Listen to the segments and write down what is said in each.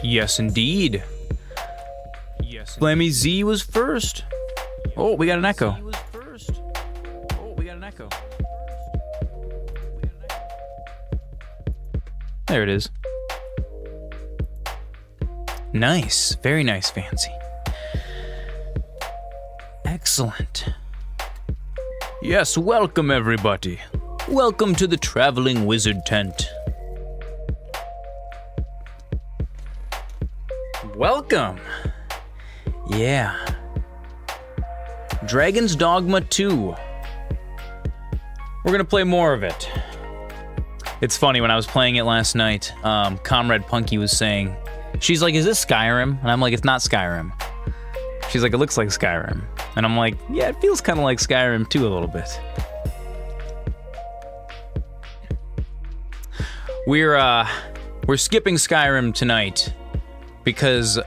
Yes, indeed. Flammy Z was first. Oh, we got an echo. There it is. Nice. Very nice, Fancy. Excellent. Yes, welcome everybody. Welcome to the Traveling Wizard Tent. Welcome. Yeah. Dragon's Dogma 2. We're gonna play more of it. It's funny, when I was playing it last night, Comrade Punky was saying, she's like, is this Skyrim? And I'm like, it's not Skyrim. She's like, it looks like Skyrim. And I'm like, yeah, it feels kind of like Skyrim too a little bit. We're skipping Skyrim tonight because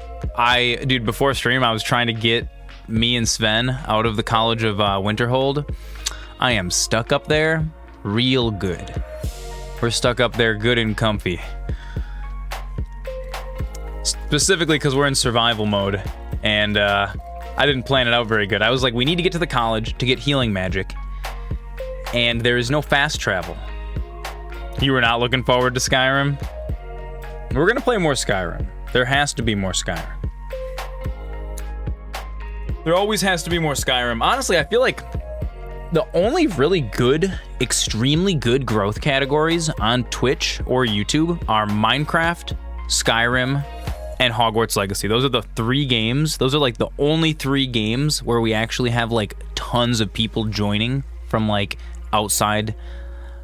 dude, before stream, I was trying to get me and Sven out of the College of Winterhold. I am stuck up there real good. We're stuck up there good and comfy. Specifically because we're in survival mode, and I didn't plan it out very good. I was like, we need to get to the college to get healing magic, and there is no fast travel. You were not looking forward to Skyrim? We're gonna play more Skyrim. There has to be more Skyrim. There always has to be more Skyrim. Honestly, I feel like the only really good, extremely good growth categories on Twitch or YouTube are Minecraft, Skyrim, and Hogwarts Legacy. Those are the three games. Those are like the only three games where we actually have like tons of people joining from like outside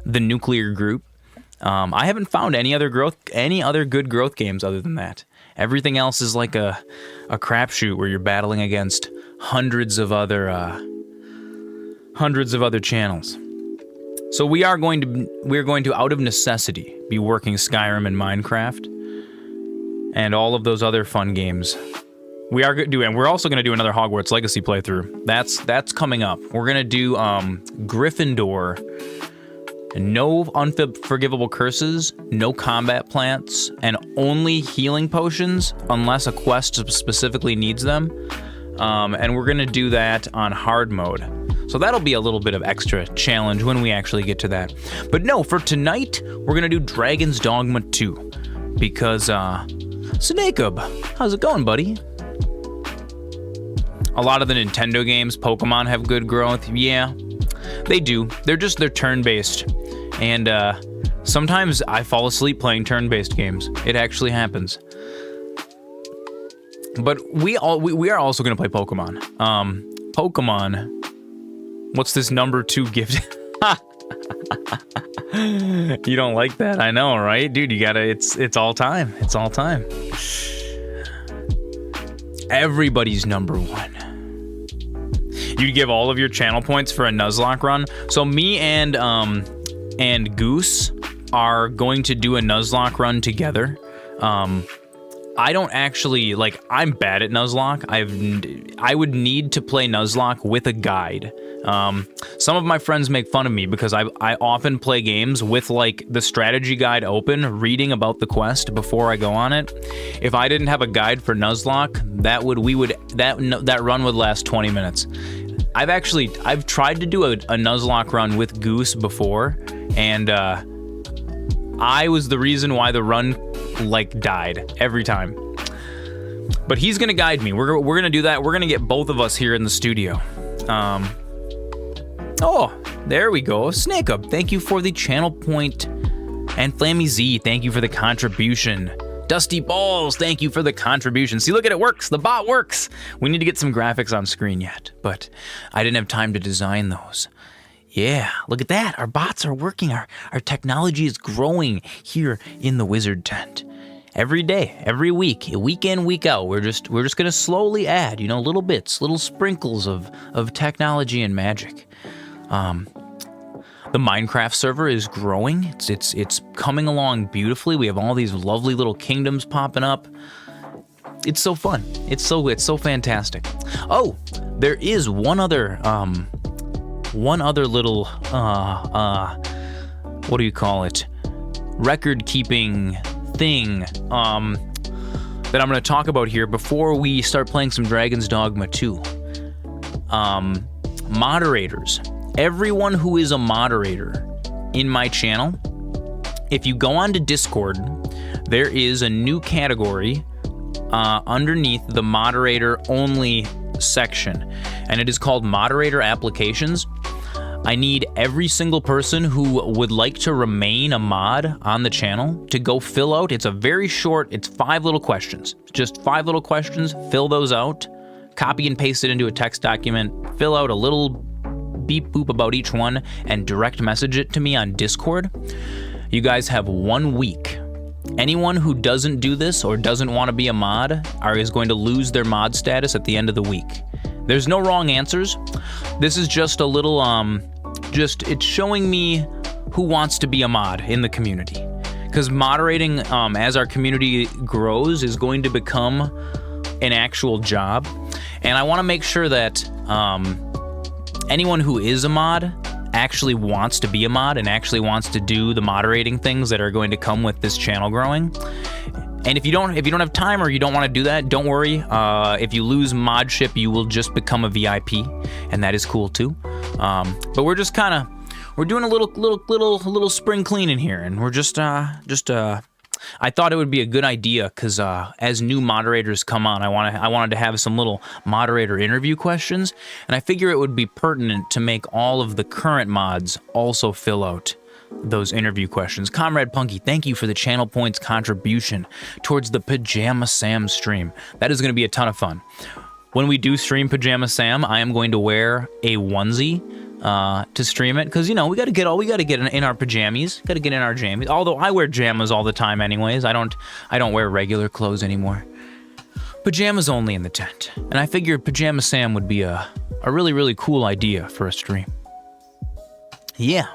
the nuclear group. I haven't found any other good growth games other than that. Everything else is like a crapshoot where you're battling against hundreds of other channels. So we're going to out of necessity be working Skyrim and Minecraft and all of those other fun games. We're also going to do another Hogwarts Legacy playthrough. That's coming up. We're going to do Gryffindor. No unforgivable curses, no combat plants, and only healing potions unless a quest specifically needs them. And we're gonna do that on hard mode. So that'll be a little bit of extra challenge when we actually get to that. But no, for tonight, we're gonna do Dragon's Dogma 2. Because, Snakeub, how's it going, buddy? A lot of the Nintendo games, Pokemon, have good growth. Yeah, they do. They're turn-based. And sometimes I fall asleep playing turn-based games. It actually happens. But we are also going to play Pokemon. Pokemon. What's this number 2 gift? You don't like that? I know, right? Dude, you gotta, it's all time. It's all time. Everybody's number 1. You'd give all of your channel points for a Nuzlocke run. So me and Goose are going to do a Nuzlocke run together. I don't actually, like, I'm bad at Nuzlocke. I would need to play Nuzlocke with a guide. Some of my friends make fun of me because I often play games with, like, the strategy guide open, reading about the quest before I go on it. If I didn't have a guide for Nuzlocke, that run would last 20 minutes. I've tried to do a Nuzlocke run with Goose before, and I was the reason why the run like died every time. But he's gonna guide me. We're gonna do that. We're gonna get both of us here in the studio. Oh, there we go. Snakeub, thank you for the channel point, and Flammy Z, thank you for the contribution Dusty Balls, thank you for the contribution. See, look at it, works. The bot works. We need to get some graphics on screen yet, but I didn't have time to design those. Yeah, look at that. Our bots are working. Our technology is growing here in the wizard tent. Every day, every week in, week out, we're just gonna slowly add, you know, little bits, little sprinkles of technology and magic. The Minecraft server is growing. It's coming along beautifully. We have all these lovely little kingdoms popping up. It's so fun. It's so fantastic. Oh, there is one other little what do you call it? Record keeping thing that I'm going to talk about here before we start playing some Dragon's Dogma 2. Moderators. Everyone who is a moderator in my channel, if you go onto Discord, there is a new category underneath the moderator only section, and it is called moderator applications. I need every single person who would like to remain a mod on the channel to go fill out. It's a very short, it's 5 little questions. Just 5 little questions, fill those out, copy and paste it into a text document, fill out a little beep boop about each one, and direct message it to me on Discord. You guys have 1 week. Anyone who doesn't do this or doesn't want to be a mod is going to lose their mod status at the end of the week. There's no wrong answers. This is just a little, it's showing me who wants to be a mod in the community. Because moderating, as our community grows, is going to become an actual job. And I want to make sure that anyone who is a mod actually wants to be a mod and actually wants to do the moderating things that are going to come with this channel growing. And if you don't have time or you don't want to do that, don't worry. If you lose modship, you will just become a VIP, and that is cool too. But we're just we're doing a little spring cleaning here, and we're just I thought it would be a good idea because as new moderators come on, I wanted to have some little moderator interview questions, and I figure it would be pertinent to make all of the current mods also fill out those interview questions. Comrade Punky, thank you for the channel points contribution towards the Pajama Sam stream. That is going to be a ton of fun. When we do stream Pajama Sam, I am going to wear a onesie to stream it, because, you know, we got to get in our pajamas, got to get in our jammies. Although I wear jammers all the time anyways. I don't wear regular clothes anymore. Pajamas only in the tent. And I figured Pajama Sam would be a really, really cool idea for a stream. Yeah.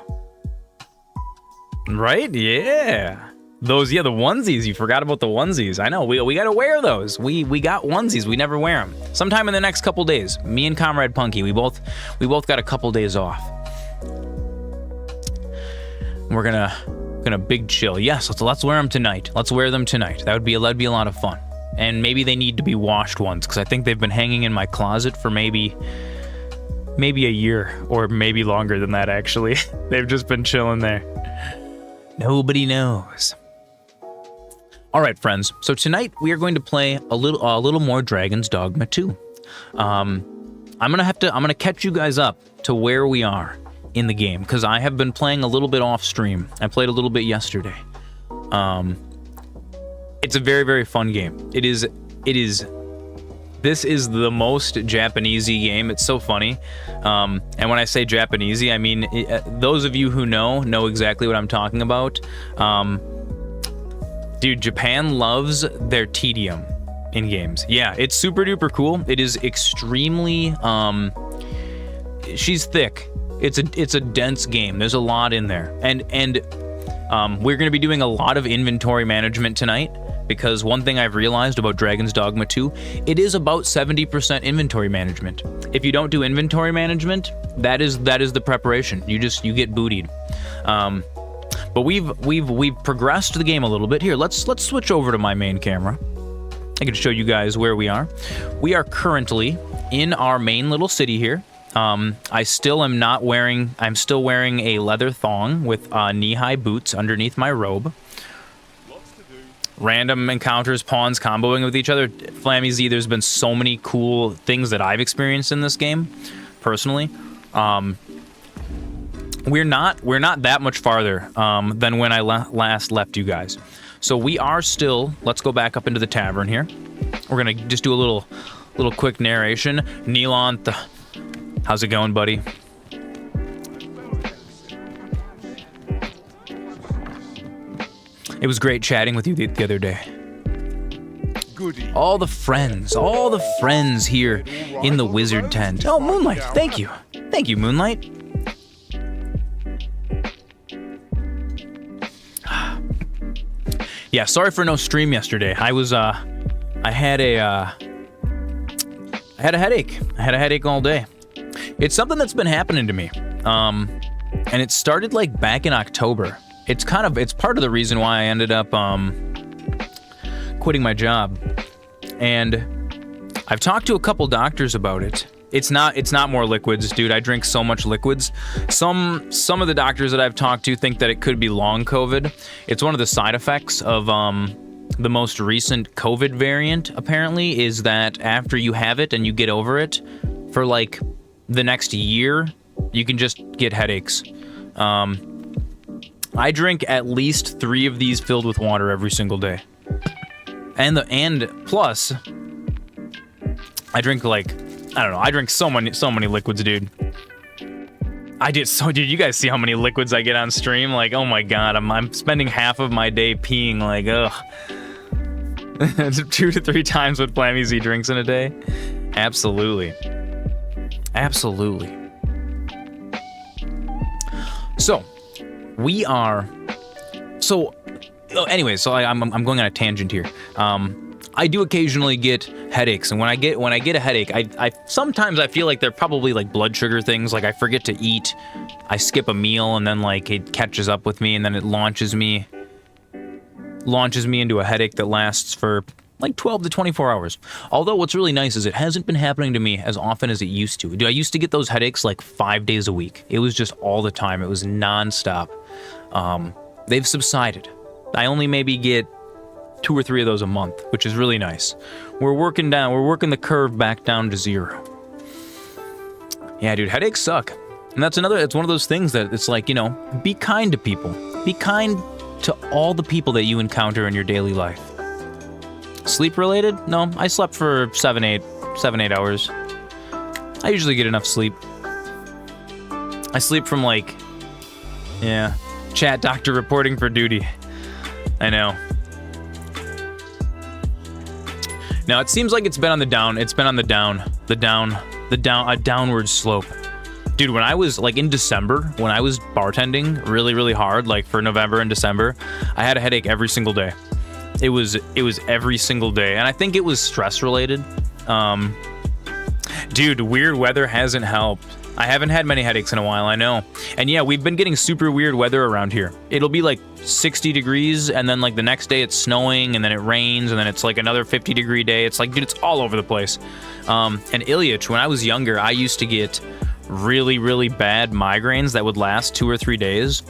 Right? Yeah. Those, the onesies. You forgot about the onesies. I know. We got to wear those. We got onesies. We never wear them. Sometime in the next couple days, me and Comrade Punky, we both got a couple days off. We're gonna big chill. Yes, let's wear them tonight. Let's wear them tonight. That'd be a lot of fun. And maybe they need to be washed once, because I think they've been hanging in my closet for maybe a year, or maybe longer than that, actually. They've just been chilling there. Nobody knows. All right, friends. So tonight we are going to play a little more Dragon's Dogma 2. I'm gonna catch you guys up to where we are in the game, because I have been playing a little bit off stream. I played a little bit yesterday. It's a very, very fun game. This is the most Japanesey game. It's so funny. And when I say Japanesey, I mean, those of you who know exactly what I'm talking about. Dude, Japan loves their tedium in games. Yeah, it's super duper cool. It is extremely, she's thick. It's a dense game. There's a lot in there. And we're going to be doing a lot of inventory management tonight, because one thing I've realized about Dragon's Dogma 2, it is about 70% inventory management. If you don't do inventory management, that is the preparation. You get bootied. But we've progressed the game a little bit. Here, let's switch over to my main camera. I can show you guys where we are. We are currently in our main little city here. I'm still wearing a leather thong with knee-high boots underneath my robe. Random encounters, pawns comboing with each other. Flammy Z, there's been so many cool things that I've experienced in this game, personally. We're not that much farther than when I last left you guys. So we are still, let's go back up into the tavern here. We're gonna just do a little quick narration. Neelant, how's it going, buddy? It was great chatting with you the other day. All the friends here in the wizard tent. Oh, Moonlight, thank you. Thank you, Moonlight. Yeah, sorry for no stream yesterday. I had a headache. I had a headache all day. It's something that's been happening to me. And it started like back in October. It's part of the reason why I ended up quitting my job. And I've talked to a couple doctors about it. It's not more liquids, dude. I drink so much liquids. Some of the doctors that I've talked to think that it could be long COVID. It's one of the side effects of the most recent COVID variant, apparently, is that after you have it and you get over it, for like the next year, you can just get headaches. I drink at least 3 of these filled with water every single day. And plus, I drink I drink so many liquids, dude. Dude, you guys see how many liquids I get on stream? Like, oh my god, I'm spending half of my day peeing, like, ugh. 2 to 3 times what Flammy Z drinks in a day. Absolutely. Absolutely. So, I'm going on a tangent here. I do occasionally get headaches, and when I get a headache, I sometimes I feel like they're probably like blood sugar things. Like I forget to eat, I skip a meal, and then like it catches up with me, and then it launches me into a headache that lasts for like 12 to 24 hours. Although what's really nice is it hasn't been happening to me as often as it used to. Dude, I used to get those headaches like 5 days a week. It was just all the time. It was nonstop. They've subsided. I only maybe get 2 or 3 of those a month, which is really nice. We're working the curve back down to 0. Yeah, dude, headaches suck. And it's one of those things that it's like, be kind to people. Be kind to all the people that you encounter in your daily life. Sleep related? No, I slept for 7-8 hours. I usually get enough sleep. I sleep from chat doctor reporting for duty. I know. Now it seems like it's been on the down. It's been on the downward slope. Dude, when I was in December, when I was bartending really, really hard, like for November and December, I had a headache every single day. It was every single day, and I think it was stress related. Dude, weird weather hasn't helped. I haven't had many headaches in a while, I know. And yeah, we've been getting super weird weather around here. It'll be like 60 degrees, and then like the next day it's snowing, and then it rains, and then it's like another 50-degree day. It's like, dude, it's all over the place. And Ilyich, when I was younger, I used to get really, really bad migraines that would last 2 or 3 days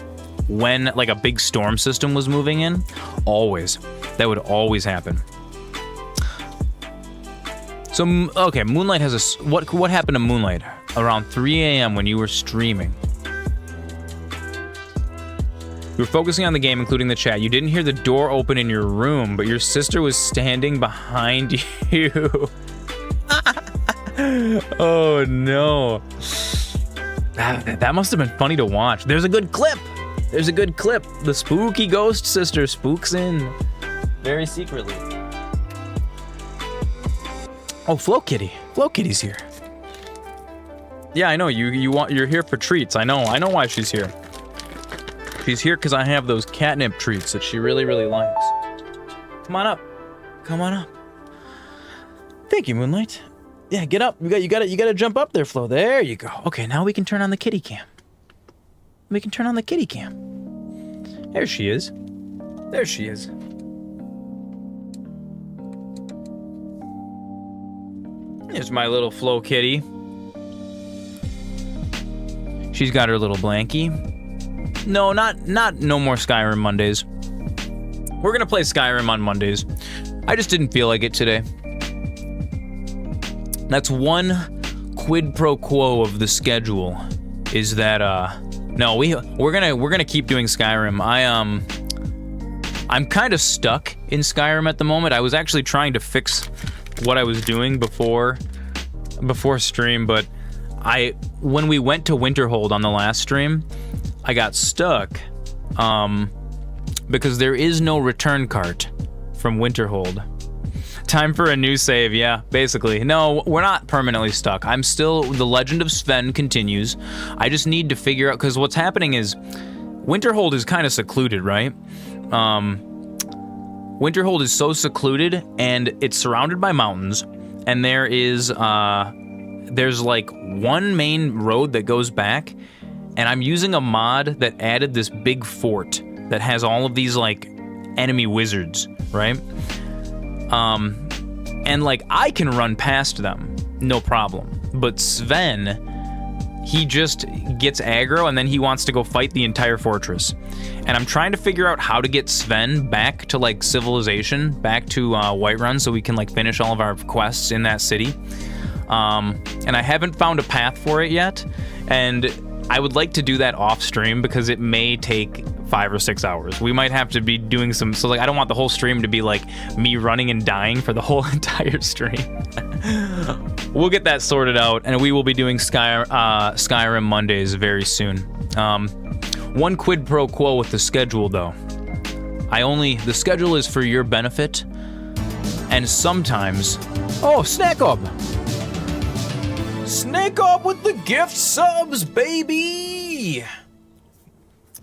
when like a big storm system was moving in. Always. That would always happen. So, okay, Moonlight has what happened to Moonlight around 3 a.m. when you were streaming? You were focusing on the game, including the chat. You didn't hear the door open in your room, but your sister was standing behind you. Oh, no. That must have been funny to watch. There's a good clip. The spooky ghost sister spooks in very secretly. Oh, Flo Kitty. Flo Kitty's here. Yeah, I know. You're here for treats. I know why she's here. She's here because I have those catnip treats that she really, really likes. Come on up. Thank you, Moonlight. Yeah, get up. You gotta jump up there, Flo. There you go. Okay, now we can turn on the kitty cam. There she is. Here's my little Flo Kitty. She's got her little blankie. No, no more Skyrim Mondays. We're gonna play Skyrim on Mondays. I just didn't feel like it today. That's one quid pro quo of the schedule, is that no, we're gonna keep doing Skyrim. I'm kind of stuck in Skyrim at the moment. I was actually trying to fix what I was doing before stream, but when we went to Winterhold on the last stream, I got stuck because there is no return cart from Winterhold. Time for a new save, yeah, basically. No, we're not permanently stuck. The Legend of Sven continues. I just need to figure out, because what's happening is Winterhold is kind of secluded, right? Winterhold is so secluded, and it's surrounded by mountains, and there's like one main road that goes back, and I'm using a mod that added this big fort that has all of these like enemy wizards, right? And like I can run past them, no problem. But Sven, he just gets aggro and then he wants to go fight the entire fortress. And I'm trying to figure out how to get Sven back to like civilization, back to Whiterun, so we can like finish all of our quests in that city. And I haven't found a path for it yet. And I would like to do that off stream because it may take 5 or 6 hours. We might have to be doing so like I don't want the whole stream to be like me running and dying for the whole entire stream. We'll get that sorted out, and we will be doing Skyrim Mondays very soon. One quid pro quo with the schedule though. The schedule is for your benefit, and sometimes, Snack Up! Snake Up with the gift subs, baby!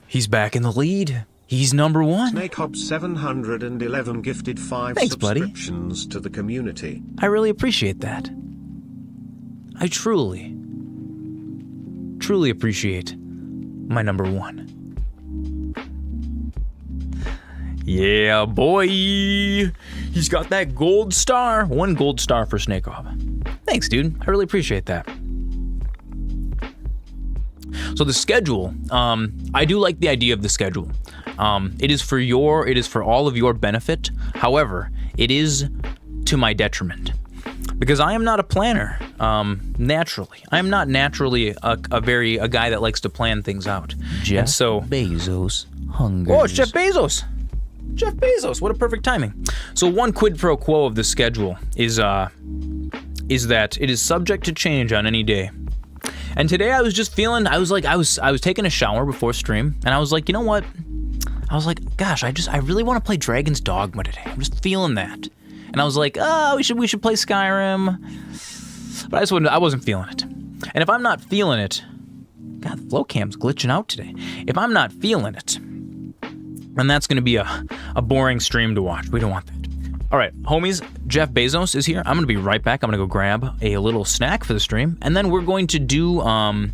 He's back in the lead. He's number 1. Snake Up 711 gifted 5 Thanks, subscriptions to the community. I really appreciate that. I truly appreciate my number 1. Yeah, boy! He's got that gold star. 1 gold star for Snake Up. Thanks, dude. I really appreciate that. So the schedule, I do like the idea of the schedule. It is for all of your benefit. However, it is to my detriment because I am not a planner. Naturally, I am not naturally a guy that likes to plan things out. Jeff Bezos, hungers. Oh, it's Jeff Bezos. Jeff Bezos. What a perfect timing. So one quid pro quo of the schedule is that it is subject to change on any day. And today I was just feeling, I was taking a shower before stream, and I was like, you know what? I was like, gosh, I really want to play Dragon's Dogma today. I'm just feeling that. And I was like, we should play Skyrim. But I wasn't feeling it. And if I'm not feeling it, God, the flow cam's glitching out today. If I'm not feeling it, then that's going to be a boring stream to watch. We don't want that. All right, homies, Jeff Bezos is here. I'm going to be right back. I'm going to go grab a little snack for the stream, and then we're going to do a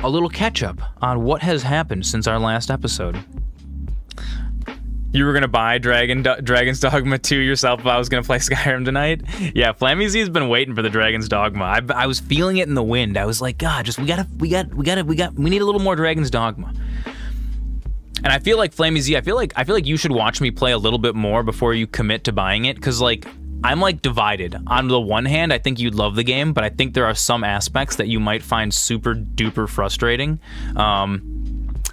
little catch up on what has happened since our last episode. You were going to buy Dragon's Dogma 2 yourself if I was going to play Skyrim tonight? Yeah, Flammy Z's been waiting for the Dragon's Dogma. I was feeling it in the wind. I was like, God, we need a little more Dragon's Dogma. And I feel like Flammy Z, I feel like you should watch me play a little bit more before you commit to buying it, because like I'm like divided. On the one hand, I think you'd love the game, but I think there are some aspects that you might find super duper frustrating.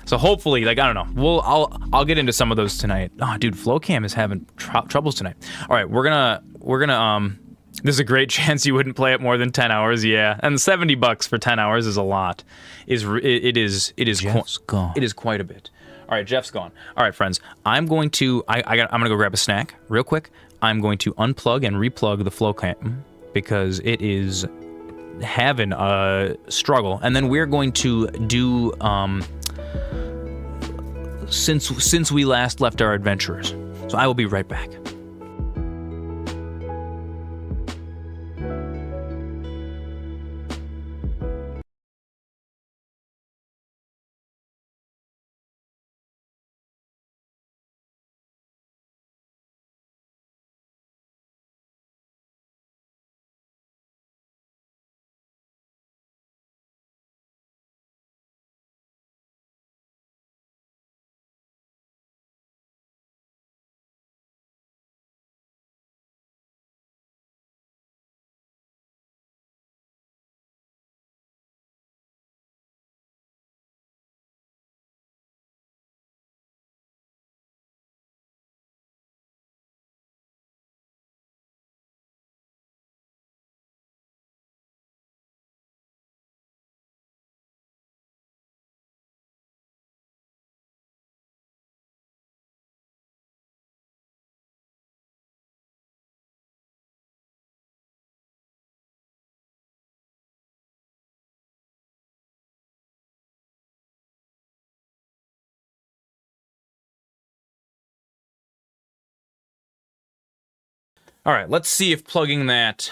So hopefully, like I don't know, I'll get into some of those tonight. Oh, dude, Flowcam is having troubles tonight. All right, we're gonna there's a great chance you wouldn't play it more than 10 hours, yeah. And $70 for 10 hours is a lot. It is quite a bit. All right, Jeff's gone. All right, friends, I'm gonna go grab a snack real quick. I'm going to unplug and replug the flow cam because it is having a struggle. And then we're going to do since we last left our adventurers. So I will be right back. All right, let's see if plugging that...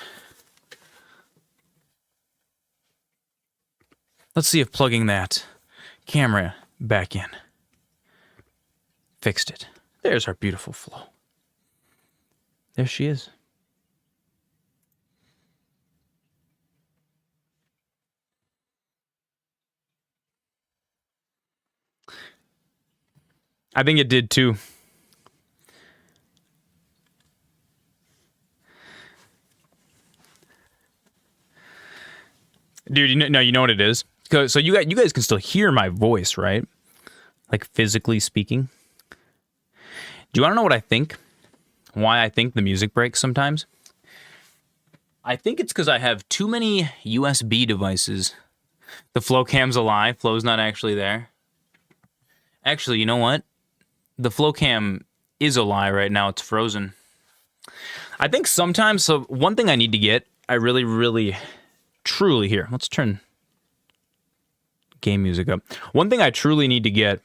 Let's see if plugging that camera back in fixed it. There's our beautiful Flo. There she is. I think it did too. Dude, you know what it is? So you guys can still hear my voice, right? Like physically speaking. Do you want to know what I think? Why I think the music breaks sometimes? I think it's because I have too many USB devices. The Flow cam's a lie. Flow's not actually there. Actually, you know what? The Flow cam is a lie right now. It's frozen. I think sometimes, so one thing I need to get, I really, truly, here, let's turn game music up. One thing I truly need to get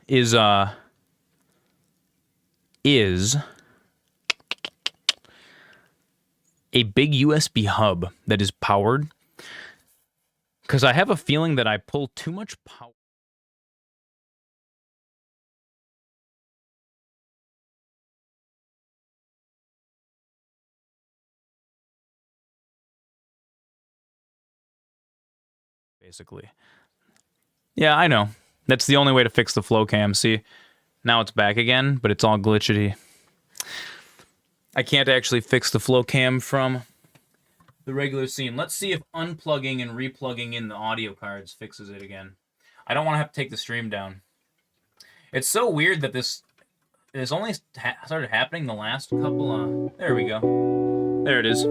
is a big USB hub that is powered, because I have a feeling that I pull too much power. Basically. Yeah, I know. That's the only way to fix the Flow cam. See, now it's back again, but it's all glitchy. I can't actually fix the Flow cam from the regular scene. Let's see if unplugging and replugging in the audio cards fixes it again. I don't want to have to take the stream down. It's so weird that this only started happening the last couple. There we go. There it is.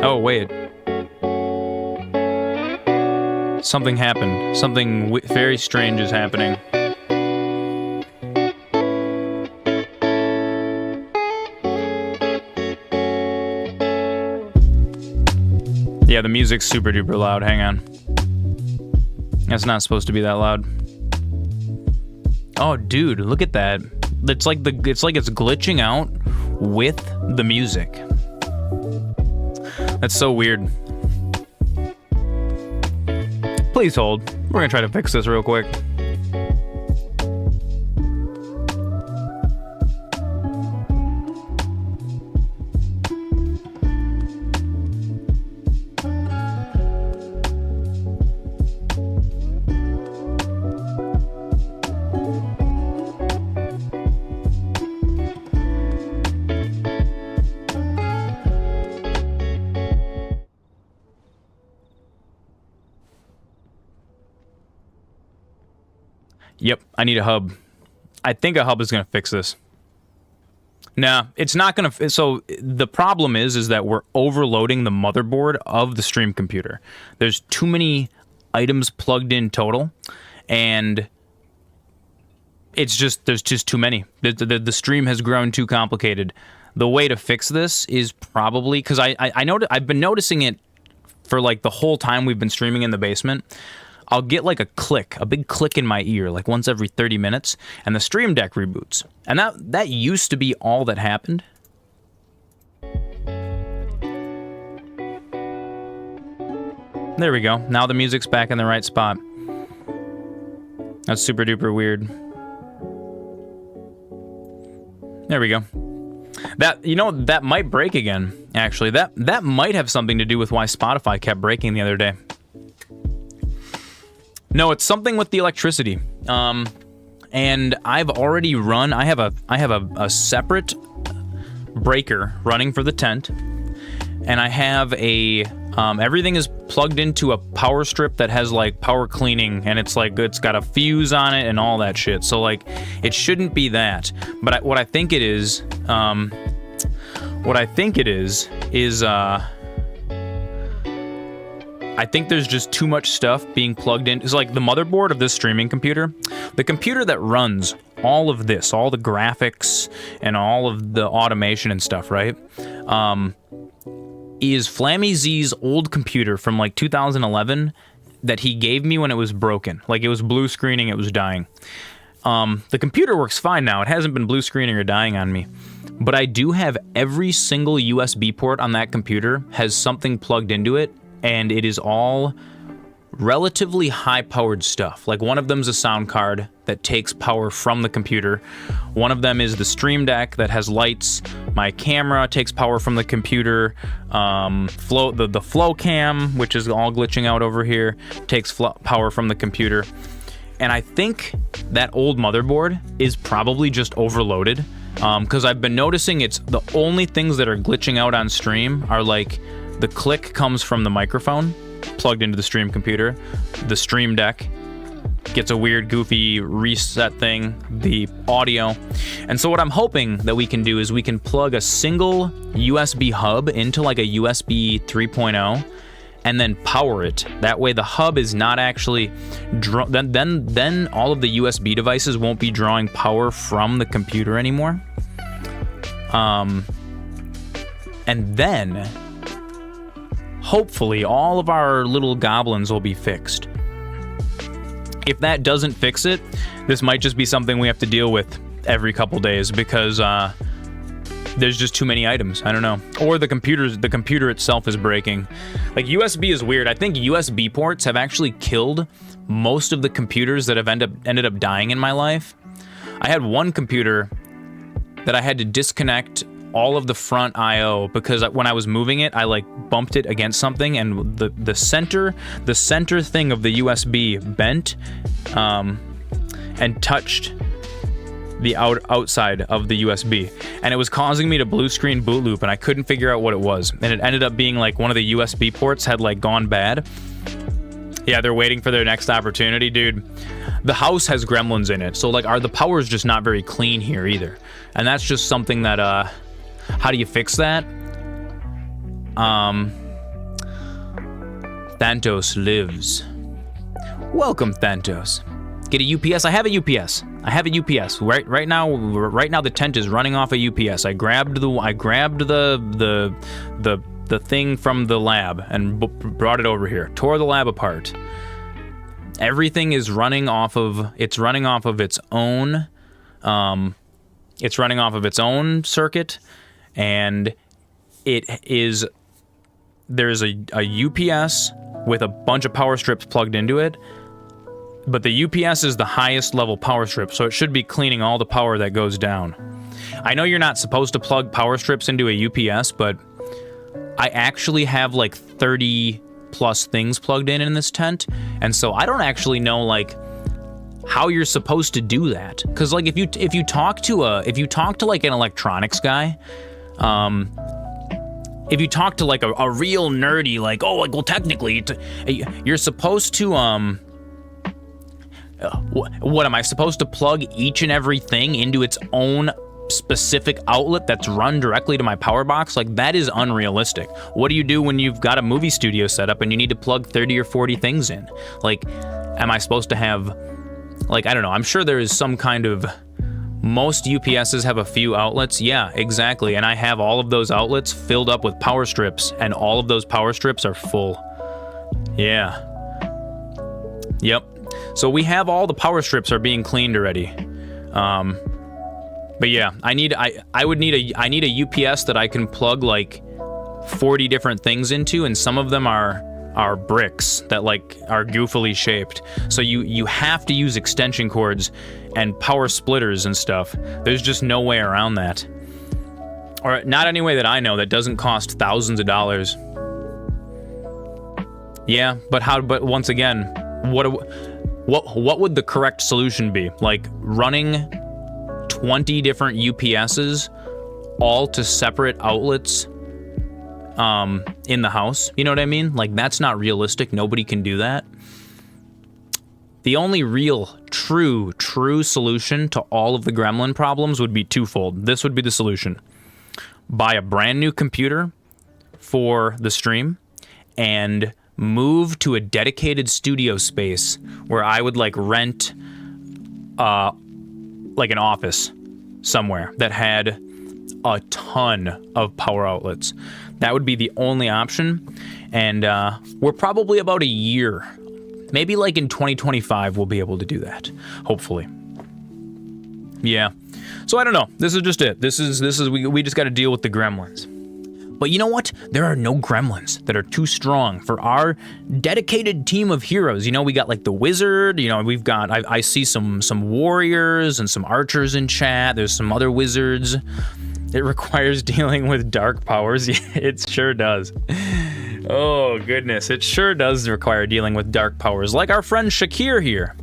Oh, wait. Something happened. Something very strange is happening. Yeah, the music's super duper loud. Hang on. That's not supposed to be that loud. Oh, dude, look at that. It's like it's glitching out with the music. That's so weird. Please hold. We're gonna try to fix this real quick. Yep, I need a hub. I think a hub is going to fix this. Nah, it's not going to... So the problem is that we're overloading the motherboard of the stream computer. There's too many items plugged in total, and it's just... There's just too many. The stream has grown too complicated. The way to fix this is probably... Because I've been noticing it for like the whole time we've been streaming in the basement. I'll get like a big click in my ear, like once every 30 minutes, and the stream deck reboots. And that used to be all that happened. There we go. Now the music's back in the right spot. That's super duper weird. There we go. That might break again, actually. That might have something to do with why Spotify kept breaking the other day. No, it's something with the electricity. And I've already run. I have a separate breaker running for the tent, and I have a everything is plugged into a power strip that has like power cleaning, and it's got a fuse on it and all that shit. So like, it shouldn't be that. But what I think it is, I think there's just too much stuff being plugged in. It's like the motherboard of this streaming computer, the computer that runs all of this, all the graphics and all of the automation and stuff, right? Is Flammy Z's old computer from like 2011 that he gave me when it was broken. Like it was blue screening, it was dying. The computer works fine now. It hasn't been blue screening or dying on me. But I do have every single USB port on that computer has something plugged into it, and it is all relatively high-powered stuff. Like, one of them's a sound card that takes power from the computer. One of them is the Stream Deck that has lights. My camera takes power from the computer. The Flow Cam, which is all glitching out over here, takes power from the computer. And I think that old motherboard is probably just overloaded, because I've been noticing it's the only things that are glitching out on stream are like the click comes from the microphone plugged into the stream computer, the Stream Deck gets a weird goofy reset thing, the audio. And so what I'm hoping that we can do is we can plug a single USB hub into like a USB 3.0 and then power it. That way the hub is not actually then all of the USB devices won't be drawing power from the computer anymore. And then hopefully all of our little goblins will be fixed. If that doesn't fix it, this might just be something we have to deal with every couple days, because there's just too many items. I don't know. Or the computer itself is breaking. Like, USB is weird. I think USB ports have actually killed most of the computers that have ended up dying in my life. I had one computer that I had to disconnect all of the front I/O because when I was moving it, I like bumped it against something, and the center thing of the USB bent and touched the outside of the USB, and it was causing me to blue screen boot loop, and I couldn't figure out what it was, and it ended up being like one of the USB ports had like gone bad. Yeah, they're waiting for their next opportunity, dude. The house has gremlins in it, so like the power's just not very clean here either, and that's just something that how do you fix that? Thantos lives. Welcome, Thantos. Get a UPS. I have a UPS. Right now the tent is running off a UPS. I grabbed the thing from the lab and brought it over here. Tore the lab apart. Everything is running off of its own. It's running off of its own circuit, and there's a UPS with a bunch of power strips plugged into it. But the UPS is the highest level power strip, so it should be cleaning all the power that goes down. I know you're not supposed to plug power strips into a UPS, but I actually have like 30 plus things plugged in this tent, and so I don't actually know like how you're supposed to do that. Because like if you talk to like an electronics guy, if you talk to like a real nerdy, like, oh, like, well, technically you're supposed to what am I supposed to plug each and every thing into its own specific outlet that's run directly to my power box? Like, that is unrealistic. What do you do when you've got a movie studio set up and you need to plug 30 or 40 things in? Like, am I supposed to have, like, I don't know, I'm sure there is some kind of, most UPSs have a few outlets. Yeah, exactly. And I have all of those outlets filled up with power strips, and all of those power strips are full. Yeah. Yep. So we have all the power strips are being cleaned already. But yeah, I need a UPS that I can plug like 40 different things into, and some of them are bricks that like are goofily shaped. So you have to use extension cords and power splitters and stuff. There's just no way around that. Or not any way that I know that doesn't cost thousands of dollars. Yeah, but once again, what would the correct solution be? Like running 20 different UPSs all to separate outlets in the house? You know what I mean? Like, that's not realistic. Nobody can do that. The only real, true solution to all of the gremlin problems would be twofold. This would be the solution. Buy a brand new computer for the stream and move to a dedicated studio space where I would like rent like an office somewhere that had a ton of power outlets. That would be the only option, and we're probably about a year, maybe like in 2025 we'll be able to do that, hopefully. Yeah. So I don't know. This is just it. This is we just got to deal with the gremlins. But you know what? There are no gremlins that are too strong for our dedicated team of heroes. You know, we got like the wizard, you know, we've got, I see some warriors and some archers in chat. There's some other wizards. It requires dealing with dark powers. Yeah, it sure does. Oh, goodness. It sure does require dealing with dark powers, like our friend Shakir here.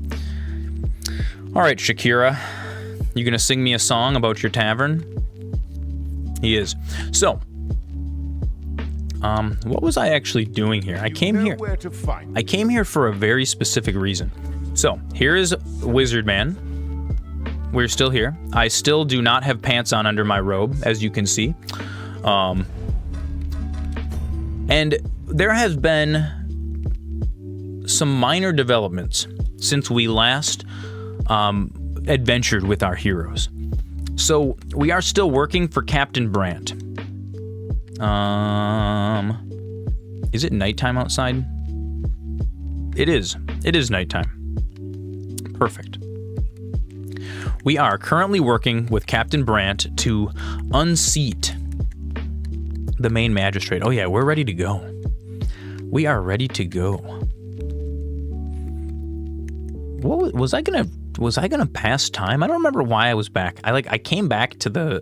All right, Shakira, you gonna sing me a song about your tavern? He is. So, what was I actually doing here? I came here for a very specific reason. So, here is Wizard Man. We're still here. I still do not have pants on under my robe, as you can see. And there has been some minor developments since we last adventured with our heroes. So, we are still working for Captain Brandt. Is it nighttime outside? It is. It is nighttime. Perfect. We are currently working with Captain Brandt to unseat the main magistrate. Oh yeah, we're ready to go. We are ready to go. What was I gonna pass time? I don't remember why I was back. I came back to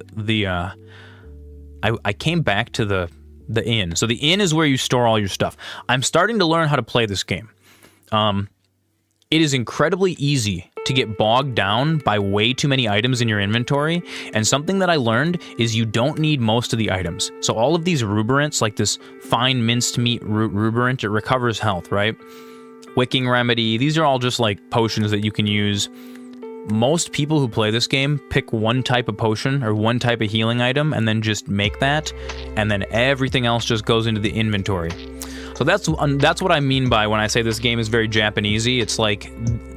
I came back to the inn. So the inn is where you store all your stuff. I'm starting to learn how to play this game. It is incredibly easy to get bogged down by way too many items in your inventory, and something that I learned is you don't need most of the items. So all of these ruberants, like this fine minced meat ruberant, it recovers health, right? Wicking remedy, these are all just like potions that you can use. Most people who play this game pick one type of potion or one type of healing item and then just make that, and then everything else just goes into the inventory. So that's what I mean by when I say this game is very Japanesey. It's like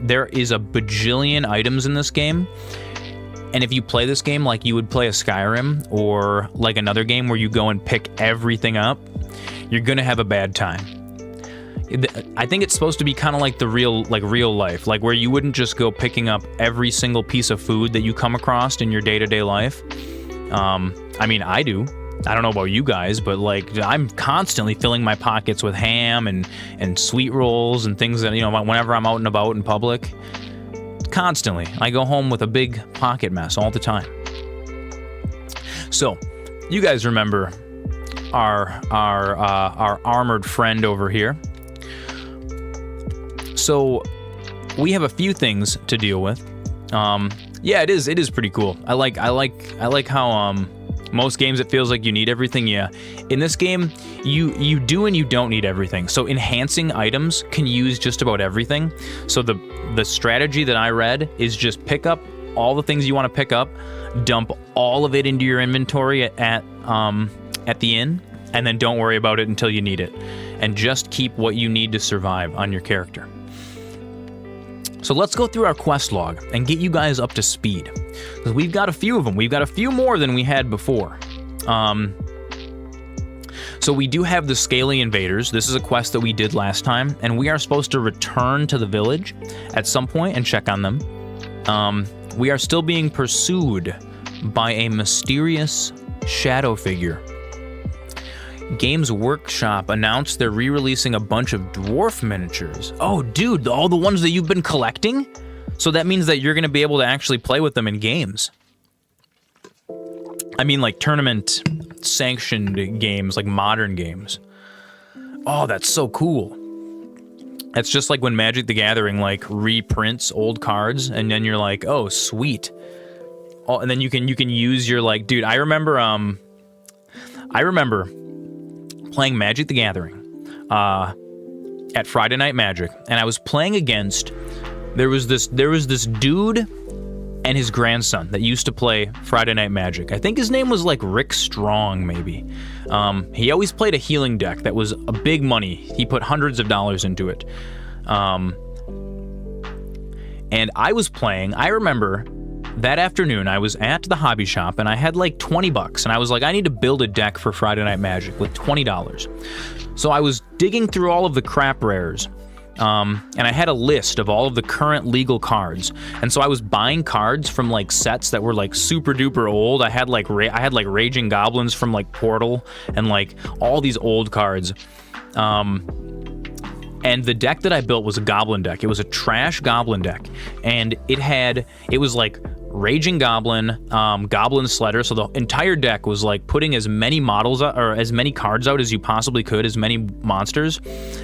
there is a bajillion items in this game, and if you play this game like you would play a Skyrim or like another game where you go and pick everything up, you're gonna have a bad time. I think it's supposed to be kind of like real life, like where you wouldn't just go picking up every single piece of food that you come across in your day-to-day life. I mean, I do. I don't know about you guys, but like I'm constantly filling my pockets with ham and sweet rolls and things that, you know, whenever I'm out and about in public. Constantly. I go home with a big pocket mess all the time. So, you guys remember our armored friend over here. So, we have a few things to deal with. Yeah, it is pretty cool. I like how most games it feels like you need everything. Yeah, in this game you do and you don't need everything. So enhancing items can use just about everything. So the strategy that I read is just pick up all the things you want to pick up, dump all of it into your inventory at the inn, and then don't worry about it until you need it, and just keep what you need to survive on your character. So let's go through our quest log and get you guys up to speed, because we've got a few of them. We've got a few more than we had before. So we do have the Scaly Invaders. This is a quest that we did last time, and we are supposed to return to the village at some point and check on them. We are still being pursued by a mysterious shadow figure. Games Workshop announced they're re-releasing a bunch of dwarf miniatures. Oh, dude, all the ones that you've been collecting? So that means that you're going to be able to actually play with them in games. I mean, like tournament-sanctioned games, like modern games. Oh, that's so cool. It's just like when Magic the Gathering, like, reprints old cards, and then you're like, oh, sweet. Oh, and then you can use your, like, dude, I remember playing Magic the Gathering at Friday Night Magic, and I was playing against, there was this dude and his grandson that used to play Friday Night Magic. I think his name was like Rick Strong, maybe. He always played a healing deck that was a big money. He put hundreds of dollars into it. And I was playing, I remember that afternoon I was at the hobby shop and I had like $20, and I was like, I need to build a deck for Friday Night Magic with $20. So I was digging through all of the crap rares and I had a list of all of the current legal cards. And so I was buying cards from like sets that were like super duper old. I had like Raging Goblins from like Portal and like all these old cards. And the deck that I built was a goblin deck. It was a trash goblin deck, and it was like Raging Goblin, Goblin Sledder. So the entire deck was like putting as many models out, or as many cards out as you possibly could, as many monsters,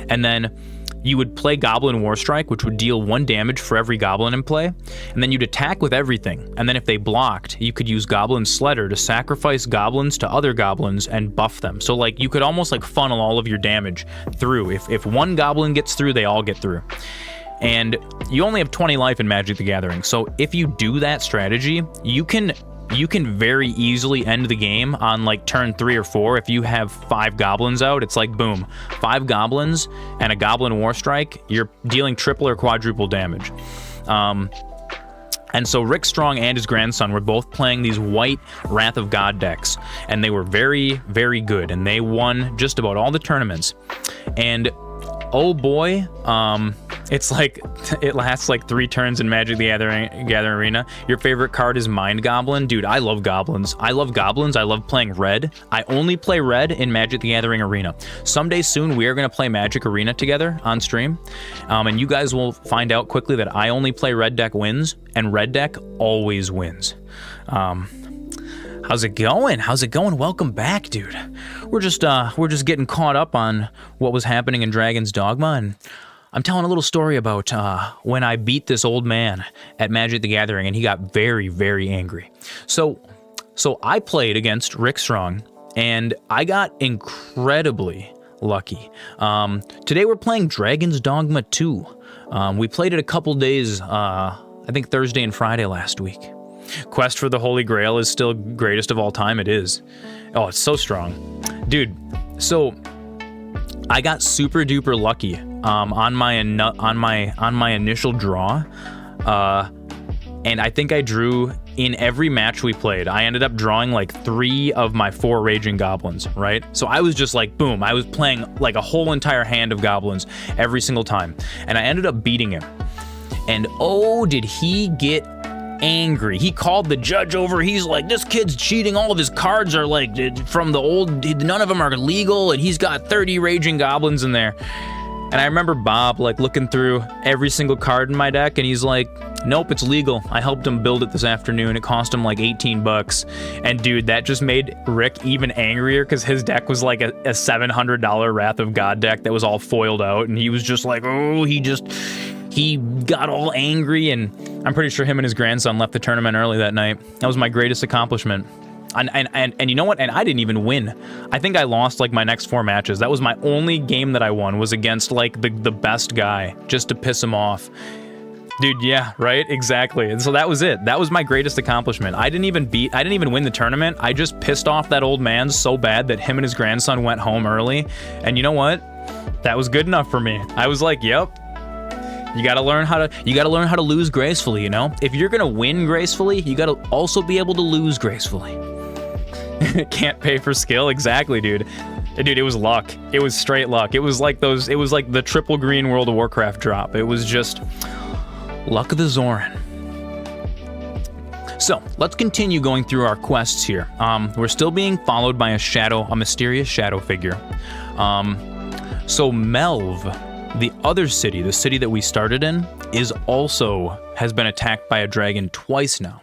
and then you would play Goblin Warstrike, which would deal 1 damage for every goblin in play, and then you'd attack with everything. And then if they blocked, you could use Goblin Sledder to sacrifice goblins to other goblins and buff them. So like you could almost like funnel all of your damage through. If one goblin gets through, they all get through. And you only have 20 life in Magic the Gathering. So if you do that strategy, you can very easily end the game on like turn 3 or 4. If you have 5 goblins out, it's like boom, 5 goblins and a Goblin Warstrike, you're dealing triple or quadruple damage. And so Rick Strong and his grandson were both playing these white Wrath of God decks, and they were very, very good, and they won just about all the tournaments. And oh boy, it's like, it lasts like 3 turns in Magic the Gathering Arena. Your favorite card is Mind Goblin. Dude, I love goblins. I love playing red. I only play red in Magic the Gathering Arena. Someday soon, we are going to play Magic Arena together on stream. And you guys will find out quickly that I only play red deck wins, and red deck always wins. How's it going? Welcome back, dude. We're just getting caught up on what was happening in Dragon's Dogma, and I'm telling a little story about when I beat this old man at Magic the Gathering, and he got very, very angry. So I played against Rick Strong, and I got incredibly lucky. Today we're playing Dragon's Dogma 2. We played it a couple days, I think Thursday and Friday last week. Quest for the Holy Grail is still greatest of all time. It is. Oh, it's so strong. Dude, so I got super duper lucky on my initial draw. And I think I drew in every match we played. I ended up drawing like 3 of my 4 Raging Goblins, right? So I was just like, boom, I was playing like a whole entire hand of goblins every single time. And I ended up beating him. And oh, did he get angry. He called the judge over. He's like, this kid's cheating. All of his cards are like from the old, none of them are legal, and he's got 30 Raging Goblins in there. And I remember Bob like looking through every single card in my deck, and he's like, nope, it's legal. I helped him build it this afternoon. It cost him like $18. And dude, that just made Rick even angrier, because his deck was like a $700 Wrath of God deck that was all foiled out, and he was just like, oh, he got all angry, and I'm pretty sure him and his grandson left the tournament early that night. That was my greatest accomplishment. And you know what? And I didn't even win. I think I lost like my next 4 matches. That was my only game that I won, was against like the best guy, just to piss him off. Dude, yeah, right? Exactly. And so that was it. That was my greatest accomplishment. I didn't even win the tournament. I just pissed off that old man so bad that him and his grandson went home early. And you know what? That was good enough for me. I was like, yep. You gotta learn how to lose gracefully, you know? If you're gonna win gracefully, you gotta also be able to lose gracefully. Can't pay for skill? Exactly, dude. Dude, it was luck. It was straight luck. It was like the triple green World of Warcraft drop. It was just luck of the Zoran. So, let's continue going through our quests here. We're still being followed by a mysterious shadow figure. So Melv, the other city, the city that we started in, has been attacked by a dragon twice now.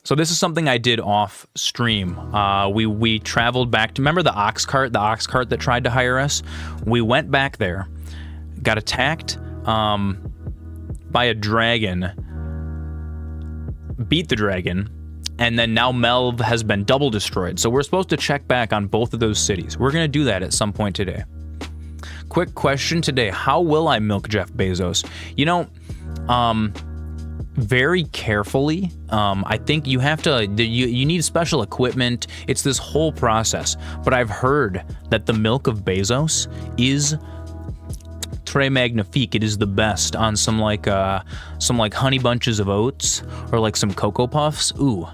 So this is something I did off stream. We traveled back to, remember the ox cart that tried to hire us? We went back there, got attacked by a dragon, beat the dragon, and then now Melv has been double destroyed. So we're supposed to check back on both of those cities. We're gonna do that at some point today. Quick question today: how will I milk Jeff Bezos? You know, very carefully. I think you have to. You need special equipment. It's this whole process. But I've heard that the milk of Bezos is très magnifique. It is the best on some like honey bunches of oats or like some Cocoa Puffs. Ooh,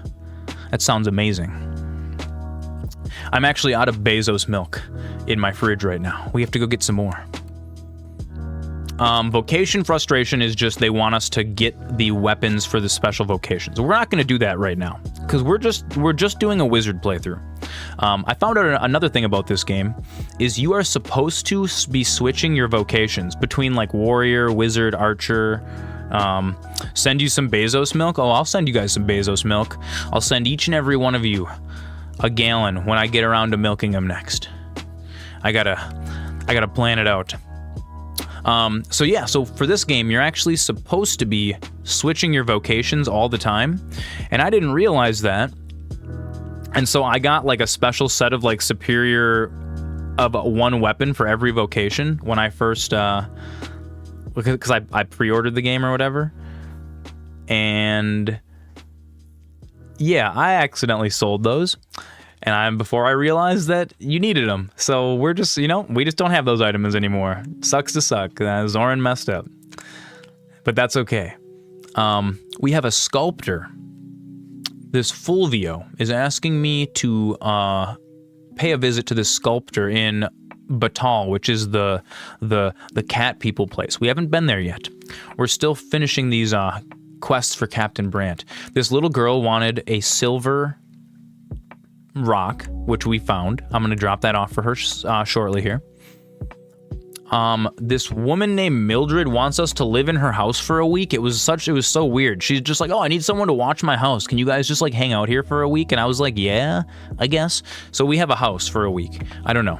that sounds amazing. I'm actually out of Bezos milk in my fridge right now. We have to go get some more. Vocation frustration is just they want us to get the weapons for the special vocations. We're not going to do that right now because we're just doing a wizard playthrough. I found out another thing about this game is you are supposed to be switching your vocations between like warrior, wizard, archer. Send you some Bezos milk. Oh, I'll send you guys some Bezos milk. I'll send each and every one of you a gallon when I get around to milking them next. I gotta plan it out. So for this game, you're actually supposed to be switching your vocations all the time, and I didn't realize that. And so I got like a special set of like superior of one weapon for every vocation when I first, because I pre-ordered the game or whatever. And yeah, I accidentally sold those. And before I realized that you needed them. So we're just, we just don't have those items anymore. Sucks to suck. Zoran messed up. But that's okay. We have a sculptor. This Fulvio is asking me to pay a visit to this sculptor in Batal, which is the cat people place. We haven't been there yet. We're still finishing these quests for Captain Brandt. This little girl wanted a silver rock, which we found. I'm going to drop that off for her shortly here. This woman named Mildred wants us to live in her house for a week. It was so weird. She's just like, oh, I need someone to watch my house. Can you guys just like hang out here for a week? And I was like, yeah, I guess. So we have a house for a week. I don't know.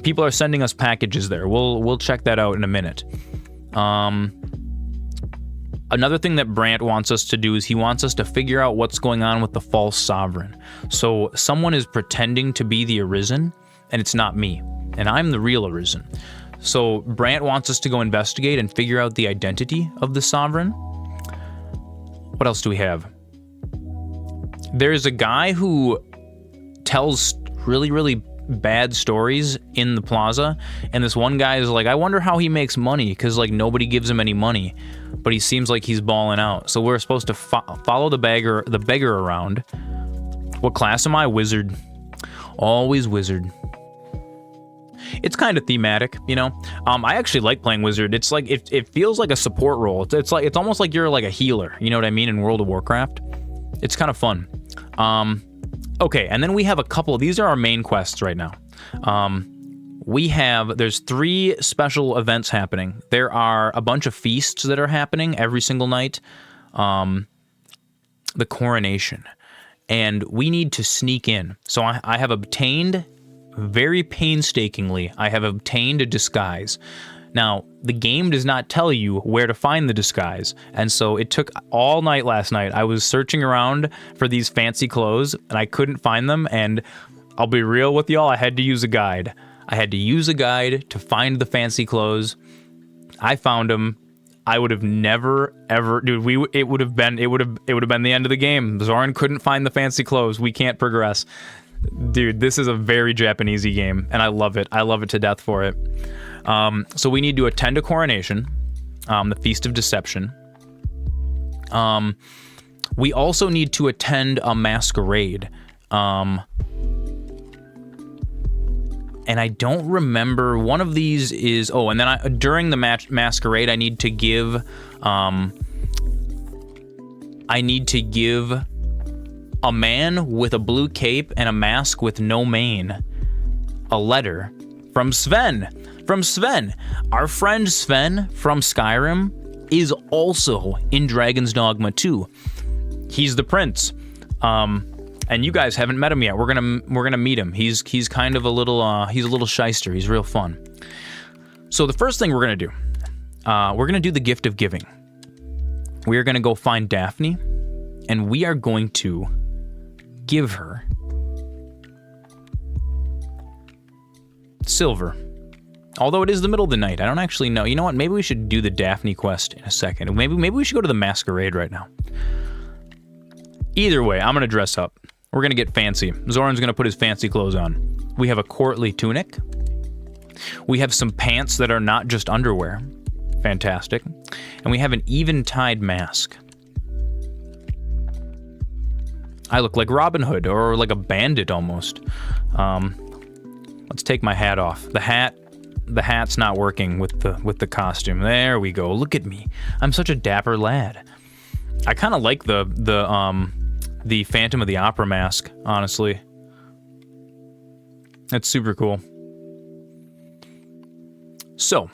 People are sending us packages there. We'll check that out in a minute. Another thing that Brandt wants us to do is he wants us to figure out what's going on with the false sovereign. So someone is pretending to be the Arisen, and it's not me, and I'm the real Arisen. So Brandt wants us to go investigate and figure out the identity of the sovereign. What else do we have? There's a guy who tells really, really bad stories in the plaza, and this one guy is like, I wonder how he makes money, because like nobody gives him any money, but he seems like he's balling out. So we're supposed to follow the beggar around. What class am I? Wizard. Always wizard. It's kind of thematic, I actually like playing wizard. It's like it feels like a support role. It's almost like you're like a healer, you know what I mean, in World of Warcraft. It's kind of fun. Okay, and then we have a couple. These are our main quests right now. There's 3 special events happening. There are a bunch of feasts that are happening every single night. The coronation. And we need to sneak in. So I have obtained, very painstakingly, I have obtained a disguise. Now, the game does not tell you where to find the disguise, and so it took all night last night. I was searching around for these fancy clothes, and I couldn't find them, and I'll be real with y'all, I had to use a guide. I had to use a guide to find the fancy clothes. I found them. I would have never, ever, dude, it would have been the end of the game. Zoran couldn't find the fancy clothes. We can't progress. Dude, this is a very Japanesey game, and I love it. I love it to death for it. So we need to attend a coronation, the Feast of Deception. We also need to attend a masquerade. And I don't remember, one of these is, and then during the masquerade, I need to give a man with a blue cape and a mask with no mane a letter from Sven. Our friend Sven from Skyrim is also in Dragon's Dogma 2. He's the prince. And you guys haven't met him yet. We're gonna meet him. He's kind of a little shyster. He's real fun. So the first thing we're gonna do, we're gonna do the gift of giving. We are gonna go find Daphne, and we are going to give her silver. Although it is the middle of the night, I don't actually know. You know what? Maybe we should do the Daphne quest in a second. Maybe we should go to the masquerade right now. Either way, I'm gonna dress up. We're gonna get fancy. Zoran's gonna put his fancy clothes on. We have a courtly tunic. We have some pants that are not just underwear. Fantastic. And we have an eventide mask. I look like Robin Hood, or like a bandit almost. Let's take my hat off. The hat the hat's not working with the costume. There we go. Look at me. I'm such a dapper lad. I kind of like the Phantom of the Opera mask, honestly. That's super cool. So,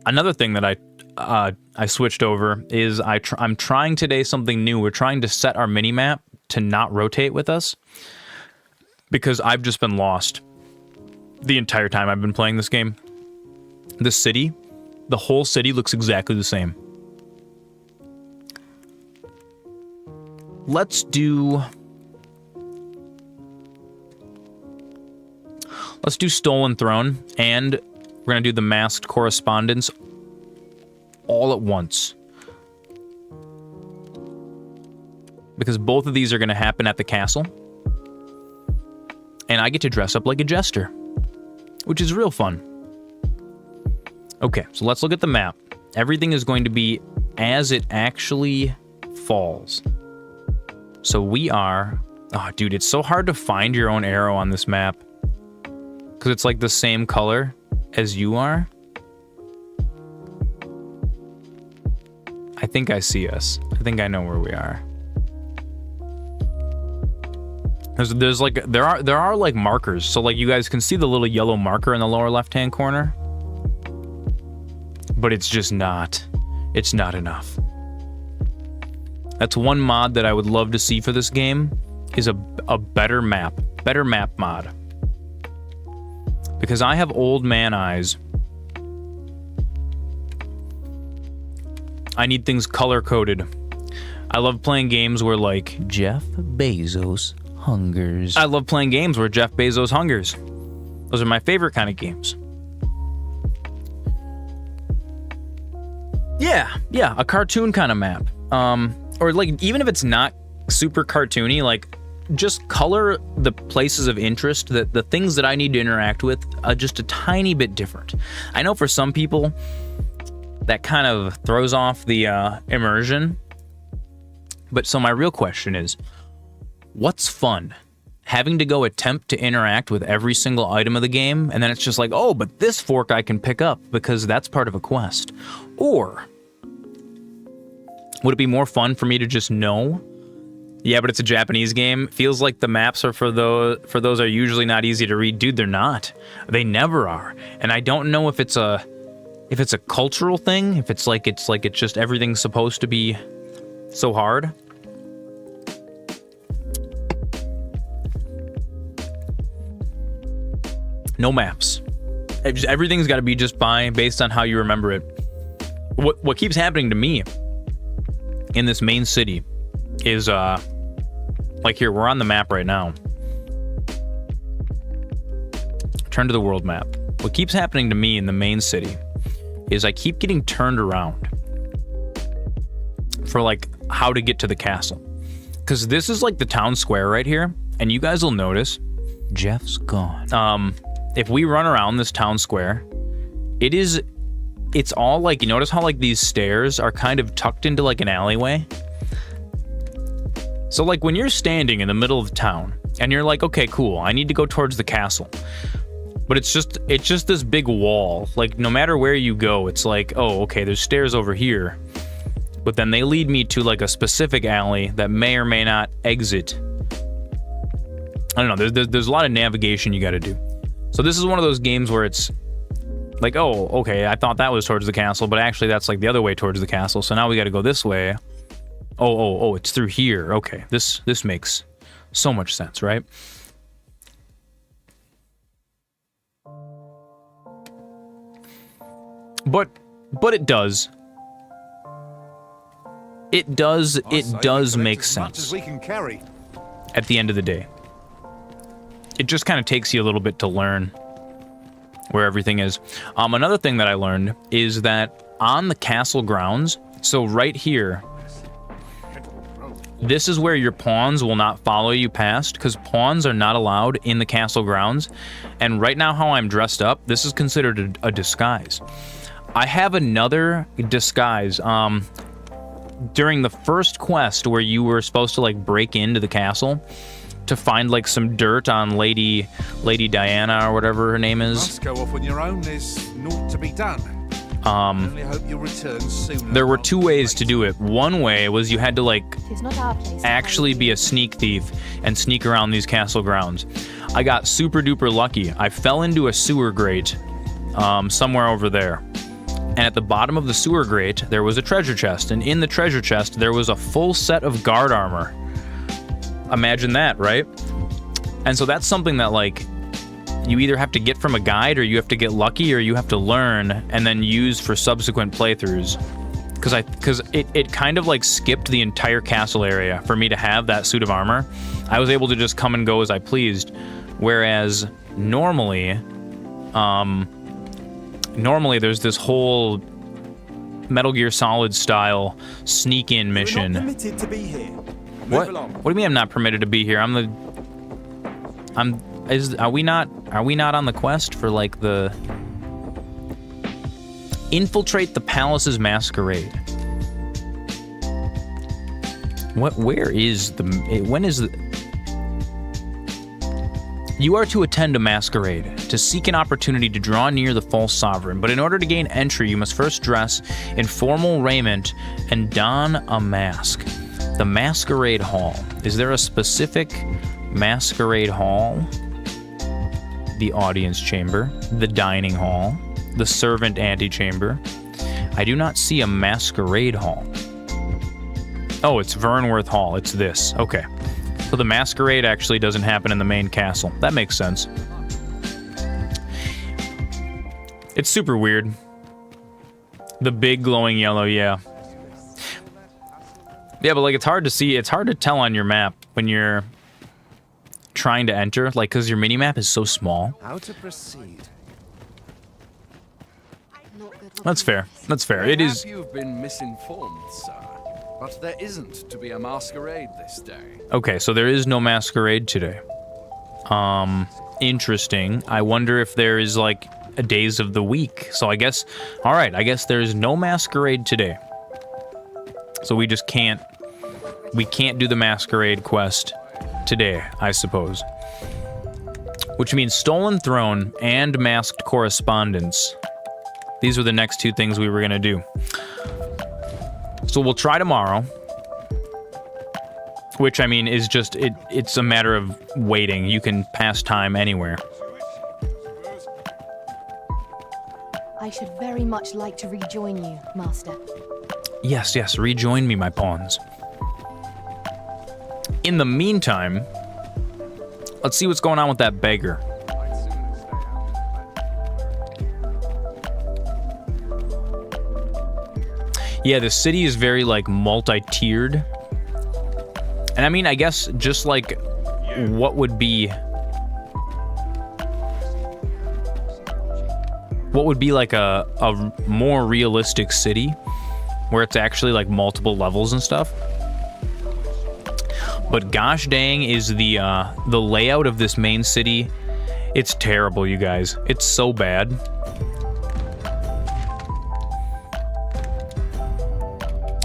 another thing that I switched over is I'm trying today something new. We're trying to set our mini-map to not rotate with us because I've just been lost the entire time I've been playing this game. The city, the whole city looks exactly the same. Let's do Stolen Throne, and we're gonna do the Masked Correspondence all at once. Because both of these are gonna happen at the castle. And I get to dress up like a jester, which is real fun. Okay, so let's look at the map. Everything is going to be as it actually falls. So we are... Oh, dude, it's so hard to find your own arrow on this map. Because it's like the same color as you are. I think I see us. I think I know where we are. There's like there are like markers. So like you guys can see the little yellow marker in the lower left-hand corner. But it's just not. It's not enough. That's one mod that I would love to see for this game, is a better map. Better map mod. Because I have old man eyes. I need things color-coded. I love playing games where, like... Jeff Bezos hungers. I love playing games where Jeff Bezos hungers. Those are my favorite kind of games. Yeah, a cartoon kind of map. Or, like, even if it's not super cartoony, like... just color the places of interest, the things that I need to interact with, just a tiny bit different. I know for some people, that kind of throws off the immersion. But so my real question is, what's fun? Having to go attempt to interact with every single item of the game, and then it's just like, oh, but this fork I can pick up because that's part of a quest. Or would it be more fun for me to just know? Yeah, but it's a Japanese game. Feels like the maps are for those are usually not easy to read. Dude, they're not. They never are. And I don't know if it's a cultural thing, if it's just everything's supposed to be so hard. No maps. Everything's got to be just based on how you remember it. What keeps happening to me in this main city is like here, we're on the map right now. Turn to the world map. What keeps happening to me in the main city is I keep getting turned around for like how to get to the castle. Because this is like the town square right here, and you guys will notice Jeff's gone. If we run around this town square, it's all like, you notice how like these stairs are kind of tucked into like an alleyway? So like when you're standing in the middle of town and you're like, okay, cool, I need to go towards the castle. But it's just this big wall. Like no matter where you go, it's like, oh, okay, there's stairs over here. But then they lead me to like a specific alley that may or may not exit. I don't know, there's a lot of navigation you gotta do. So this is one of those games where it's like, oh, okay, I thought that was towards the castle, but actually that's like the other way towards the castle. So now we gotta go this way. Oh, it's through here. Okay, this makes so much sense, right? But it does. It does make sense at the end of the day. It just kind of takes you a little bit to learn where everything is. Another thing that I learned is that on the castle grounds, so right here, this is where your pawns will not follow you past, because pawns are not allowed in the castle grounds. And right now how I'm dressed up, this is considered a disguise. I have another disguise. During the first quest where you were supposed to like break into the castle, to find like some dirt on Lady Diana or whatever her name is. Must go off on your own. There's naught to be done. Only hope you'll return soon. There were two ways to do it. One way was you had to like actually be a sneak thief and sneak around these castle grounds. I got super duper lucky. I fell into a sewer grate somewhere over there. And at the bottom of the sewer grate, there was a treasure chest. And in the treasure chest, there was a full set of guard armor. Imagine that, right? And so that's something that like you either have to get from a guide, or you have to get lucky, or you have to learn and then use for subsequent playthroughs. Because it kind of like skipped the entire castle area for me to have that suit of armor. I was able to just come and go as I pleased. Whereas normally there's this whole Metal Gear Solid style sneak in mission. You're not permitted to be here. What? What do you mean I'm not permitted to be here? Are we not on the quest for like the infiltrate the palace's masquerade? Where is when is the You are to attend a masquerade, to seek an opportunity to draw near the false sovereign, but in order to gain entry, you must first dress in formal raiment and don a mask. The Masquerade Hall. Is there a specific Masquerade Hall? The audience chamber, the dining hall, the servant antechamber. I do not see a Masquerade Hall. Oh, it's Vernworth Hall. It's this. Okay. So the masquerade actually doesn't happen in the main castle. That makes sense. It's super weird. The big glowing yellow, yeah. Yeah, but like it's hard to see. It's hard to tell on your map when you're trying to enter, like, because your mini-map is so small. How to proceed? That's fair. That's fair. It is. You've been misinformed, sir. But there isn't to be a masquerade this day. Okay, so there is no masquerade today. Interesting. I wonder if there is like a days of the week. So I guess, all right, I guess there is no masquerade today. So we just can't do the masquerade quest today, I suppose. Which means stolen throne and masked correspondence. These were the next two things we were gonna do. So we'll try tomorrow. Which, I mean, is just, it's a matter of waiting. You can pass time anywhere. I should very much like to rejoin you, Master. Yes, yes, rejoin me, my pawns. In the meantime, let's see what's going on with that beggar. Yeah, the city is very, like, multi-tiered. And I mean, I guess just, like, what would be like a more realistic city where it's actually, like, multiple levels and stuff. But gosh dang is the layout of this main city. It's terrible, you guys. It's so bad.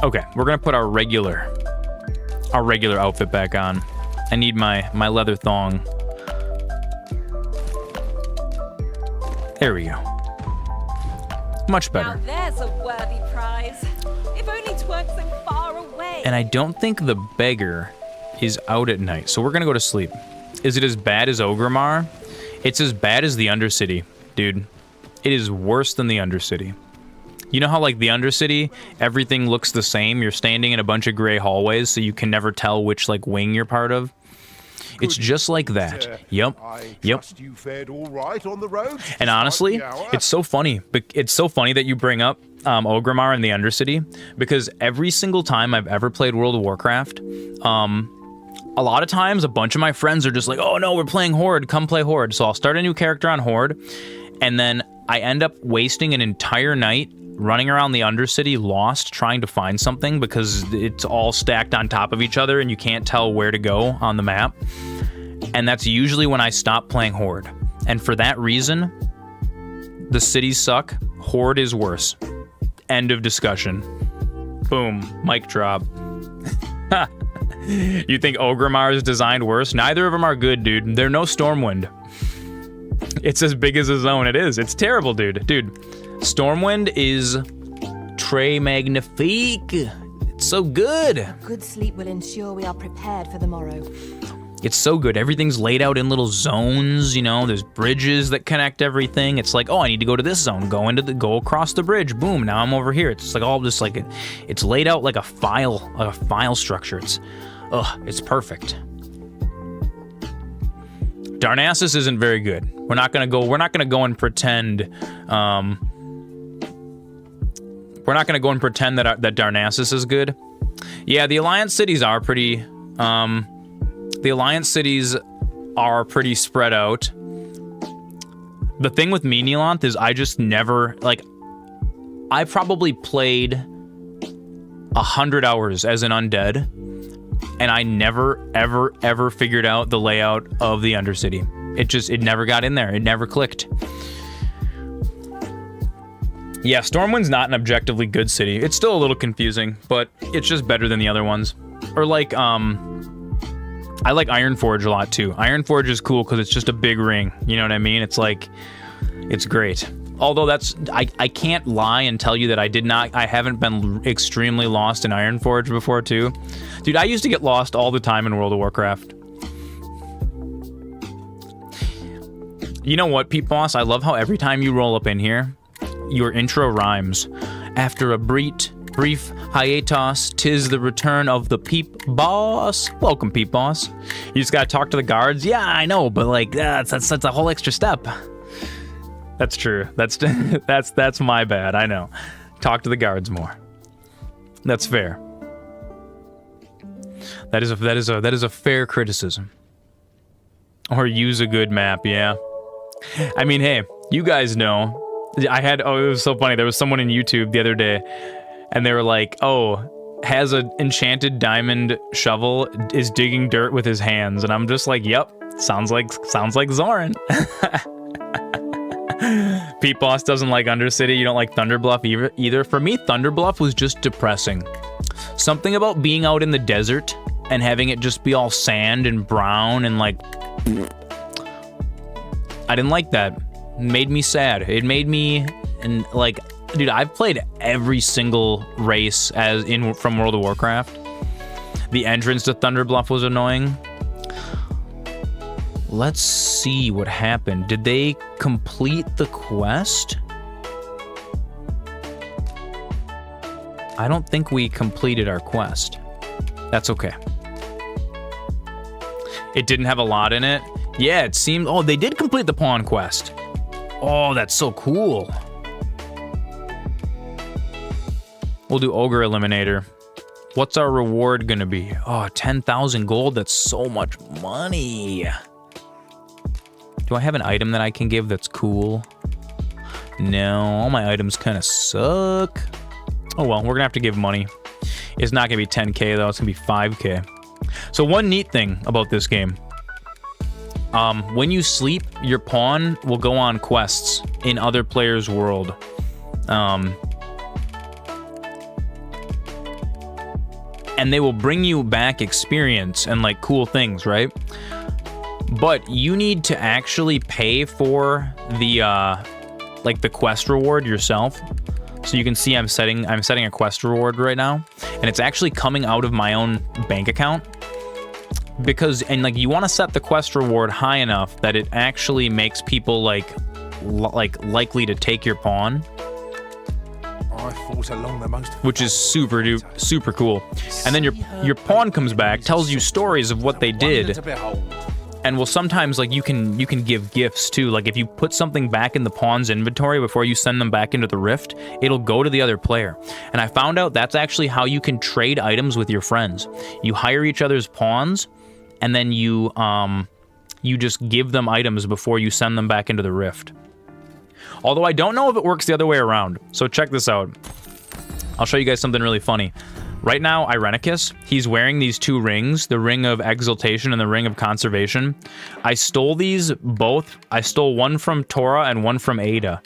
Okay, we're gonna put our regular outfit back on. I need my leather thong. There we go. Much better. Now there's a worthy prize. If only 'tweren't so far away. And I don't think the beggar is out at night, so we're gonna go to sleep. Is it as bad as Orgrimmar? It's as bad as the Undercity, dude. It is worse than the Undercity. You know how, like, the Undercity, everything looks the same? You're standing in a bunch of gray hallways, so you can never tell which, like, wing you're part of? It's just like that. Yep. Yep. You fared all right on the road. And honestly, it's so funny. It's so funny that you bring up Orgrimmar and the Undercity, because every single time I've ever played World of Warcraft, a lot of times a bunch of my friends are just like, oh no, we're playing Horde, come play Horde. So I'll start a new character on Horde, and then I end up wasting an entire night running around the Undercity lost trying to find something because it's all stacked on top of each other and you can't tell where to go on the map. And that's usually when I stop playing Horde. And for that reason, the cities suck, Horde is worse. End of discussion. Boom, mic drop. You think Ogrimmar is designed worse? Neither of them are good, dude. They're no Stormwind. It's as big as a zone. It is. It's terrible, dude. Dude, Stormwind is très magnifique. It's so good. Good sleep will ensure we are prepared for the morrow. It's so good. Everything's laid out in little zones, you know, there's bridges that connect everything. It's like, oh, I need to go to this zone, go across the bridge. Boom, now I'm over here. It's like all just like it's laid out like a file structure. It's perfect. Darnassus isn't very good. We're not gonna go and pretend that Darnassus is good. Yeah, the Alliance cities are pretty spread out. The thing with Menilanth is I just never, like, I probably played 100 hours as an undead, and I never, ever figured out the layout of the Undercity. It never got in there. It never clicked. Yeah, Stormwind's not an objectively good city. It's still a little confusing, but it's just better than the other ones. Or like, I like Ironforge a lot too. Ironforge is cool because it's just a big ring. You know what I mean? It's like, it's great. Although I can't lie and tell you that I haven't been extremely lost in Ironforge before too. Dude, I used to get lost all the time in World of Warcraft. You know what, Peep Boss? I love how every time you roll up in here, your intro rhymes. After a brief hiatus, 'tis the return of the Peep Boss. Welcome, Peep Boss. You just gotta talk to the guards? Yeah, I know, but like, that's a whole extra step. That's true. That's my bad, I know. Talk to the guards more. That's fair. That is a fair criticism. Or use a good map, yeah. I mean, hey, you guys know. It was so funny. There was someone in YouTube the other day, and they were like, oh, has an enchanted diamond shovel, is digging dirt with his hands. And I'm just like, yep, sounds like Zoran. Pete Boss doesn't like Undercity. You don't like Thunderbluff either. For me, Thunderbluff was just depressing. Something about being out in the desert and having it just be all sand and brown and like, I didn't like that. It made me sad. It made me, and like, dude, I've played every single race from World of Warcraft. The entrance to Thunderbluff was annoying. Let's see what happened. Did they complete the quest? I don't think we completed our quest. That's okay. It didn't have a lot in it. Yeah, it seemed... Oh, they did complete the pawn quest. Oh, that's so cool. We'll do Ogre Eliminator. What's our reward gonna be? Oh, 10,000 gold. That's so much money. Do I have an item that I can give that's cool? No, all my items kind of suck. Oh well, we're gonna have to give money. It's not gonna be 10k though, it's gonna be 5k. So one neat thing about this game, when you sleep, your pawn will go on quests in other players' world. And they will bring you back experience and like cool things, right? But you need to actually pay for the like the quest reward yourself. So you can see I'm setting a quest reward right now, and it's actually coming out of my own bank account. Because, and like, you want to set the quest reward high enough that it actually makes people like likely to take your pawn. Which is super cool. And then your pawn comes back, tells you stories of what they did. And well, sometimes like you can give gifts too. Like if you put something back in the pawn's inventory before you send them back into the rift, it'll go to the other player. And I found out that's actually how you can trade items with your friends. You hire each other's pawns, and then you just give them items before you send them back into the rift. Although I don't know if it works the other way around. So check this out. I'll show you guys something really funny. Right now, Irenicus, he's wearing these two rings, the Ring of Exaltation and the Ring of Conservation. I stole these both. I stole one from Tora and one from Ada.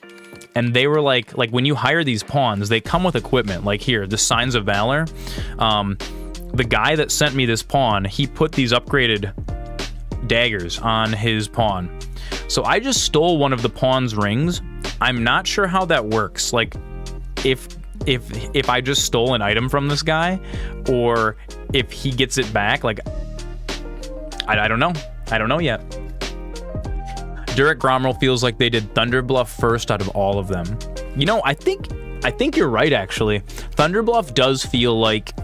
And they were like when you hire these pawns, they come with equipment. Like here, the Signs of Valor. the guy that sent me this pawn, he put these upgraded daggers on his pawn. So I just stole one of the pawn's rings. I'm not sure how that works. Like, if I just stole an item from this guy, or if he gets it back, like, I don't know. I don't know yet. Durek Gromrel feels like they did Thunderbluff first out of all of them. You know, I think you're right, actually. Thunderbluff does feel like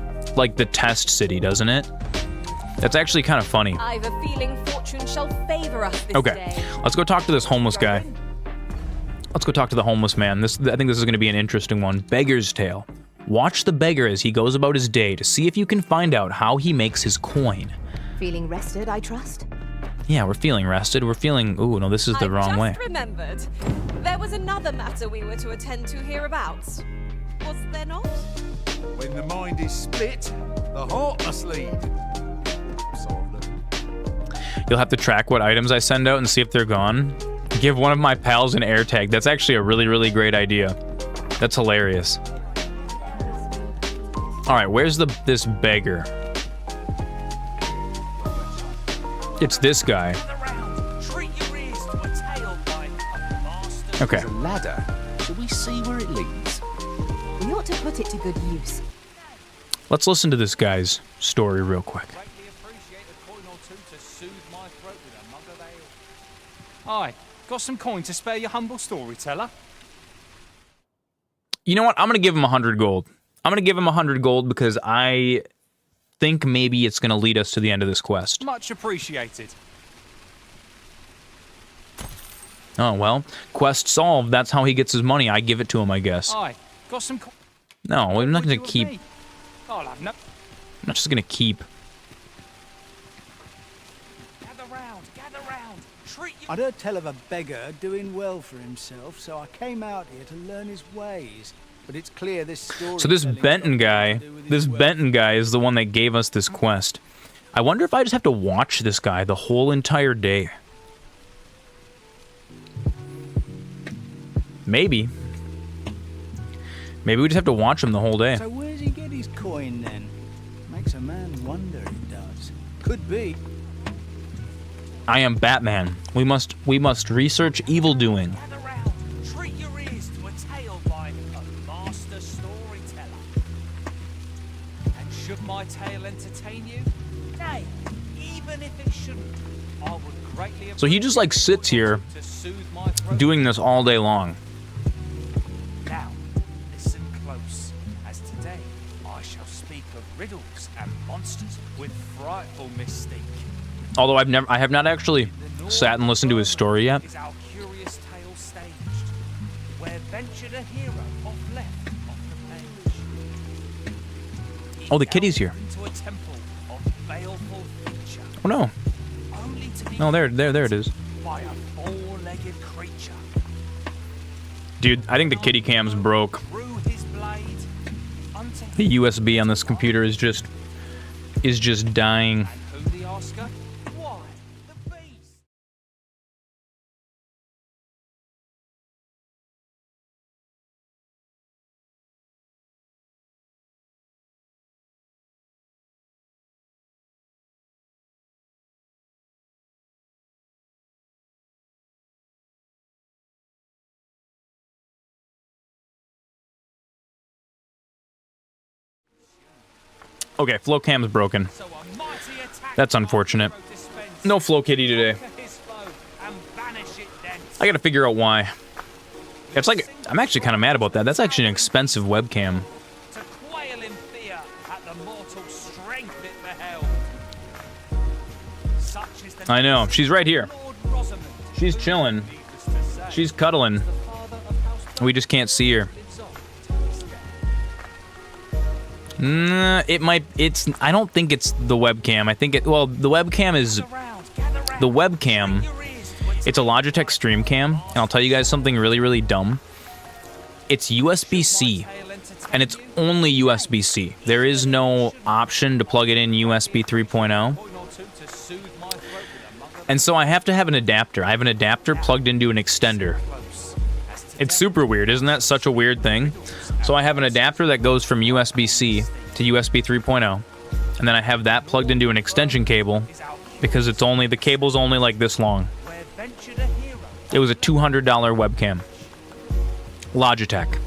the test city, doesn't it? That's actually kind of funny. I've a feeling fortune shall favor us this Okay, day. let's go talk to this homeless guy. Let's go talk to the homeless man. I think this is going to be an interesting one. Beggar's Tale. Watch the beggar as he goes about his day to see if you can find out how he makes his coin. Feeling rested, I trust? Yeah, we're feeling rested. We're feeling... Ooh, no, this is the wrong way. I just remembered. There was another matter we were to attend to hereabouts. Was there not? When the mind is split, the heart must lead. You'll have to track what items I send out and see if they're gone. Give one of my pals an air tag. That's actually a really, really great idea. That's hilarious. All right, where's this beggar? It's this guy. Okay. There's a ladder. Shall we see where it leads? We ought to put it to good use. Let's listen to this guy's story real quick. Aye, got some coin to spare your humble storyteller? You know what? I'm going to give him 100 gold. I'm going to give him 100 gold because I think maybe it's going to lead us to the end of this quest. Much appreciated. Oh, well. Quest solved. That's how he gets his money. I give it to him, I guess. Aye, got some No, I'm not going to keep... I'll have no... I'm not just going to keep... Gather round. Treat you... I'd heard tell of a beggar doing well for himself, so I came out here to learn his ways. But it's clear this story... So this Benton guy is the one that gave us this quest. I wonder if I just have to watch this guy the whole entire day. Maybe. Maybe we just have to watch him the whole day. So where's he get his coin then? Makes a man wonder, it does. Could be. I am Batman. We must research evil doing. Gather round. Treat your ears to a tale by a master storyteller. And should my tale entertain you? Nay, even if it shouldn't, I would greatly... So he just like sits here doing this all day long. Now, listen close, as today I shall speak of riddles and monsters with frightful mystique. Although I have not actually sat and listened to his story yet. Is our curious tale staged, where ventured a hero off left of the page. Oh, the kitty's here. Into a temple of baleful feature, Oh no. only to be Oh, there it is. by a four-legged creature. Dude, I think the kitty cam's broke. Through his blade, unto The USB on this computer is just dying. who the asker? Why, the beast. Okay, flow cam's broken. So a mighty attack That's unfortunate. dispense No flow kitty today. his foe and banish it thence. I gotta figure out why. It's like, I'm actually kind of mad about that. That's actually an expensive webcam. To quail in fear at the mortal strength it beheld. Such is the I know, she's right here. Lord Rosamond, She's chilling. needless to say, She's cuddling. the father of House We just can't see her. lives on to this day. I don't think it's the webcam. I think well, the webcam is, the webcam, it's a Logitech Stream Cam, and I'll tell you guys something really, really dumb. It's USB-C, and it's only USB-C. There is no option to plug it in USB 3.0. And so I have to have an adapter. I have an adapter plugged into an extender. It's super weird. Isn't that such a weird thing? So I have an adapter that goes from USB-C to USB 3.0, And then I have that plugged into an extension cable because it's only, the cable's only like this long. It was a $200 webcam. Logitech.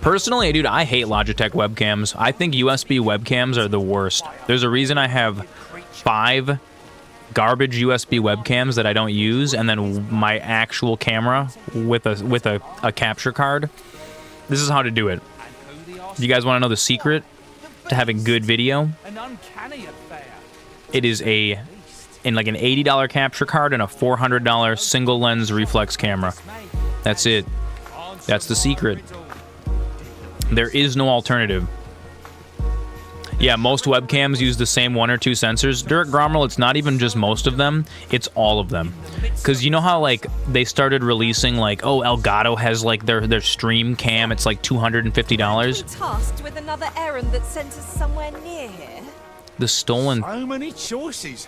Personally, dude, I hate Logitech webcams. I think USB webcams are the worst. There's a reason I have 5 garbage USB webcams that I don't use, and then my actual camera with a capture card. This is how to do it. You guys want to know the secret to having good video? It is in like an $80 capture card and a $400 single lens reflex camera. That's it. That's the secret. There is no alternative. Yeah, most webcams use the same 1 or 2 sensors. Dirk Grommerl, it's not even just most of them, it's all of them. Because you know how, like, they started releasing, like, oh, Elgato has, like, their stream cam, it's like $250. Tasked with another errand that sent us somewhere near here. The stolen... So many choices.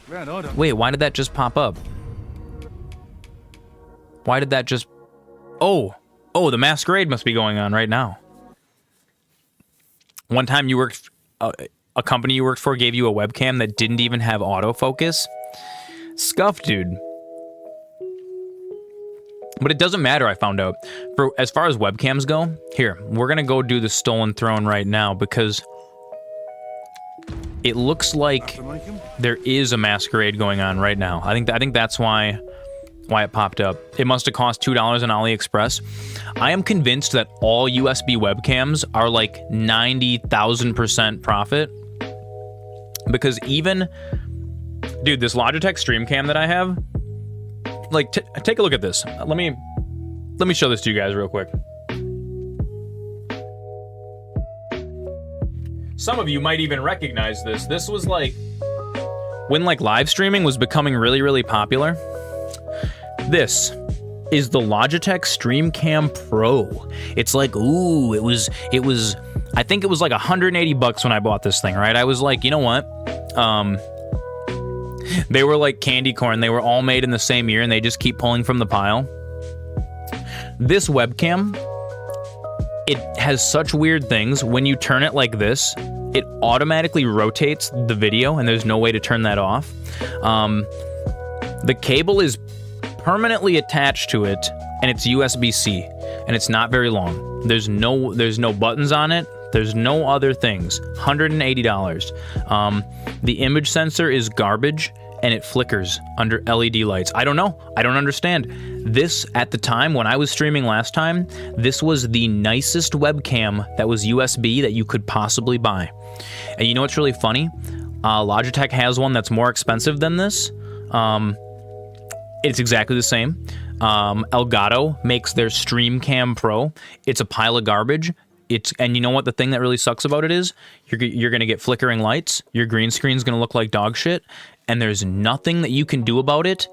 Man, I don't... Wait, why did that just pop up? Why did that just... Oh, the masquerade must be going on right now. One time you worked, a company you worked for gave you a webcam that didn't even have autofocus. Scuff, dude. But it doesn't matter, I found out. As far as webcams go, here, we're gonna go do the Stolen Throne right now because it looks like there is a masquerade going on right now. I think that's why it popped up. It must have cost $2 on AliExpress. I am convinced that all USB webcams are like 90,000% profit. Because even, dude, this Logitech stream cam that I have, like, take a look at this. Let me show this to you guys real quick. Some of you might even recognize this. This was like, when like live streaming was becoming really, really popular. This is the Logitech StreamCam Pro. It's like, ooh, it was, I think it was like $180 when I bought this thing, right? I was like, you know what? They were like candy corn. They were all made in the same year and they just keep pulling from the pile. This webcam, it has such weird things. When you turn it like this, it automatically rotates the video and there's no way to turn that off. The cable is permanently attached to it, and it's USB-C, and it's not very long. There's no buttons on it. There's no other things. $180. The image sensor is garbage, and it flickers under LED lights. I don't know. I don't understand. This, at the time, when I was streaming last time, this was the nicest webcam that was USB that you could possibly buy. And you know what's really funny? Logitech has one that's more expensive than this. It's exactly the same. Elgato makes their StreamCam Pro. It's a pile of garbage. And you know what the thing that really sucks about it is? You're going to get flickering lights. Your green screen's going to look like dog shit. And there's nothing that you can do about it.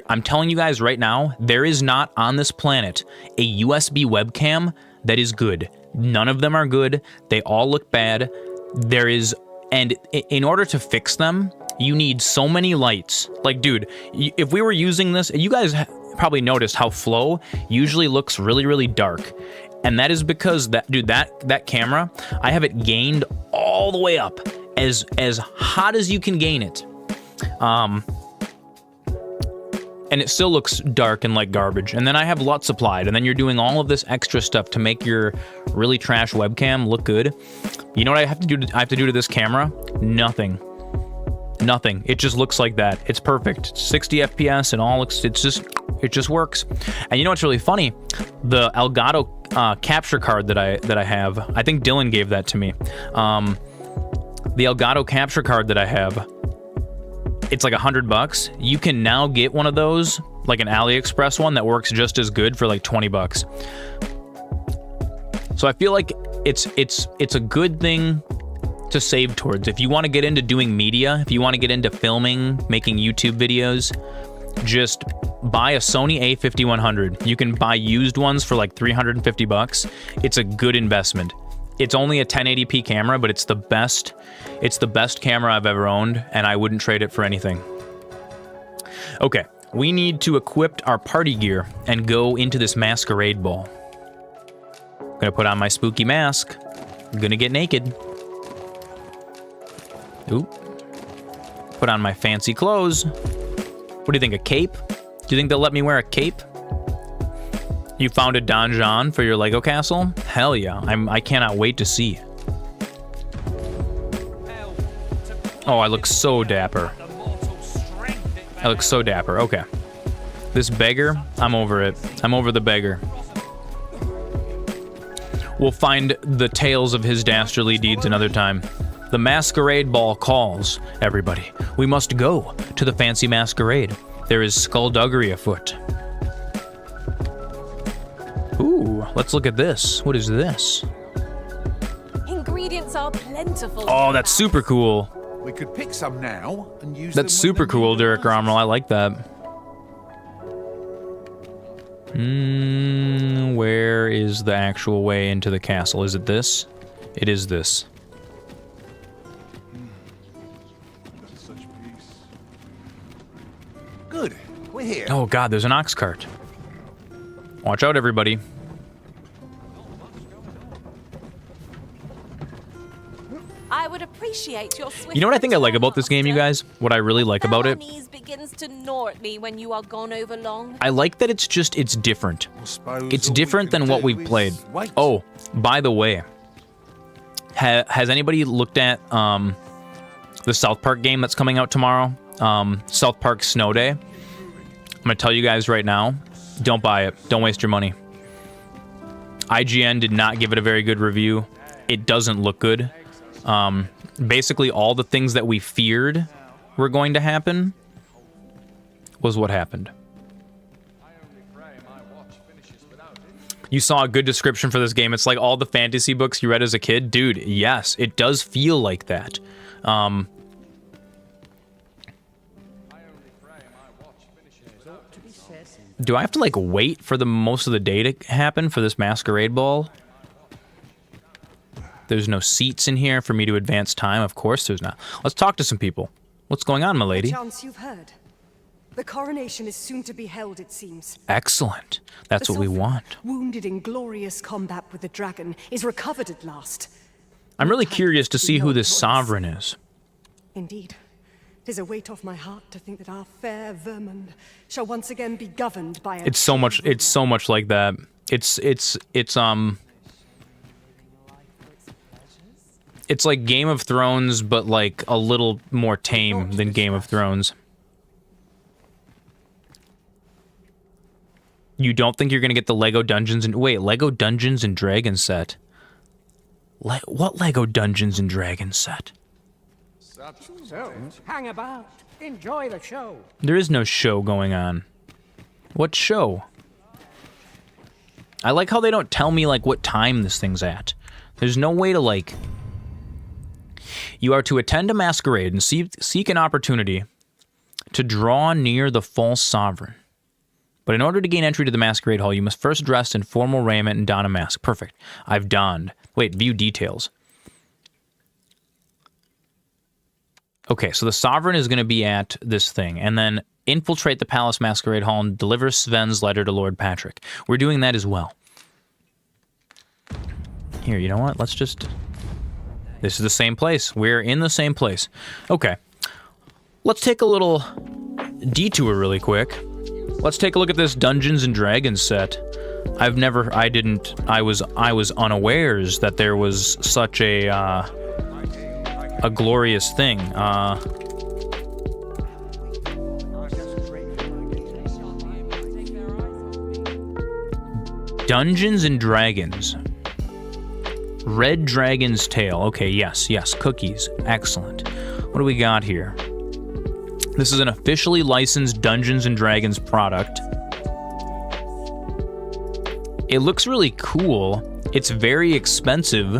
I'm telling you guys right now, there is not on this planet a USB webcam that is good. None of them are good. They all look bad. And in order to fix them, you need so many lights. Like, dude, if we were using this, you guys probably noticed how Flow usually looks really, really dark. And that is because that camera, I have it gained all the way up, as hot as you can gain it. And it still looks dark and like garbage. And then I have LUT supplied, and then you're doing all of this extra stuff to make your really trash webcam look good. You know what I have to do? I have to do to this camera? Nothing. It just looks like that. It's perfect. 60 FPS and all. It just works. And you know what's really funny? The Elgato capture card that I have. I think Dylan gave that to me. The Elgato capture card that I have. It's like $100. You can now get one of those, like an AliExpress one that works just as good for like $20. So I feel like it's a good thing to save towards. If you want to get into doing media, if you want to get into filming, making YouTube videos, just buy a Sony a5100. You can buy used ones for like $350. It's a good investment. It's only a 1080p camera, but it's the best camera I've ever owned, and I wouldn't trade it for anything. Okay, we need to equip our party gear and go into this masquerade ball. I'm gonna put on my spooky mask. Gonna get naked. Ooh. Put on my fancy clothes. What do you think, a cape? Do you think they'll let me wear a cape? You found a donjon for your Lego castle? Hell yeah, I cannot wait to see. Oh, I look so dapper. I look so dapper, okay. This beggar, I'm over it. I'm over the beggar. We'll find the tales of his dastardly deeds another time. The masquerade ball calls, everybody. We must go to the fancy masquerade. There is skullduggery afoot. Ooh, let's look at this. What is this? Ingredients are plentiful. Oh, that's super cool. We could pick some now and use That's them when super the cool, need Derek arises. Romrel. I like that. Where is the actual way into the castle? Is it this? It is this. Good. We're here. Oh god, there's an ox cart. Watch out, everybody. I would appreciate your swift You know what I think I like about this game, you guys? What I really like about it? Unease begins to gnaw at me when you are gone over long. I like that it's different. I suppose It's all we different can than what do we've is played. wait. Oh, by the way, has anybody looked at the South Park game that's coming out tomorrow? South Park Snow Day. I'm gonna tell you guys right now, don't buy it. Don't waste your money. IGN did not give it a very good review. It doesn't look good. Basically, all the things that we feared were going to happen was what happened. You saw a good description for this game. It's like all the fantasy books you read as a kid. Dude, yes, it does feel like that. Do I have to, like, wait for the most of the day to happen for this masquerade ball? There's no seats in here for me to advance time. Of course there's not. Let's talk to some people. What's going on, my lady? Chance you've heard. The coronation is soon to be held, it seems. Excellent. That's The what we Sovereign, want. wounded in glorious combat with the dragon, is recovered at last. I'm really curious to see who this sovereign is. Indeed. 'Tis a weight off my heart to think that our fair Vermund shall once again be governed by a... It's so much like that. It's like Game of Thrones, but like a little more tame than Game of Thrones. You don't think you're gonna get the Lego Dungeons and Lego Dungeons and Dragons set? What Lego Dungeons and Dragons set? So, hang about. Enjoy the show. There is no show going on. What show? I like how they don't tell me like what time this thing's at. There's no way to like... You are to attend a masquerade and seek an opportunity to draw near the false sovereign. But in order to gain entry to the masquerade hall, you must first dress in formal raiment and don a mask. Perfect. I've donned. Wait, view details. Okay, so the sovereign is going to be at this thing, and then infiltrate the palace masquerade hall and deliver Sven's letter to Lord Patrick. We're doing that as well. Here, you know what? Let's just... This is the same place. We're in the same place. Okay. Let's take a little detour really quick. Let's take a look at this Dungeons and Dragons set. I was unawares that there was such a glorious thing. Dungeons and Dragons. Red Dragon's Tail. Okay, yes, cookies. Excellent. What do we got here? This is an officially licensed Dungeons and Dragons product. It looks really cool. It's very expensive.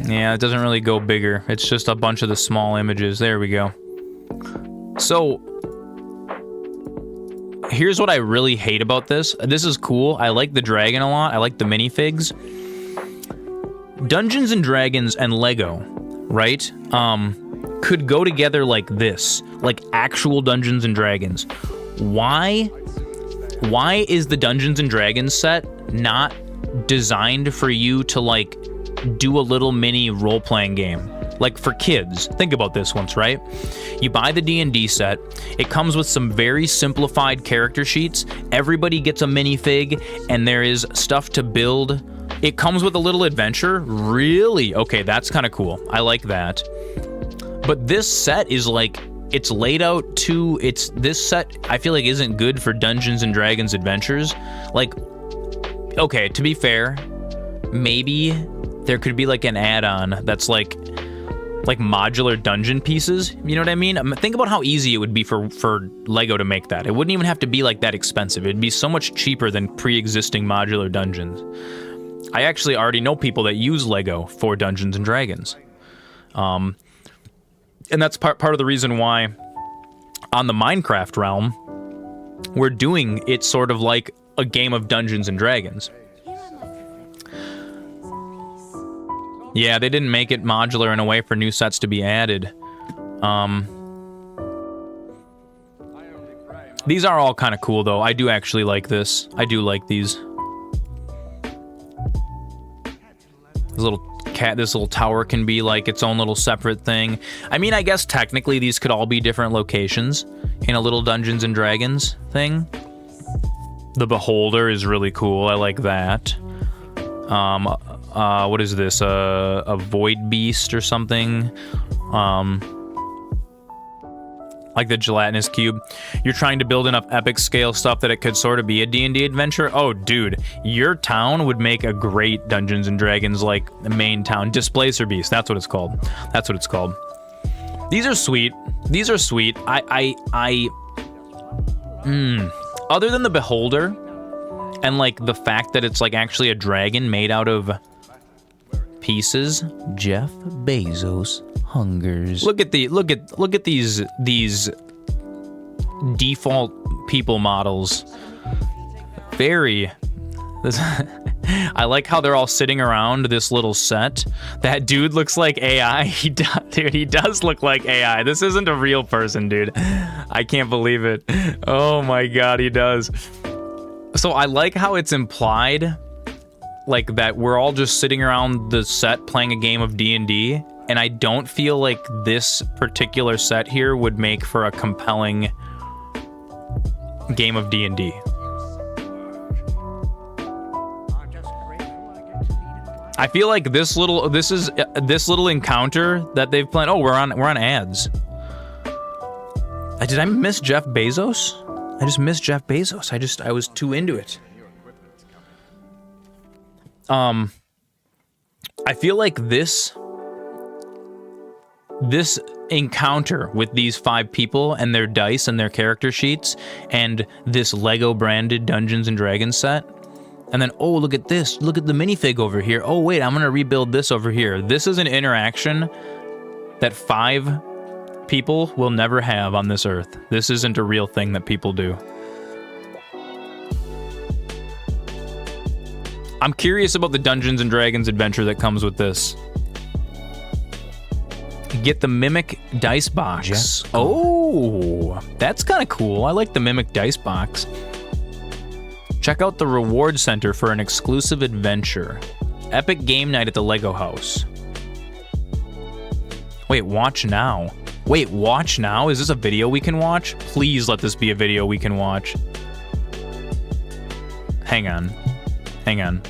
Yeah, it doesn't really go bigger. It's just a bunch of the small images. There we go. So, here's what I really hate about this. This is cool. I like the dragon a lot. I like the minifigs. Dungeons and Dragons and Lego, right? Could go together like this. Like actual Dungeons and Dragons. Why is the Dungeons and Dragons set not designed for you to like do a little mini role-playing game. Like for kids, think about this once, right? You buy the D&D set, it comes with some very simplified character sheets, everybody gets a minifig, and there is stuff to build. It comes with a little adventure. Really? Okay, that's kind of cool. I like that. But this set is like, it's laid out to, this set I feel like isn't good for Dungeons and Dragons adventures. Like, okay, to be fair, maybe there could be like an add-on that's like modular dungeon pieces, you know what I mean? Think about how easy it would be for Lego to make that. It wouldn't even have to be like that expensive. It'd be so much cheaper than pre-existing modular dungeons. I actually already know people that use Lego for Dungeons and Dragons. And that's part of the reason why on the Minecraft realm, we're doing it sort of like a game of Dungeons and Dragons. Yeah, they didn't make it modular in a way for new sets to be added. These are all kind of cool, though. I do actually like this. I do like these. This little tower can be like its own little separate thing. I mean, I guess technically these could all be different locations in a little Dungeons and Dragons thing. The Beholder is really cool. I like that. What is this? A Void Beast or something? Like the gelatinous cube. You're trying to build enough epic scale stuff that it could sort of be a D&D adventure. Oh, dude, your town would make a great Dungeons and Dragons like main town. Displacer Beast. That's what it's called. That's what it's called. These are sweet. These are sweet. Other than the Beholder and like the fact that it's like actually a dragon made out of pieces. Jeff Bezos hungers. Look at these default people models. Very. I like how they're all sitting around this little set. That dude looks like AI. Dude, he does look like AI. This isn't a real person, dude. I can't believe it. Oh my god, he does. So I like how it's implied like that we're all just sitting around the set playing a game of D&D, and I don't feel like this particular set here would make for a compelling game of D&D. I feel like this little encounter that they've planned. Oh, we're on ads. Did I miss Jeff Bezos? I just missed Jeff Bezos. I was too into it. I feel like this encounter with these 5 people and their dice and their character sheets and this Lego branded Dungeons and Dragons set, and then, oh, look at this, look at the minifig over here, oh wait, I'm gonna rebuild this over here. This is an interaction that 5 people will never have on this earth. This isn't a real thing that people do. I'm curious about the Dungeons and Dragons adventure that comes with this. Get the Mimic Dice Box. Yes. Oh, that's kind of cool. I like the Mimic Dice Box. Check out the Reward Center for an exclusive adventure. Epic Game Night at the Lego House. Wait, watch now. Wait, watch now? Is this a video we can watch? Please let this be a video we can watch. Hang on. Hang on.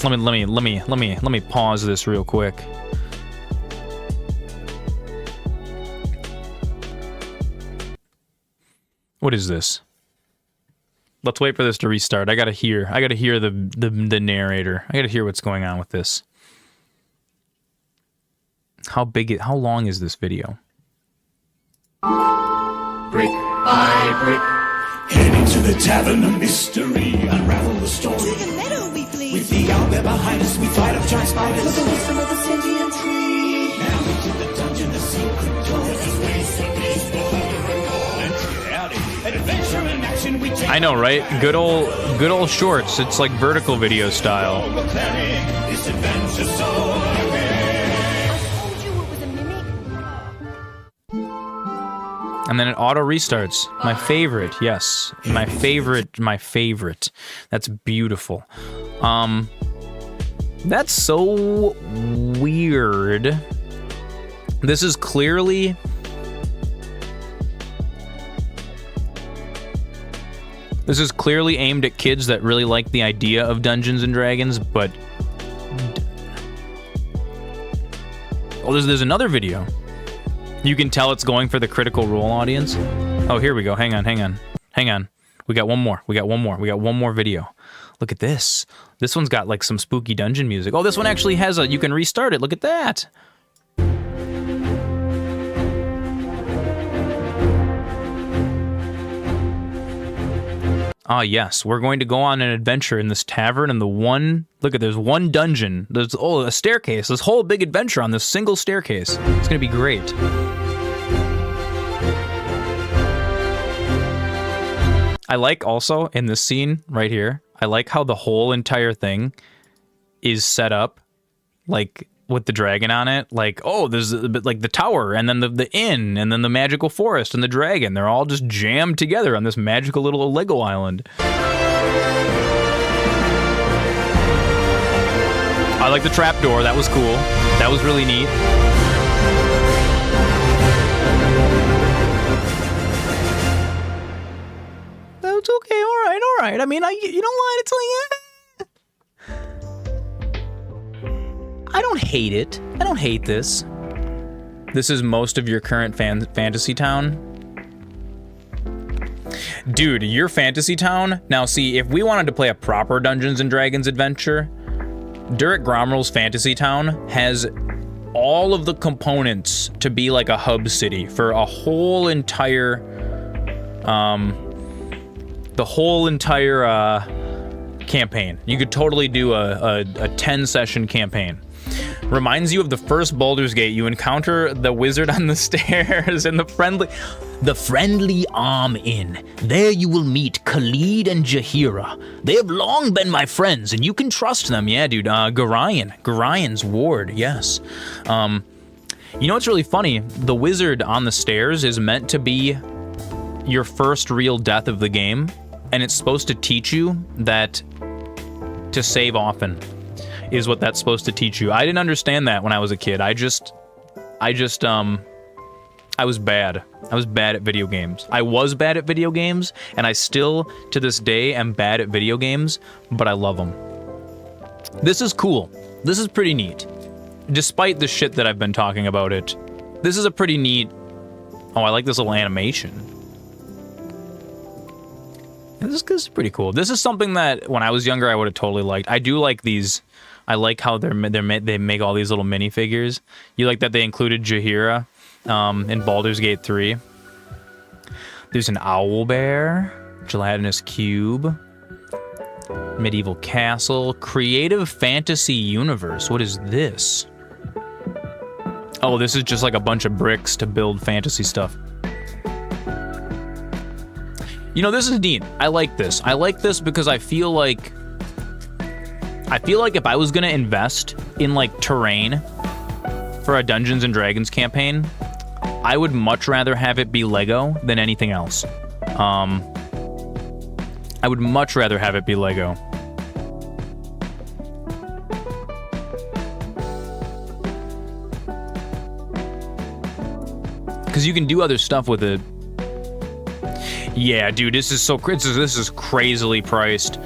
Let me pause this real quick. What is this? Let's wait for this to restart. I gotta hear the narrator. I gotta hear what's going on with this. How long is this video? Brick by brick, head into the tavern of mystery, unravel the story. To the meadow we flee. With the owlet behind us, we fight off giant spiders. With the wisdom of the sentient tree. Now into the dungeon, the secret door. There's ways to face Baldur and all. Entry outing, adventure and action we take. I know, right? Good old shorts. It's like vertical video style. This adventure so And then it auto restarts. My favorite, yes. My favorite. That's beautiful. That's so weird. This is clearly... This is clearly aimed at kids that really like the idea of Dungeons and Dragons, but... Oh, there's another video. You can tell it's going for the Critical Role audience. Oh, here we go. Hang on. We got one more. We got one more video. Look at this. This one's got like some spooky dungeon music. Oh, this one actually has you can restart it. Look at that. Ah, yes, we're going to go on an adventure in this tavern, and there's one dungeon. There's a staircase. This whole big adventure on this single staircase. It's gonna be great. I like also in this scene right here, I like how the whole entire thing is set up like with the dragon on it. Like, oh, there's a bit like the tower, and then the inn, and then the magical forest and the dragon. They're all just jammed together on this magical little Lego island. I like the trapdoor. That was cool. That was really neat. That's okay. All right. I mean, you know what? It's like, I don't hate it. I don't hate this. This is most of your current fantasy town. Dude, your fantasy town? Now see, if we wanted to play a proper Dungeons and Dragons adventure, Durek Gromrel's fantasy town has all of the components to be like a hub city for a whole entire, campaign. You could totally do a 10-session campaign. Reminds you of the first Baldur's Gate. You encounter the wizard on the stairs in the friendly Arm Inn. There you will meet Khalid and Jahira. They have long been my friends, and you can trust them. Yeah, dude. Garayan's ward. Yes. You know what's really funny? The wizard on the stairs is meant to be your first real death of the game, and it's supposed to teach you that to save often is what that's supposed to teach you. I didn't understand that when I was a kid. I was bad. I was bad at video games. I was bad at video games, and I still, to this day, am bad at video games, but I love them. This is cool. This is pretty neat. Despite the shit that I've been talking about it, this is a pretty neat... Oh, I like this little animation. This is pretty cool. This is something that, when I was younger, I would have totally liked. I do like these... I like how they make all these little minifigures. You like that they included Jahira in Baldur's Gate 3. There's an owl bear, gelatinous cube, medieval castle, creative fantasy universe. What is this? Oh, this is just like a bunch of bricks to build fantasy stuff. You know, this is neat. I like this. I like this because I feel like if I was gonna invest in like terrain for a Dungeons and Dragons campaign, I would much rather have it be Lego than anything else. I would much rather have it be Lego. Because you can do other stuff with it. Yeah, dude, this is crazily priced.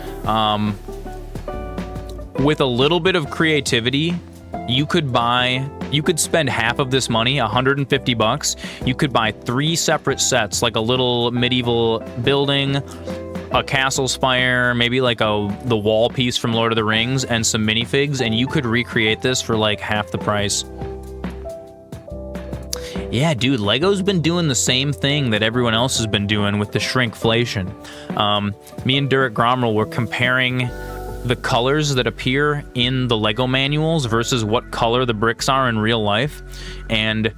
With a little bit of creativity, you could spend half of this money, $150. You could buy 3 separate sets, like a little medieval building, a castle spire, maybe like the wall piece from Lord of the Rings, and some minifigs, and you could recreate this for like half the price. Yeah, dude, Lego's been doing the same thing that everyone else has been doing with the shrinkflation. Me and Durek Gromrel were comparing the colors that appear in the Lego manuals versus what color the bricks are in real life, and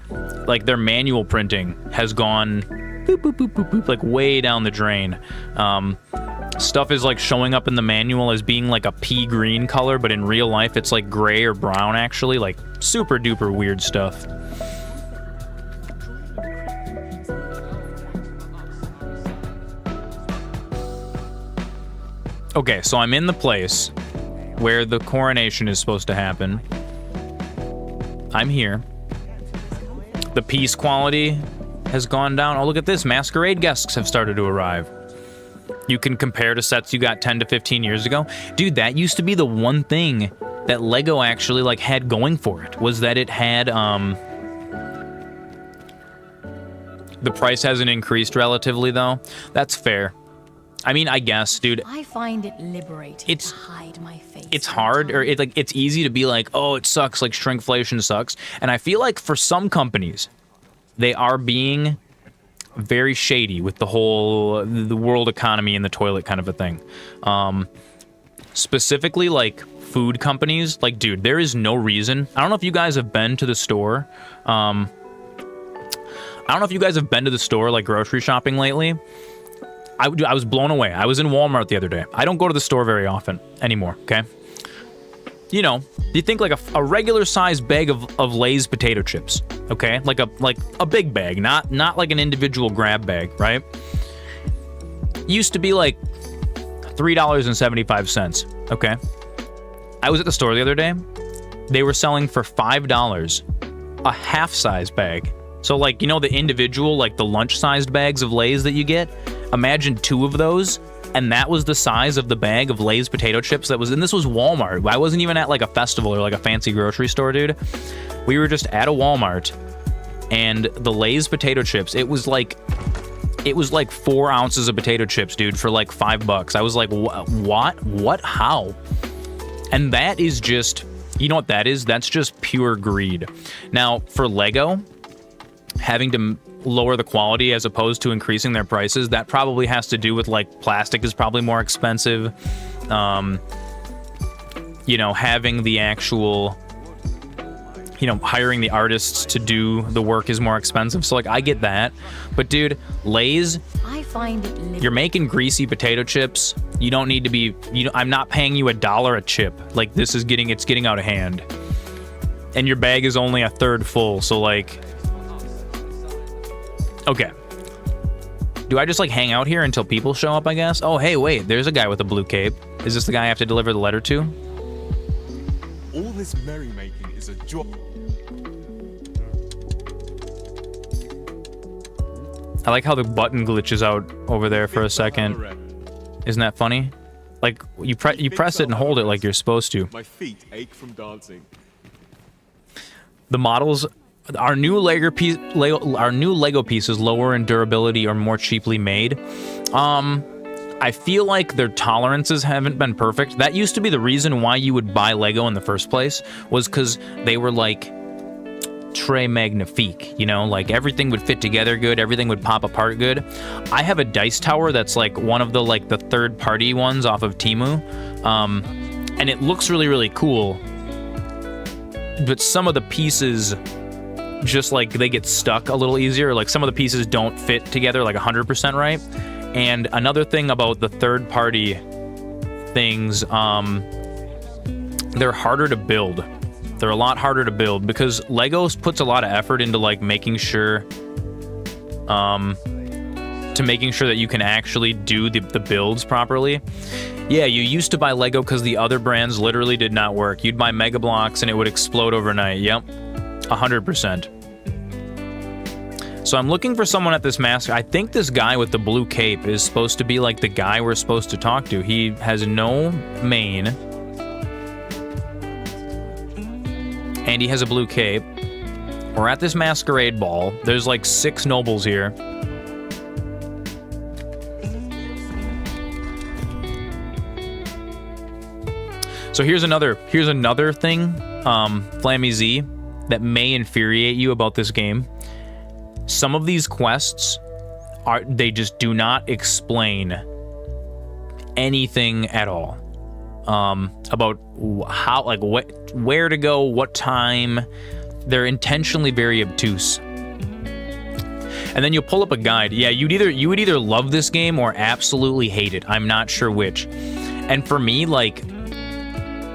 like their manual printing has gone boop, boop, boop, boop, boop, like way down the drain. Stuff is like showing up in the manual as being like a pea green color, but in real life it's like gray or brown, actually, like super duper weird stuff. Okay, so I'm in the place where the coronation is supposed to happen. I'm here. The peace quality has gone down. Oh, look at this. Masquerade guests have started to arrive. You can compare to sets you got 10 to 15 years ago. Dude, that used to be the one thing that Lego actually like had going for it, was that it had the price hasn't increased relatively though. That's fair. I mean, I guess, dude. I find it liberating to hide my face. It's hard, or it's easy to be like, oh, it sucks, like shrinkflation sucks. And I feel like for some companies, they are being very shady with the world economy and the toilet kind of a thing. Specifically, like food companies. Like, dude, there is no reason. I don't know if you guys have been to the store. I don't know if you guys have been to the store, like grocery shopping lately. I was blown away. I was in Walmart the other day. I don't go to the store very often anymore, okay? You know, you think like a regular sized bag of Lay's potato chips, okay? Like a big bag, not like an individual grab bag, right? Used to be like $3.75, okay? I was at the store the other day. They were selling for $5 a half-size bag. So like, you know, the individual, like the lunch-sized bags of Lay's that you get? Imagine 2 of those, and that was the size of the bag of Lay's potato chips and this was Walmart. I wasn't even at like a festival or like a fancy grocery store, dude. We were just at a Walmart, and the Lay's potato chips, it was like 4 ounces of potato chips, dude, for like $5. I was like, what, how? And that is just, you know what that is? That's just pure greed. Now, for Lego, having to lower the quality as opposed to increasing their prices, that probably has to do with like plastic is probably more expensive. You know, having the actual, you know, hiring the artists to do the work is more expensive. So like, I get that. But dude, Lay's, I find it you're making greasy potato chips. You don't need to be, I'm not paying you $1 a chip. Like, this is getting out of hand. And your bag is only a third full. So like, okay. Do I just like hang out here until people show up, I guess? Oh, hey, wait, there's a guy with a blue cape. Is this the guy I have to deliver the letter to? All this merrymaking is a job. I like how the button glitches out over there for a second. Isn't that funny? Like, you press it and hold it like you're supposed to. My feet ache from dancing. The models... Our new Lego pieces lower in durability or more cheaply made. I feel like their tolerances haven't been perfect. That used to be the reason why you would buy Lego in the first place, was because they were like très magnifique, you know, like everything would fit together good, everything would pop apart good. I have a dice tower that's like one of the like the third-party ones off of Temu, and it looks really, really cool. But some of the pieces, just like they get stuck a little easier. Like some of the pieces don't fit together like 100% right. And another thing about the third party things, they're harder to build. They're a lot harder to build because Legos puts a lot of effort into like making sure that you can actually do the builds properly. Yeah, you used to buy Lego because the other brands literally did not work. You'd buy Mega Bloks and it would explode overnight. Yep. 100%. So I'm looking for someone at this mask. I think this guy with the blue cape is supposed to be like the guy we're supposed to talk to. He has no mane. And he has a blue cape. We're at this masquerade ball. There's like 6 nobles here. So here's another thing, Flammy Z, that may infuriate you about this game. Some of these quests they just do not explain anything at all about how, like, where to go, what time. They're intentionally very obtuse. And then you'll pull up a guide. Yeah, you would either love this game or absolutely hate it. I'm not sure which. And for me, like,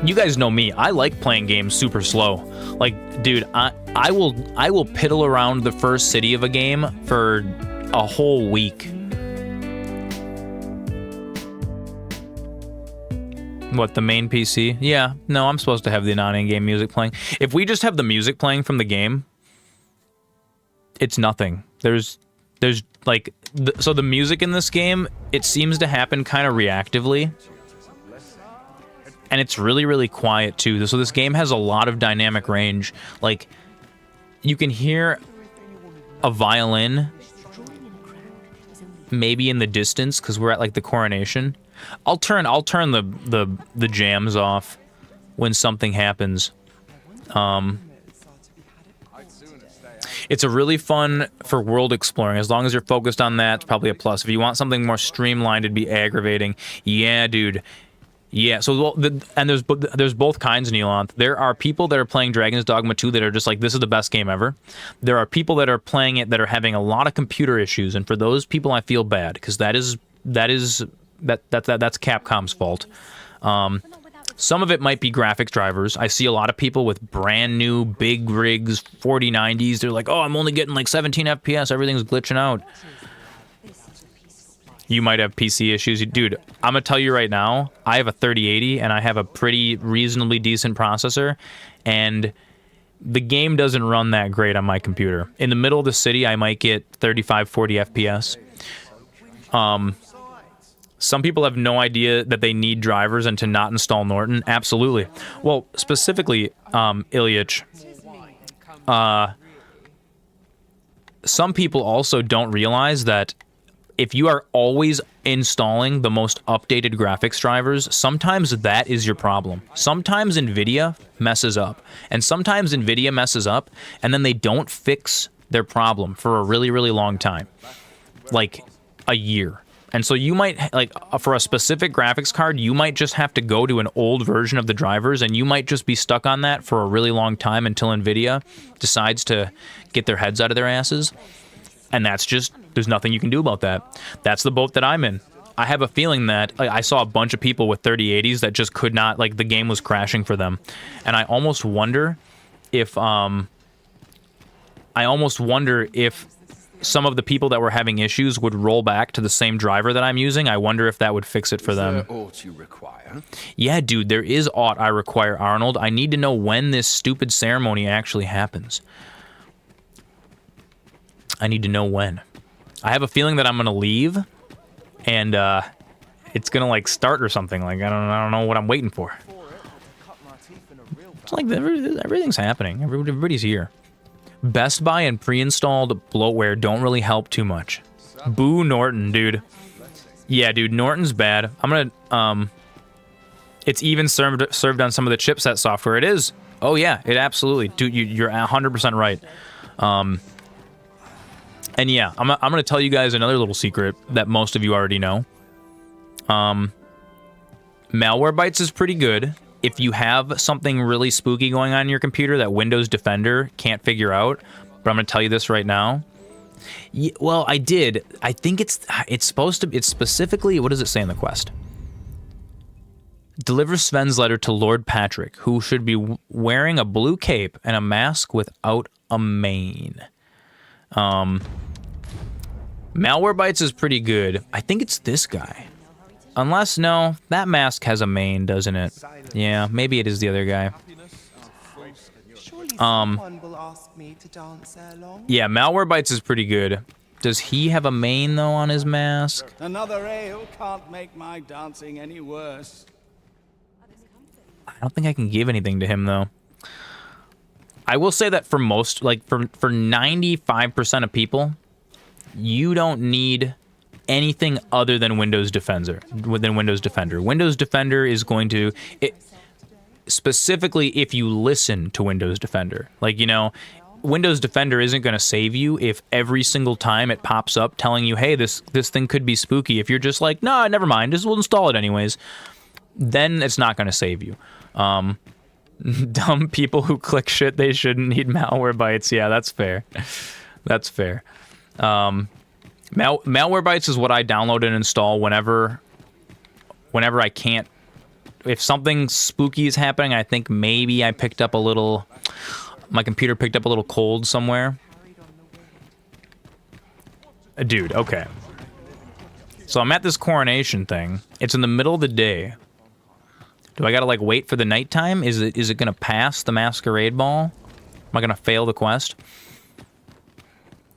you guys know me. I like playing games super slow. Like, dude, I will piddle around the first city of a game for a whole week. What, the main PC? Yeah, no, I'm supposed to have the non-in-game music playing. If we just have the music playing from the game, it's nothing. There's like, so the music in this game, it seems to happen kind of reactively. And it's really, really quiet too. So this game has a lot of dynamic range. Like, you can hear a violin maybe in the distance because we're at like the coronation. I'll turn the jams off when something happens. It's a really fun for world exploring. As long as you're focused on that, it's probably a plus. If you want something more streamlined, it'd be aggravating. Yeah, dude. Yeah, so there's both kinds, Neelanth. There are people that are playing Dragon's Dogma 2 that are just like, this is the best game ever. There are people that are playing it that are having a lot of computer issues, and for those people, I feel bad because that's Capcom's fault. Some of it might be graphics drivers. I see a lot of people with brand new big rigs, 4090s. They're like, oh, I'm only getting like 17 FPS. Everything's glitching out. You might have PC issues. Dude, I'm going to tell you right now, I have a 3080 and I have a pretty reasonably decent processor. And the game doesn't run that great on my computer. In the middle of the city, I might get 35, 40 FPS. Some people have no idea that they need drivers and to not install Norton. Absolutely. Well, specifically, Ilyich, some people also don't realize that if you are always installing the most updated graphics drivers, sometimes that is your problem. Sometimes NVIDIA messes up. And sometimes NVIDIA messes up, and then they don't fix their problem for a really, really long time. Like a year. And so you might, like, for a specific graphics card, you might just have to go to an old version of the drivers, and you might just be stuck on that for a really long time until NVIDIA decides to get their heads out of their asses. And that's just, there's nothing you can do about that. That's the boat that I'm in. I have a feeling that I saw a bunch of people with 3080s that just could not, like, the game was crashing for them. And I almost wonder if, some of the people that were having issues would roll back to the same driver that I'm using. I wonder if that would fix it for them. Is there aught you require? Yeah, dude, there is aught I require, Arnold. I need to know when this stupid ceremony actually happens. I need to know when. I have a feeling that I'm gonna leave, and it's gonna like start or something. Like I don't know what I'm waiting for. It's like everything's happening. Everybody's here. Best Buy and pre-installed bloatware don't really help too much. Boo Norton, dude. Yeah, dude, Norton's bad. I'm gonna it's even served on some of the chipset software. It is. Oh yeah, it absolutely. Dude, you're 100% right. And yeah, I'm gonna tell you guys another little secret that most of you already know. Malwarebytes is pretty good. If you have something really spooky going on in your computer that Windows Defender can't figure out, but I'm gonna tell you this right now. Yeah, well, I did. I think it's supposed to. It's specifically, what does it say in the quest? Deliver Sven's letter to Lord Patrick, who should be wearing a blue cape and a mask without a mane. Malwarebytes is pretty good. I think it's this guy. Unless, no, that mask has a mane, doesn't it? Yeah, maybe it is the other guy. Yeah, Malwarebytes is pretty good. Does he have a mane, though, on his mask? Another ale can't make my dancing any worse. I don't think I can give anything to him, though. I will say that for most, like, for 95% of people, you don't need anything other than Windows Defender. Windows Defender is going to, specifically if you listen to Windows Defender. Like, you know, Windows Defender isn't going to save you if every single time it pops up telling you, hey, this thing could be spooky. If you're just like, no, never mind, just we'll install it anyways, then it's not going to save you. Dumb people who click shit they shouldn't need Malwarebytes. Yeah, that's fair. That's fair. Malwarebytes is what I download and install whenever I can't. If something spooky is happening, I think maybe I picked up a little. My computer picked up a little cold somewhere. Dude, okay. So I'm at this coronation thing. It's in the middle of the day. Do I gotta like wait for the nighttime? Is it gonna pass the masquerade ball? Am I gonna fail the quest?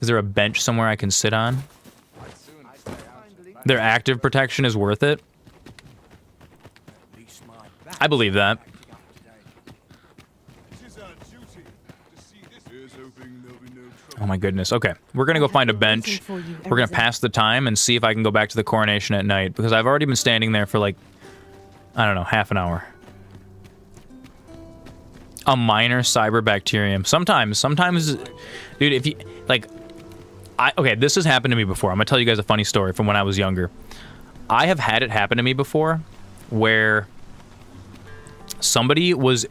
Is there a bench somewhere I can sit on? Their active protection is worth it. I believe that. Oh my goodness. Okay, we're gonna go find a bench. We're gonna pass the time and see if I can go back to the coronation at night, because I've already been standing there for like, I don't know, half an hour. A minor cyberbacterium. Sometimes, dude, if you, like, okay, this has happened to me before. I'm gonna tell you guys a funny story from when I was younger. I have had it happen to me before, where somebody was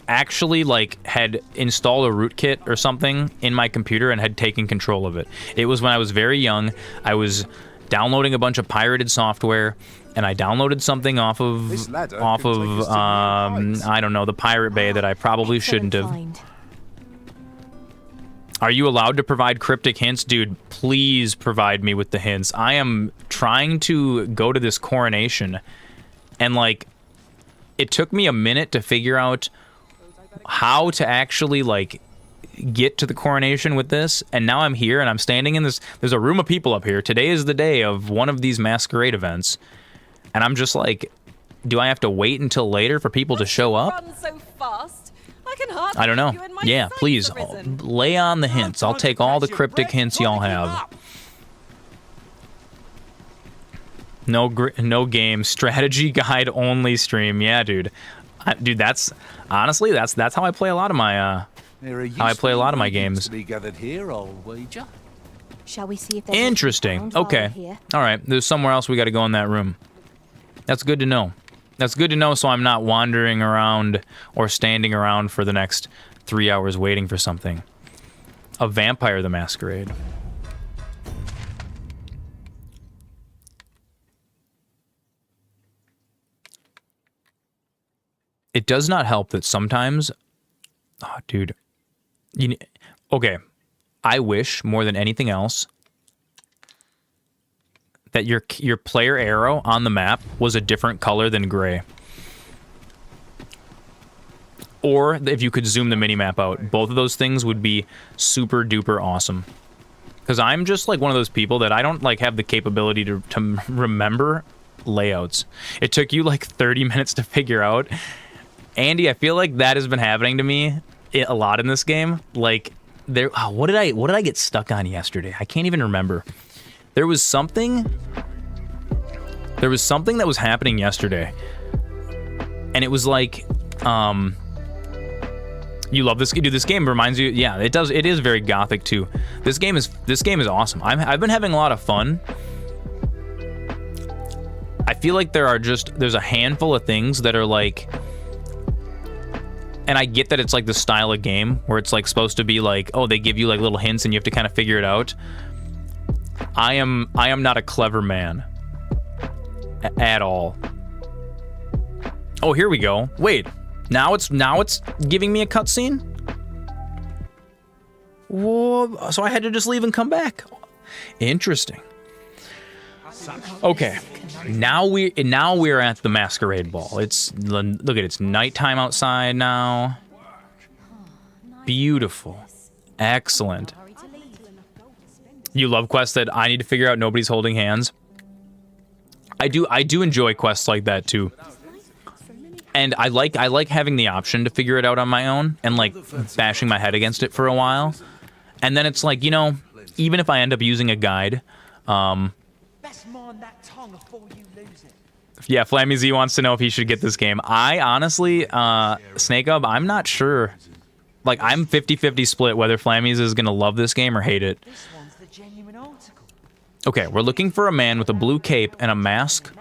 actually, like, had installed a rootkit or something in my computer and had taken control of it. It was when I was very young. I was downloading a bunch of pirated software, and I downloaded something off of I don't know, the Pirate Bay that I probably shouldn't have. Are you allowed to provide cryptic hints? Dude, please provide me with the hints. I am trying to go to this coronation, and like, it took me a minute to figure out how to actually like get to the coronation with this, and now I'm here and I'm standing in this, there's a room of people up here. Today is the day of one of these masquerade events, and I'm just like, do I have to wait until later for people to show up? Run so fast. I can hardly I don't know. keep you in my Yeah, sights please arisen. lay on the hints. I'll take all the cryptic hints y'all have. No game, strategy guide only stream. Yeah, dude. Dude, that's honestly that's how I play a lot of my games. To be gathered here, I'll wager. Shall we see if there's Interesting. Okay. All right. There's somewhere else we got to go in that room. That's good to know. That's good to know, so I'm not wandering around or standing around for the next 3 hours waiting for something. A Vampire the Masquerade. It does not help that sometimes, oh, dude, okay, I wish more than anything else that your player arrow on the map was a different color than gray. Or if you could zoom the minimap out, both of those things would be super duper awesome. Because I'm just like one of those people that I don't like have the capability to remember layouts. It took you like 30 minutes to figure out. Andy, I feel like that has been happening to me a lot in this game. Like, what did I get stuck on yesterday? I can't even remember. There was something that was happening yesterday, and it was like, you love this, dude. This game reminds you, yeah, it does. It is very gothic too. This game is awesome. I've been having a lot of fun. I feel like there's a handful of things that are like. And I get that it's like the style of game where it's like supposed to be like, oh, they give you like little hints and you have to kind of figure it out. I am not a clever man at all. Oh, here we go. Wait, now it's giving me a cutscene? Whoa, so I had to just leave and come back. Interesting. Okay. Now we're at the masquerade ball. Look at it's nighttime outside now. Beautiful. Excellent. You love quests that I need to figure out nobody's holding hands. I do enjoy quests like that too. And I like having the option to figure it out on my own and like bashing my head against it for a while. And then it's like, you know, even if I end up using a guide, yeah, Flammy Z wants to know if he should get this game. I honestly, Snake Up, I'm not sure. Like, I'm 50-50 split whether Flammies is going to love this game or hate it. Okay, we're looking for a man with a blue cape and a mask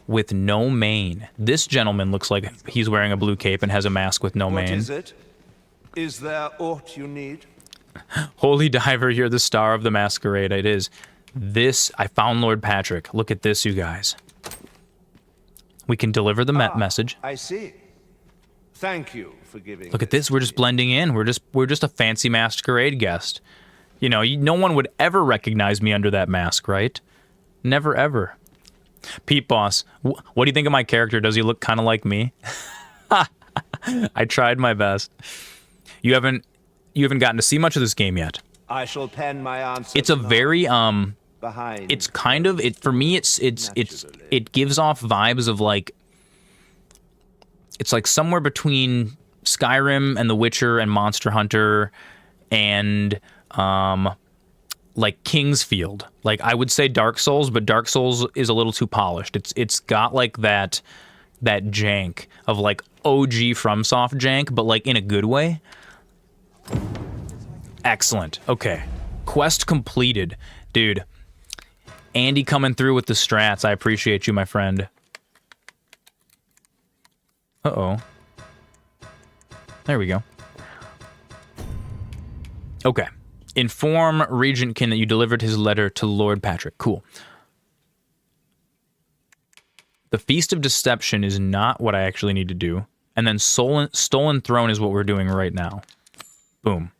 with no mane. This gentleman looks like he's wearing a blue cape and has a mask with no mane. What is it? Is there aught you need? Holy Diver, you're the star of the masquerade. It is. This, I found Lord Patrick. Look at this, you guys. We can deliver the message. I see. Thank you for giving. Look at this. We're just blending in. We're just a fancy masquerade guest. You know, no one would ever recognize me under that mask, right? Never ever. Pete Boss, what do you think of my character? Does he look kind of like me? I tried my best. You haven't gotten to see much of this game yet. I shall pen my answer. It's a very behind. It's kind of it for me. It gives off vibes of like. It's like somewhere between Skyrim and The Witcher and Monster Hunter, and like Kingsfield. Like I would say Dark Souls, but Dark Souls is a little too polished. It's got like that jank of like OG FromSoft jank, but like in a good way. Excellent. Okay. Quest completed. Dude. Andy coming through with the strats. I appreciate you, my friend. Uh-oh. There we go. Okay. Inform Regentkin that you delivered his letter to Lord Patrick. Cool. The Feast of Deception is not what I actually need to do. And then Stolen Throne is what we're doing right now. Boom.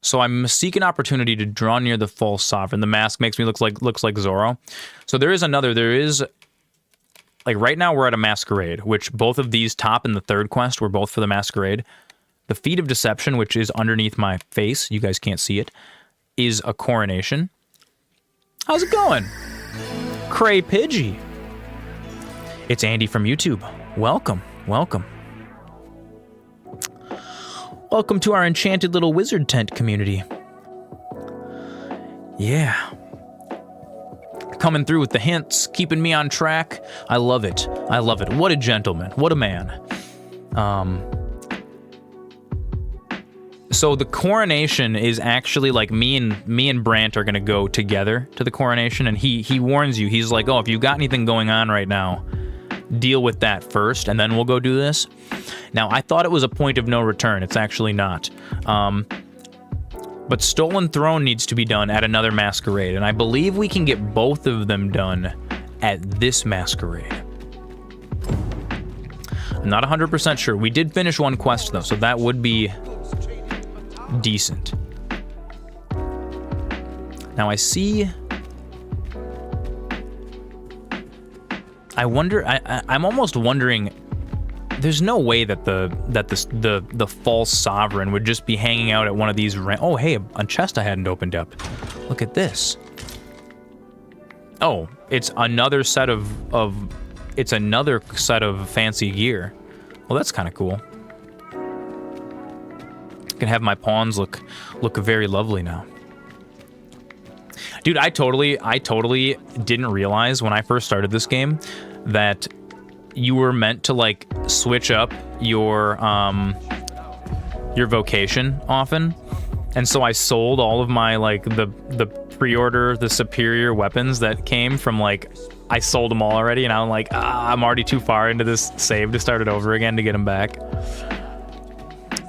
So I'm seeking opportunity to draw near the false sovereign. The mask makes me looks like Zorro. So there is like right now we're at a masquerade, which both of these top and the third quest were both for the masquerade. The Feat of Deception, which is underneath my face, you guys can't see it, is a coronation. How's it going? Cray Pidgey. It's Andy from YouTube. Welcome, welcome. Welcome to our enchanted little wizard tent community. Yeah. Coming through with the hints, keeping me on track. I love it. I love it. What a gentleman. What a man. So the coronation is actually like me and Brant are gonna go together to the coronation, and he warns you. He's like, oh, if you got anything going on right now, deal with that first, and then we'll go do this. Now, I thought it was a point of no return. It's actually not. But Stolen Throne needs to be done at another masquerade, and I believe we can get both of them done at this masquerade. I'm not 100% sure. We did finish one quest, though, so that would be decent. Now, I see... I wonder... I'm almost wondering... There's no way that the false sovereign would just be hanging out at one of these. Oh, hey, a chest I hadn't opened up. Look at this. Oh, it's another set of fancy gear. Well, that's kind of cool. I can have my pawns look very lovely now. Dude, I totally didn't realize when I first started this game that you were meant to like switch up your vocation often, and so I sold all of my like the pre-order, the superior weapons that came from like, I sold them all already, and I'm like, I'm already too far into this save to start it over again to get them back.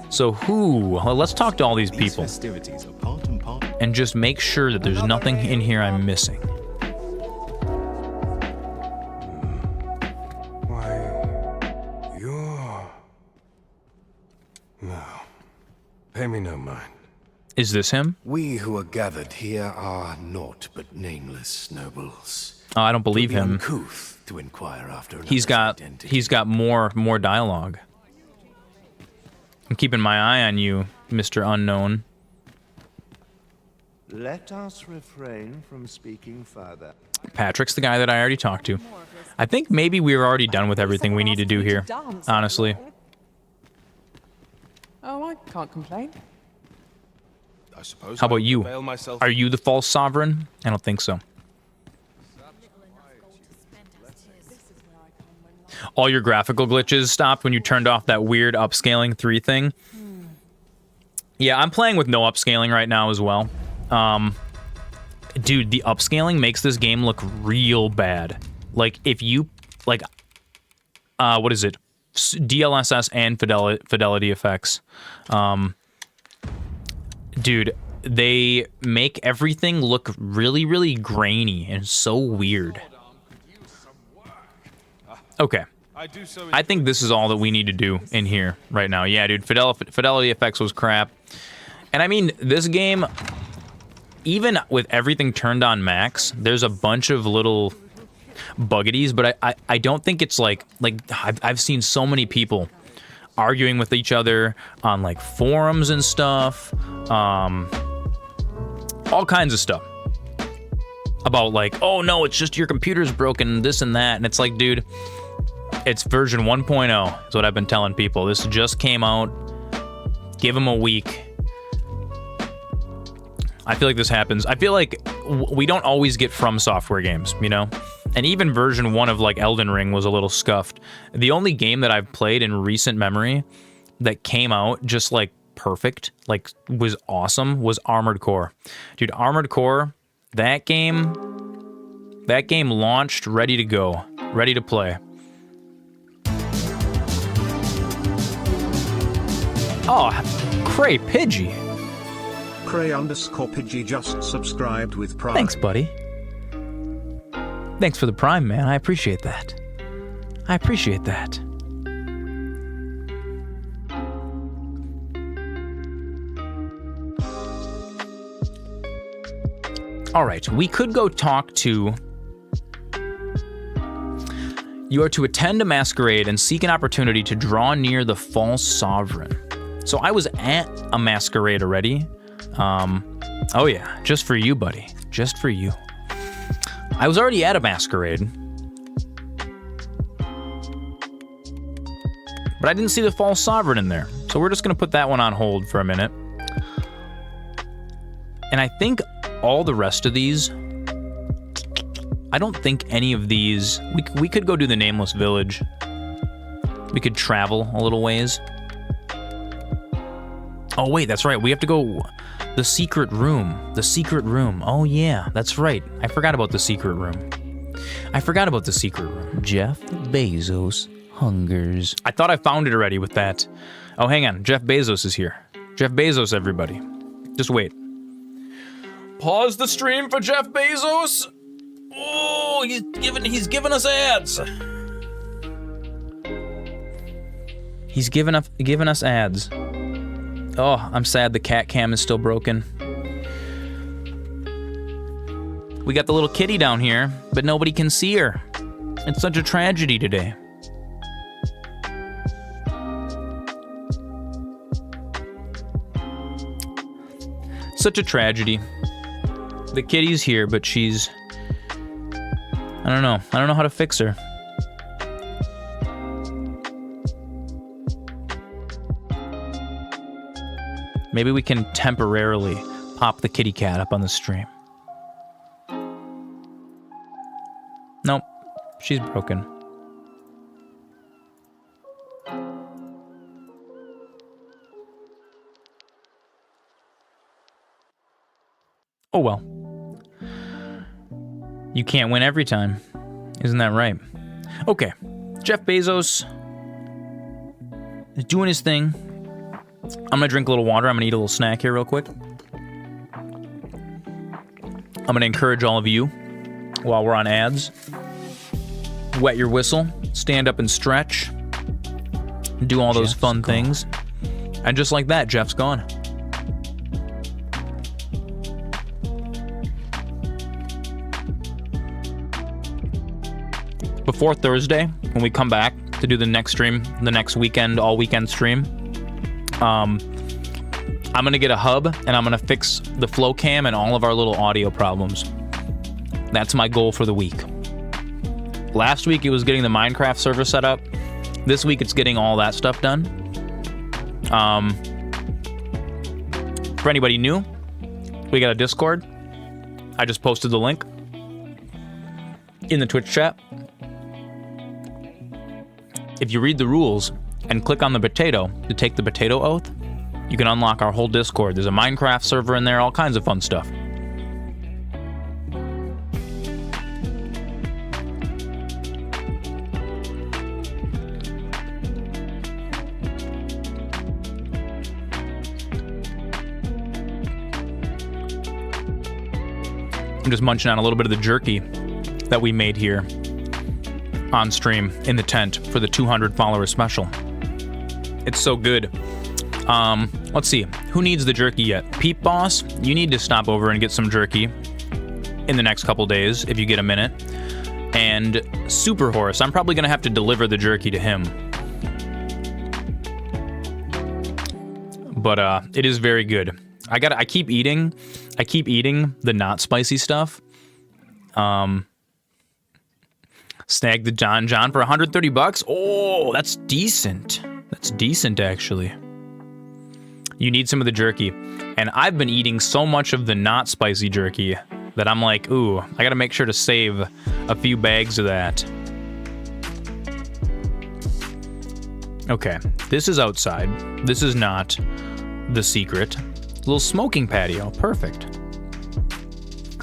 So well, let's talk to all these people and just make sure that there's nothing in here I'm missing. Pay me no mind. Is this him? We who are gathered here are naught but nameless nobles. Oh, I don't believe him. Uncouth to inquire after he's got more dialogue. I'm keeping my eye on you, Mr. Unknown. Let us refrain from speaking further. Patrick's the guy that I already talked to. I think maybe we were already done with everything we need to do here, honestly. Oh, I can't complain. I suppose. How about you? Are you the false sovereign? I don't think so. All your graphical glitches stopped when you turned off that weird upscaling 3 thing. Yeah, I'm playing with no upscaling right now as well. Dude, the upscaling makes this game look real bad. Like, if you, like, what is it? DLSS and fidelity effects. Dude, they make everything look really, really grainy and so weird. Okay. I think this is all that we need to do in here right now. Yeah, dude, fidelity effects was crap. And I mean, this game, even with everything turned on max, there's a bunch of little buggities, but I don't think it's like I've seen so many people arguing with each other on like forums and stuff, all kinds of stuff about like, oh no, it's just your computer's broken, this and that, and it's like, dude, it's version 1.0 is what I've been telling people. This just came out. Give them a week. I feel like this happens. I feel like we don't always get From Software games, you know? And even version 1 of like Elden Ring was a little scuffed. The only game that I've played in recent memory that came out just like perfect, like was awesome, was Armored Core. Dude, Armored Core, that game launched ready to go, ready to play. Oh, Cray Pidgey. Cray_Pidgey just subscribed with Prime. Thanks, buddy. Thanks for the Prime, man. I appreciate that. I appreciate that. All right, we could go talk to... You are to attend a masquerade and seek an opportunity to draw near the false sovereign. So I was at a masquerade already. Oh yeah, just for you, buddy. Just for you. I was already at a masquerade. But I didn't see the false sovereign in there. So we're just going to put that one on hold for a minute. And I think all the rest of these... I don't think any of these... We could go do the Nameless Village. We could travel a little ways. Oh, wait, that's right. We have to go... The secret room. The secret room. Oh, yeah, that's right. I forgot about the secret room. I forgot about the secret room. Jeff Bezos hungers. I thought I found it already with that. Oh, hang on. Jeff Bezos is here. Jeff Bezos, everybody. Just wait. Pause the stream for Jeff Bezos. Oh, he's giving us ads. He's giving us ads. Oh, I'm sad the cat cam is still broken. We got the little kitty down here, but nobody can see her. It's such a tragedy today. Such a tragedy. The kitty's here, but she's... I don't know. I don't know how to fix her. Maybe we can temporarily pop the kitty cat up on the stream. Nope. She's broken. Oh well. You can't win every time. Isn't that right? Okay. Jeff Bezos is doing his thing. I'm gonna drink a little water. I'm gonna eat a little snack here real quick. I'm gonna encourage all of you, while we're on ads, wet your whistle, stand up and stretch, do all those fun things. And just like that, Jeff's gone. Before Thursday, when we come back to do the next stream, the next weekend, all weekend stream, I'm gonna get a hub and I'm gonna fix the flow cam and all of our little audio problems. That's my goal for the week. Last week it was getting the Minecraft server set up. This week it's getting all that stuff done. For anybody new, we got a Discord. I just posted the link in the Twitch chat. If you read the rules and click on the potato to take the potato oath, you can unlock our whole Discord. There's a Minecraft server in there, all kinds of fun stuff. I'm just munching on a little bit of the jerky that we made here on stream in the tent for the 200 follower special. It's so good. Let's see. Who needs the jerky yet? Peep Boss, you need to stop over and get some jerky in the next couple days if you get a minute. And Super Horse, I'm probably going to have to deliver the jerky to him. But it is very good. I keep eating the not spicy stuff. Snag the John for 130 bucks. Oh, that's decent. That's decent, actually. You need some of the jerky. And I've been eating so much of the not spicy jerky that I'm like, ooh, I gotta make sure to save a few bags of that. Okay, this is outside. This is not the secret. Little smoking patio, perfect.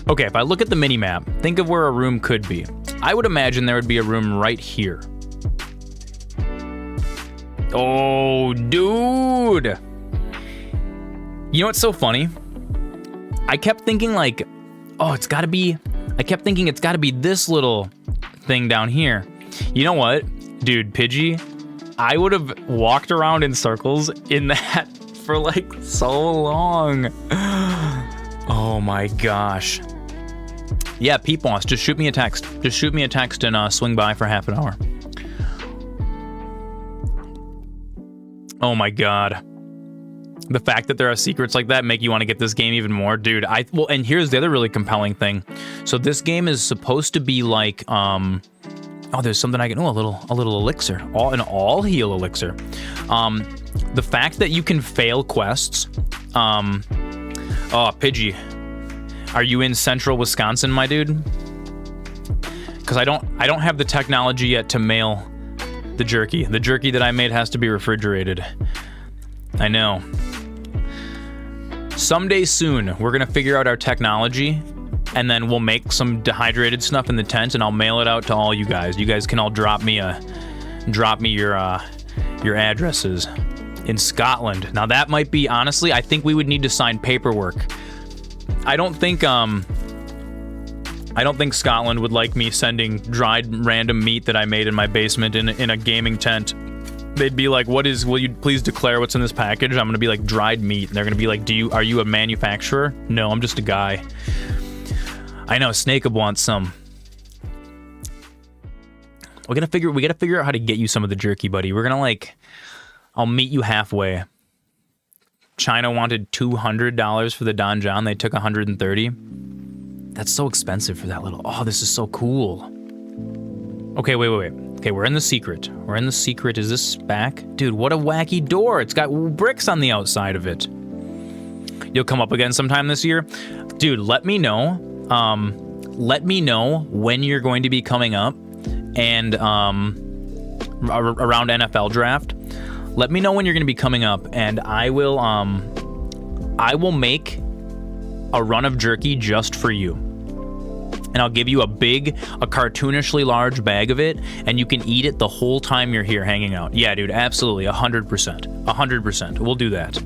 Okay, if I look at the mini-map, think of where a room could be. I would imagine there would be a room right here. Oh, dude! You know what's so funny? I kept thinking like, oh, I kept thinking it's gotta be this little thing down here. You know what? Dude, Pidgey, I would have walked around in circles in that for like so long. Oh my gosh. Yeah, Peep Boss, just shoot me a text. Just shoot me a text and swing by for half an hour. Oh my god. The fact that there are secrets like that make you want to get this game even more, dude. Well, and here's the other really compelling thing. So this game is supposed to be like, oh, there's something I can, a little elixir, an all heal elixir. The fact that you can fail quests. Oh, Pidgey, are you in central Wisconsin, my dude? Because I don't have the technology yet to mail the jerky. The jerky that I made has to be refrigerated. I know. Someday soon, we're gonna figure out our technology, and then we'll make some dehydrated stuff in the tent, and I'll mail it out to all you guys. You guys can all drop me your addresses in Scotland. Now that might be, honestly, I think we would need to sign paperwork. I don't think Scotland would like me sending dried random meat that I made in my basement in a gaming tent. They'd be like, will you please declare what's in this package? I'm gonna be like, dried meat. And they're gonna be like, are you a manufacturer? No, I'm just a guy. I know, Snake'll want some. We gotta figure out how to get you some of the jerky, buddy. We're gonna I'll meet you halfway. China wanted $200 for the Don John. They took $130. That's so expensive for that little, oh, this is so cool. Okay, wait. Okay, we're in the secret. Is this back? Dude, what a wacky door. It's got bricks on the outside of it. You'll come up again sometime this year? Dude, let me know. Let me know when you're going to be coming up and around NFL draft. Let me know when you're going to be coming up, and I will make a run of jerky just for you. And I'll give you a cartoonishly large bag of it, and you can eat it the whole time you're here hanging out. Yeah, dude, absolutely, 100%. 100%. We'll do that.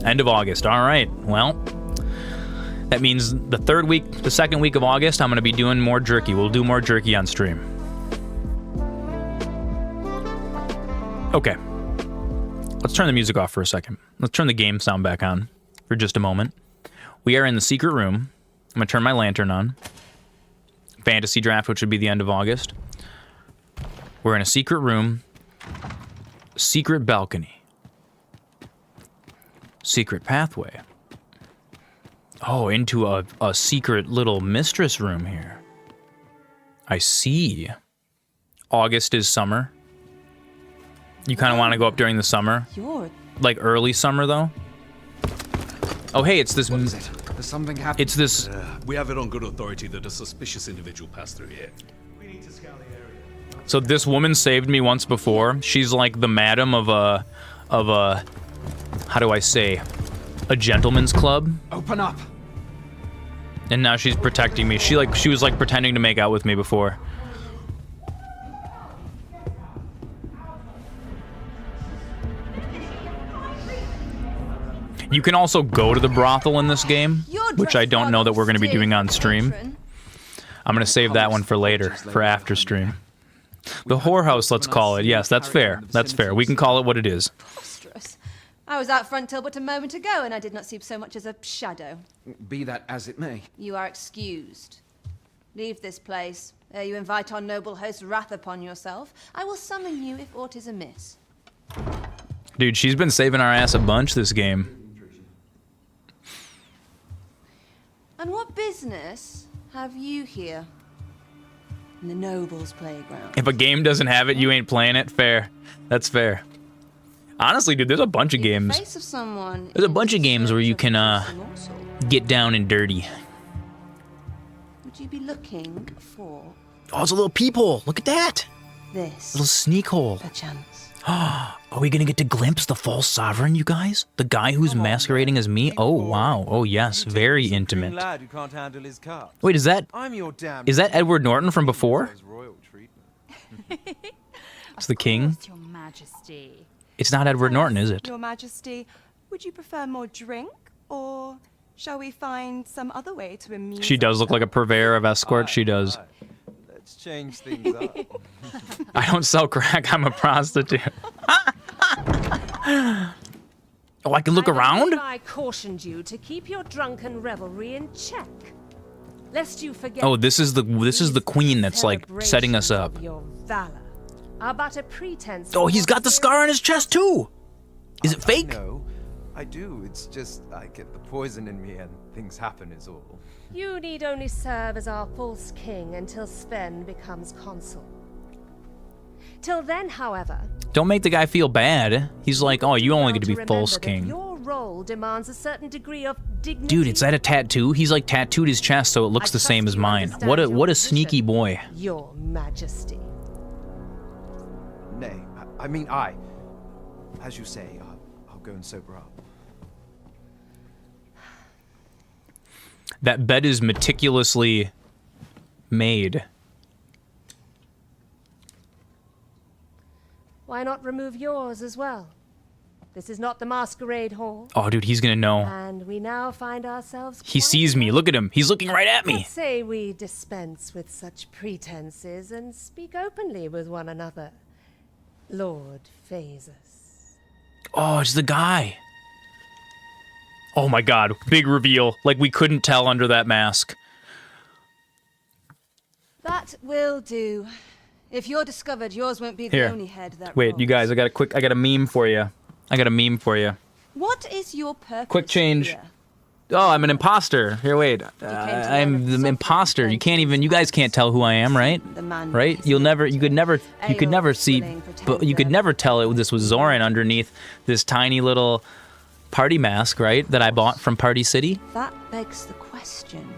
End of August. All right. Well, that means the second week of August, I'm going to be doing more jerky. We'll do more jerky on stream. Okay. Let's turn the music off for a second. Let's turn the game sound back on for just a moment. We are in the secret room. I'm going to turn my lantern on. Fantasy draft, which would be the end of August. We're in a secret room. Secret balcony. Secret pathway. Oh, into a secret little mistress room here. I see. August is summer. You kind of want to go up during the summer? Like early summer, though? Oh, hey, it's this... What is it? There's something happening. It's this... we have it on good authority that a suspicious individual passed through here. We need to scout the area. So this woman saved me once before. She's like the madam of a... how do I say? A gentleman's club. Open up. And now she's protecting me. She was like pretending to make out with me before. You can also go to the brothel in this game, which I don't know that we're going to be doing on stream. I'm going to save that one for later, for after stream. The whorehouse, let's call it. Yes, that's fair. That's fair. We can call it what it is. I was out front till but a moment ago, and I did not see so much as a shadow. Be that as it may. You are excused. Leave this place, ere you invite our noble host's wrath upon yourself. I will summon you if aught is amiss. Dude, she's been saving our ass a bunch this game. And what business have you here? In the nobles' playground. If a game doesn't have it, you ain't playing it. Fair. That's fair. Honestly, dude, there's a bunch of games. Face of someone There's a bunch of games where you can get down and dirty. Would you be looking for Oh, it's a little peephole. Look at that. this? Little sneak hole. Perchance. Are we gonna get to glimpse the false sovereign, you guys? The guy who's masquerading as me? Oh, wow. Oh, yes. Very intimate. Lad who can't handle his cards. Wait, is that Edward Norton from before? It's the king? Your Majesty. It's not Edward Norton, is it? Your Majesty, would you prefer more drink, or shall we find some other way to amuse? She does look like a purveyor of escorts. She does. Let's change things up. I don't sell crack. I'm a prostitute. Oh, I can look around? I cautioned you to keep your drunken revelry in check, lest you forget. Oh, this is the queen that's like setting us up. Of your valor are but a pretense. Oh, he's got the scar on his chest too. Is it fake? No, I do. It's just I get the poison in me and things happen is all. You need only serve as our false king until Sven becomes consul. Till then, however, Don't make the guy feel bad. He's like, oh, you only get to be false king. your role demands a certain degree of dignity. Dude, is that a tattoo? He's like tattooed his chest so it looks the same as mine. What a sneaky boy. Your Majesty. Nay, as you say, I'll go and sober up. That bed is meticulously made. Why not remove yours as well? This is not the masquerade hall. Oh, dude, he's gonna know. And we now find ourselves. He sees me. Look at him. He's looking right at me. Let's say we dispense with such pretenses and speak openly with one another. Lord Phasus. Oh, it's the guy. Oh my god, big reveal. Like we couldn't tell under that mask. That will do. If you're discovered, yours won't be the Here. only head that Wait, rolls. you guys, I got a meme for you. What is your purpose? Quick change. here? Oh, I'm an imposter. Here, wait. I'm the imposter. You guys can't tell who I am, right? Right? You could never see, but you could never tell this was Zoran underneath this tiny little party mask, right? That I bought from Party City. That begs the question.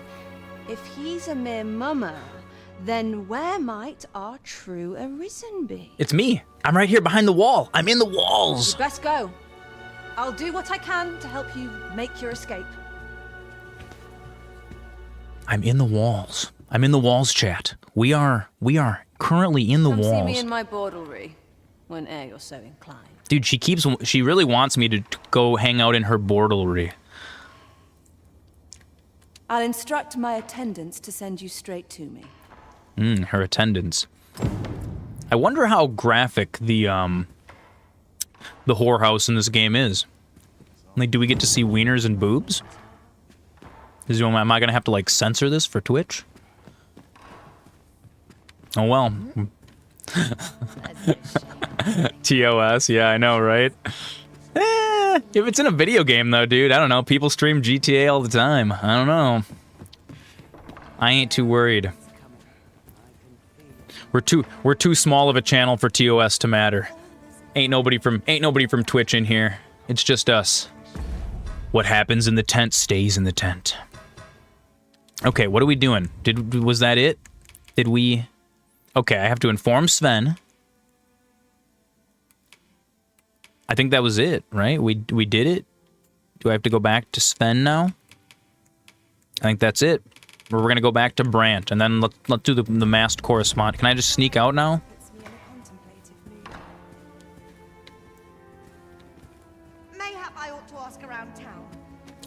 If he's a mere mummer, then where might our true arisen be? It's me. I'm right here behind the wall. I'm in the walls. You best go. I'll do what I can to help you make your escape. I'm in the walls. I'm in the walls, chat. We are currently in the Come walls. see me in my bordlery, whene'er you're so inclined. Dude, she really wants me to go hang out in her bordlery. I'll instruct my attendants to send you straight to me. Her attendants. I wonder how graphic the whorehouse in this game is. Like, do we get to see wieners and boobs? Am I gonna have to like censor this for Twitch? Oh well. TOS, yeah, I know, right? If it's in a video game though, dude, I don't know. People stream GTA all the time. I don't know. I ain't too worried. We're too small of a channel for TOS to matter. Ain't nobody from Twitch in here. It's just us. What happens in the tent stays in the tent. Okay, what are we doing? Was that it? Did we? Okay, I have to inform Sven. I think that was it, right? We did it. Do I have to go back to Sven now? I think that's it. We're gonna go back to Brant, and then let's do the masked correspondent. Can I just sneak out now? Mayhap I ought to ask around town.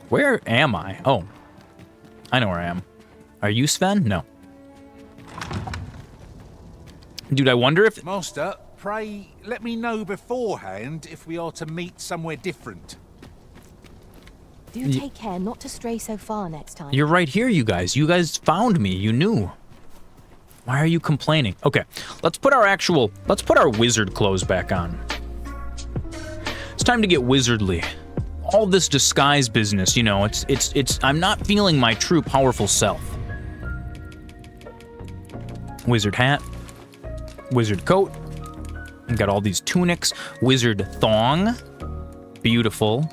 Where am I? Oh, I know where I am. Are you Sven? No. Dude, I wonder if... Master, Pray, let me know beforehand if we are to meet somewhere different. Do take care not to stray so far next time. You're right here, you guys. You guys found me. You knew. Why are you complaining? Okay, let's put our wizard clothes back on. It's time to get wizardly. All this disguise business, you know, I'm not feeling my true powerful self. Wizard hat, wizard coat. I've got all these tunics, wizard thong. Beautiful.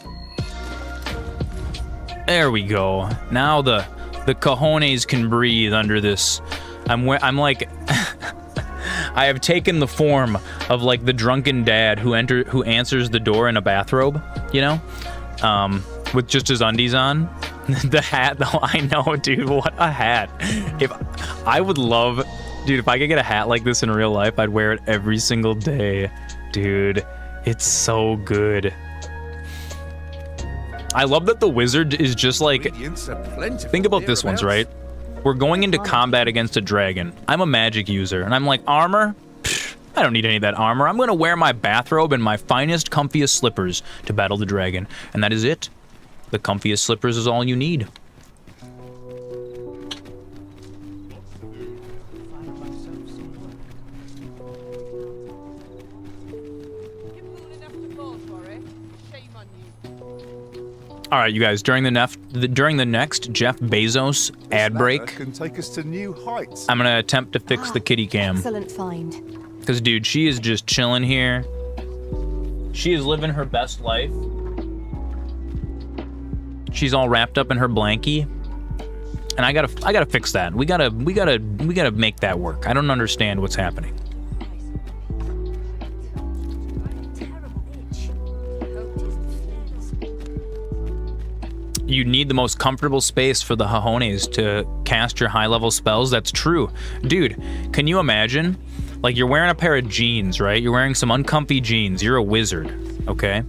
There we go. Now the cojones can breathe under this. I'm like I have taken the form of like the drunken dad who answers the door in a bathrobe, you know? With just his undies on. The hat though, I know, dude, what a hat. If I could get a hat like this in real life, I'd wear it every single day. Dude, it's so good. I love that the wizard is just like, think about this one's right. We're going into combat against a dragon. I'm a magic user, and I'm like, armor? Pfft, I don't need any of that armor. I'm gonna wear my bathrobe and my finest, comfiest slippers to battle the dragon. And that is it. The comfiest slippers is all you need. All right, you guys, during the next Jeff Bezos ad break, can take us to new heights. I'm gonna attempt to fix the kitty cam. Excellent find. Because, dude, she is just chilling here. She is living her best life. She's all wrapped up in her blankie. And I gotta fix that. We gotta make that work. I don't understand what's happening. You need the most comfortable space for the Hajones to cast your high-level spells. That's true. Dude, can you imagine? Like, you're wearing a pair of jeans, right? You're wearing some uncomfy jeans. You're a wizard, okay?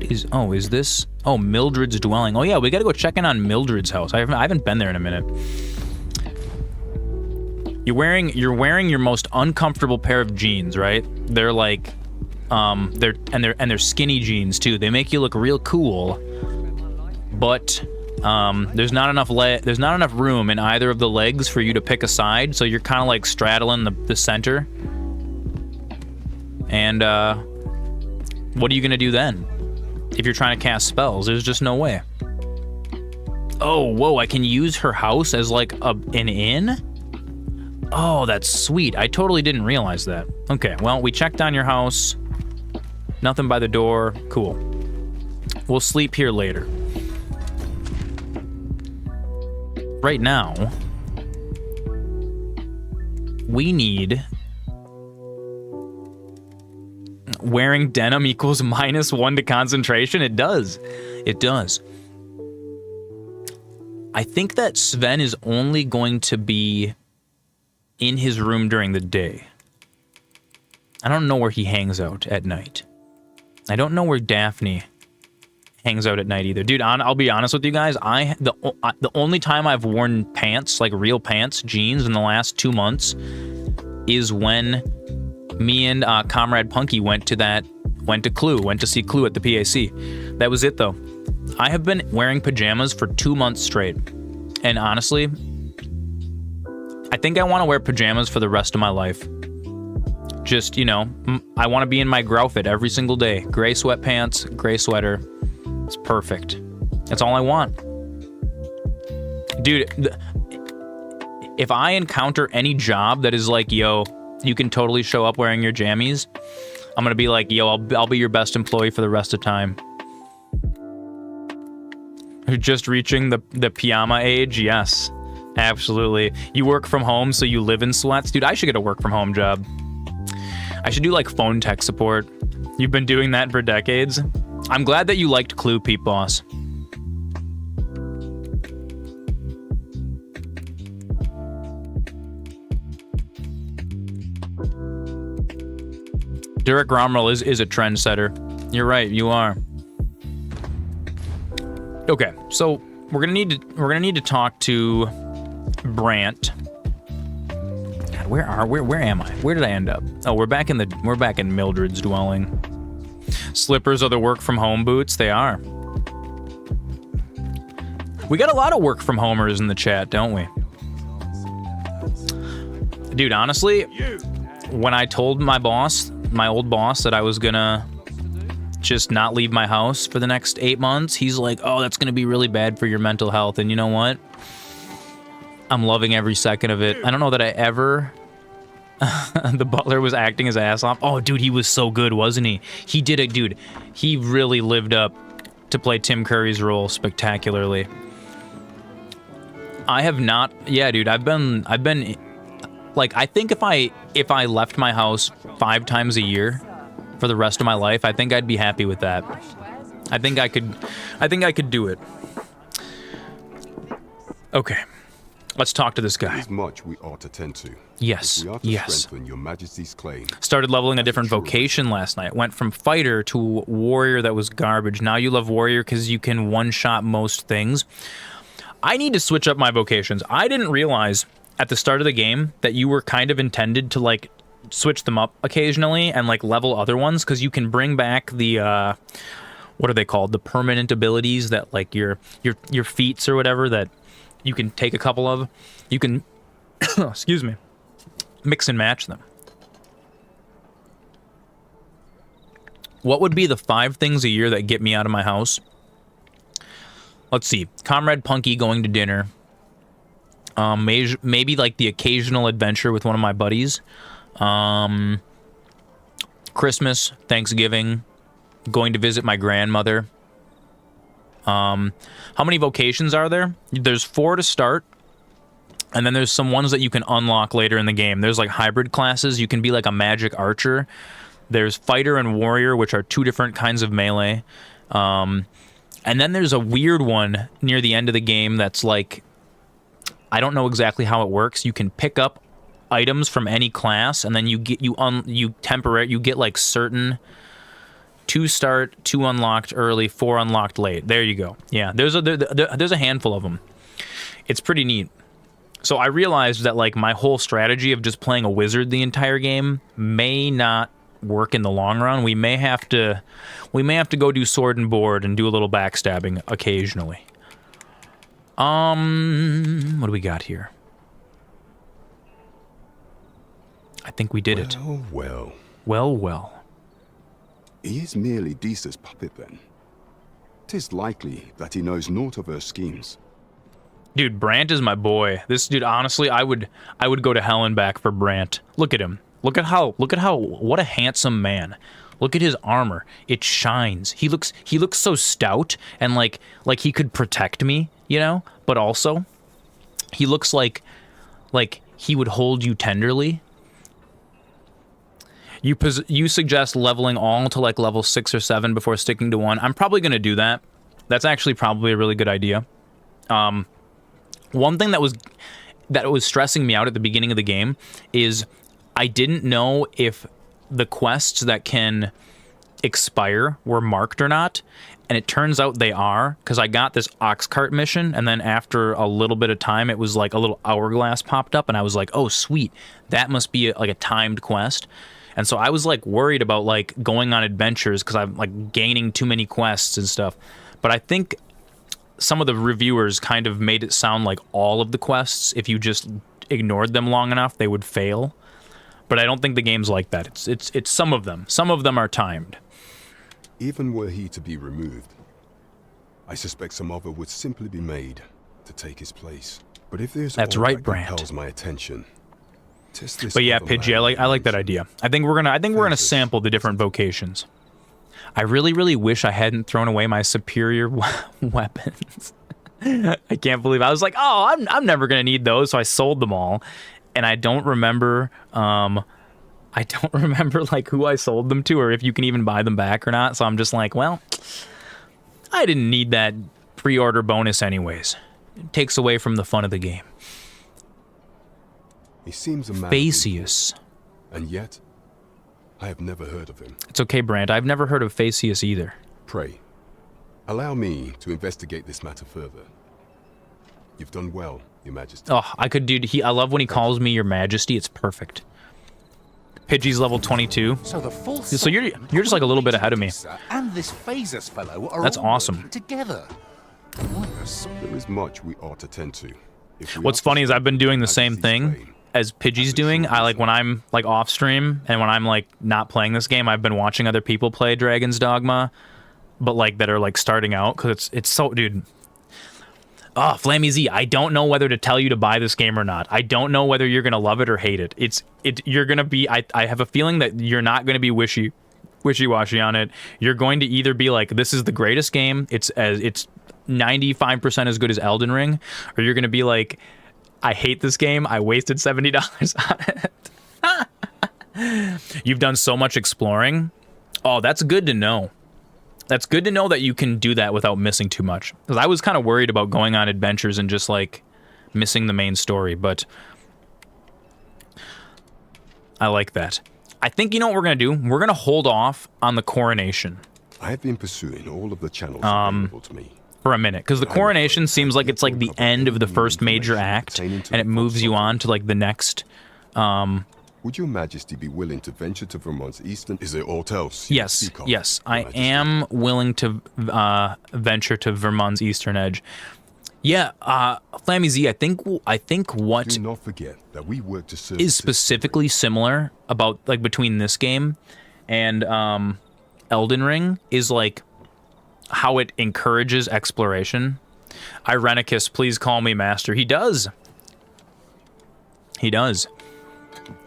Is this? Oh, Mildred's dwelling. Oh, yeah, we gotta go check in on Mildred's house. I haven't been there in a minute. You're wearing your most uncomfortable pair of jeans, right? They're like... they're skinny jeans too. They make you look real cool, but there's not enough room in either of the legs for you to pick a side, so you're kind of like straddling the center. And what are you gonna do then? If you're trying to cast spells, there's just no way. Oh, whoa! I can use her house as like an inn. Oh, that's sweet. I totally didn't realize that. Okay, well, we checked on your house. Nothing by the door. Cool. We'll sleep here later. Right now, we need... Wearing denim equals -1 to concentration? It does. It does. I think that Sven is only going to be in his room during the day. I don't know where he hangs out at night. I don't know where Daphne hangs out at night either. Dude, I'll be honest with you guys. The only time I've worn pants, like real pants, jeans, in the last 2 months is when me and Comrade Punky went to see Clue at the PAC. That was it, though. I have been wearing pajamas for 2 months straight. And honestly, I think I want to wear pajamas for the rest of my life. Just, you know, I want to be in my Growfit every single day. Gray sweatpants, gray sweater. It's perfect. That's all I want. Dude, if I encounter any job that is like, yo, you can totally show up wearing your jammies, I'm going to be like, yo, I'll be your best employee for the rest of time. Just reaching the pajama age? Yes, absolutely. You work from home, so you live in sweats? Dude, I should get a work from home job. I should do like phone tech support. You've been doing that for decades. I'm glad that you liked Clue, Peep Boss. Derek Romrell is a trendsetter. You're right, you are. Okay, so we're gonna need to talk to Brant. Where am I? Where did I end up? Oh, we're back in Mildred's dwelling. Slippers are the work from home boots. They are. We got a lot of work from homers in the chat, don't we? Dude, honestly, when I told my boss, my old boss, that I was gonna just not leave my house for the next 8 months, he's like, oh, that's gonna be really bad for your mental health. And you know what? I'm loving every second of it. I don't know that I ever... The butler was acting his ass off. Oh, dude, he was so good, wasn't he? He did it, dude. He really lived up to play Tim Curry's role spectacularly. I have not... Yeah, dude, I've been... Like, I think if I left my house 5 times a year for the rest of my life, I think I'd be happy with that. I think I could do it. Okay. Let's talk to this guy. There's much we ought to tend to. Yes, If we are to yes. strengthen your majesty's claim. Started leveling a different vocation last night. Went from fighter to warrior that was garbage. Now you love warrior because you can one-shot most things. I need to switch up my vocations. I didn't realize at the start of the game that you were kind of intended to, like, switch them up occasionally and, like, level other ones, because you can bring back the, what are they called? The permanent abilities that, like, your feats or whatever that you can take a couple of. You can, excuse me, mix and match them. What would be the 5 things a year that get me out of my house? Let's see. Comrade Punky going to dinner. Maybe like the occasional adventure with one of my buddies. Christmas, Thanksgiving, going to visit my grandmother. How many vocations are there? There's 4 to start. And then there's some ones that you can unlock later in the game. There's like hybrid classes. You can be like a magic archer. There's fighter and warrior, which are 2 different kinds of melee. And then there's a weird one near the end of the game that's like, I don't know exactly how it works. You can pick up items from any class, and then you get you get like certain 2 start, 2 unlocked early, 4 unlocked late. There you go. Yeah, there's a handful of them. It's pretty neat. So I realized that like my whole strategy of just playing a wizard the entire game may not work in the long run. We may have to go do sword and board and do a little backstabbing occasionally. What do we got here? I think we did it. Well. Well. He is merely Disa's puppet then. 'Tis likely that he knows naught of her schemes. Dude, Brant is my boy. This dude, honestly, I would go to hell and back for Brant. Look at him. Look at how, what a handsome man. Look at his armor. It shines. He looks so stout and like he could protect me, you know? But also, he looks like he would hold you tenderly. You suggest leveling all to like level 6 or 7 before sticking to 1. I'm probably going to do that. That's actually probably a really good idea. One thing that was stressing me out at the beginning of the game is I didn't know if the quests that can expire were marked or not, and it turns out they are, because I got this ox cart mission, and then after a little bit of time it was like a little hourglass popped up, and I was like, oh sweet, that must be like a timed quest. And so I was like worried about like going on adventures because I'm like gaining too many quests and stuff. But I think some of the reviewers kind of made it sound like all of the quests, if you just ignored them long enough, they would fail. But I don't think the game's like that. It's some of them. Some of them are timed. Even were he to be removed, I suspect some other would simply be made to take his place. But if there's that's all right, that Brant. compels my attention, but yeah, Pidgey, I like that idea. I think we're gonna sample the different vocations. I really wish I hadn't thrown away my superior weapons. I can't believe I was like, oh, I'm never gonna need those, so I sold them all, and I don't remember like who I sold them to or if you can even buy them back or not. So I'm just like, well, I didn't need that pre-order bonus anyways. It takes away from the fun of the game. He seems a man. Phaceus. And yet, I have never heard of him. It's okay, Brant. I've never heard of Phaceus either. Pray, allow me to investigate this matter further. You've done well. Your Majesty. Oh, I could, dude. I love when he calls me Your Majesty. It's perfect. Pidgey's level 22. So the full So you're just like a little bit ahead of me. And this Phasus fellow are That's all awesome. working together. There is much we ought to tend to. What's funny is I've been doing the same thing as Pidgey's doing. I like when I'm like off stream and when I'm like not playing this game, I've been watching other people play Dragon's Dogma, but like that are like starting out because it's so, dude. Oh, Flammy Z, I don't know whether to tell you to buy this game or not. I don't know whether you're gonna love it or hate it. You're gonna be. I have a feeling that you're not gonna be wishy-washy on it. You're going to either be like, this is the greatest game. It's 95% as good as Elden Ring, or you're gonna be like, I hate this game. I wasted $70 on it. You've done so much exploring. Oh, that's good to know. That's good to know that you can do that without missing too much. Because I was kind of worried about going on adventures and just like missing the main story, but I like that. I think you know what we're gonna do? We're gonna hold off on the coronation. I have been pursuing all of the channels available to me. For a minute, because the coronation seems like it's like the end of the first major act, and it moves you on to like the next. Would your Majesty be willing to venture to Vermont's eastern? Is there aught else? Yes, yes, I am willing to venture to Vermont's eastern edge. Yeah, Flammy Z, I think what do not forget that we work to serve is specifically similar about like between this game and Elden Ring is like how it encourages exploration. Irenicus, please call me master. He does. He does.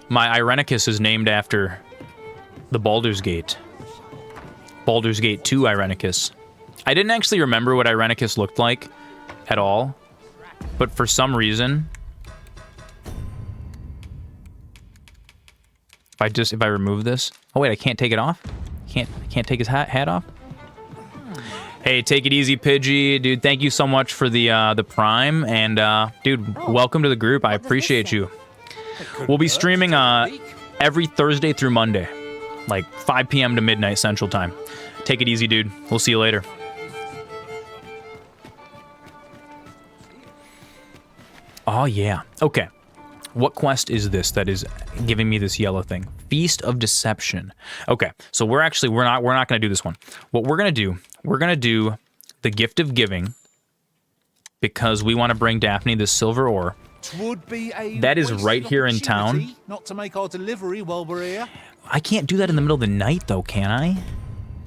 My Irenicus is named after the Baldur's Gate. Baldur's Gate 2 Irenicus. I didn't actually remember what Irenicus looked like at all, but for some reason, if I remove this, oh wait, I can't take it off. Can't take his hat off. Hey, take it easy, Pidgey, dude. Thank you so much for the Prime, and dude, welcome to the group. I appreciate you. We'll be streaming every Thursday through Monday, like 5 p.m. to midnight Central Time. Take it easy, dude. We'll see you later. Oh, yeah. Okay. What quest is this that is giving me this yellow thing? Feast of Deception. Okay, so we're not going to do this one. What we're going to do the Gift of Giving, because we want to bring Daphne the silver ore. Would be a that is right here in town. Not to make our delivery while we're here. I can't do that in the middle of the night, though, can I?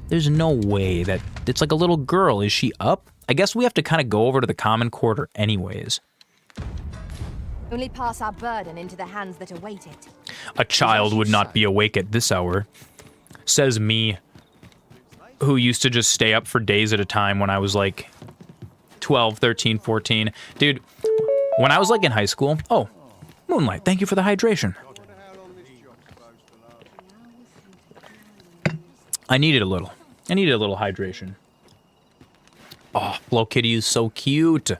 There's no way that it's like a little girl. Is she up? I guess we have to kind of go over to the common quarter anyways. Only pass our burden into the hands that await it. A child would not be awake at this hour, says me, who used to just stay up for days at a time when I was like 12, 13, 14. Dude, when I was like in high school, oh, Moonlight, thank you for the hydration. I needed a little hydration. Oh, Blow Kitty is so cute.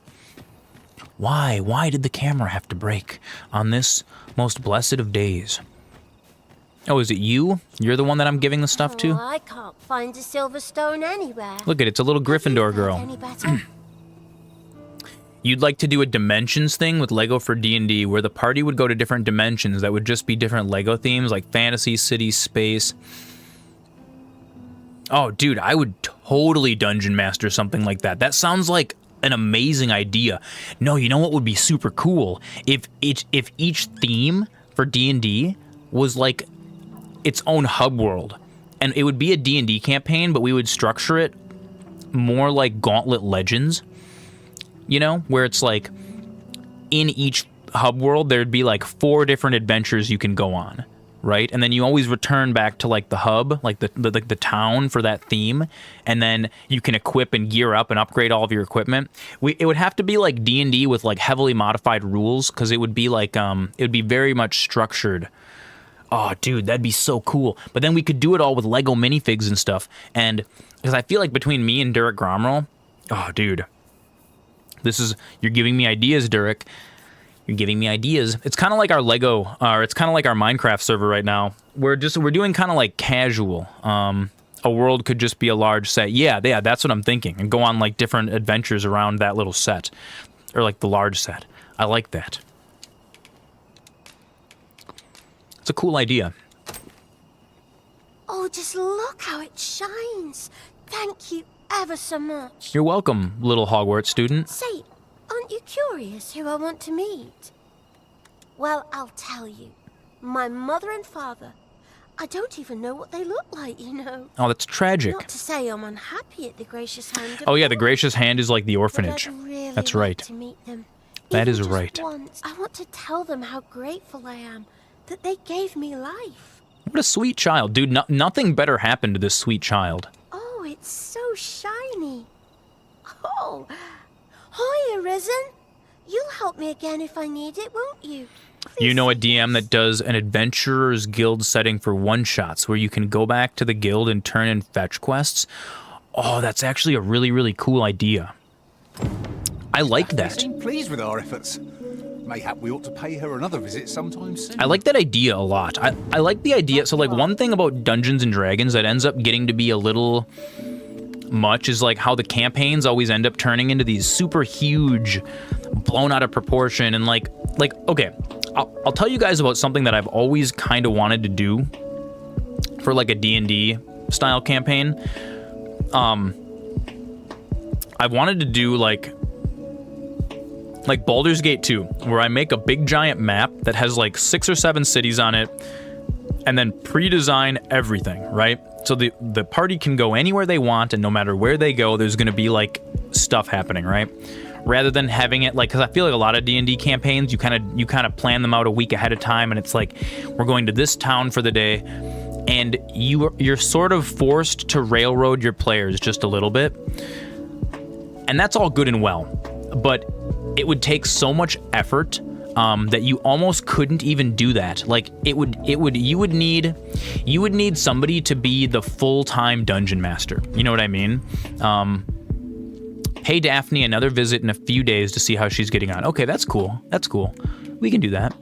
Why? Why did the camera have to break on this most blessed of days? Oh, is it you? You're the one that I'm giving the stuff to? I can't find a silver stone anywhere. Look at it, it's a little Gryffindor girl. Any better? You'd like to do a dimensions thing with Lego for D&D, where the party would go to different dimensions that would just be different Lego themes, like fantasy, city, space. Oh, dude, I would totally dungeon master something like that. That sounds like an amazing idea. No, you know what would be super cool? If each theme for D&D was like its own hub world. And it would be a D&D campaign, but we would structure it more like Gauntlet Legends. You know, where it's like in each hub world, there'd be like 4 different adventures you can go on, right? And then you always return back to like the hub, like the town for that theme, and then you can equip and gear up and upgrade all of your equipment. It would have to be like D&D with like heavily modified rules, because it would be like it would be very much structured. Oh, dude, that'd be so cool. But then we could do it all with Lego minifigs and stuff. And because I feel like between me and Derek Gromrell, oh, dude. You're giving me ideas, Derek. You're giving me ideas. It's kind of like our Lego, or it's kind of like our Minecraft server right now. We're doing kind of like casual. A world could just be a large set. Yeah, that's what I'm thinking. And go on like different adventures around that little set, or like the large set. I like that. It's a cool idea. Oh, just look how it shines. Thank you ever so much. You're welcome, little Hogwarts student. Say, aren't you curious who I want to meet? Well, I'll tell you. My mother and father. I don't even know what they look like, you know. Oh, that's tragic. Not to say I'm unhappy at the Gracious Hand. Oh yeah, the Gracious Hand is like the orphanage. Really That's right. to meet them. That is Even just right. once. I want to tell them how grateful I am that they gave me life. What a sweet child. Dude, nothing better happened to this sweet child. Oh, it's so shiny. Oh, hi, Arisen. You'll help me again if I need it, won't you? You know a DM that does an Adventurer's Guild setting for one-shots where you can go back to the guild and turn in fetch quests? Oh, that's actually a really, really cool idea. I like that. Seem pleased with our efforts. Mayhap we ought to pay her another visit sometime soon. I like that idea a lot. I like the idea. So, like, one thing about Dungeons and Dragons that ends up getting to be a little much is, like, how the campaigns always end up turning into these super huge, blown out of proportion, and, like, okay, I'll tell you guys about something that I've always kind of wanted to do for, like, a D&D style campaign. I've wanted to do, like Baldur's Gate 2, where I make a big giant map that has like 6 or 7 cities on it, and then pre-design everything, right? So the party can go anywhere they want, and no matter where they go, there's gonna be like stuff happening, right? Rather than having it like, because I feel like a lot of D&D campaigns, you kind of plan them out a week ahead of time, and it's like, we're going to this town for the day, and you're sort of forced to railroad your players just a little bit, and that's all good and well, but it would take so much effort that you almost couldn't even do that. Like you would need somebody to be the full-time dungeon master. You know what I mean? Pay Daphne another visit in a few days to see how she's getting on. Okay, that's cool. That's cool. We can do that.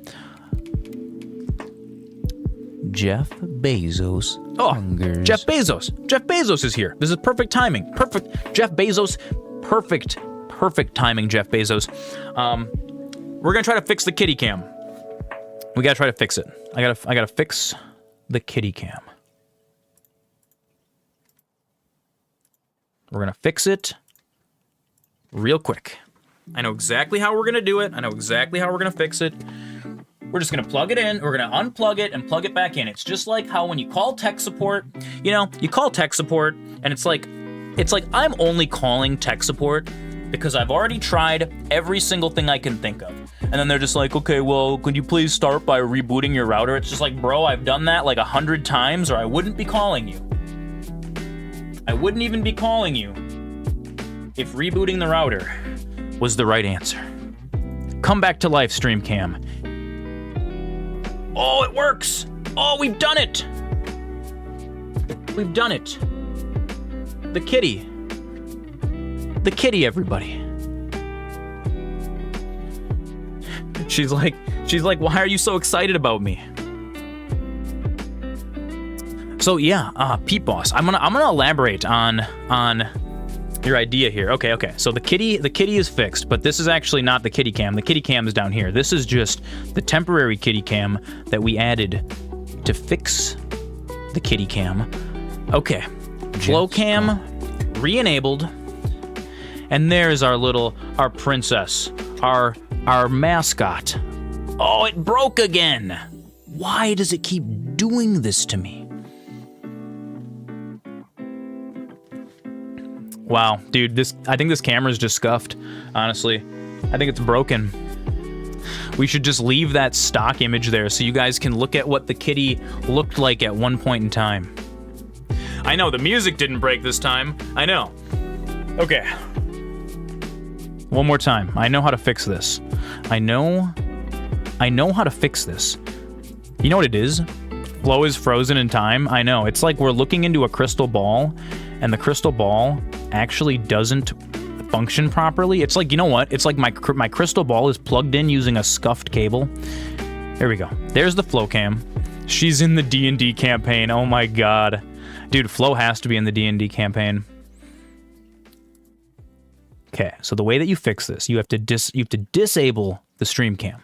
Jeff Bezos. Oh, hungers. Jeff Bezos. Jeff Bezos is here. This is perfect timing. Perfect. Jeff Bezos. Perfect timing, Jeff Bezos. We're gonna try to fix the kitty cam. We gotta try to fix it. I gotta fix the kitty cam. We're gonna fix it real quick. I know exactly how we're gonna do it. I know exactly how we're gonna fix it. We're just gonna plug it in, we're gonna unplug it and plug it back in. It's just like how when you call tech support, you know, you call tech support and it's like I'm only calling tech support because I've already tried every single thing I can think of. And then they're just like, okay, well, could you please start by rebooting your router? It's just like, bro, I've done that like 100 times or I wouldn't be calling you. I wouldn't even be calling you if rebooting the router was the right answer. Come back to life, stream cam. Oh, it works! Oh, we've done it! We've done it. The kitty. The kitty, everybody. She's like, why are you so excited about me? So yeah, Pete Boss, I'm gonna elaborate on your idea here. Okay. So the kitty is fixed, but this is actually not the kitty cam. The kitty cam is down here. This is just the temporary kitty cam that we added to fix the kitty cam. Okay, flow cam re-enabled, and there's our princess, our mascot. Oh, it broke again. Why does it keep doing this to me? Wow, dude, I think this camera's just scuffed, honestly. I think it's broken. We should just leave that stock image there so you guys can look at what the kitty looked like at one point in time. I know, the music didn't break this time. I know. Okay. One more time. I know how to fix this. I know how to fix this. You know what it is? Flow is frozen in time. I know. It's like we're looking into a crystal ball, and the crystal ball actually doesn't function properly. It's like, you know what? It's like my crystal ball is plugged in using a scuffed cable. There we go. There's the flow cam. She's in the D&D campaign. Oh my god. Dude, Flo has to be in the D&D campaign. Okay, so the way that you fix this, you have to disable the stream cam.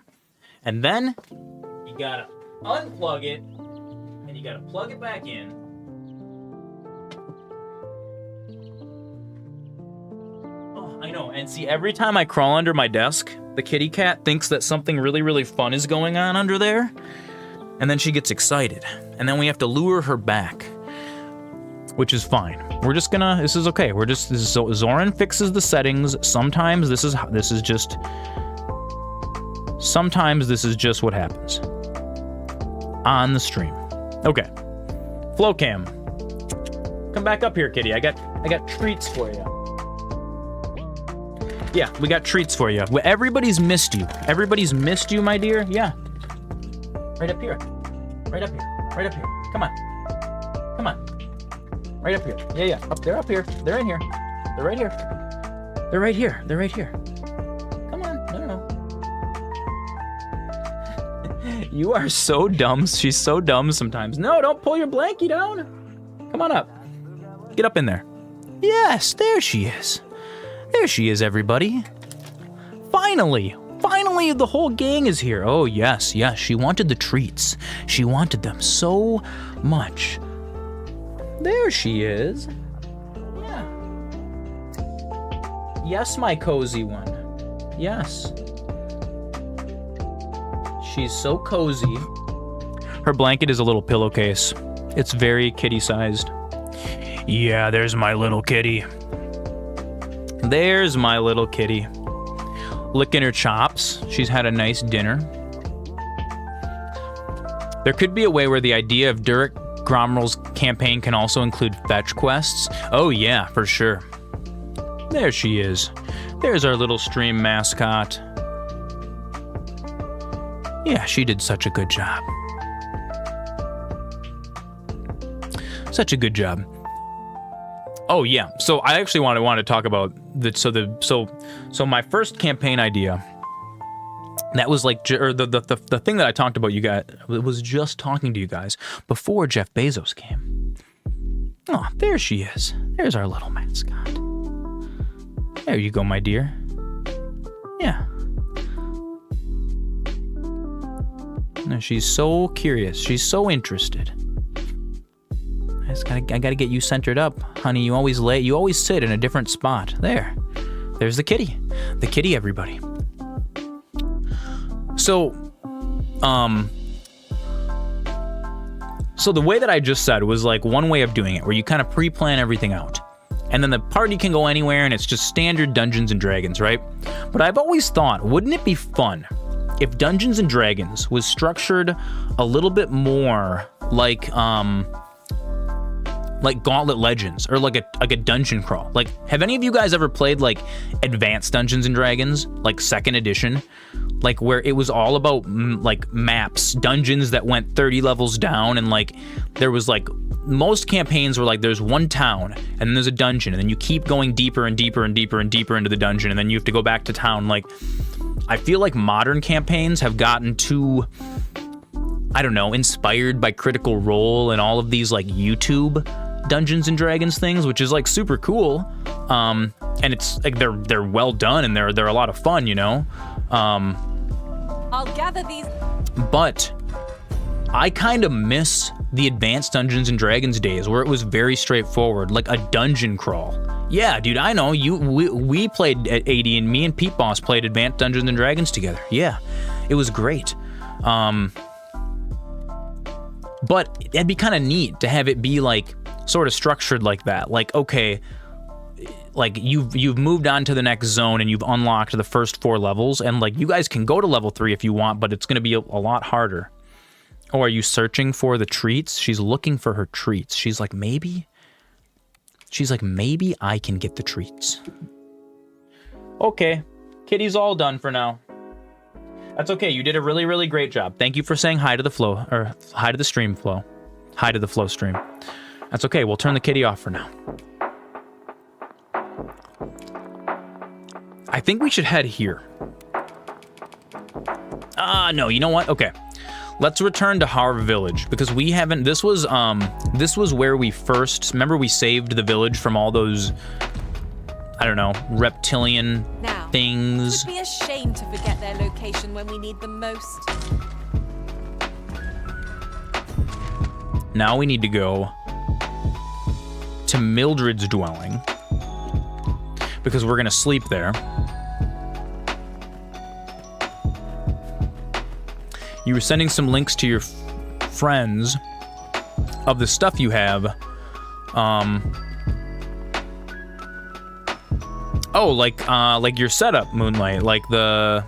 And then you gotta unplug it, and you gotta plug it back in. Oh, I know, and see, every time I crawl under my desk, the kitty cat thinks that something really, really fun is going on under there, and then she gets excited. And then we have to lure her back, which is fine. We're just gonna, this is okay. So Zoran fixes the settings. Sometimes this is just what happens on the stream. Okay, flow cam, come back up here, kitty. I got treats for you. Yeah, we got treats for you. Everybody's missed you. Everybody's missed you, my dear. Yeah, right up here, right up here, right up here. Come on, come on. Right up here. Yeah. They're up here. They're in here. They're right here. They're right here. They're right here. Come on. No. You are so dumb. She's so dumb sometimes. No, don't pull your blankie down. Come on up. Get up in there. Yes, there she is. There she is, everybody. Finally, the whole gang is here. Oh, yes. She wanted the treats. She wanted them so much. There she is. Yeah. Yes, my cozy one. Yes. She's so cozy. Her blanket is a little pillowcase. It's very kitty-sized. Yeah, there's my little kitty. There's my little kitty. Licking her chops. She's had a nice dinner. There could be a way where the idea of Durek Gromrel's campaign can also include fetch quests. Oh yeah, for sure. There she is. There's our little stream mascot. Yeah, she did such a good job. Such a good job. Oh yeah, so I actually want to talk about so my first campaign idea. That was like, or the thing that I talked about, you guys, was just talking to you guys before Jeff Bezos came. Oh, there she is. There's our little mascot. There you go, my dear. Yeah. No, she's so curious. She's so interested. I gotta get you centered up, honey. You always sit in a different spot. There's the kitty. The kitty, everybody. So the way that I just said was like one way of doing it, where you kind of pre-plan everything out. And then the party can go anywhere, and it's just standard Dungeons & Dragons, right? But I've always thought, wouldn't it be fun if Dungeons & Dragons was structured a little bit more like Gauntlet Legends, or like a dungeon crawl? Like, have any of you guys ever played like Advanced Dungeons & Dragons, like 2nd edition? Like, where it was all about like maps, dungeons that went 30 levels down, and like there was like, most campaigns were like there's one town and then there's a dungeon, and then you keep going deeper and deeper and deeper and deeper into the dungeon, and then you have to go back to town. Like, I feel like modern campaigns have gotten too, I don't know, inspired by Critical Role and all of these like YouTube Dungeons and Dragons things, which is like super cool. And it's like they're well done, and they're a lot of fun, you know. I'll gather these. But I kind of miss the Advanced Dungeons and Dragons days, where it was very straightforward, like a dungeon crawl. Yeah, dude, I know. We played at 80, and me and Pete Boss played Advanced Dungeons and Dragons together. Yeah, it was great. But it'd be kind of neat to have it be like sort of structured like that. Like, okay, like you've moved on to the next zone and you've unlocked the first 4 levels, and like you guys can go to level 3 if you want, but it's going to be a lot harder. Oh, are you searching for the treats? She's looking for her treats. She's like, maybe I can get the treats. Okay, kitty's all done for now. That's okay. You did a really, really great job. Thank you for saying hi to the flow, or hi to the stream flow. Hi to the flow stream. That's okay. We'll turn the kitty off for now. I think we should head here. No, you know what? Okay. Let's return to Harv Village, because we haven't, this was where we first, remember we saved the village from all those, I don't know, reptilian now, things. It would be a shame to forget their location when we need them most. Now we need to go to Mildred's dwelling because we're gonna sleep there. You were sending some links to your friends of the stuff you have. Oh, like your setup, Moonlight, like the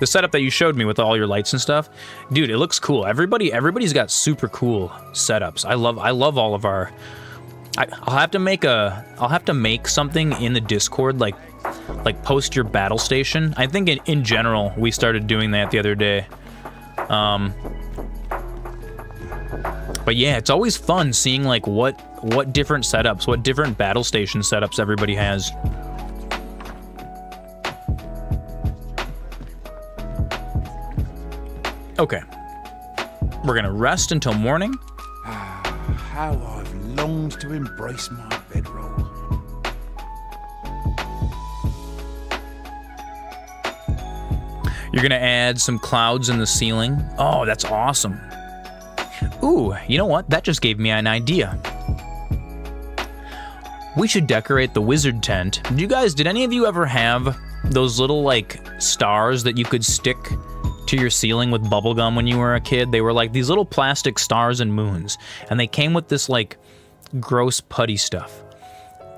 setup that you showed me with all your lights and stuff. Dude, it looks cool. Everybody's got super cool setups. I love all of our. I'll have to make something in the Discord, like post your battle station. I think in general we started doing that the other day. But yeah, it's always fun seeing like what different setups, what different battle station setups everybody has. Okay. We're gonna rest until morning. How I've longed to embrace my bedroll. You're gonna add some clouds in the ceiling. Oh, that's awesome. Ooh, you know what? That just gave me an idea. We should decorate the wizard tent. Did any of you ever have those little like stars that you could stick to your ceiling with bubblegum when you were a kid? They were like these little plastic stars and moons, and they came with this like gross putty stuff.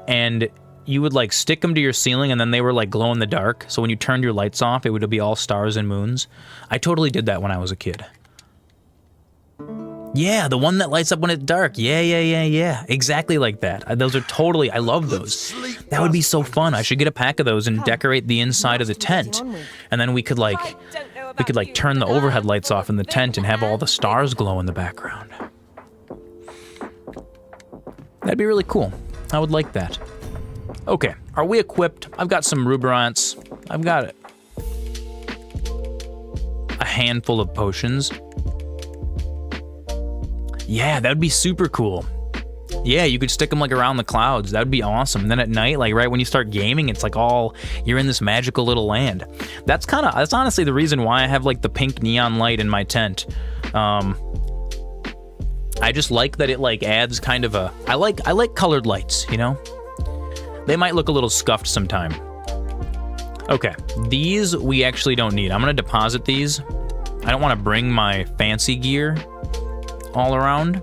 And you would like stick them to your ceiling, and then they were like glow in the dark. So when you turned your lights off, it would be all stars and moons. I totally did that when I was a kid. Yeah, the one that lights up when it's dark. Yeah. Exactly like that. Those are totally, I love those. That would be so fun. I should get a pack of those and decorate the inside of the tent. And then we could turn the overhead lights off in the tent and have all the stars glow in the background. That'd be really cool. I would like that. Okay, are we equipped? I've got some ruberants. I've got a handful of potions. Yeah, that'd be super cool. Yeah, you could stick them like around the clouds. That'd be awesome. And then at night, like right when you start gaming, it's like you're in this magical little land. That's honestly the reason why I have like the pink neon light in my tent. I just like that it like adds kind of I like colored lights, you know? They might look a little scuffed sometime. Okay, these we actually don't need. I'm gonna deposit these. I don't wanna bring my fancy gear all around.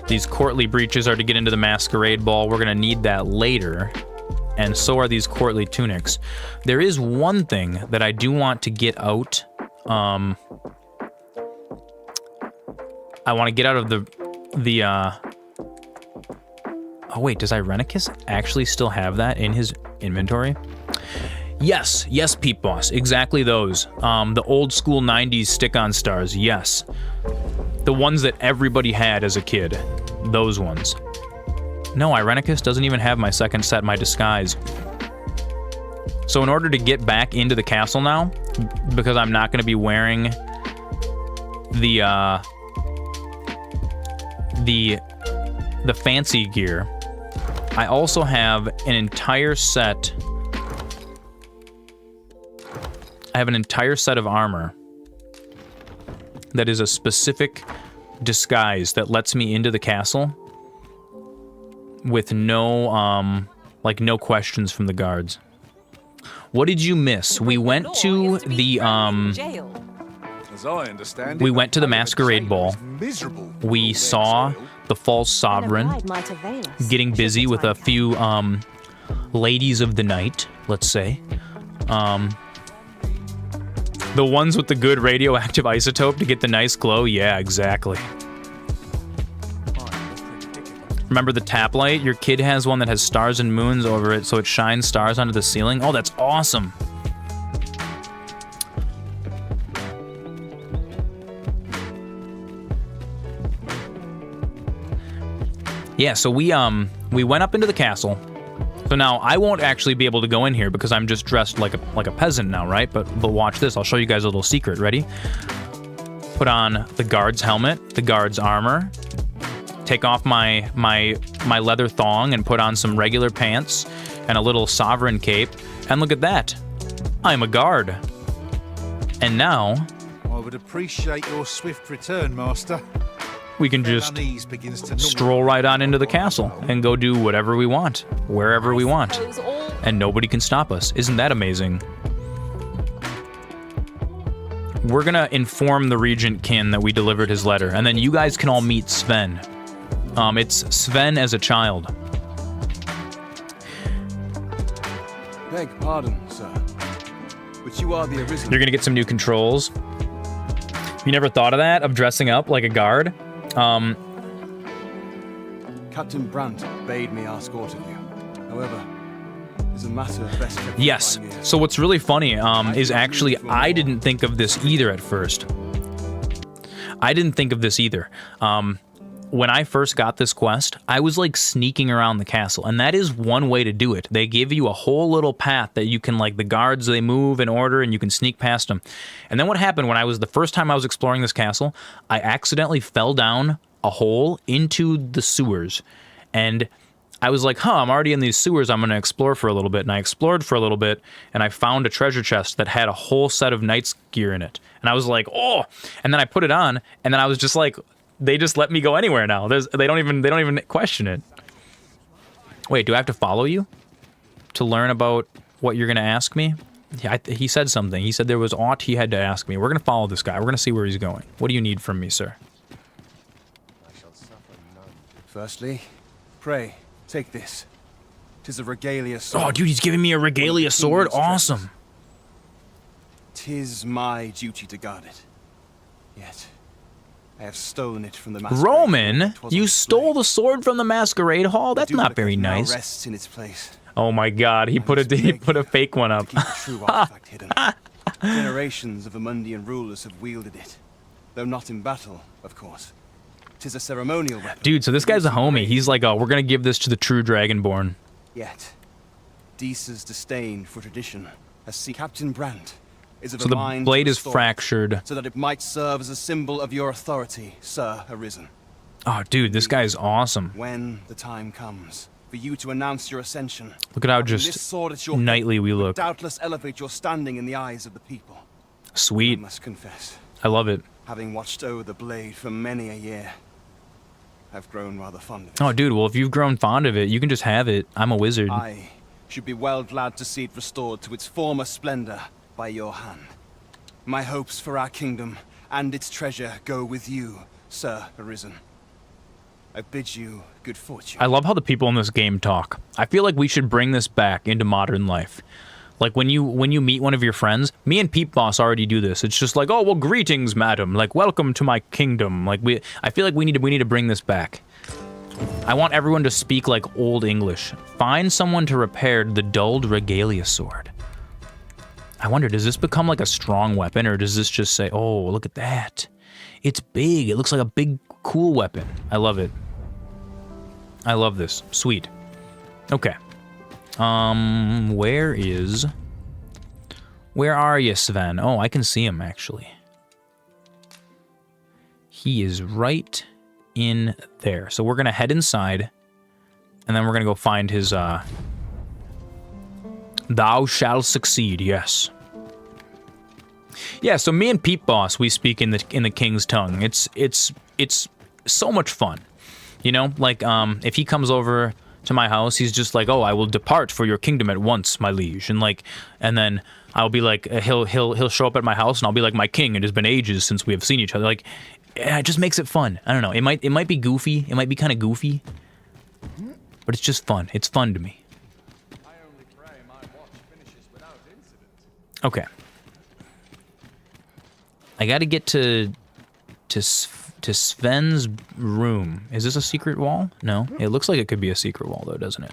These courtly breeches are to get into the masquerade ball. We're gonna need that later. And so are these courtly tunics. There is one thing that I do want to get out. I want to get out of the oh wait, does Irenicus actually still have that in his inventory? Yes, Peep Boss, exactly those. The old school 90s stick-on stars, yes. The ones that everybody had as a kid, those ones. No, Irenicus doesn't even have my second set, my disguise. So in order to get back into the castle now, because I'm not going to be wearing the fancy gear, I also have an entire set. I have an entire set of armor that is a specific disguise that lets me into the castle with no no questions from the guards. What did you miss? We went to the As I understand, we went to the masquerade ball. We saw the false sovereign getting busy with a few ladies of the night, let's say. The ones with the good radioactive isotope to get the nice glow? Yeah, exactly. Remember the tap light? Your kid has one that has stars and moons over it, so it shines stars onto the ceiling. Oh, that's awesome. Yeah, so we went up into the castle. So now I won't actually be able to go in here because I'm just dressed like a peasant now, right? But watch this. I'll show you guys a little secret. Ready? Put on the guard's helmet, the guard's armor. Take off my leather thong and put on some regular pants. and a little sovereign cape. And look at that. I'm a guard. And now... I would appreciate your swift return, Master. we can just stroll right on into the castle and go do whatever we want, wherever we want. And nobody can stop us. Isn't that amazing? We're gonna inform the Regent Kin that we delivered his letter, and then you guys can all meet Sven. It's Sven as a child. Beg pardon, sir, but you are the Arisen. You're gonna get some new controls. You never thought of that, of dressing up like a guard? Captain Brandt bade me ask aught of you. However, it's a matter of best kept. Yes. So what's really funny is actually I didn't think of this either at first. I didn't think of this either. When I first got this quest, I was like sneaking around the castle, and that is one way to do it. They give you a whole little path that you can, like, the guards, they move in order and you can sneak past them. And then what happened when the first time I was exploring this castle, I accidentally fell down a hole into the sewers. And I was like, I'm already in these sewers, I'm going to explore for a little bit. And I explored for a little bit, and I found a treasure chest that had a whole set of knight's gear in it. And I was like, oh! And then I put it on, and then I was just like, they just let me go anywhere now. They don't even question it. Wait, do I have to follow you to learn about what you're going to ask me? Yeah, he said something. He said there was aught he had to ask me. We're going to follow this guy. We're going to see where he's going. What do you need from me, sir? Firstly, pray, take this. 'Tis a regalia sword. Oh, dude, he's giving me a regalia sword? Awesome. 'Tis my duty to guard it. Yet, I have stolen it from the Masquerade. Roman, you stole the sword from the Masquerade Hall? That's not very nice. Rests in its place. Oh my god, he put a fake one up. Keep the true artifact hidden. Generations of Amundian rulers have wielded it, though not in battle, of course. 'Tis a ceremonial weapon. Dude, so this guy's a homie. He's like, oh, we're gonna give this to the true Dragonborn. Yet, Deesa's disdain for tradition has seen Captain Brandt. So the blade is fractured. So that it might serve as a symbol of your authority, Sir Arisen. Oh, dude, this guy's awesome. When the time comes for you to announce your ascension, look at how just knightly we look. Doubtless elevate your standing in the eyes of the people. Sweet. I must confess, I love it. Having watched over the blade for many a year, I've grown rather fond of it. Oh, dude, well, if you've grown fond of it, you can just have it. I'm a wizard. I should be well glad to see it restored to its former splendor by your hand. My hopes for our kingdom and its treasure go with you, Sir Arisen. I bid you good fortune. I love how the people in this game talk. I feel like we should bring this back into modern life. Like when you meet one of your friends, me and Peep Boss already do this. It's just like, oh, well, greetings, madam. Like, welcome to my kingdom. Like I feel like we need to bring this back. I want everyone to speak like old English. Find someone to repair the dulled regalia sword. I wonder, does this become like a strong weapon, or does this just say, oh, look at that. It's big. It looks like a big, cool weapon. I love it. I love this. Sweet. Okay. Where are you, Sven? Oh, I can see him, actually. He is right in there. So we're going to head inside, and then we're going to go find his, Thou shalt succeed, yes. Yeah, so me and Peep Boss, we speak in the king's tongue. It's so much fun. You know, like, if he comes over to my house, he's just like, oh, I will depart for your kingdom at once, my liege. And then I'll be like, he'll show up at my house, and I'll be like, my king, it has been ages since we have seen each other. Like, yeah, it just makes it fun. I don't know. It might be goofy. It might be kind of goofy, but it's just fun. It's fun to me. Okay. I got to get to Sven's room. Is this a secret wall? No. It looks like it could be a secret wall, though, doesn't it?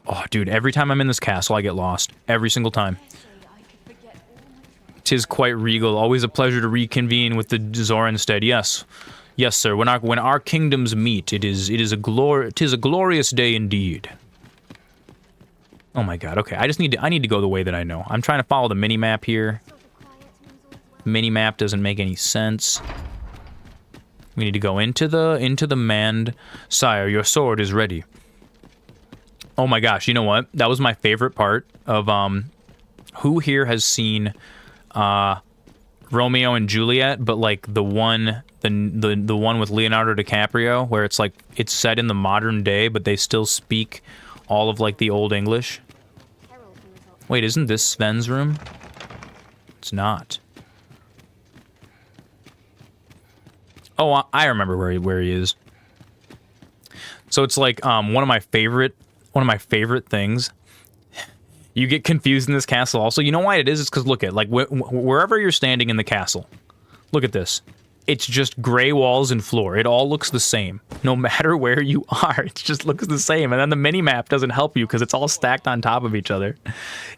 Oh, dude, every time I'm in this castle, I get lost. Every single time. 'Tis quite regal. Always a pleasure to reconvene with the Zoran stead. Yes. Yes, sir. When our kingdoms meet, it is a glorious day indeed. Oh my god, okay. I need to go the way that I know. I'm trying to follow the mini-map here. Mini-map doesn't make any sense. We need to go into the mand. Sire, your sword is ready. Oh my gosh, you know what? That was my favorite part of who here has seen Romeo and Juliet, but like the one with Leonardo DiCaprio, where it's like it's set in the modern day, but they still speak all of like the old English. Wait, isn't this Sven's room? It's not. Oh, I remember where he is. So it's like one of my favorite things. You get confused in this castle. Also, you know why it is? It's because look at like wherever you're standing in the castle. Look at this. It's just gray walls and floor. It all looks the same, no matter where you are. It just looks the same. And then the mini map doesn't help you because it's all stacked on top of each other.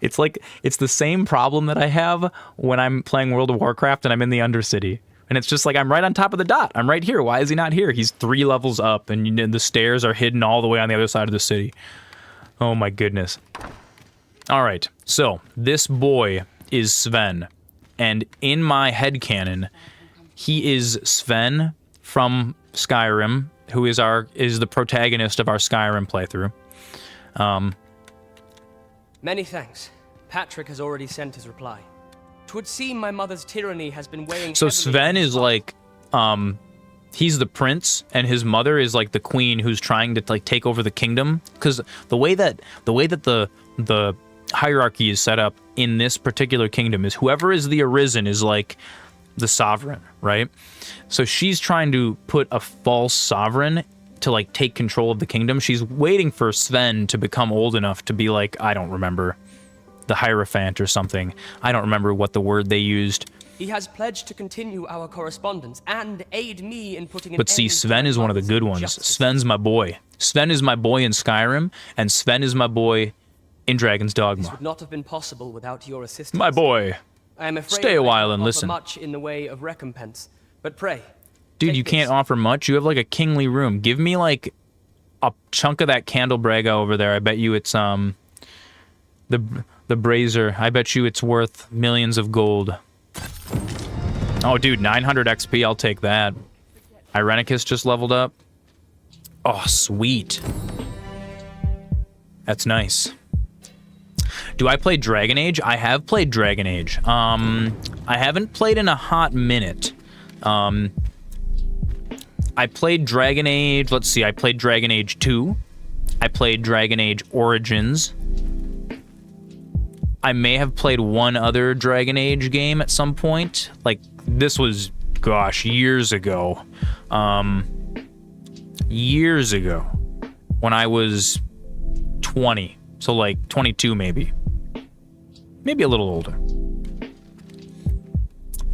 It's like it's the same problem that I have when I'm playing World of Warcraft and I'm in the Undercity. And it's just like, I'm right on top of the dot. I'm right here. Why is he not here? He's 3 levels up, and the stairs are hidden all the way on the other side of the city. Oh my goodness. All right, so this boy is Sven. And in my headcanon, he is Sven from Skyrim, who is the protagonist of our Skyrim playthrough. Many thanks. Patrick has already sent his reply. 'Twould seem my mother's tyranny has been weighing. So Sven is like, he's the prince, and his mother is like the queen who's trying to like take over the kingdom. Because the way that the hierarchy is set up in this particular kingdom is whoever is the Arisen is like the sovereign, right? So she's trying to put a false sovereign to like take control of the kingdom. She's waiting for Sven to become old enough to be like, I don't remember, the Hierophant or something. I don't remember what the word they used. He has pledged to continue our correspondence and aid me in putting an But see, end Sven to is one of the good ones. injustice. Sven's my boy. Sven is my boy in Skyrim, and Sven is my boy in Dragon's Dogma. This would not have been possible without your assistance. My boy. I am afraid Stay a I while cannot and offer listen. much in the way of recompense, but pray. Dude, you can't offer much. You have like a kingly room. Give me like a chunk of that Candlebraga over there. I bet you it's the brazier. I bet you it's worth millions of gold. Oh, dude, 900 XP. I'll take that. Irenicus just leveled up. Oh, sweet. That's nice. Do I play Dragon Age? I have played Dragon Age. I haven't played in a hot minute. I played Dragon Age. Let's see. I played Dragon Age 2. I played Dragon Age Origins. I may have played one other Dragon Age game at some point. Like, this was, gosh, years ago. Years ago. When I was 20. So, like, 22 maybe. Maybe a little older.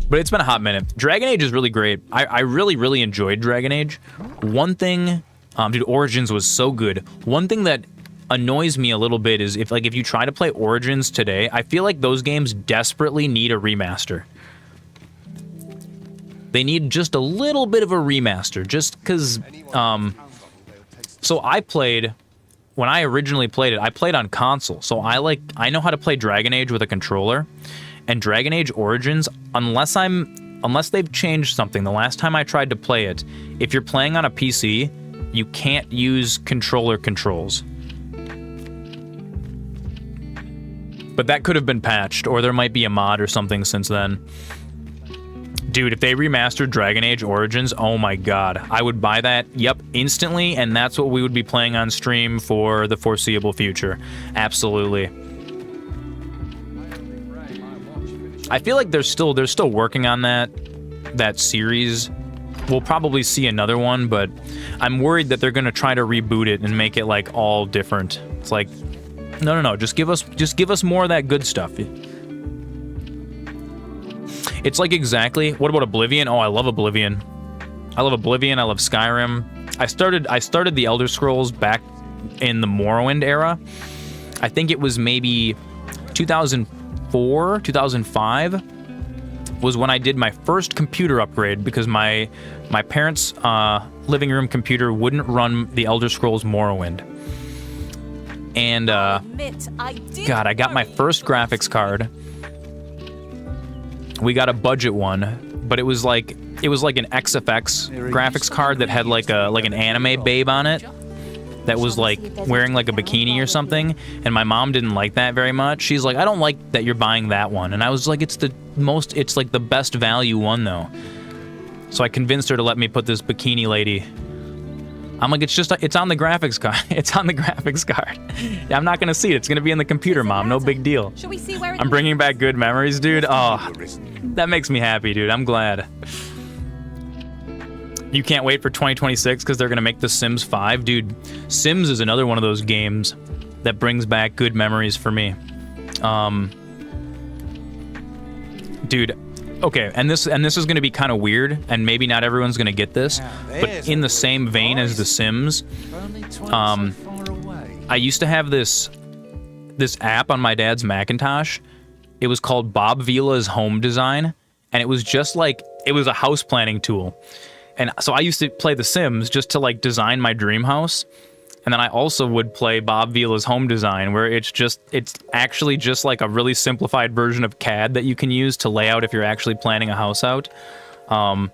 But it's been a hot minute. Dragon Age is really great. I really, really enjoyed Dragon Age. One thing... dude, Origins was so good. One thing that annoys me a little bit is if you try to play Origins today, I feel like those games desperately need a remaster. They need just a little bit of a remaster, just because, so I played, when I originally played it, I played on console, so I know how to play Dragon Age with a controller, and Dragon Age Origins, unless they've changed something, the last time I tried to play it, if you're playing on a PC, you can't use controller controls. But that could have been patched, or there might be a mod or something since then. Dude, if they remastered Dragon Age Origins, oh my god. I would buy that, yep, instantly, and that's what we would be playing on stream for the foreseeable future. Absolutely. I feel like they're still working on that series. We'll probably see another one, but I'm worried that they're gonna try to reboot it and make it like all different. It's like, no, just give us more of that good stuff. It's like exactly. What about Oblivion? Oh, I love Oblivion. I love Oblivion. I love Skyrim. I started the Elder Scrolls back in the Morrowind era. I think it was maybe 2004, 2005 was when I did my first computer upgrade because my parents' living room computer wouldn't run the Elder Scrolls Morrowind. And God, I got my first graphics card. We got a budget one, but it was like it was like an XFX graphics card that had like an anime babe on it that was like wearing like a bikini or something, and my mom didn't like that very much. She's like, I don't like that you're buying that one, and I was like, it's like the best value one though. So I convinced her to let me put this bikini lady. I'm like, it's on the graphics card. It's on the graphics card. I'm not gonna see it. It's gonna be in the computer, Mom. No big deal. Shall we see where it I'm bringing back good memories, dude. Oh, that makes me happy, dude. I'm glad. You can't wait for 2026 because they're gonna make The Sims 5, dude. Sims is another one of those games that brings back good memories for me. Dude. Okay, and this is going to be kind of weird, and maybe not everyone's going to get this, but in the same vein as The Sims, I used to have this app on my dad's Macintosh. It was called Bob Vila's Home Design, and it was just like, it was a house planning tool. And so I used to play The Sims just to like design my dream house. And then I also would play Bob Vila's Home Design, where it's actually just like a really simplified version of CAD that you can use to lay out if you're actually planning a house out. And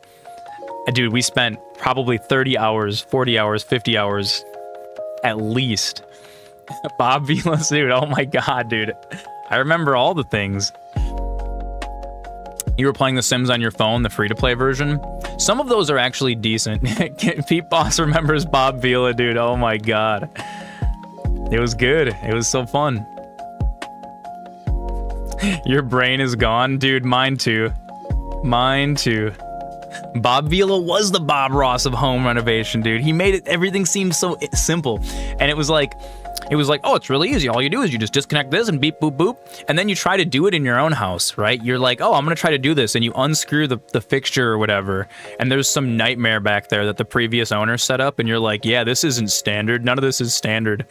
dude, we spent probably 30 hours, 40 hours, 50 hours at least. Bob Vila's, dude, oh my god, dude. I remember all the things. You were playing The Sims on your phone, the free-to-play version. Some of those are actually decent. Pete Boss remembers Bob Vila, dude. Oh my god. It was good. It was so fun. Your brain is gone? Dude, mine too. Mine too. Bob Vila was the Bob Ross of home renovation, dude. He made everything seem so simple. And it was like, oh, it's really easy. All you do is you just disconnect this and beep, boop, boop. And then you try to do it in your own house, right? You're like, oh, I'm going to try to do this. And you unscrew the fixture or whatever. And there's some nightmare back there that the previous owner set up. And you're like, yeah, this isn't standard. None of this is standard.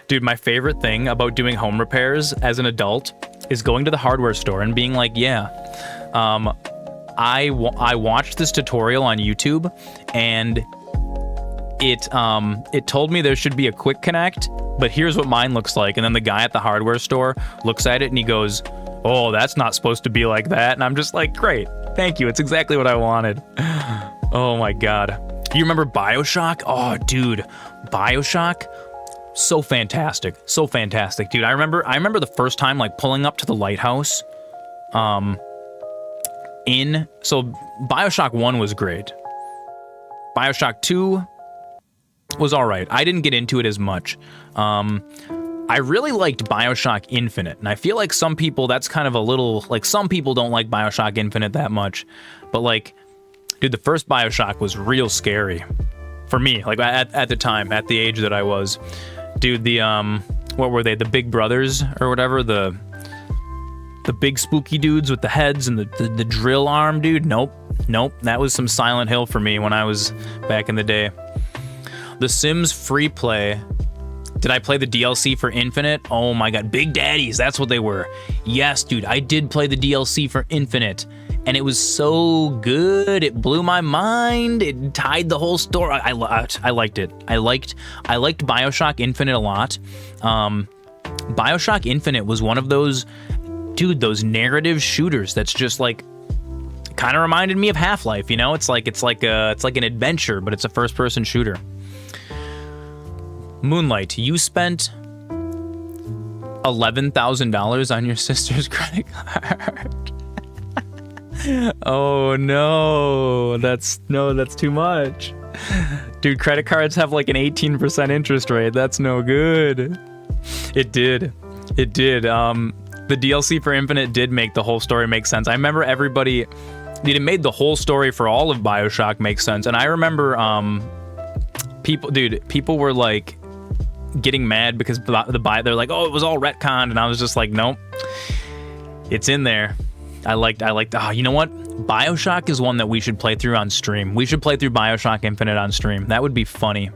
Dude, my favorite thing about doing home repairs as an adult is going to the hardware store and being like, yeah, I watched this tutorial on YouTube, and it told me there should be a quick connect, but here's what mine looks like. And then the guy at the hardware store looks at it and he goes, oh, that's not supposed to be like that. And I'm just like, great, thank you. It's exactly what I wanted. Oh my god. You remember BioShock? Oh, dude, BioShock. So fantastic. So fantastic, dude. I remember the first time like pulling up to the lighthouse. So BioShock 1 was great. BioShock 2 was all right. I didn't get into it as much. I really liked BioShock Infinite, and I feel like some people, that's kind of a little, like, some people don't like BioShock Infinite that much, but like, dude, the first BioShock was real scary for me, like at the time, at the age that I was. Dude, the what were they, the Big Brothers or whatever, the big spooky dudes with the heads and the drill arm, dude? Nope, that was some Silent Hill for me when I was back in the day. The Sims free play. Did I play the DLC for Infinite? Oh my god, Big Daddies, that's what they were. Yes, dude, I did play the DLC for Infinite, and it was so good. It blew my mind. It tied the whole story. I liked it. I liked BioShock Infinite a lot. BioShock Infinite was one of those, dude, those narrative shooters that's just like, kind of reminded me of Half-Life, you know? It's like an adventure, but it's a first-person shooter. Moonlight, you spent $11,000 on your sister's credit card. Oh no, that's too much. Dude, credit cards have like an 18% interest rate. That's no good. It did. The DLC for Infinite did make the whole story make sense. I remember everybody, it made the whole story for all of BioShock make sense. And I remember people were like getting mad because they're like, oh, it was all retconned, and I was just like, nope, it's in there. I liked you know what, BioShock is one that we should play through on stream. We should play through BioShock Infinite on stream. That would be funny.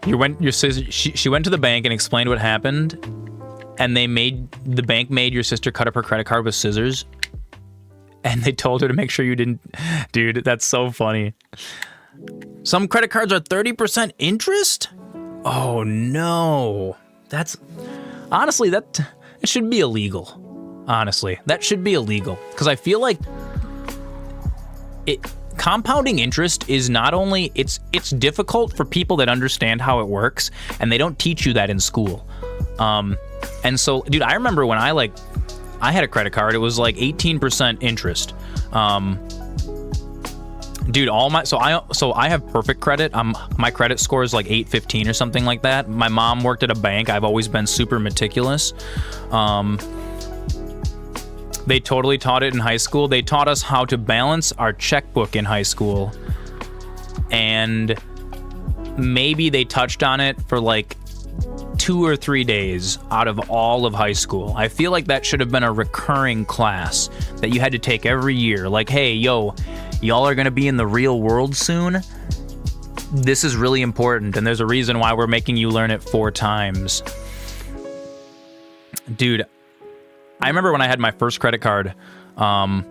She went to the bank and explained what happened, and the bank made your sister cut up her credit card with scissors, and they told her to make sure you didn't. Dude, that's so funny. Some credit cards are 30% interest? Oh no. That's honestly, it should be illegal. honestly. That should be illegal. Because I feel like compounding interest is not only, it's difficult for people that understand how it works, and they don't teach you that in school. And so, dude, I remember when I had a credit card, it was like 18% interest. Dude, so I have perfect credit. My credit score is like 815 or something like that. My mom worked at a bank. I've always been super meticulous. They totally taught it in high school. They taught us how to balance our checkbook in high school. And maybe they touched on it for like 2 or 3 days out of all of high school. I feel like that should have been a recurring class that you had to take every year. Like, hey, yo, y'all are going to be in the real world soon. This is really important, and there's a reason why we're making you learn it 4 times. Dude, I remember when I had my first credit card, my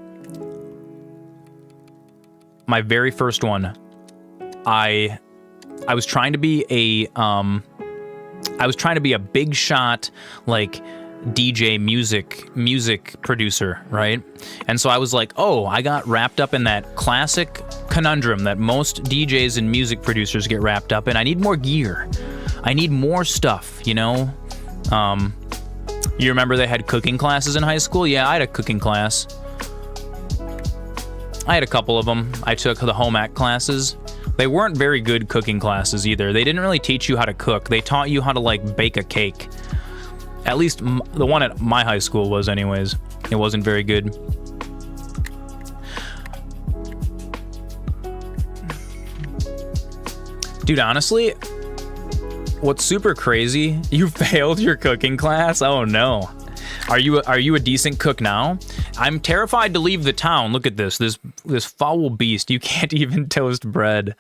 very first one, I was trying to be a big shot, like, DJ music producer, right? And so I was like, oh, I got wrapped up in that classic conundrum that most DJs and music producers get wrapped up in. I need more gear. I need more stuff, you know? You remember they had cooking classes in high school? Yeah, I had a cooking class. I had a couple of them. I took the home ec classes. They weren't very good cooking classes either. They didn't really teach you how to cook. They taught you how to, like, bake a cake. At least the one at my high school was anyways. It wasn't very good. Dude, honestly, what's super crazy, you failed your cooking class? Oh no. Are you a decent cook now? I'm terrified to leave the town. Look at this foul beast. You can't even toast bread.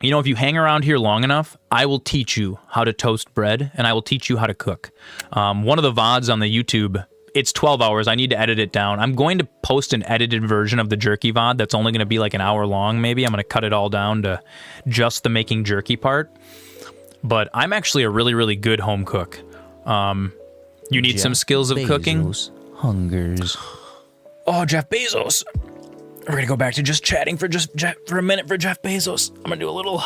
You know, if you hang around here long enough, I will teach you how to toast bread, and I will teach you how to cook. One of the VODs on the YouTube, it's 12 hours. I need to edit it down. I'm going to post an edited version of the jerky VOD that's only going to be like an hour long, maybe. I'm going to cut it all down to just the making jerky part. But I'm actually a really, really good home cook. You need Jeff some skills of cooking? Bezos hungers. Oh, Jeff Bezos. We're going to go back to just chatting for a minute for Jeff Bezos. I'm going to do a little...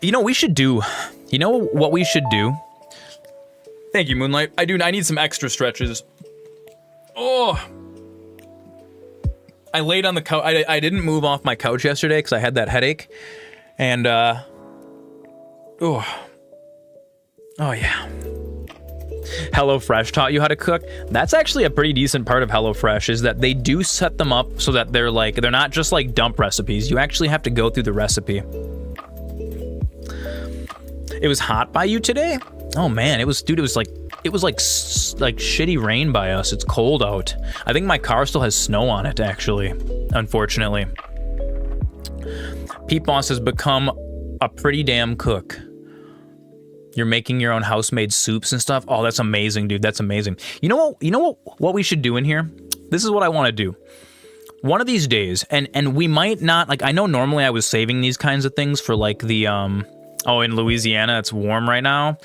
You know, we should do... You know what we should do? Thank you, Moonlight. I need some extra stretches. Oh! I laid on the couch. I didn't move off my couch yesterday because I had that headache. And, Oh, yeah. HelloFresh taught you how to cook. That's actually a pretty decent part of HelloFresh, is that they do set them up so that they're not just like dump recipes. You actually have to go through the recipe. It was hot by you today? Oh man, it was like shitty rain by us. It's cold out. I think my car still has snow on it, actually, unfortunately. Pete Boss has become a pretty damn cook. You're making your own house-made soups and stuff. Oh, that's amazing, dude. That's amazing. You know what we should do in here? This is what I want to do. One of these days, and we might not, like, I know normally I was saving these kinds of things for like the in Louisiana it's warm right now.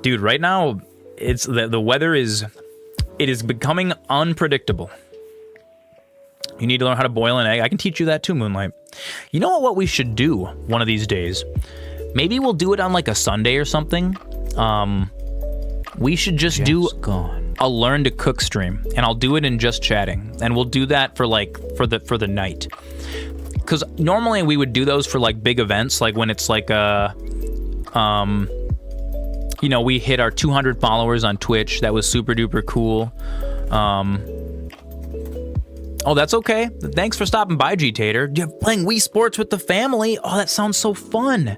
Dude, right now it's the weather is becoming unpredictable. You need to learn how to boil an egg. I can teach you that too, Moonlight. You know what we should do one of these days? Maybe we'll do it on like a Sunday or something. We should just do a learn to cook stream, and I'll do it in just chatting, and we'll do that for the night. Because normally we would do those for like big events, like when it's like we hit our 200 followers on Twitch. That was super duper cool. Oh, that's okay. Thanks for stopping by, G-Tater. You're playing Wii Sports with the family. Oh, that sounds so fun.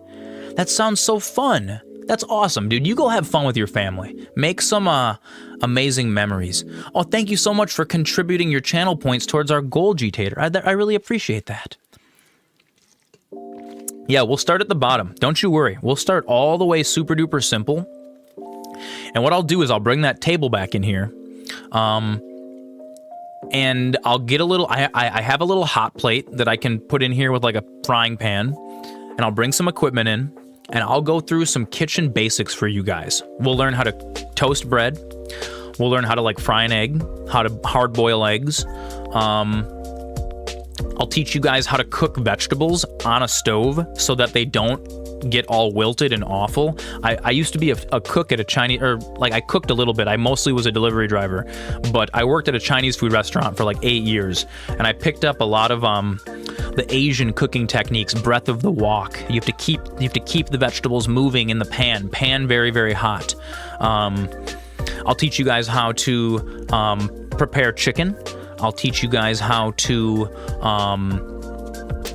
That's awesome, dude. You go have fun with your family. Make some amazing memories. Oh, thank you so much for contributing your channel points towards our goal, G-Tater. I really appreciate that. Yeah, we'll start at the bottom. Don't you worry. We'll start all the way super duper simple. And what I'll do is I'll bring that table back in here. And I'll get a little... I have a little hot plate that I can put in here with like a frying pan. And I'll bring some equipment in. and I'll go through some kitchen basics for you guys. We'll learn how to toast bread. We'll learn how to like fry an egg, how to hard boil eggs. I'll teach you guys how to cook vegetables on a stove so that they don't get all wilted and awful. I used to be a cook at a Chinese, or like I cooked a little bit. I mostly was a delivery driver, but I worked at a Chinese food restaurant for like 8 years, and I picked up a lot of the Asian cooking techniques, breath of the wok. You have to keep the vegetables moving in the pan very, very hot. I'll teach you guys how to prepare chicken. I'll teach you guys how to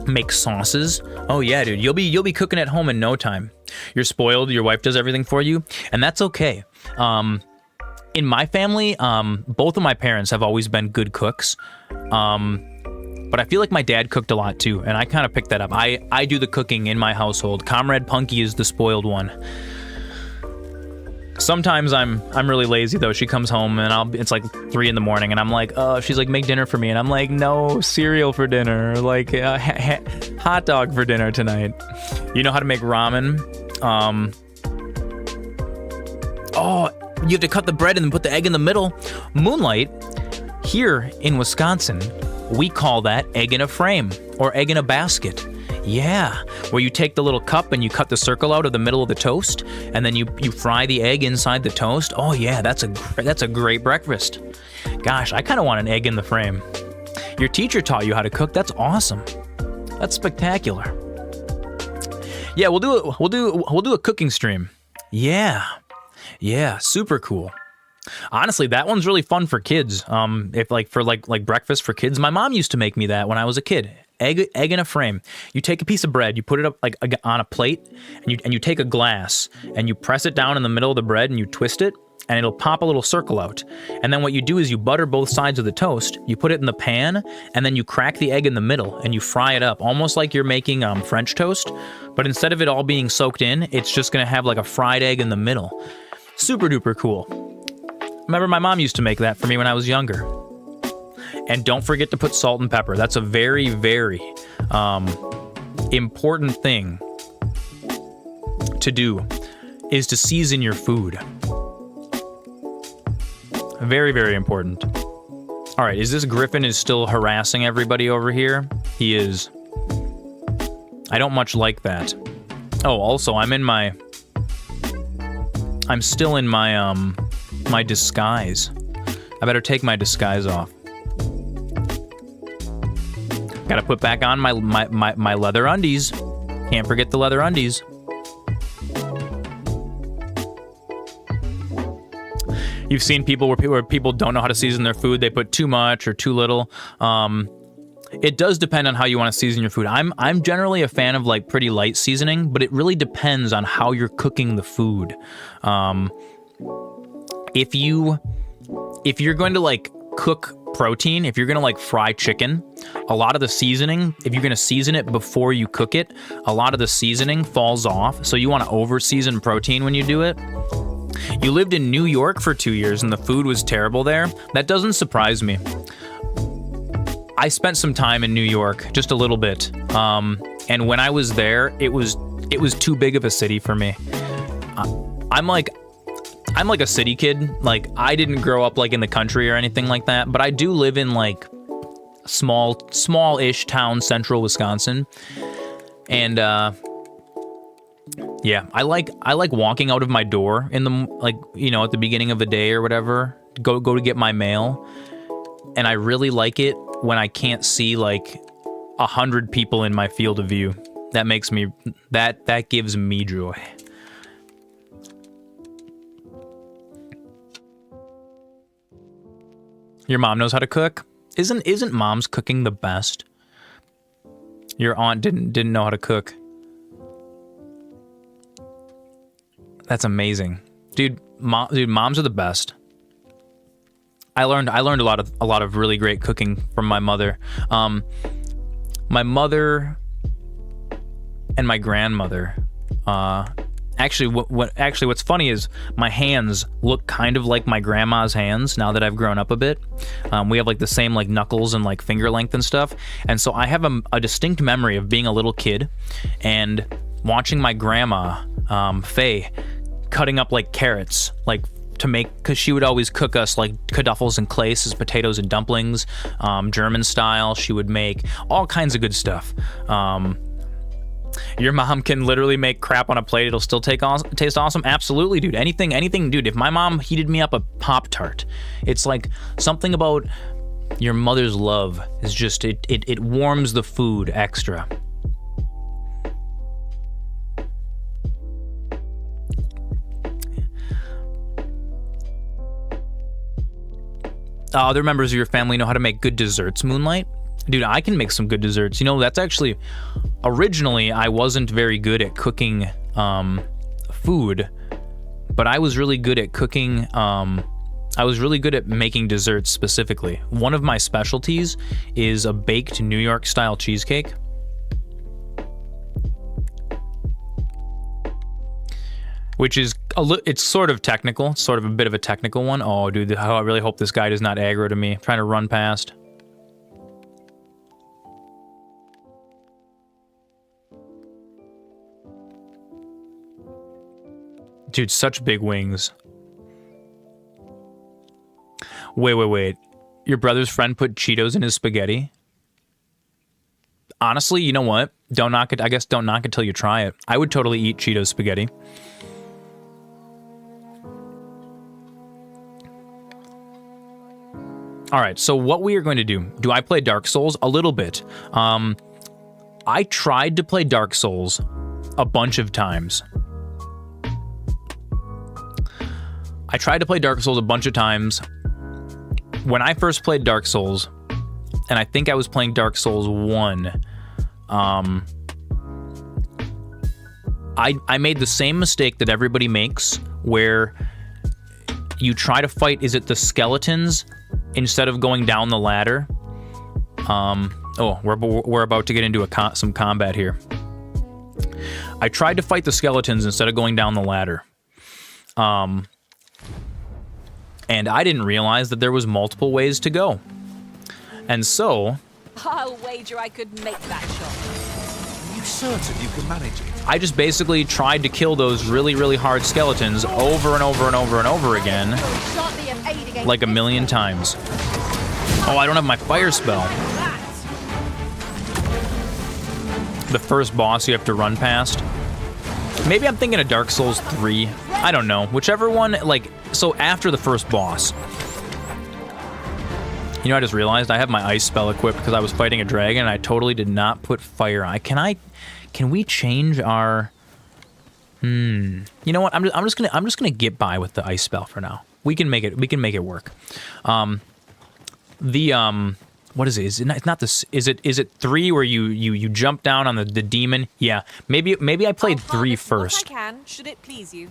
make sauces. Oh yeah, dude, you'll be cooking at home in no time. You're spoiled. Your wife does everything for you, and that's okay. In my family, both of my parents have always been good cooks, but I feel like my dad cooked a lot too, and I kind of picked that up. I do the cooking in my household. Comrade Punky is the spoiled one. Sometimes I'm really lazy though. She comes home and it's like 3 a.m. and I'm like, she's like, make dinner for me, and I'm like, no, cereal for dinner, like hot dog for dinner tonight. You know how to make ramen? You have to cut the bread and then put the egg in the middle. Moonlight, here in Wisconsin, we call that egg in a frame or egg in a basket. Yeah, where you take the little cup and you cut the circle out of the middle of the toast, and then you fry the egg inside the toast. Oh yeah, that's a great breakfast. Gosh, I kind of want an egg in the frame. Your teacher taught you how to cook. That's awesome. That's spectacular. Yeah, we'll do a cooking stream. Yeah, super cool. Honestly, that one's really fun for kids. If like for like breakfast for kids, my mom used to make me that when I was a kid. Egg in a frame. You take a piece of bread, you put it up like on a plate, and you take a glass and you press it down in the middle of the bread and you twist it, and it'll pop a little circle out. And then what you do is you butter both sides of the toast, you put it in the pan, and then you crack the egg in the middle and you fry it up, almost like you're making French toast, but instead of it all being soaked in, it's just gonna have like a fried egg in the middle. Super duper cool. Remember, my mom used to make that for me when I was younger. And don't forget to put salt and pepper. That's a very, very important thing to do, is to season your food. Very, very important. All right, is this Griffin is still harassing everybody over here? He is. I don't much like that. Oh, also, I'm still in my my disguise. I better take my disguise off. Gotta put back on my leather undies. Can't forget the leather undies. You've seen people where people don't know how to season their food. They put too much or too little. It does depend on how you want to season your food. I'm generally a fan of like pretty light seasoning, but it really depends on how you're cooking the food. If you're going to like cook protein, if you're gonna like fry chicken, a lot of the seasoning, if you're gonna season it before you cook it, a lot of the seasoning falls off. So you want to over season protein when you do it. You lived in New York for 2 years and the food was terrible there. That doesn't surprise me. I spent some time in New York, just a little bit, and when I was there, it was too big of a city for me. I'm like a city kid. Like, I didn't grow up like in the country or anything like that, but I do live in like small-ish town, central Wisconsin. And yeah, I like walking out of my door in the, like, you know, at the beginning of the day or whatever, go to get my mail. And I really like it when I can't see like 100 people in my field of view. That makes me, that gives me joy. Your mom knows how to cook? Isn't mom's cooking the best? Your aunt didn't know how to cook. That's amazing. Dude, moms are the best. I learned a lot of really great cooking from my mother. My mother and my grandmother. Actually, what's funny is my hands look kind of like my grandma's hands now that I've grown up a bit. We have like the same like knuckles and like finger length and stuff. And so I have a distinct memory of being a little kid and watching my grandma, Faye, cutting up like carrots, like to make, because she would always cook us like kaduffels and klaiss, potatoes and dumplings, German style. She would make all kinds of good stuff. Your mom can literally make crap on a plate. It'll still taste awesome. Absolutely, dude. Anything, dude. If my mom heated me up a Pop-Tart, it's like something about your mother's love is just, it warms the food extra. Other members of your family know how to make good desserts, Moonlight? Dude, I can make some good desserts. You know, that's actually... Originally, I wasn't very good at cooking food, but I was really good at cooking... I was really good at making desserts specifically. One of my specialties is a baked New York-style cheesecake. Which is, it's sort of technical. It's sort of a bit of a technical one. Oh, dude, I really hope this guy does not aggro to me. I'm trying to run past. Dude, such big wings. Wait. Your brother's friend put Cheetos in his spaghetti? Honestly, you know what? Don't knock it. I guess don't knock it till you try it. I would totally eat Cheetos spaghetti. All right, so what we are going to do I play Dark Souls? A little bit. I tried to play Dark Souls a bunch of times. When I first played Dark Souls, and I think I was playing Dark Souls 1, I made the same mistake that everybody makes, where you try to fight, is it the skeletons, instead of going down the ladder? Oh, we're about to get into some combat here. I tried to fight the skeletons instead of going down the ladder. And I didn't realize that there was multiple ways to go. And so... I'll wager I could make that shot. Are you certain you can manage it? I just basically tried to kill those really, really hard skeletons over and over and over and over again. Like a million times. Oh, I don't have my fire spell. The first boss you have to run past. Maybe I'm thinking of Dark Souls 3. I don't know. Whichever one, like... So after the first boss... You know, I just realized I have my ice spell equipped because I was fighting a dragon and I totally did not put fire on. Can we change our... You know what? I'm just gonna get by with the ice spell for now. We can make it work. What is it? It's not this. Is it 3 where you jump down on the demon? Yeah. Maybe I played 3 first. I can, should it please you.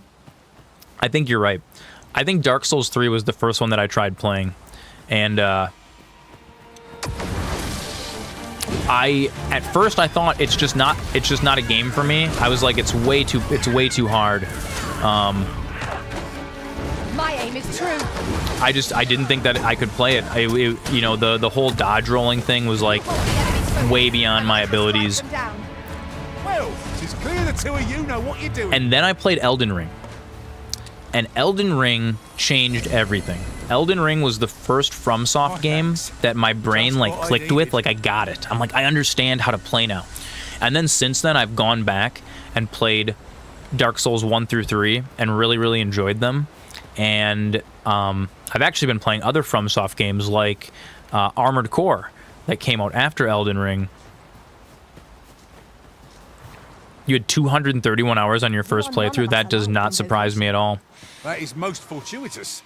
I think you're right. I think Dark Souls 3 was the first one that I tried playing, and at first I thought it's just not a game for me. I was like, it's way too hard. My aim is true. I didn't think that I could play it. You know, the whole dodge rolling thing was like way beyond my abilities. Well, it's clear the two of you know what you're doing. And then I played Elden Ring. And Elden Ring changed everything. Elden Ring was the first FromSoft game that my brain like clicked with. Like, I got it. I'm like, I understand how to play now. And then since then, I've gone back and played Dark Souls 1 through 3 and really, really enjoyed them. And I've actually been playing other FromSoft games like Armored Core that came out after Elden Ring. You had 231 hours on your first playthrough. That does not surprise me at all. That is most fortuitous.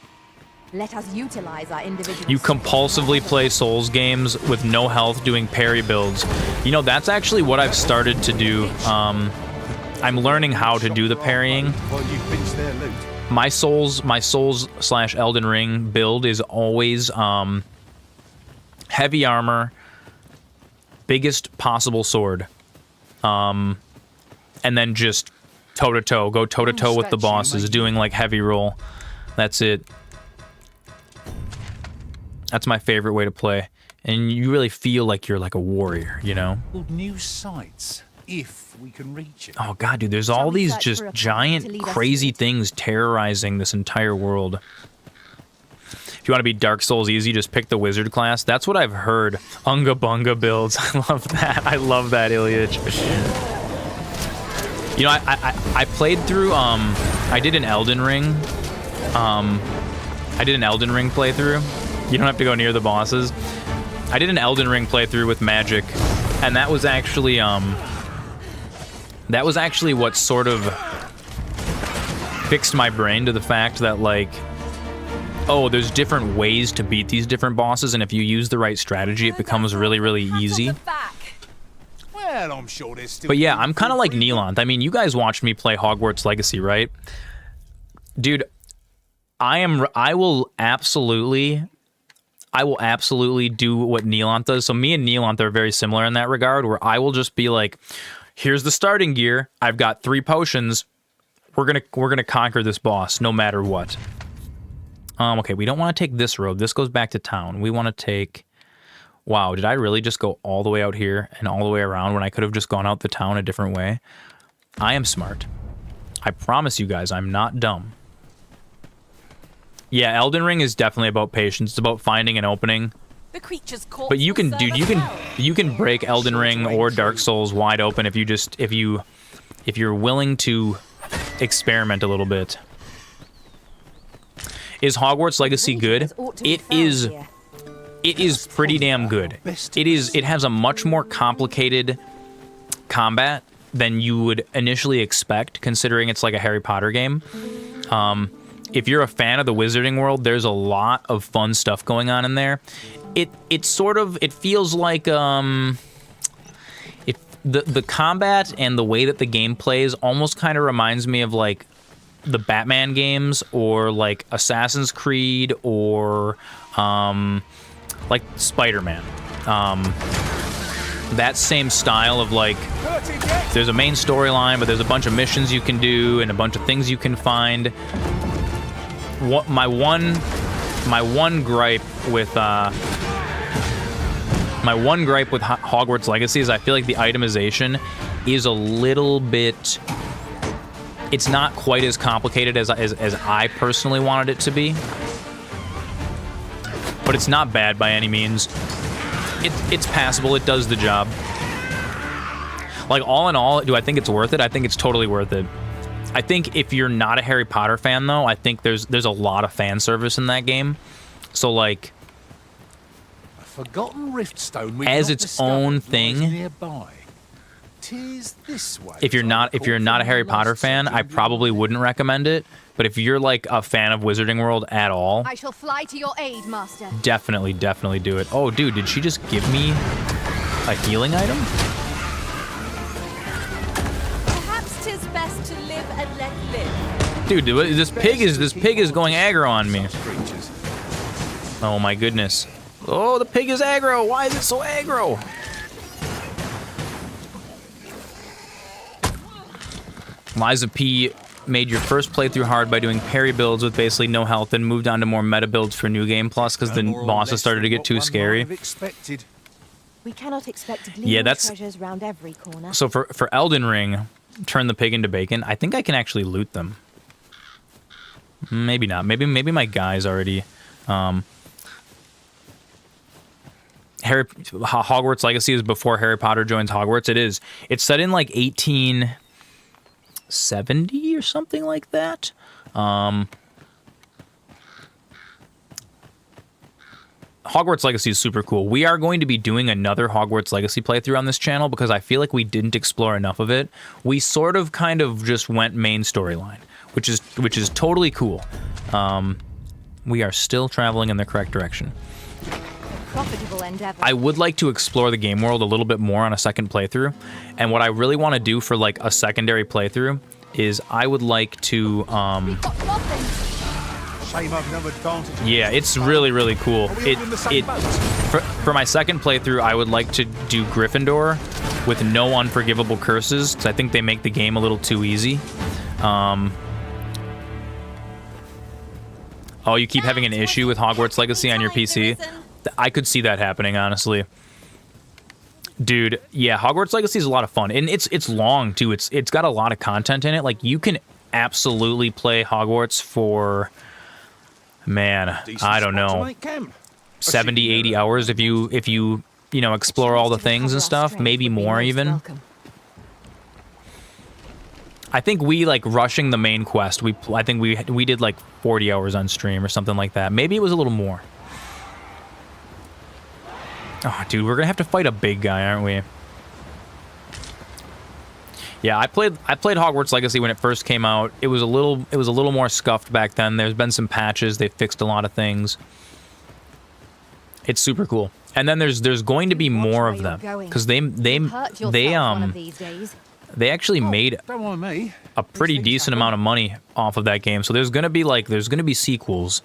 Let us utilize our individual... You compulsively play Souls games with no health doing parry builds. You know, that's actually what I've started to do. I'm learning how to do the parrying. My Souls / Elden Ring build is always heavy armor, biggest possible sword. And then just toe-to-toe. Go toe-to-toe with the bosses, doing, like, heavy roll. That's it. That's my favorite way to play. And you really feel like you're like a warrior, you know? New sights. if we can reach it. Oh god, dude, there's all these just giant, crazy things terrorizing this entire world. If you want to be Dark Souls easy, just pick the wizard class. That's what I've heard. Unga Bunga builds. I love that. I love that, Ilyich. You know, I played through, I did an Elden Ring. I did an Elden Ring playthrough. You don't have to go near the bosses. I did an Elden Ring playthrough with magic, and that was actually what sort of fixed my brain to the fact that, like, oh, there's different ways to beat these different bosses, and if you use the right strategy, it becomes really, really easy. Well, I'm sure there's still. But yeah, I'm kind of like Neelanth. I mean, you guys watched me play Hogwarts Legacy, right? Dude, I will absolutely do what Neelanth does. So me and Neelanth are very similar in that regard, where I will just be like, here's the starting gear. I've got 3 potions. We're gonna conquer this boss no matter what. Okay, we don't want to take this road. This goes back to town. We want to take... Wow, did I really just go all the way out here and all the way around when I could have just gone out the town a different way? I am smart. I promise you guys, I'm not dumb. Yeah, Elden Ring is definitely about patience. It's about finding an opening. The creature's caught. But you can, dude, you can break Elden Ring or Dark Souls wide open if you're willing to experiment a little bit. Is Hogwarts Legacy good? It is pretty damn good. It has a much more complicated combat than you would initially expect, considering it's like a Harry Potter game. If you're a fan of the wizarding world, there's a lot of fun stuff going on in there. It feels like the combat and the way that the game plays almost kind of reminds me of like the Batman games or like Assassin's Creed or like Spider-Man. That same style of like, there's a main storyline, but there's a bunch of missions you can do and a bunch of things you can find. What my one gripe with Hogwarts Legacy is I feel like the itemization is a little bit. It's not quite as complicated as I personally wanted it to be, but it's not bad by any means. It's passable. It does the job. Like, all in all, do I think it's worth it? I think it's totally worth it. I think if you're not a Harry Potter fan, though, I think there's a lot of fan service in that game. So, like, a forgotten riftstone as its own thing. Nearby. This way. If you're not a Harry Potter fan, I probably wouldn't recommend it. But if you're like a fan of Wizarding World at all, I shall fly to your aid, Master. Definitely do it. Oh, dude, did she just give me a healing item? Perhaps 'tis best to live and let live. Dude, this pig is going aggro on me. Oh my goodness. Oh, the pig is aggro. Why is it so aggro? Liza P made your first playthrough hard by doing parry builds with basically no health, and moved on to more meta builds for New Game Plus because the bosses started to get too scary. We cannot expect to glean treasures round every corner. So for Elden Ring, turn the pig into bacon. I think I can actually loot them. Maybe not. Maybe my guy's already. Hogwarts Legacy is before Harry Potter joins Hogwarts. It is. It's set in like 1870 or something like that. Hogwarts Legacy is super cool. We are going to be doing another Hogwarts Legacy playthrough on this channel because I feel like we didn't explore enough of it. We sort of kind of just went main storyline, which is totally cool. We are still traveling in the correct direction. Profitable endeavor. I would like to explore the game world a little bit more on a second playthrough, and what I really want to do for like a secondary playthrough is I would like to yeah, it's really cool. For my second playthrough, I would like to do Gryffindor with no unforgivable curses, because I think they make the game a little too easy. Oh, you keep having an issue with Hogwarts Legacy on your PC? I could see that happening, honestly. Dude, yeah, Hogwarts Legacy is a lot of fun, and it's long too. It's got a lot of content in it. Like, you can absolutely play Hogwarts for, man, I don't know, 70, 80 hours if you know, explore all the things and stuff, maybe more even. I think we, like, rushing the main quest, I think we did like 40 hours on stream or something like that. Maybe it was a little more. Oh, dude, we're gonna have to fight a big guy, aren't we? Yeah, I played Hogwarts Legacy when it first came out. It was a little more scuffed back then. There's been some patches. They fixed a lot of things. It's super cool. And then there's going to be more of them because they actually made a pretty decent amount of money off of that game. So there's gonna be sequels.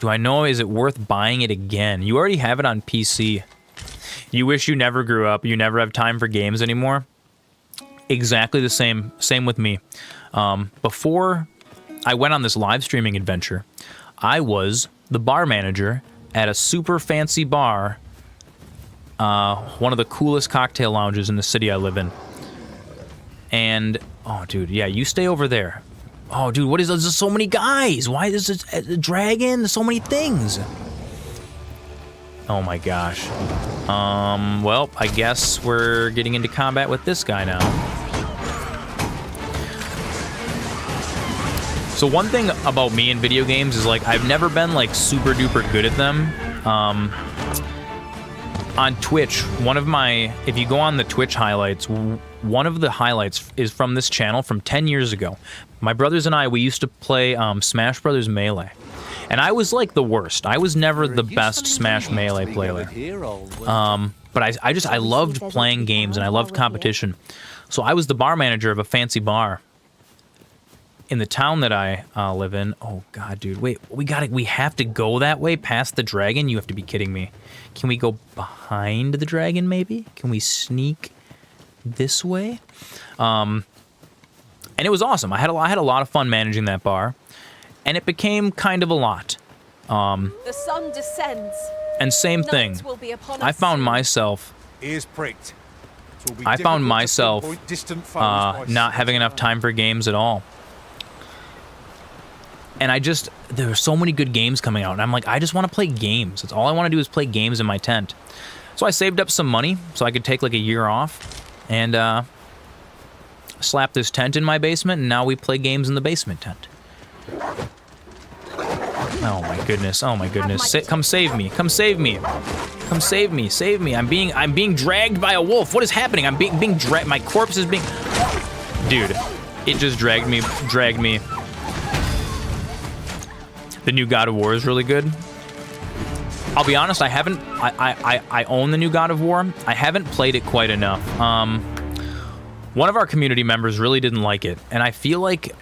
Do I know, is it worth buying it again? You already have it on PC. You wish you never grew up. You never have time for games anymore. Exactly the same with me. Before I went on this live streaming adventure, I was the bar manager at a super fancy bar, one of the coolest cocktail lounges in the city I live in. And, oh, dude, yeah, you stay over there. Oh, dude, what is this? There's so many guys. Why is this a dragon? There's so many things. Oh my gosh. Well, I guess we're getting into combat with this guy now. So one thing about me in video games is, like, I've never been, like, super duper good at them. On Twitch, if you go on the Twitch highlights, one of the highlights is from this channel from 10 years ago. My brothers and I, we used to play Smash Brothers Melee. And I was, like, the worst. I was never the best Smash Melee player. But I loved playing games and I loved competition. So I was the bar manager of a fancy bar in the town that I live in. Oh god, dude, wait, we have to go that way past the dragon? You have to be kidding me. Can we go behind the dragon, maybe? Can we sneak this way? And it was awesome. I had a lot of fun managing that bar, and it became kind of a lot. The sun descends. And same thing. I found myself. Ears pricked. I found myself not having enough time for games at all. And there were so many good games coming out, and I'm like, I just want to play games. That's all I want to do is play games in my tent. So I saved up some money so I could take like a year off and slap this tent in my basement, and now we play games in the basement tent. Oh my goodness, oh my goodness. Come save me, come save me. Come save me, save me. I'm being dragged by a wolf. What is happening? I'm being dragged. My corpse is being... Dude, it just dragged me. The new God of War is really good. I'll be honest, I own the new God of War. I haven't played it quite enough. One of our community members really didn't like it, and I feel like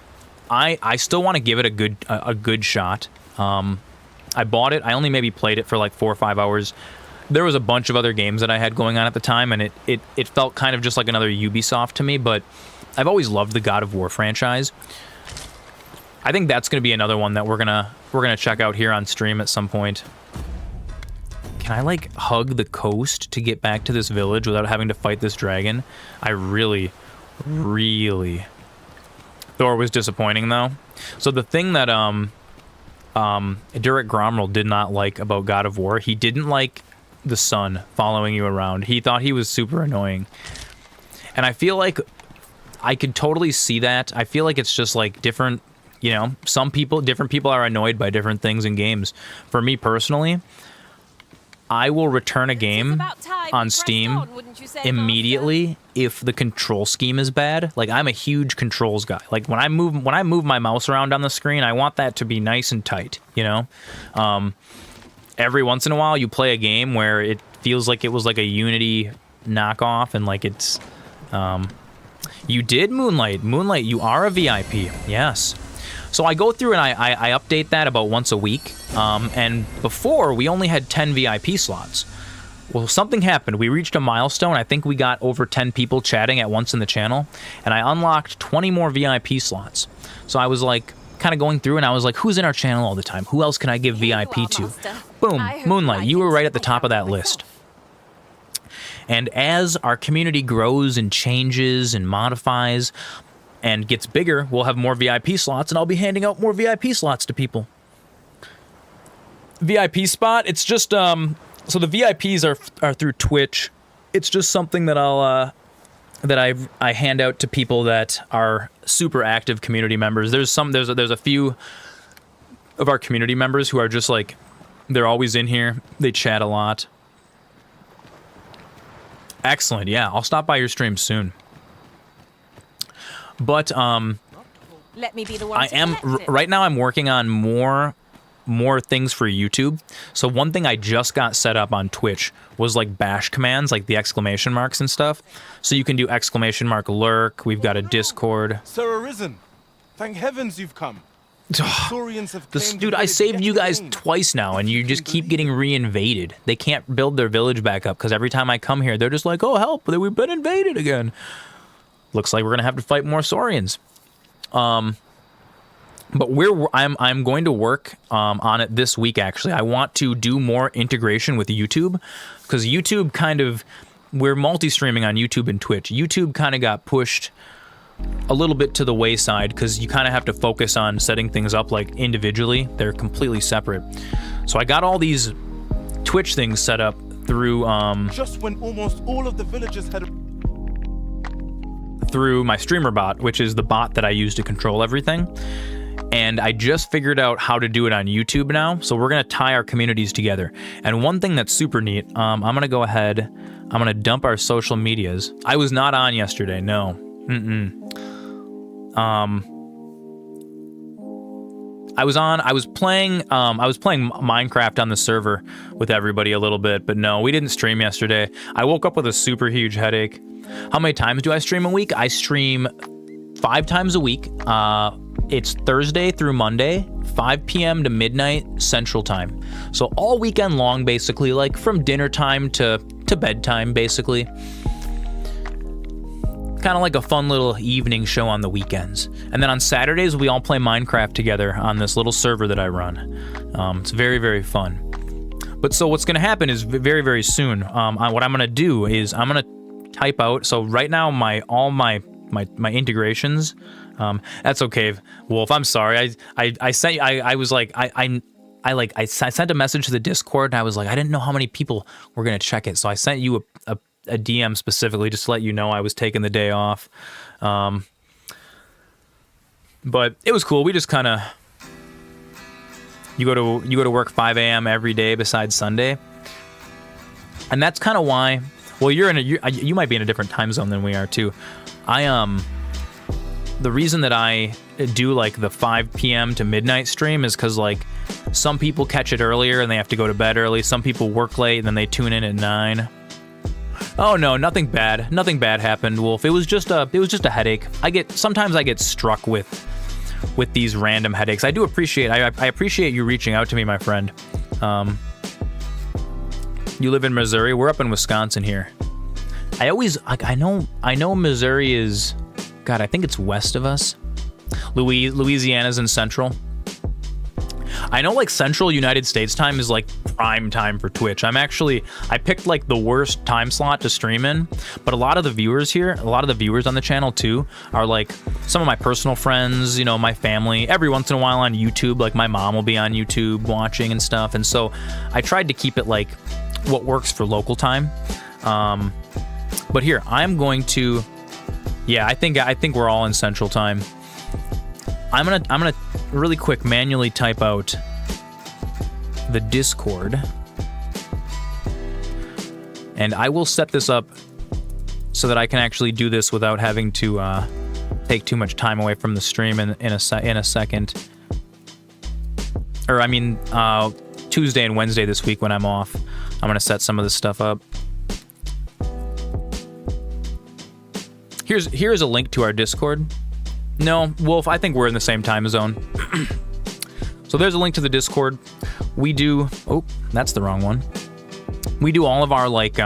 I still want to give it a good shot. I bought it. I only maybe played it for like 4 or 5 hours. There was a bunch of other games that I had going on at the time, and it felt kind of just like another Ubisoft to me, but I've always loved the God of War franchise. I think that's going to be another one that we're gonna check out here on stream at some point. Can I like hug the coast to get back to this village without having to fight this dragon? I really Thor was disappointing though. So the thing that Derek Gromrell did not like about God of War, he didn't like the sun following you around. He thought he was super annoying. And I feel like I could totally see that. I feel like it's just like different, you know, different people are annoyed by different things in games. For me personally, I will return a game on Steam immediately if the control scheme is bad. Like, I'm a huge controls guy. Like, when I move my mouse around on the screen, I want that to be nice and tight, you know? Every once in a while, you play a game where it feels like it was like a Unity knockoff, and like it's... You did Moonlight. Moonlight, you are a VIP. Yes. So I go through and I update that about once a week. And before, we only had 10 VIP slots. Well, something happened. We reached a milestone. I think we got over 10 people chatting at once in the channel. And I unlocked 20 more VIP slots. So I was like, kind of going through, and I was like, who's in our channel all the time? Who else can I give VIP to? Boom, Moonlight. You were right at the top of that list. And as our community grows and changes and modifies and gets bigger, we'll have more VIP slots, and I'll be handing out more VIP slots to people. VIP spot, it's just so the VIPs are through Twitch. It's just something that I hand out to people that are super active community members. There's a few of our community members who are just like, they're always in here. They chat a lot. Excellent. Yeah, I'll stop by your stream soon. But Let me be the one I to am collect it. right now. I'm working on more things for YouTube. So one thing I just got set up on Twitch was like bash commands, like the exclamation marks and stuff. So you can do exclamation mark lurk. We've got a Discord. Sir Arisen, thank heavens you've come. Saurians have claimed Dude, the I village saved yet you guys again. twice now, and you just keep getting reinvaded. They can't build their village back up because every time I come here, they're just like, "Oh help! We've been invaded again." Looks like we're gonna have to fight more Saurians. But I'm going to work on it this week. Actually, I want to do more integration with YouTube because YouTube we're multi-streaming on YouTube and Twitch. YouTube kind of got pushed a little bit to the wayside because you kind of have to focus on setting things up like individually. They're completely separate. So I got all these Twitch things set up through Just when almost all of the villagers had through my streamer bot, which is the bot that I use to control everything. And I just figured out how to do it on YouTube now. So we're going to tie our communities together. And one thing that's super neat, I'm going to go ahead, I'm going to dump our social medias. I was not on yesterday, no. I was playing Minecraft on the server with everybody a little bit, but no, we didn't stream yesterday. I woke up with a super huge headache. How many times do I stream a week? I stream 5 times a week. It's Thursday through Monday, 5 p.m. to midnight Central Time. So all weekend long, basically, like from dinner time to bedtime, basically. Kind of like a fun little evening show on the weekends. And then on Saturdays, we all play Minecraft together on this little server that I run. It's very, very fun. But so what's going to happen is very, very soon, what I'm going to do is I'm going to type out. So right now, all my integrations. That's okay, Wolf. I'm sorry. I sent I sent a message to the Discord, and I was like, I didn't know how many people were gonna check it, so I sent you a DM specifically just to let you know I was taking the day off. But it was cool. We just kind of you go to work 5 a.m. every day besides Sunday, and that's kind of why. Well, you might be in a different time zone than we are too. The reason that I do like the 5 p.m. to midnight stream is because like some people catch it earlier and they have to go to bed early. Some people work late and then they tune in at 9. Oh no, nothing bad. Nothing bad happened, Wolf. It was just a headache. Sometimes I get struck with these random headaches. I do appreciate. I appreciate you reaching out to me, my friend. You live in Missouri. We're up in Wisconsin here. I know Missouri is. God, I think it's west of us. Louisiana's in central. I know like central United States time is like prime time for Twitch. I picked like the worst time slot to stream in, but a lot of the viewers on the channel too are like some of my personal friends, you know, my family. Every once in a while on YouTube, like my mom will be on YouTube watching and stuff. And so I tried to keep it like what works for local time. But here, I'm going to. Yeah, I think we're all in Central Time. I'm gonna really quick manually type out the Discord, and I will set this up so that I can actually do this without having to take too much time away from the stream in a second. Or I mean, Tuesday and Wednesday this week when I'm off, I'm gonna set some of this stuff up. Here's a link to our Discord. No, Wolf, I think we're in the same time zone. So there's a link to the Discord. We do... Oh, that's the wrong one. We do all of our, like...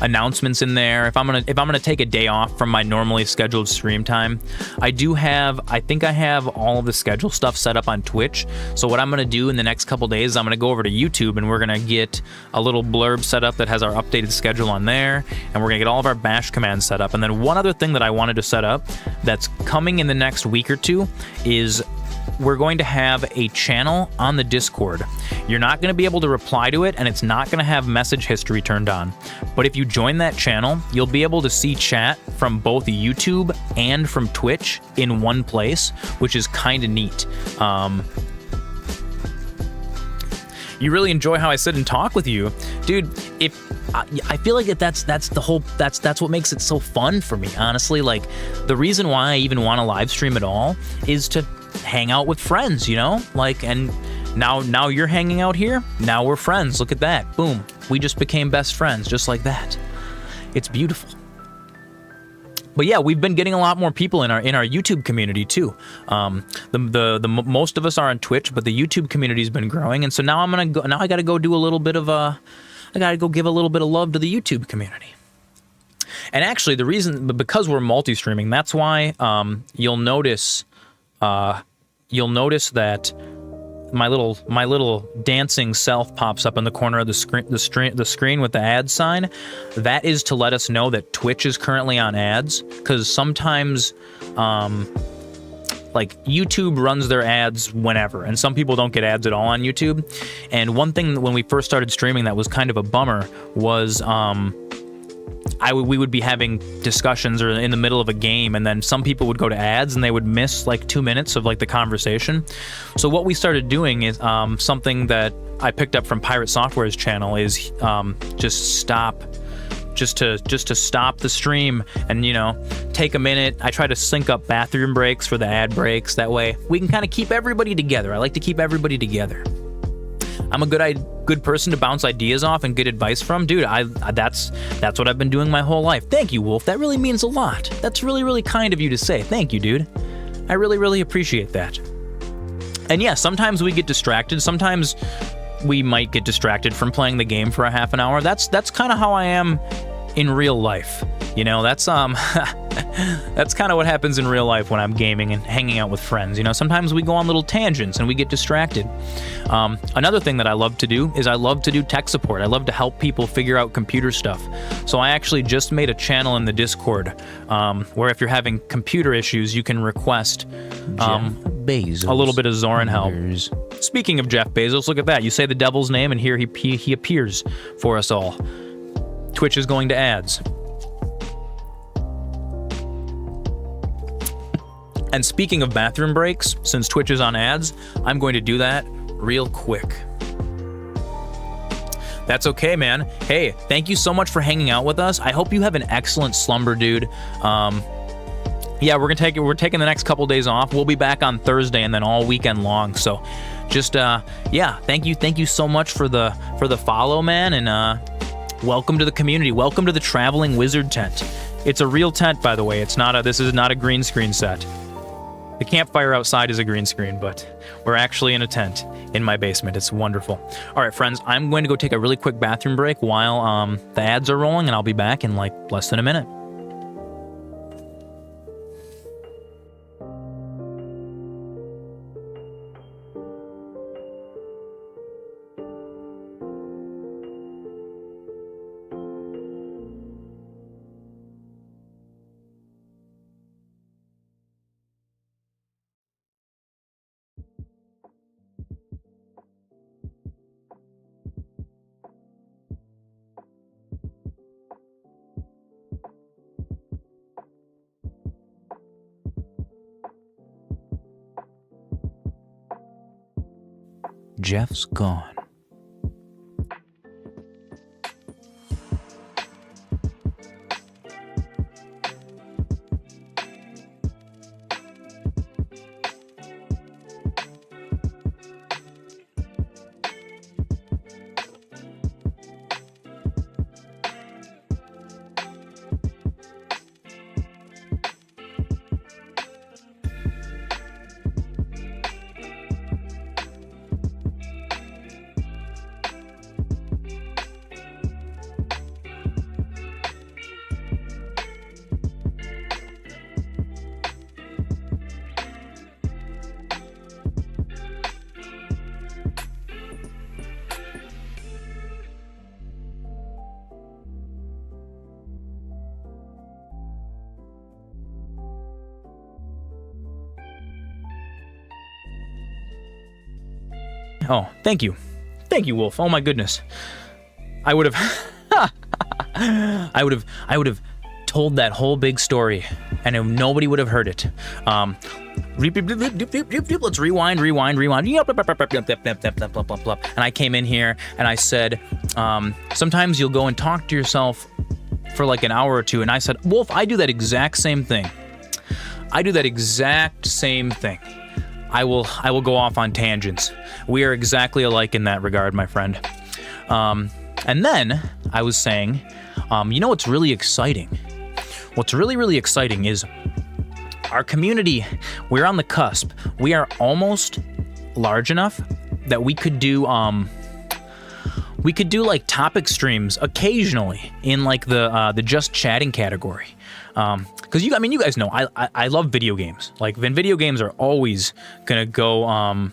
announcements in there. If I'm gonna take a day off from my normally scheduled stream time, I think I have all of the schedule stuff set up on Twitch. So what I'm gonna do in the next couple days, I'm gonna go over to YouTube and we're gonna get a little blurb set up that has our updated schedule on there, and we're gonna get all of our bash commands set up. And then one other thing that I wanted to set up that's coming in the next week or two is we're going to have a channel on the Discord. You're not going to be able to reply to it, and it's not going to have message history turned on. But if you join that channel, you'll be able to see chat from both YouTube and from Twitch in one place, which is kind of neat. You really enjoy how I sit and talk with you, dude. I feel like that's what makes it so fun for me, honestly. Like, the reason why I even want to live stream at all is to hang out with friends, you know? Like, and now you're hanging out here. Now we're friends. Look at that. Boom. We just became best friends, just like that. It's beautiful. But yeah, we've been getting a lot more people in our YouTube community too. The most of us are on Twitch, but the YouTube community's been growing, and so now I got to go do a little bit of I got to go give a little bit of love to the YouTube community. And actually, because we're multi-streaming, that's why you'll notice that my little dancing self pops up in the corner of the screen with the ad sign. That is to let us know that Twitch is currently on ads, because sometimes like YouTube runs their ads whenever, and some people don't get ads at all on YouTube. And one thing when we first started streaming that was kind of a bummer was we would be having discussions or in the middle of a game, and then some people would go to ads and they would miss like 2 minutes of like the conversation. So what we started doing is something that I picked up from Pirate Software's channel is just to stop the stream and, you know, take a minute. I try to sync up bathroom breaks for the ad breaks. That way we can kind of keep everybody together. I like to keep everybody together. I'm a good person to bounce ideas off and get advice from. Dude, that's what I've been doing my whole life. Thank you, Wolf. That really means a lot. That's really, really kind of you to say. Thank you, dude. I really, really appreciate that. And yeah, sometimes we get distracted. Sometimes we might get distracted from playing the game for a half an hour. That's kind of how I am in real life. You know, that's that's kind of what happens in real life when I'm gaming and hanging out with friends. You know, sometimes we go on little tangents and we get distracted. Another thing that I love to do is I love to do tech support. I love to help people figure out computer stuff. So I actually just made a channel in the Discord where if you're having computer issues, you can request a little bit of Zoran help. Speaking of Jeff Bezos, look at that. You say the devil's name and here he appears for us all. Twitch is going to ads. And speaking of bathroom breaks, since Twitch is on ads, I'm going to do that real quick. That's okay, man. Hey, thank you so much for hanging out with us. I hope you have an excellent slumber, dude. Yeah, we're taking the next couple days off. We'll be back on Thursday and then all weekend long. So just yeah, thank you so much for the follow, man, and welcome to the community. Welcome to the Traveling Wizard tent. It's a real tent, by the way. This is not a green screen set. The campfire outside is a green screen, but we're actually in a tent in my basement. It's wonderful. All right, friends, I'm going to go take a really quick bathroom break while the ads are rolling, and I'll be back in like less than a minute. Jeff's gone. Oh, thank you. Thank you, Wolf. Oh my goodness. I would have I would have told that whole big story and nobody would have heard it. Let's rewind. And I came in here and I said, sometimes you'll go and talk to yourself for like an hour or two. And I said, Wolf, I do that exact same thing. I will go off on tangents. We are exactly alike in that regard, my friend. And then I was saying, you know what's really exciting? What's really, really exciting is our community. We're on the cusp. We are almost large enough that we could do like topic streams occasionally in like the just chatting category. Because you guys know I love video games. Like video games are always gonna go.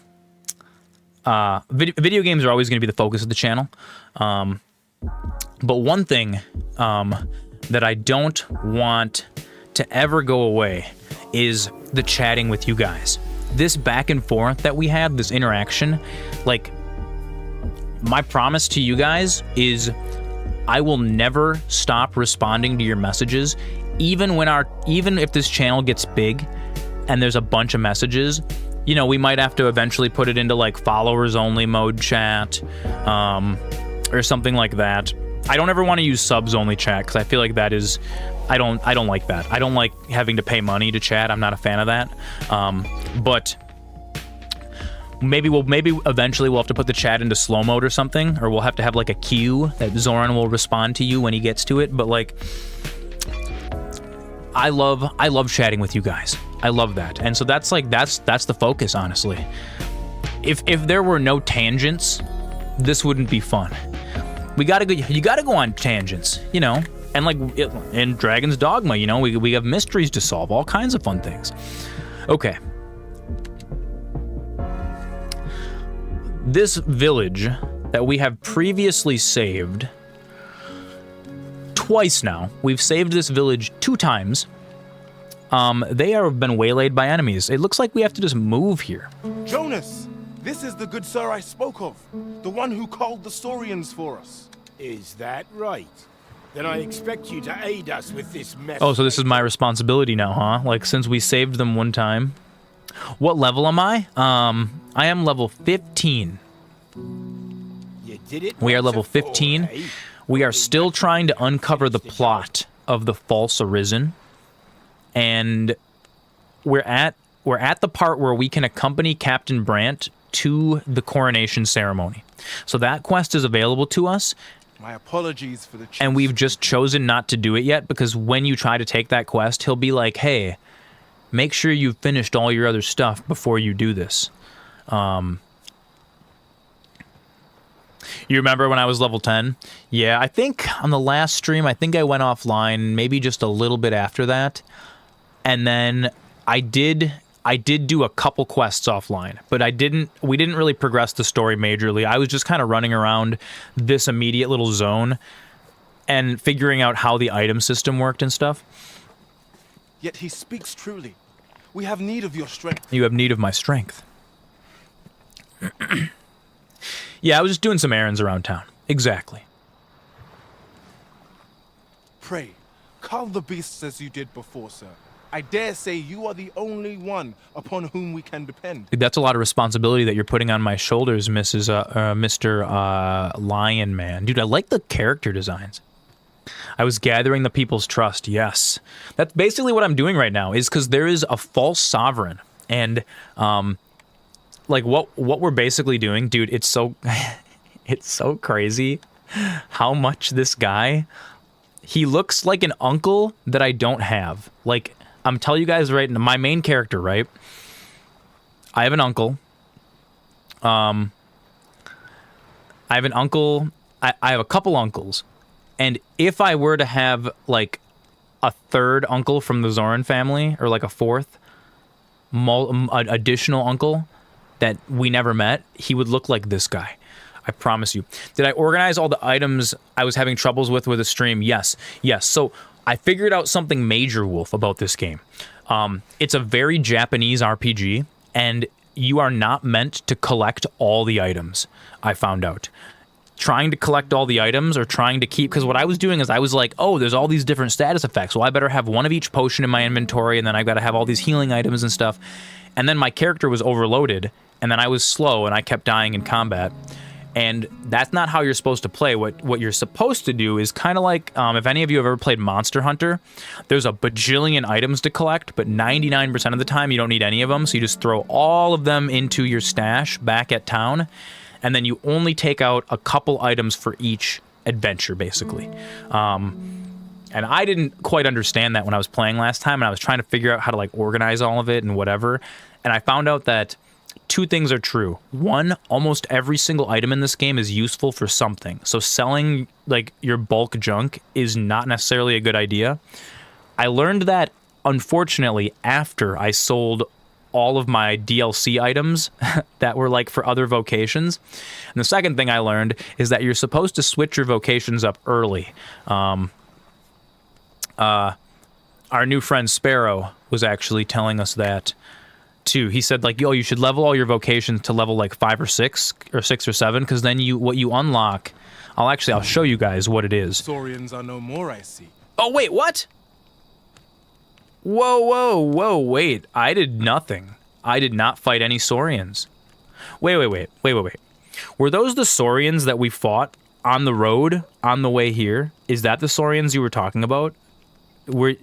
Video games are always gonna be the focus of the channel. But one thing that I don't want to ever go away is the chatting with you guys. This back and forth that we had, this interaction, like my promise to you guys is I will never stop responding to your messages, even if this channel gets big and there's a bunch of messages. You know, we might have to eventually put it into like followers only mode chat, or something like that. I don't ever want to use subs only chat because I feel like that is, I don't like that. I don't like having to pay money to chat. I'm not a fan of that. But maybe eventually we'll have to put the chat into slow mode or something, or we'll have to have like a queue that Zoran will respond to you when he gets to it. But like, I love chatting with you guys. I love that. And so that's the focus, honestly. If there were no tangents, this wouldn't be fun. You gotta go on tangents, you know, and like in Dragon's Dogma, you know, we have mysteries to solve, all kinds of fun things. Okay. This village that we have previously saved twice now. We've saved this village 2 times. They have been waylaid by enemies. It looks like we have to just move here. Jonas, this is the good sir I spoke of, the one who called the Saurians for us. Is that right? Then I expect you to aid us with this mess. Oh, so this is my responsibility now, huh? Like, since we saved them one time. What level am I? I am level 15. You did it. We are level 15. We are still trying to uncover the plot of the false arisen. And we're at the part where we can accompany Captain Brant to the coronation ceremony. So that quest is available to us. My apologies for the and we've just chosen not to do it yet, because when you try to take that quest, he'll be like, hey, make sure you've finished all your other stuff before you do this. You remember when I was level 10? Yeah, I think on the last stream, I think I went offline maybe just a little bit after that. And then I did do a couple quests offline, but we didn't really progress the story majorly. I was just kind of running around this immediate little zone and figuring out how the item system worked and stuff. Yet he speaks truly. We have need of your strength. You have need of my strength. Yeah, I was just doing some errands around town. Exactly. Pray, calm the beasts as you did before, sir. I dare say you are the only one upon whom we can depend. Dude, that's a lot of responsibility that you're putting on my shoulders, Mr. Lion Man. Dude, I like the character designs. I was gathering the people's trust, yes. That's basically what I'm doing right now, is because there is a false sovereign. And, like, what we're basically doing, dude, it's so crazy how much this guy, he looks like an uncle that I don't have. Like, I'm telling you guys right now, my main character, right? I have an uncle. I have an uncle. I have a couple uncles. And if I were to have, like, a third uncle from the Zoran family, or, like, a fourth additional uncle that we never met, he would look like this guy. I promise you. Did I organize all the items I was having troubles with the stream? Yes. Yes. So I figured out something major, Wolf, about this game. It's a very Japanese RPG, and you are not meant to collect all the items, I found out. Trying to collect all the items or trying to keep, because what I was doing is I was like, oh, there's all these different status effects. Well, I better have one of each potion in my inventory, and then I've got to have all these healing items and stuff. And then my character was overloaded, and then I was slow, and I kept dying in combat. And that's not how you're supposed to play. What you're supposed to do is kind of like, if any of you have ever played Monster Hunter, there's a bajillion items to collect, but 99% of the time you don't need any of them, so you just throw all of them into your stash back at town, and then you only take out a couple items for each adventure, basically. And I didn't quite understand that when I was playing last time, and I was trying to figure out how to like organize all of it and whatever, and I found out that two things are true. One, almost every single item in this game is useful for something. So selling like your bulk junk is not necessarily a good idea. I learned that, unfortunately, after I sold all of my DLC items that were like for other vocations. And the second thing I learned is that you're supposed to switch your vocations up early. Our new friend Sparrow was actually telling us that too. He said like, yo, you should level all your vocations to level like 5 or 6 or 6 or 7, because then what you unlock, I'll show you guys what it is. Saurians are no more, I see. Oh wait, what? Whoa, wait. I did nothing. I did not fight any Saurians. Wait. Were those the Saurians that we fought on the road on the way here? Is that the Saurians you were talking about? We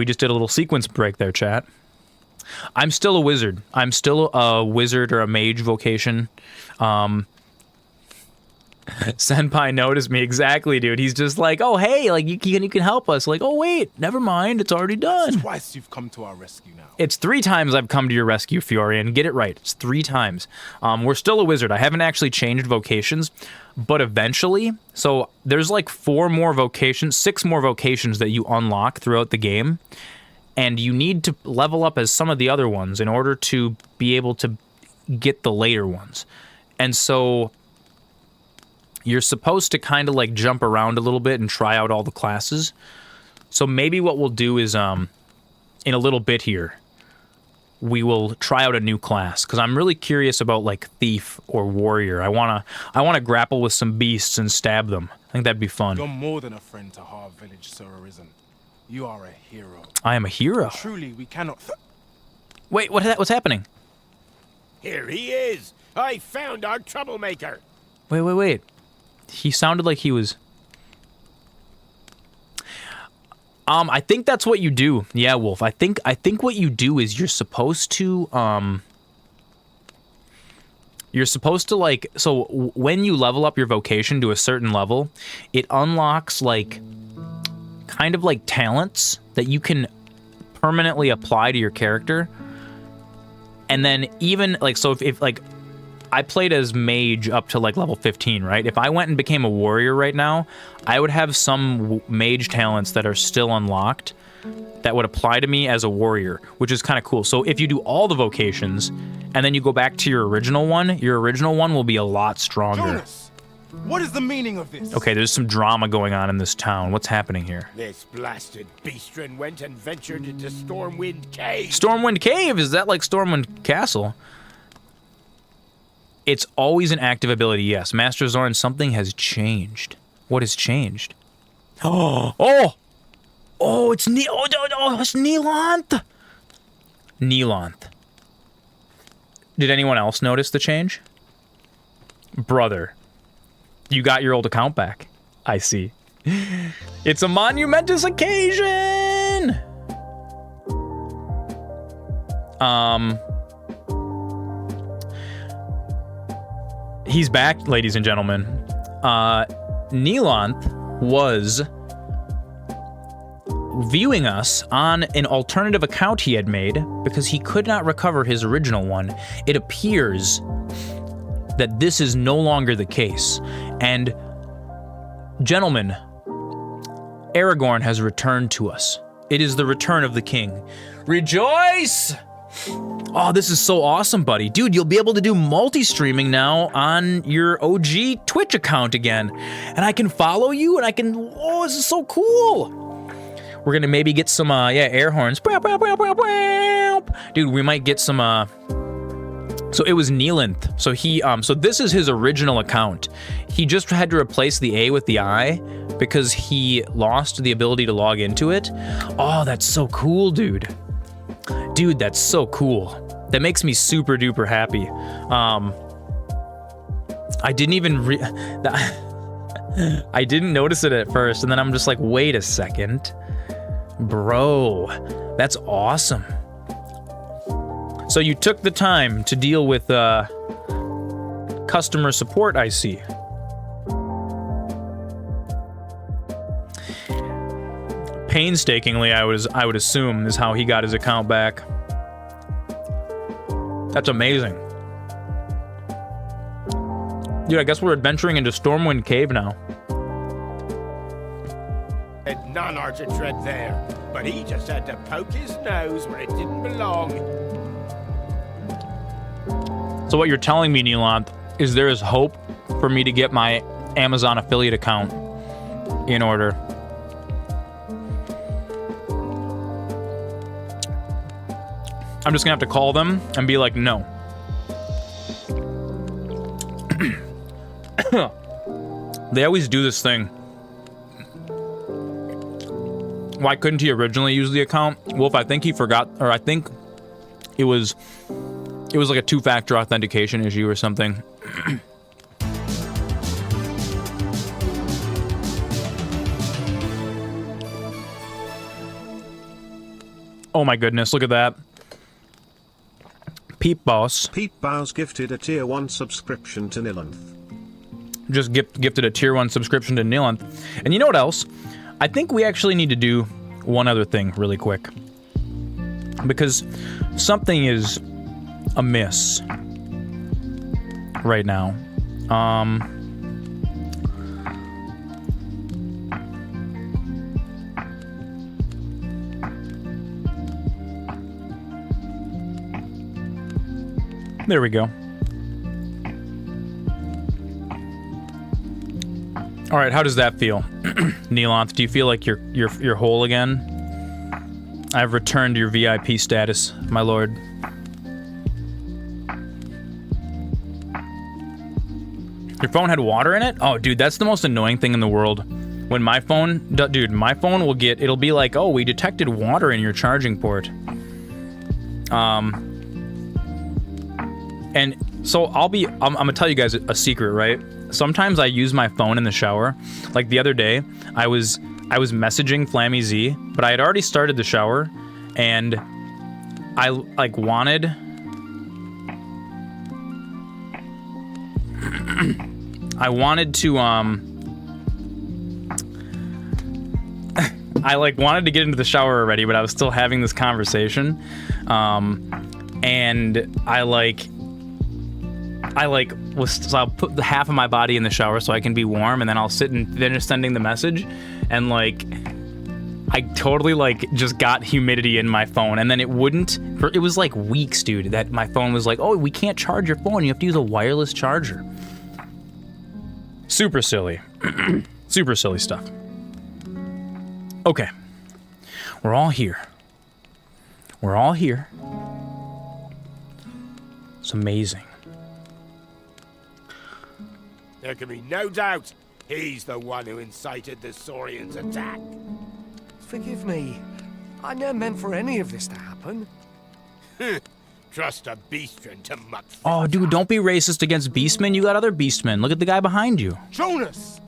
just did a little sequence break there, chat. I'm still a wizard. I'm still a wizard or a mage vocation. Senpai noticed me. Exactly, dude. He's just like, oh, hey, like you can help us. Like, oh, wait, never mind. It's already done. It's twice you've come to our rescue now. It's 3 times I've come to your rescue, Fiorian. Get it right. It's 3 times. We're still a wizard. I haven't actually changed vocations, but eventually, so there's like 6 more vocations that you unlock throughout the game. And you need to level up as some of the other ones in order to be able to get the later ones. And so you're supposed to kind of like jump around a little bit and try out all the classes. So maybe what we'll do is in a little bit here, we will try out a new class, because I'm really curious about like thief or warrior. I wanna grapple with some beasts and stab them. I think that'd be fun. You're more than a friend to Harv Village, Sir Arisen. You are a hero. I am a hero. Truly, we cannot. Wait, what's happening? Here he is. I found our troublemaker. Wait. He sounded like he was. I think that's what you do. Yeah, Wolf. I think what you do is you're supposed to like, so when you level up your vocation to a certain level, it unlocks like kind of like talents that you can permanently apply to your character. And then even like, so if like I played as mage up to like level 15, right? If I went and became a warrior right now, I would have some mage talents that are still unlocked that would apply to me as a warrior, which is kind of cool. So if you do all the vocations and then you go back to your original one will be a lot stronger. Jonas, what is the meaning of this? Okay, there's some drama going on in this town. What's happening here? This blasted beastren went and ventured into Stormwind Cave. Stormwind Cave? Is that like Stormwind Castle? It's always an active ability, yes. MasterZoran, something has changed. What has changed? Oh, it's it's Neelanth. Neelanth. Did anyone else notice the change? Brother, you got your old account back. I see. It's a monumentous occasion. He's back, ladies and gentlemen. Neelanth was viewing us on an alternative account he had made because he could not recover his original one. It appears that this is no longer the case. And, gentlemen, Aragorn has returned to us. It is the return of the king. Rejoice! Oh, this is so awesome, buddy. Dude, you'll be able to do multi-streaming now on your OG Twitch account again. And I can follow you, and I can... Oh, this is so cool! We're gonna maybe get some, air horns. Dude, we might get some, So it was Neelanth. So he, so this is his original account. He just had to replace the A with the I because he lost the ability to log into it. Oh, that's so cool, dude. Dude, that's so cool. That makes me super duper happy. I didn't even I didn't notice it at first, and then I'm just like, wait a second. Bro, that's awesome. So you took the time to deal with customer support, I see. Painstakingly, I would assume, is how he got his account back. That's amazing. Dude, I guess we're adventuring into Stormwind Cave now. And none are to tread there, but he just had to poke his nose where it didn't belong. So what you're telling me, Neelanth, is there is hope for me to get my Amazon affiliate account in order. I'm just gonna have to call them and be like, no. They always do this thing. Why couldn't he originally use the account? Wolf, I think he forgot, or I think it was like a two-factor authentication issue or something. Oh my goodness, look at that. Peep Boss. Peep Boss gifted a tier 1 subscription to Neelanth. Just gifted a tier 1 subscription to Neelanth. And you know what else? I think we actually need to do one other thing really quick. Because something is amiss right now. There we go. All right, how does that feel? Neelanth, do you feel like you're whole again? I've returned your VIP status, my lord. Your phone had water in it? Oh, dude, that's the most annoying thing in the world. When my phone, dude, my phone will get, it'll be like, oh, we detected water in your charging port. And so I'm gonna tell you guys a secret, right? Sometimes I use my phone in the shower. Like the other day, I was messaging Flammy Z, but I had already started the shower, and I like wanted to I like wanted to get into the shower already, but I was still having this conversation, and so I'll put the half of my body in the shower so I can be warm, and then I'll sit and finish sending the message, and like I totally like just got humidity in my phone, and then it was like weeks, dude, that my phone was like, oh, we can't charge your phone, you have to use a wireless charger. Super silly. Super silly stuff. Okay. We're all here. We're all here. It's amazing. There can be no doubt he's the one who incited the Saurians' attack. Forgive me. I never meant for any of this to happen. Trust a beastman to muck. Oh, dude, don't be racist against beastmen. You got other beastmen. Look at the guy behind you. Jonas!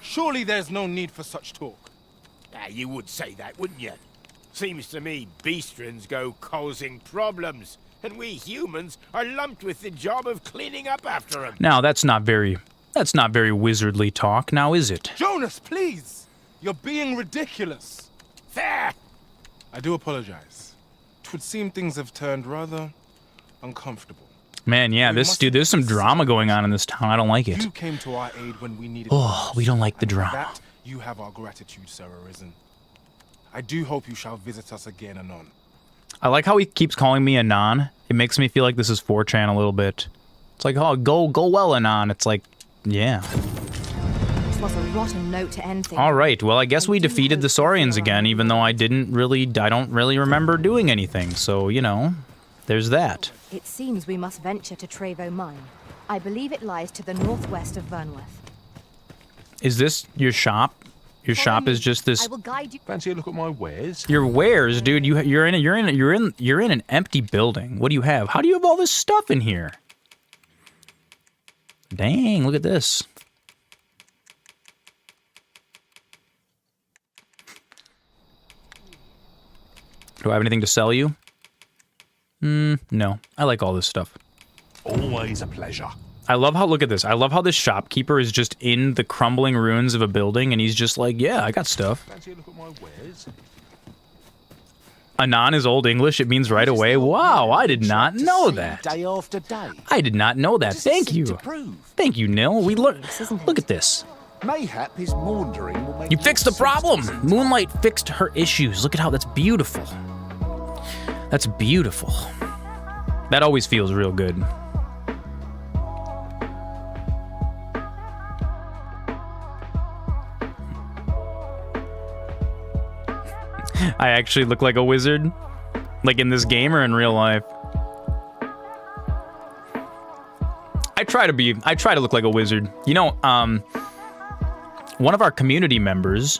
Surely there's no need for such talk. You would say that, wouldn't you? Seems to me beastrons go causing problems, and we humans are lumped with the job of cleaning up after them. Now, that's not very wizardly talk, now is it? Jonas, please! You're being ridiculous. Fair! I do apologize. 'Twould seem things have turned rather uncomfortable. Man, yeah, there's some drama going on in this town. I don't like it. You came to our aid when we needed Oh, we don't like the drama. That you have our gratitude, Sir Arisen. I do hope you shall visit us again anon. I like how he keeps calling me Anon. It makes me feel like this is 4chan a little bit. It's like, oh, go well, Anon. It's like, yeah. This was a rotten note to end things. All right, well, I guess we defeated the Saurians again, even though I don't really remember doing anything. So, you know, there's that. It seems we must venture to Trevo Mine. I believe it lies to the northwest of Vernworth. Is this your shop? Your shop is just this. I will guide you. Fancy a look at my wares? Your wares, dude. You're in an empty building. What do you have? How do you have all this stuff in here? Dang, look at this. Do I have anything to sell you? No. I like all this stuff. Always a pleasure. I love how, look at this. I love how this shopkeeper is just in the crumbling ruins of a building and he's just like, yeah, I got stuff. Fancy a look at my wares? Anon is Old English. It means right away. Wow, I did not know that. Day after day. I did not know that. Thank you. Thank you, Nil. We look at this. Mayhap his maundering will make You fixed the problem. Moonlight fixed her issues. Look at how that's beautiful. That's beautiful. That always feels real good. I actually look like a wizard? Like in this game or in real life? I try to look like a wizard. You know, one of our community members,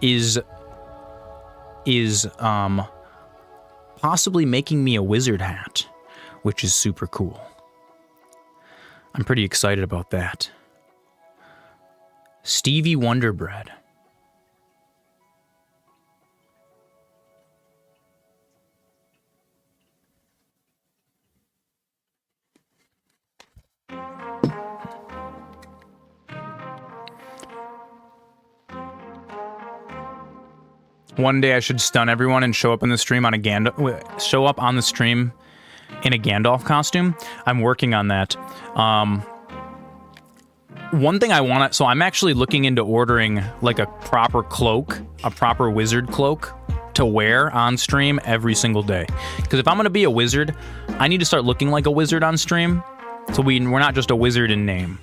is possibly making me a wizard hat, which is super cool. I'm pretty excited about that. Stevie Wonder Bread. One day I should stun everyone and show up on the stream on a in a Gandalf costume. I'm working on that. One thing I want to... So I'm actually looking into ordering like a proper cloak, a proper wizard cloak to wear on stream every single day. Because if I'm going to be a wizard, I need to start looking like a wizard on stream. So we're not just a wizard in name.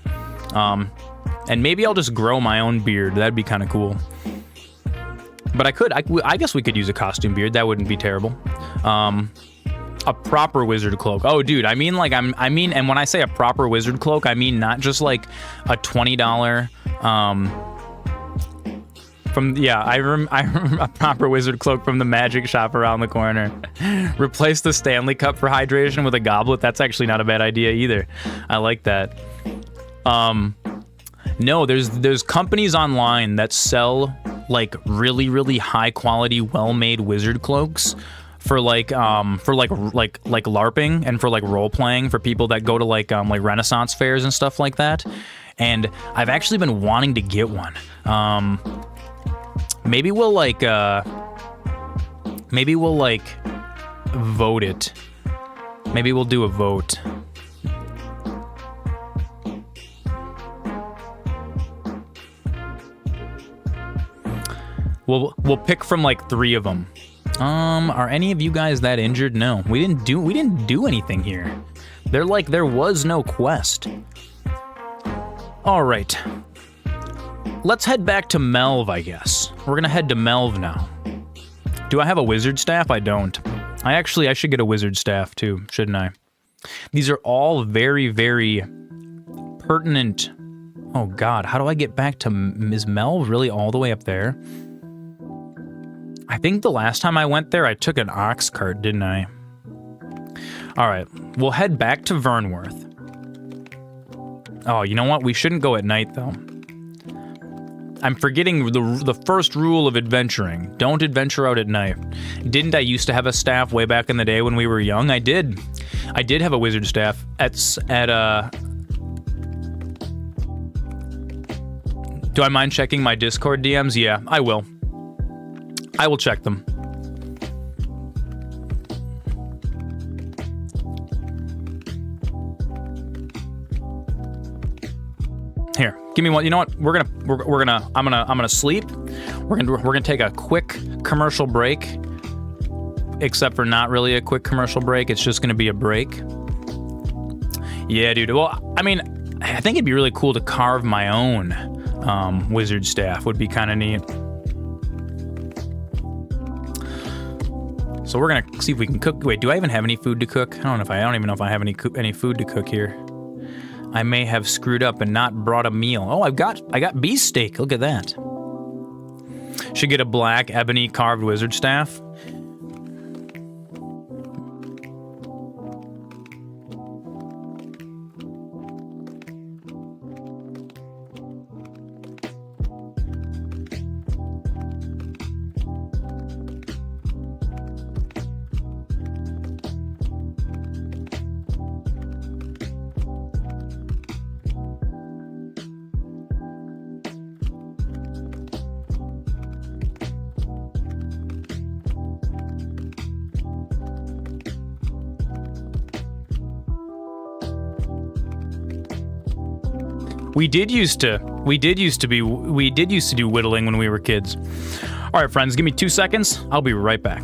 And maybe I'll just grow my own beard. That'd be kind of cool. But I guess we could use a costume beard. That wouldn't be terrible. A proper wizard cloak. Oh, dude, I mean, and when I say a proper wizard cloak, I mean not just like a $20, a proper wizard cloak from the magic shop around the corner. Replace the Stanley Cup for hydration with a goblet. That's actually not a bad idea either. I like that. No, there's companies online that sell like really, really high quality, well-made wizard cloaks for LARPing and for like role playing for people that go to like Renaissance fairs and stuff like that. And I've actually been wanting to get one. Maybe we'll vote it. Maybe we'll do a vote. We'll pick from like 3 of them. Are any of you guys that injured? No, we didn't do anything here. There was no quest. All right. Let's head back to Melve, I guess. We're gonna head to Melve now. Do I have a wizard staff? I don't. I should get a wizard staff too, shouldn't I? These are all very, very pertinent. Oh God, how do I get back to Ms. Melve? Really, all the way up there? I think the last time I went there, I took an ox cart, didn't I? All right, we'll head back to Vernworth. Oh, you know what? We shouldn't go at night, though. I'm forgetting the first rule of adventuring. Don't adventure out at night. Didn't I used to have a staff way back in the day when we were young? I did. I did have a wizard staff Do I mind checking my Discord DMs? Yeah, I will. I will check them. Here, give me one. You know what? I'm gonna sleep. We're gonna take a quick commercial break. Except for not really a quick commercial break. It's just gonna be a break. Yeah, dude. Well, I mean, I think it'd be really cool to carve my own wizard staff. Would be kind of neat. So we're gonna see if we can cook. Wait, do I even have any food to cook? I don't even know if I have any food to cook here. I may have screwed up and not brought a meal. Oh, I got beef steak. Look at that. Should get a black ebony carved wizard staff. We did used to do whittling when we were kids. All right, friends, give me 2 seconds. I'll be right back.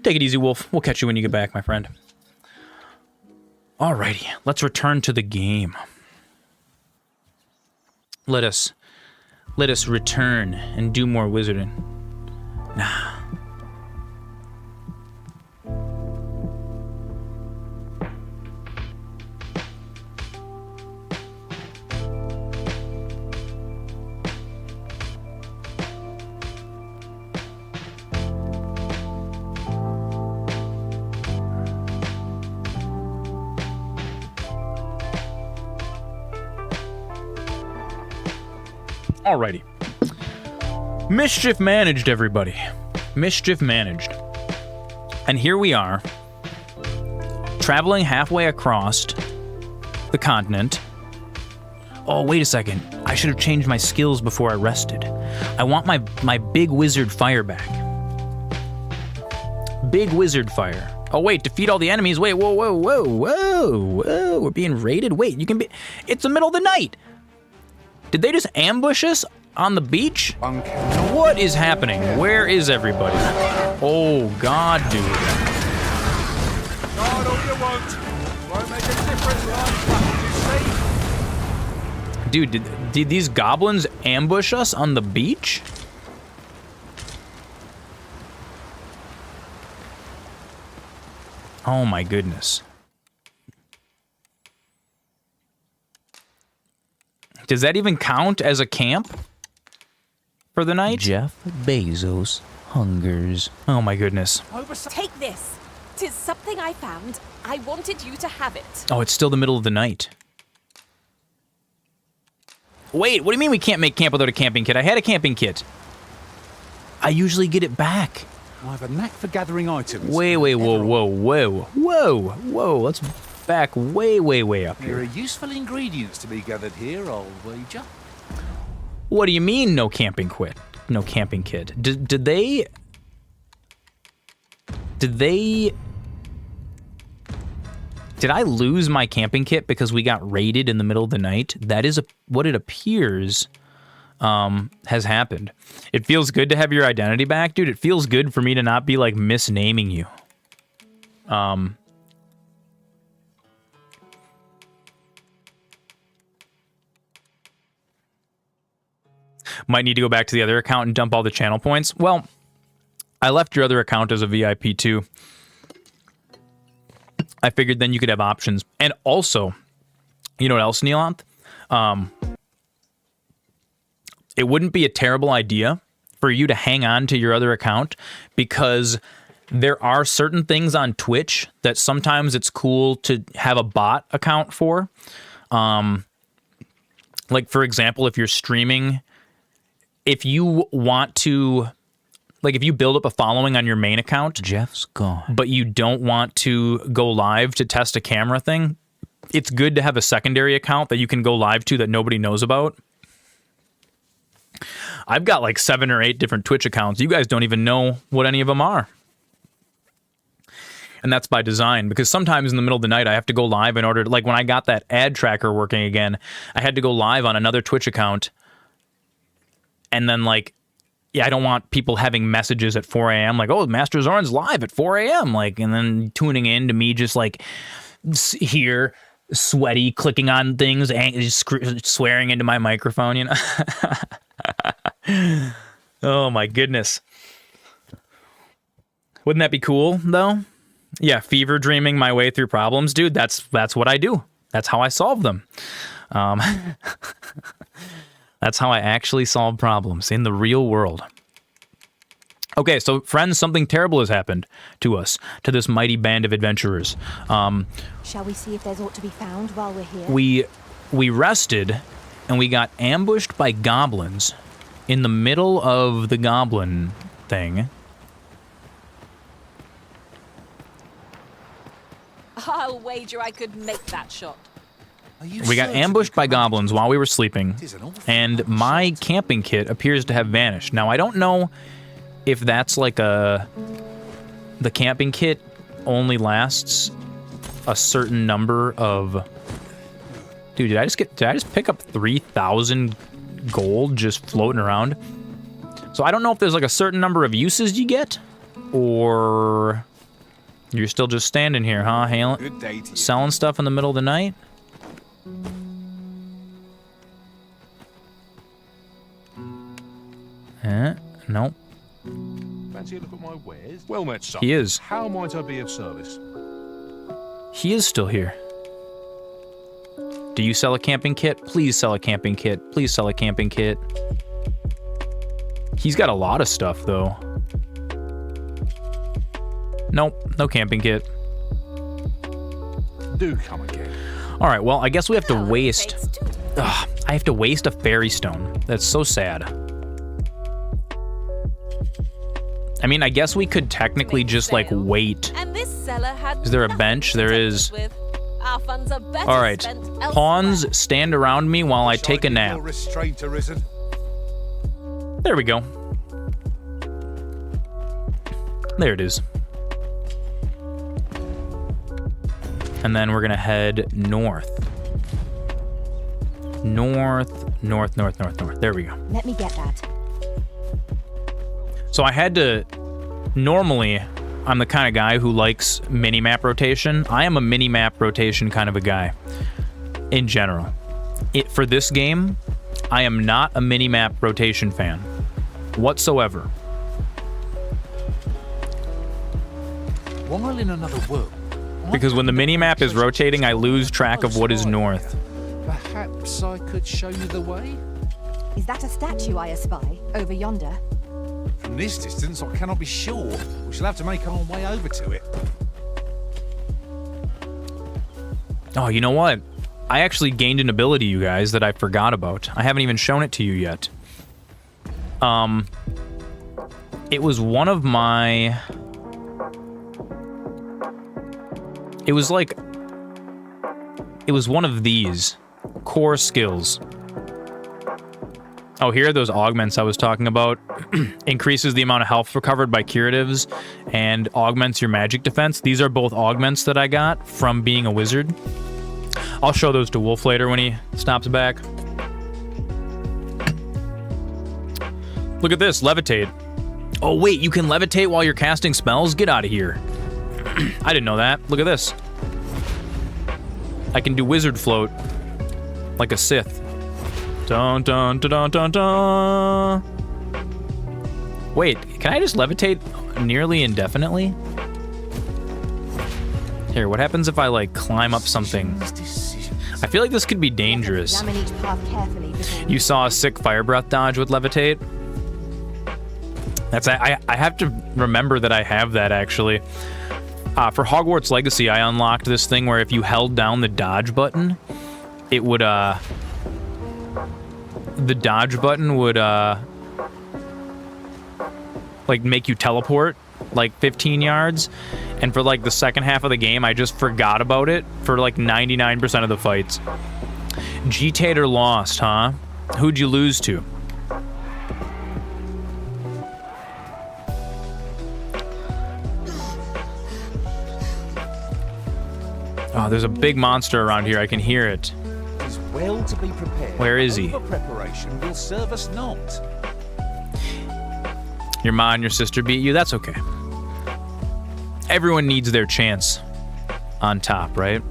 Take it easy, Wolf. We'll catch you when you get back, my friend. Alrighty, let's return to the game. Let us return and do more wizarding. Nah. Alrighty. Mischief managed, everybody. Mischief managed. And here we are, traveling halfway across the continent. Oh, wait a second. I should have changed my skills before I rested. I want my big wizard fire back. Big wizard fire. Oh, wait, defeat all the enemies. Wait, whoa, whoa, whoa, whoa, whoa. We're being raided? Wait, you can be... It's the middle of the night. Did they just ambush us on the beach? What is happening? Where is everybody? Oh, God, dude. God, all you want. Won't make a difference, like you see. Dude, did these goblins ambush us on the beach? Oh, my goodness. Does that even count as a camp for the night? Jeff Bezos hungers. Oh my goodness. Take this. 'Tis something I found. I wanted you to have it. Oh, it's still the middle of the night. Wait, what do you mean we can't make camp without a camping kit? I had a camping kit. I usually get it back. I have a knack for gathering items. Wait, whoa. Let's back way up There here. are useful ingredients to be gathered here, I'll wager. What do you mean no camping kit? No camping kit. Did they Did I lose my camping kit because we got raided in the middle of the night? That is what it appears has happened. It feels good to have your identity back, dude. It feels good for me to not be like misnaming you. Might need to go back to the other account and dump all the channel points. Well, I left your other account as a VIP too. I figured then you could have options. And also, you know what else, Neelanth? It wouldn't be a terrible idea for you to hang on to your other account, because there are certain things on Twitch that sometimes it's cool to have a bot account for. Like, for example, if you're streaming, if you want to, like, if you build up a following on your main account, Jeff's gone, but you don't want to go live to test a camera thing, it's good to have a secondary account that you can go live to that nobody knows about. I've got like 7 or 8 different Twitch accounts. You guys don't even know what any of them are. And that's by design, because sometimes in the middle of the night I have to go live in order to, like, when I got that ad tracker working again, I had to go live on another Twitch account. And then, like, yeah, I don't want people having messages at 4 a.m. like, oh, MasterZoran's live at 4 a.m. Like, and then tuning in to me just like here, sweaty, clicking on things, swearing into my microphone, you know? Oh my goodness. Wouldn't that be cool though? Yeah, fever dreaming my way through problems, dude. That's what I do. That's how I solve them. That's how I actually solve problems in the real world. Okay, so friends, something terrible has happened to us, to this mighty band of adventurers. Shall we see if there's aught to be found while we're here? We rested, and we got ambushed by goblins in the middle of the goblin thing. I'll wager I could make that shot. We got ambushed by goblins while we were sleeping, and my camping kit appears to have vanished. Now, I don't know if that's like the camping kit only lasts a certain number of... Dude, did I just pick up 3,000 gold just floating around? So I don't know if there's like a certain number of uses you get, or You're still just standing here, huh? Good day to you. Selling stuff in the middle of the night? Nope. Fancy a look at my wares? Well met, son. He is. How might I be of service? He is still here. Do you sell a camping kit? Please sell a camping kit. Please sell a camping kit. He's got a lot of stuff, though. Nope, no camping kit. Do come again. All right, well, I guess we have to waste... Ugh, I have to waste a fairy stone. That's so sad. I mean, I guess we could technically just, like, wait. And this seller had Is there a bench? There is. Our funds are better All right, spent elsewhere. pawns, stand around me while I take a nap. Your restraint arisen. There we go. There it is. And then we're gonna head north. North. There we go. Let me get that. So I had to... Normally, I'm the kind of guy who likes mini-map rotation. I am a mini-map rotation kind of a guy, in general. For this game, I am not a mini-map rotation fan, whatsoever. While in another world, Because when the mini-map is rotating, I lose track of what is north. perhaps I could show you the way? Is that a statue I espy over yonder? From this distance, I cannot be sure. We shall have to make our way over to it. Oh, you know what? I actually gained an ability, you guys, that I forgot about. I haven't even shown it to you yet. It was one of my... It was like... It was one of these core skills. Oh, here are those augments I was talking about. Increases the amount of health recovered by curatives and augments your magic defense. These are both augments that I got from being a wizard. I'll show those to Wolf later when he stops back. Look at this, levitate. Oh wait, you can levitate while you're casting spells? Get out of here. I didn't know that. Look at this. I can do wizard float like a Sith. Dun dun dun dun dun dun. Wait, can I just levitate nearly indefinitely? Here, what happens if I like climb up something? I feel like this could be dangerous. Examine each path carefully before You saw a sick fire breath dodge with levitate? That's I have to remember that I have that actually. For Hogwarts Legacy, I unlocked this thing where if you held down the dodge button, it would the dodge button would like make you teleport like 15 yards. And for like the second half of the game, I just forgot about it for like 99% of the fights. G-Tater lost, huh? Who'd you lose to? Oh, there's a big monster around here. I can hear it. It is well to be prepared. Where is he? Over-preparation will serve us not. Your ma and your sister beat you? That's okay. Everyone needs their chance on top, right?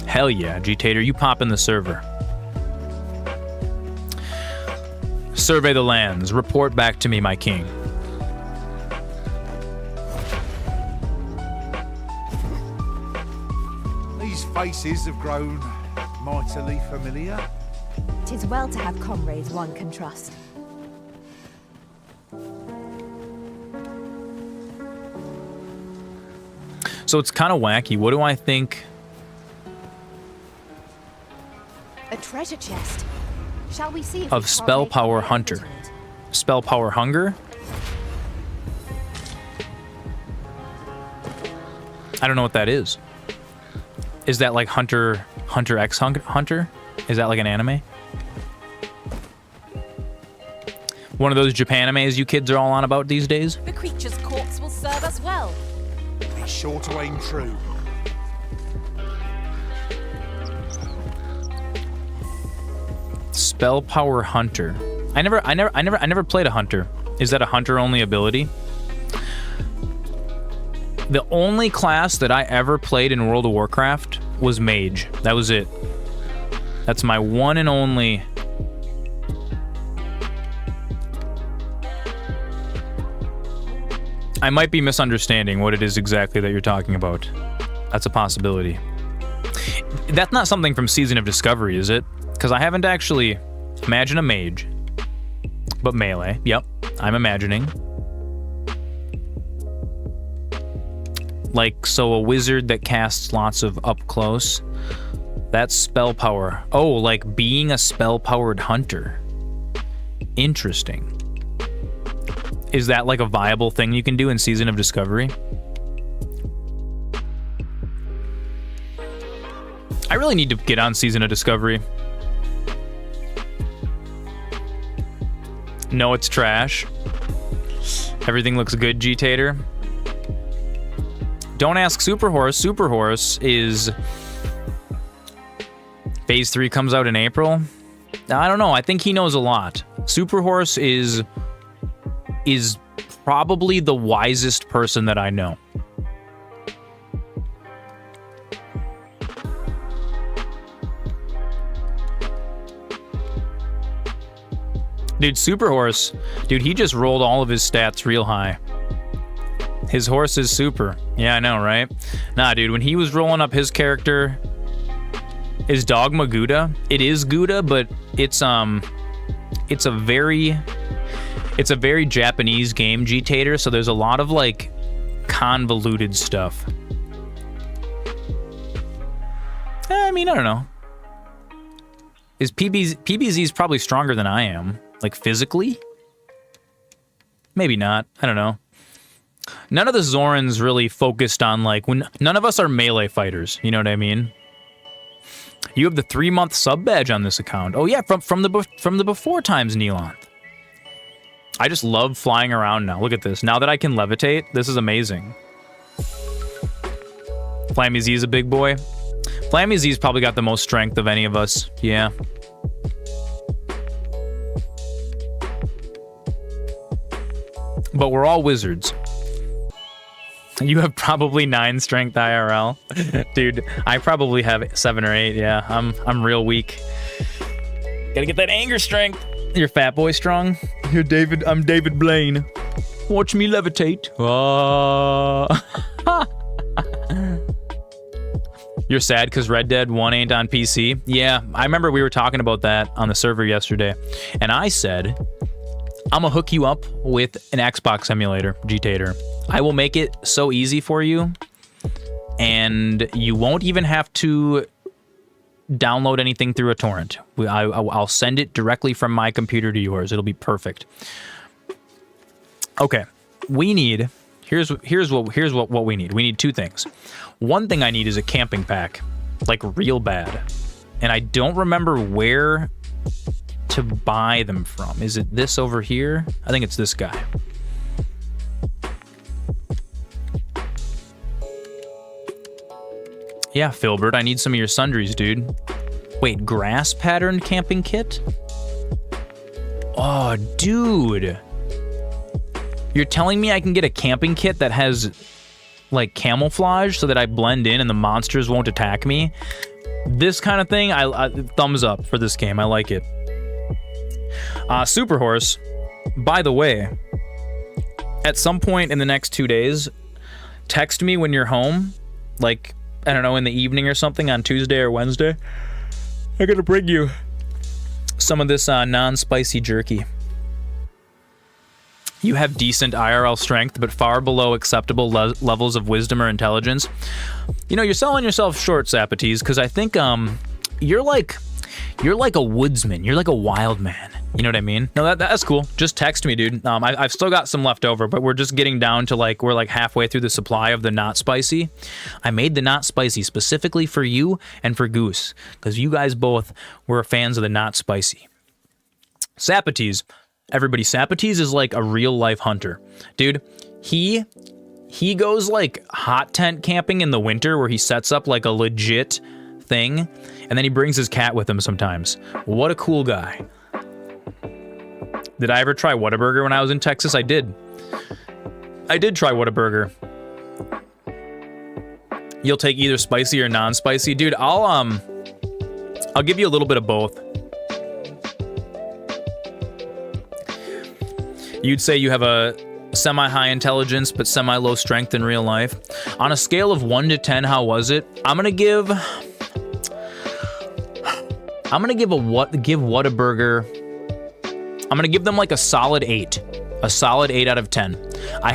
Hell yeah, G-Tater, you pop in the server. Survey the lands. Report back to me, my king. These faces have grown mightily familiar. 'Tis well to have comrades one can trust. So it's kind of wacky. What do I think? A treasure chest. Shall we see if Of we spell can't make power our way hunter. into it? Spell power hunger? I don't know what that is. Is that like Hunter X Hunter? Is that like an anime? One of those Japanimes you kids are all on about these days? The creature's corpse will serve us well. Be sure to aim true. Spell power hunter. I never played a hunter. Is that a hunter only ability? The only class that I ever played in World of Warcraft was Mage. That was it. That's my one and only. I might be misunderstanding what it is exactly that you're talking about. That's a possibility. That's not something from Season of Discovery, is it? Because I haven't actually... Imagine a mage. But melee. Yep, I'm imagining. Like, so a wizard that casts lots of up close. That's spell power. Oh, like being a spell-powered hunter. Interesting. Is that like a viable thing you can do in Season of Discovery? I really need to get on Season of Discovery. No, it's trash. Everything looks good, G-Tater. Don't ask Superhorse. Superhorse is... Phase 3 comes out in April? I don't know. I think he knows a lot. Superhorse is probably the wisest person that I know. Dude, Superhorse, dude, he just rolled all of his stats real high. His horse is super. Yeah, I know, right? Nah, dude, when he was rolling up his character, is Dogma Gouda? It is Gouda, but it's a very Japanese game, G-Tater, so there's a lot of, like, convoluted stuff. I mean, I don't know. PBZ's probably stronger than I am. Like, physically? Maybe not. I don't know. None of the Zorans really focused on, like, when none of us are melee fighters, you know what I mean? You have the 3-month sub badge on this account. Oh yeah, from the before times, Neelanth. I just love flying around now. Look at this. Now that I can levitate, this is amazing. Flammy Z is a big boy. Flammy Z's probably got the most strength of any of us. Yeah. But we're all wizards. You have probably 9 strength IRL. Dude, I probably have 7 or 8, yeah. I'm real weak. Gotta get that anger strength. You're fat boy strong. You're David. I'm David Blaine. Watch me levitate. You're sad because Red Dead 1 ain't on PC? Yeah, I remember we were talking about that on the server yesterday. And I said, I'm gonna hook you up with an Xbox emulator, G-Tater. I will make it so easy for you, and you won't even have to download anything through a torrent. I'll send it directly from my computer to yours. It'll be perfect. Okay, we need... Here's what we need. We need 2 things. One thing I need is a camping pack, like real bad. And I don't remember where to buy them from. Is it this over here? I think it's this guy. Yeah, Filbert, I need some of your sundries, dude. Wait, grass pattern camping kit? Oh, dude. You're telling me I can get a camping kit that has, like, camouflage so that I blend in and the monsters won't attack me? This kind of thing, I thumbs up for this game. I like it. Superhorse, by the way, at some point in the next 2 days, text me when you're home, like, I don't know, in the evening or something on Tuesday or Wednesday. I gotta bring you some of this non-spicy jerky. You have decent IRL strength, but far below acceptable levels of wisdom or intelligence. You know, you're selling yourself short, Sapates, because I think you're like a woodsman. You're like a wild man. You know what I mean? No, that's cool. Just text me, dude. I've still got some left over, but we're just getting down to we're like halfway through the supply of the not spicy. I made the not spicy specifically for you and for Goose, because you guys both were fans of the not spicy. Sapates. Everybody, Sapates is like a real life hunter. Dude, he goes like hot tent camping in the winter where he sets up like a legit thing, and then he brings his cat with him sometimes. What a cool guy. Did I ever try Whataburger when I was in Texas? I did. I did try Whataburger. You'll take either spicy or non-spicy. Dude, I'll give you a little bit of both. You'd say you have a semi-high intelligence but semi-low strength in real life. On a scale of 1 to 10, how was it? I'm gonna give Whataburger. I'm gonna give them like a solid 8. A solid 8 out of 10. I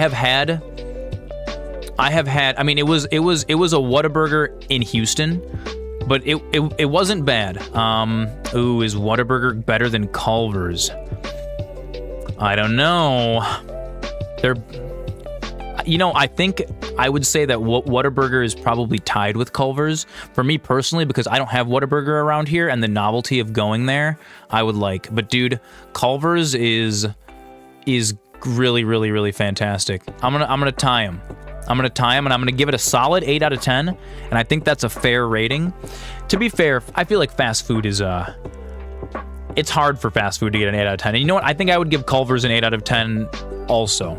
mean, it was a Whataburger in Houston, but it wasn't bad. Ooh, is Whataburger better than Culver's? I don't know. I think I would say that Whataburger is probably tied with Culver's. For me personally, because I don't have Whataburger around here, and the novelty of going there, I would like. But dude, Culver's is really, really, really fantastic. I'm gonna tie him. I'm gonna tie him, and I'm gonna give it a solid 8 out of 10. And I think that's a fair rating. To be fair, I feel like fast food is it's hard for fast food to get an 8 out of 10. And you know what? I think I would give Culver's an 8 out of 10 also.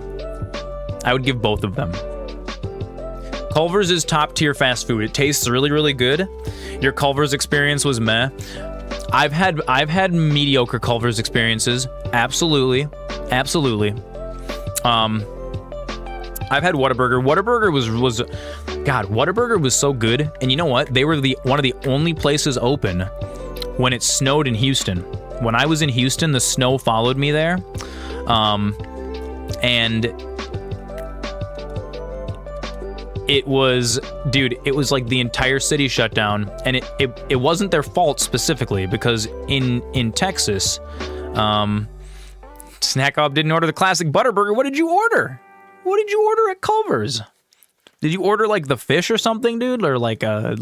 I would give both of them. Culver's is top tier fast food. It tastes really, really good. Your Culver's experience was meh. I've had mediocre Culver's experiences. Absolutely. Absolutely. I've had Whataburger. Whataburger was God, Whataburger was so good. And you know what? They were one of the only places open when it snowed in Houston. When I was in Houston, the snow followed me there. And it was like the entire city shut down, and it wasn't their fault specifically, because in Texas, Snack Up didn't order the classic Butterburger. What did you order? What did you order at Culver's? Did you order like the fish or something, dude, or like a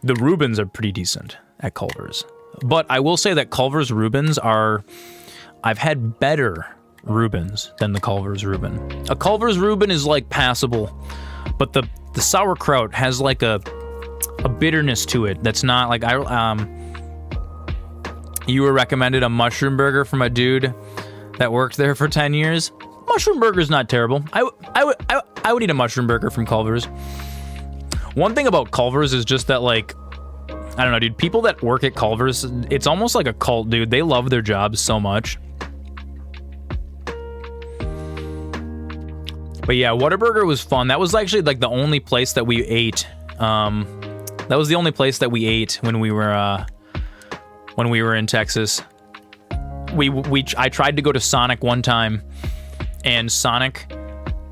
the Reubens are pretty decent at Culver's, but I will say that Culver's Reubens I've had better Reubens than the Culver's Reuben. A Culver's Reuben is like passable, but the sauerkraut has like a bitterness to it that's not like you were recommended a mushroom burger from a dude that worked there for 10 years. Mushroom burger's not terrible. I would eat a mushroom burger from Culver's. One thing about Culver's is just that, like, I don't know, dude, people that work at Culver's, it's almost like a cult, dude. They love their jobs so much. But yeah, Whataburger was fun. That was actually like the only place that we ate. That was the only place that we ate when we were in Texas. I tried to go to Sonic one time, and Sonic,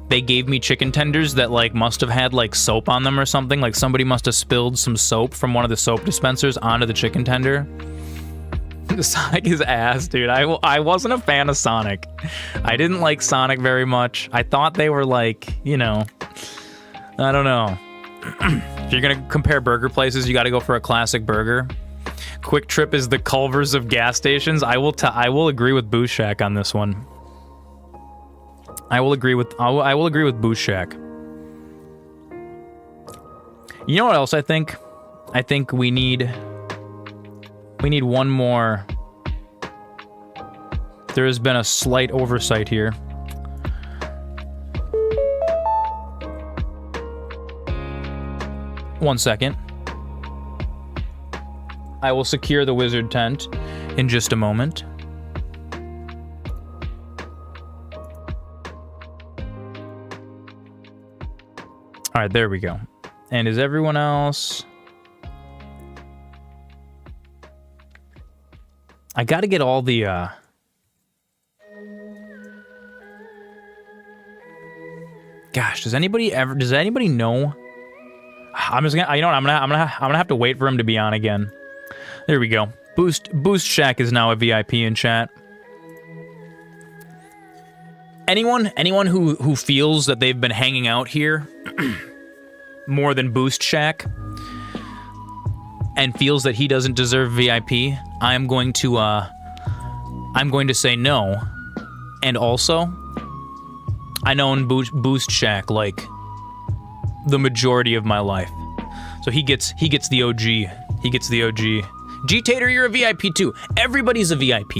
they gave me chicken tenders that like must have had like soap on them or something. Like somebody must have spilled some soap from one of the soap dispensers onto the chicken tender. Sonic is ass, dude. I wasn't a fan of Sonic. I didn't like Sonic very much. I thought they were like, you know, I don't know. If you're gonna compare burger places, you got to go for a classic burger. Quick Trip is the Culver's of gas stations. I will agree with Boost Shack on this one. I will agree with Boost Shack. You know what else I think? I think we need one more. There has been a slight oversight here. One second. I will secure the wizard tent in just a moment. All right, there we go. And is everyone else... I gotta get all the, Gosh, does anybody know? I'm just gonna, you know what, I'm gonna have to wait for him to be on again. There we go. Boost Shack is now a VIP in chat. Anyone who feels that they've been hanging out here more than Boost Shack and feels that he doesn't deserve VIP, I'm going to say no. And also, I know in Boost Shack like the majority of my life, so he gets the OG. He gets the OG. G-Tater, you're a VIP too. Everybody's a VIP.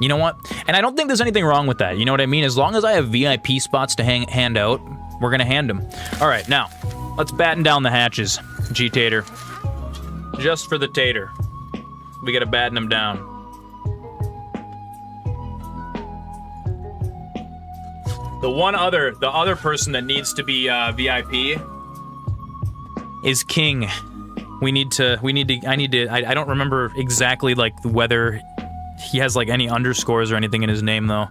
You know what? And I don't think there's anything wrong with that. You know what I mean? As long as I have VIP spots to hand out, we're gonna hand them. All right, now. Let's batten down the hatches, G-Tater. Just for the tater. We gotta batten them down. The other person that needs to be VIP is King. I don't remember exactly like whether he has like any underscores or anything in his name though.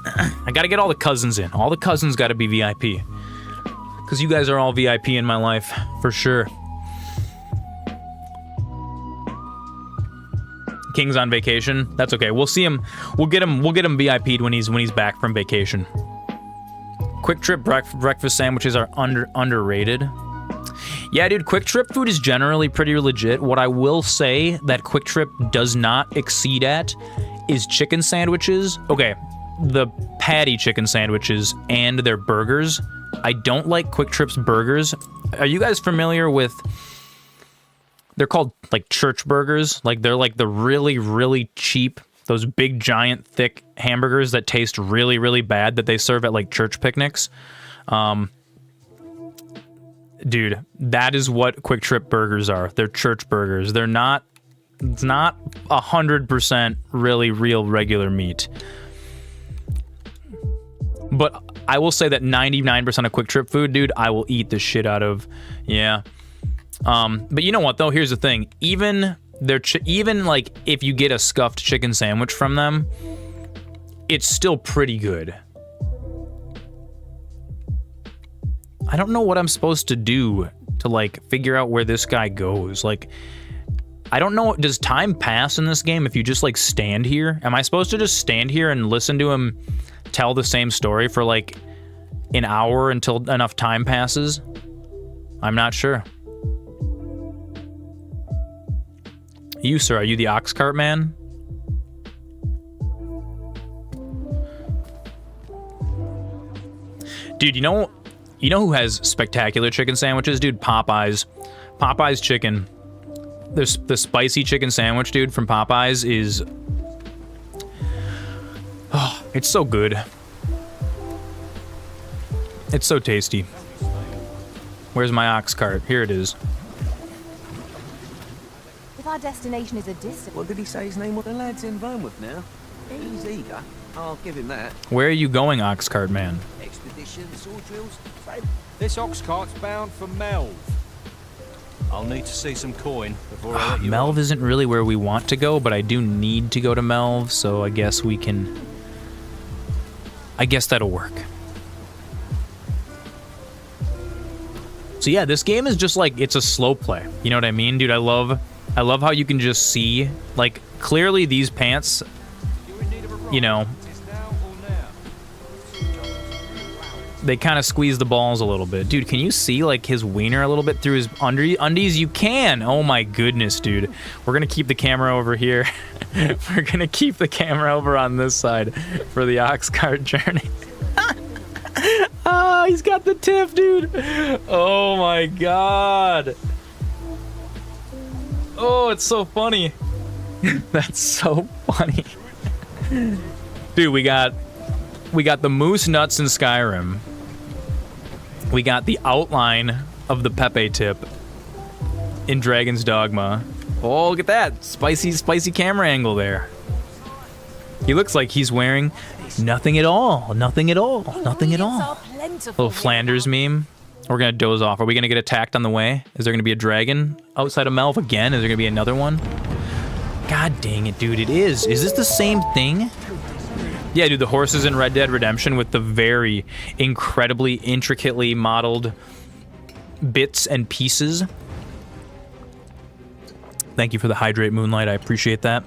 I gotta get all the cousins in. All the cousins gotta be VIP. Cause you guys are all VIP in my life, for sure. King's on vacation. That's okay. We'll see him. We'll get him VIP'd when he's back from vacation. Quick Trip breakfast sandwiches are underrated. Yeah, dude, Quick Trip food is generally pretty legit. What I will say that Quick Trip does not exceed at is chicken sandwiches. Okay, the patty chicken sandwiches and their burgers. I don't like Quick Trip's burgers. Are you guys familiar with... They're called, like, church burgers. Like, they're, like, the really, really cheap, those big, giant, thick hamburgers that taste really, really bad that they serve at, like, church picnics. Dude, that is what Quick Trip burgers are. They're church burgers. They're not... It's not 100% really real regular meat. But I will say that 99% of Quick Trip food, dude, I will eat the shit out of. Yeah. But you know what, though? Here's the thing. Even like, if you get a scuffed chicken sandwich from them, it's still pretty good. I don't know what I'm supposed to do to, like, figure out where this guy goes. Like, I don't know. Does time pass in this game if you just, like, stand here? Am I supposed to just stand here and listen to him tell the same story for, like, an hour until enough time passes? I'm not sure. You, sir, are you the ox cart man? Dude, you know who has spectacular chicken sandwiches? Dude, Popeyes. Popeyes chicken. The spicy chicken sandwich, dude, from Popeyes is... Oh, it's so good. It's so tasty. Where's my ox cart? Here it is. If our destination is a distance... What did he say his name was? The lad's in Vermouth now. He's eager. I'll give him that. Where are you going, ox cart man? Expedition, sword drills. This ox cart's bound for Melv. I'll need to see some coin before I let you Melv on. isn't really where we want to go, but I do need to go to Melv, so I guess we can... I guess that'll work. So yeah, this game is just like, it's a slow play. You know what I mean, dude? I love how you can just see, like, clearly these pants, you know, they kind of squeeze the balls a little bit. Dude, can you see, like, his wiener a little bit through his undies? You can! Oh my goodness, dude. We're gonna keep the camera over here. We're gonna keep the camera over on this side for the ox cart journey. Oh, he's got the tip, dude. Oh my god. Oh, it's so funny. That's so funny. Dude, we got the moose nuts in Skyrim. We got the outline of the Pepe tip in Dragon's Dogma. Oh, look at that. Spicy camera angle there. He looks like he's wearing nothing at all. Nothing at all. Nothing at all. Little Flanders meme. We're gonna doze off. Are we gonna get attacked on the way? Is there gonna be a dragon outside of Melv again? Is there gonna be another one? God dang it, dude. It is. Is this the same thing? Yeah, dude, the horses in Red Dead Redemption with the very incredibly intricately modeled bits and pieces. Thank you for the hydrate, Moonlight. I appreciate that.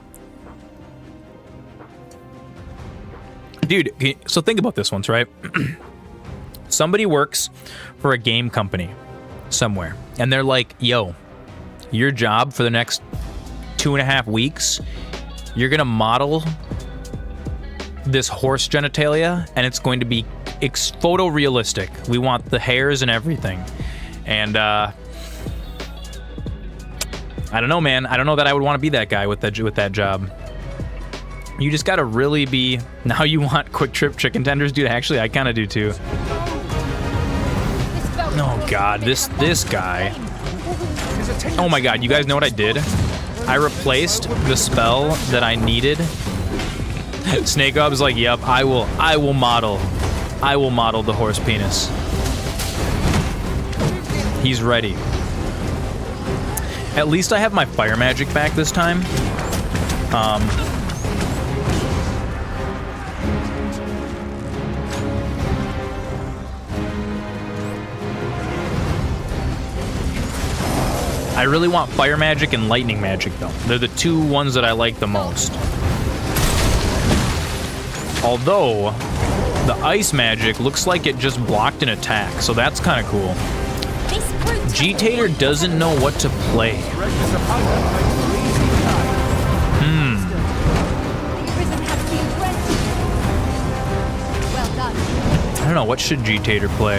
Dude, so think about this once, right? Somebody works for a game company somewhere, and they're like, yo, your job for the next 2.5 weeks, you're gonna model this horse genitalia, and it's going to be photorealistic. We want the hairs and everything. And I don't know, man. I don't know that I would want to be that guy with that job. You just gotta really be... Now you want Quick Trip chicken tenders? Dude, actually, I kind of do too. Oh, god, this guy. Oh my god, you guys know what I did? I replaced the spell that I needed. Snake Ob's like, yep, I will model the horse penis. He's ready. At least I have my fire magic back this time. I really want fire magic and lightning magic though. They're the two ones that I like the most. Although, the ice magic looks like it just blocked an attack, so that's kind of cool. G-Tater doesn't know what to play. I don't know, what should G-Tater play?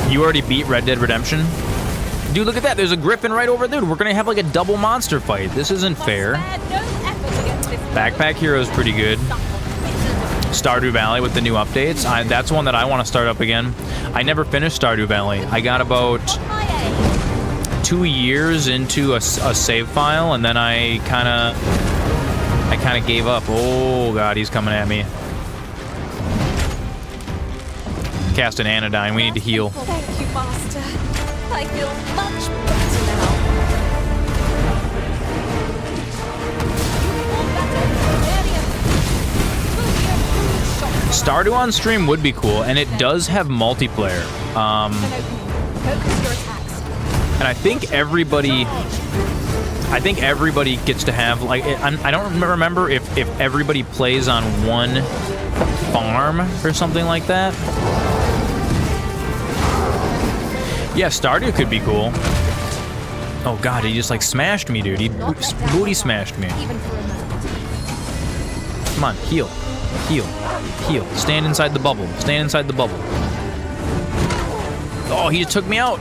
You already beat Red Dead Redemption? Dude, look at that, there's a griffin right over there. We're gonna have like a double monster fight. This isn't fair. Backpack Hero is pretty good. Stardew Valley with the new updates. That's one that I want to start up again. I never finished Stardew Valley. I got about 2 years into a save file, and then I kind of gave up. Oh god, he's coming at me. Cast an anodyne. We need to heal. Thank you, Master. I feel much better now. Stardew on stream would be cool, and it does have multiplayer. And I think everybody gets to have like I don't remember if everybody plays on one farm or something like that. Yeah, Stardew could be cool. Oh god, he just like smashed me, dude. He booty smashed me. Come on, heal. Heal. Heal. Stand inside the bubble. Stand inside the bubble. Oh, he just took me out.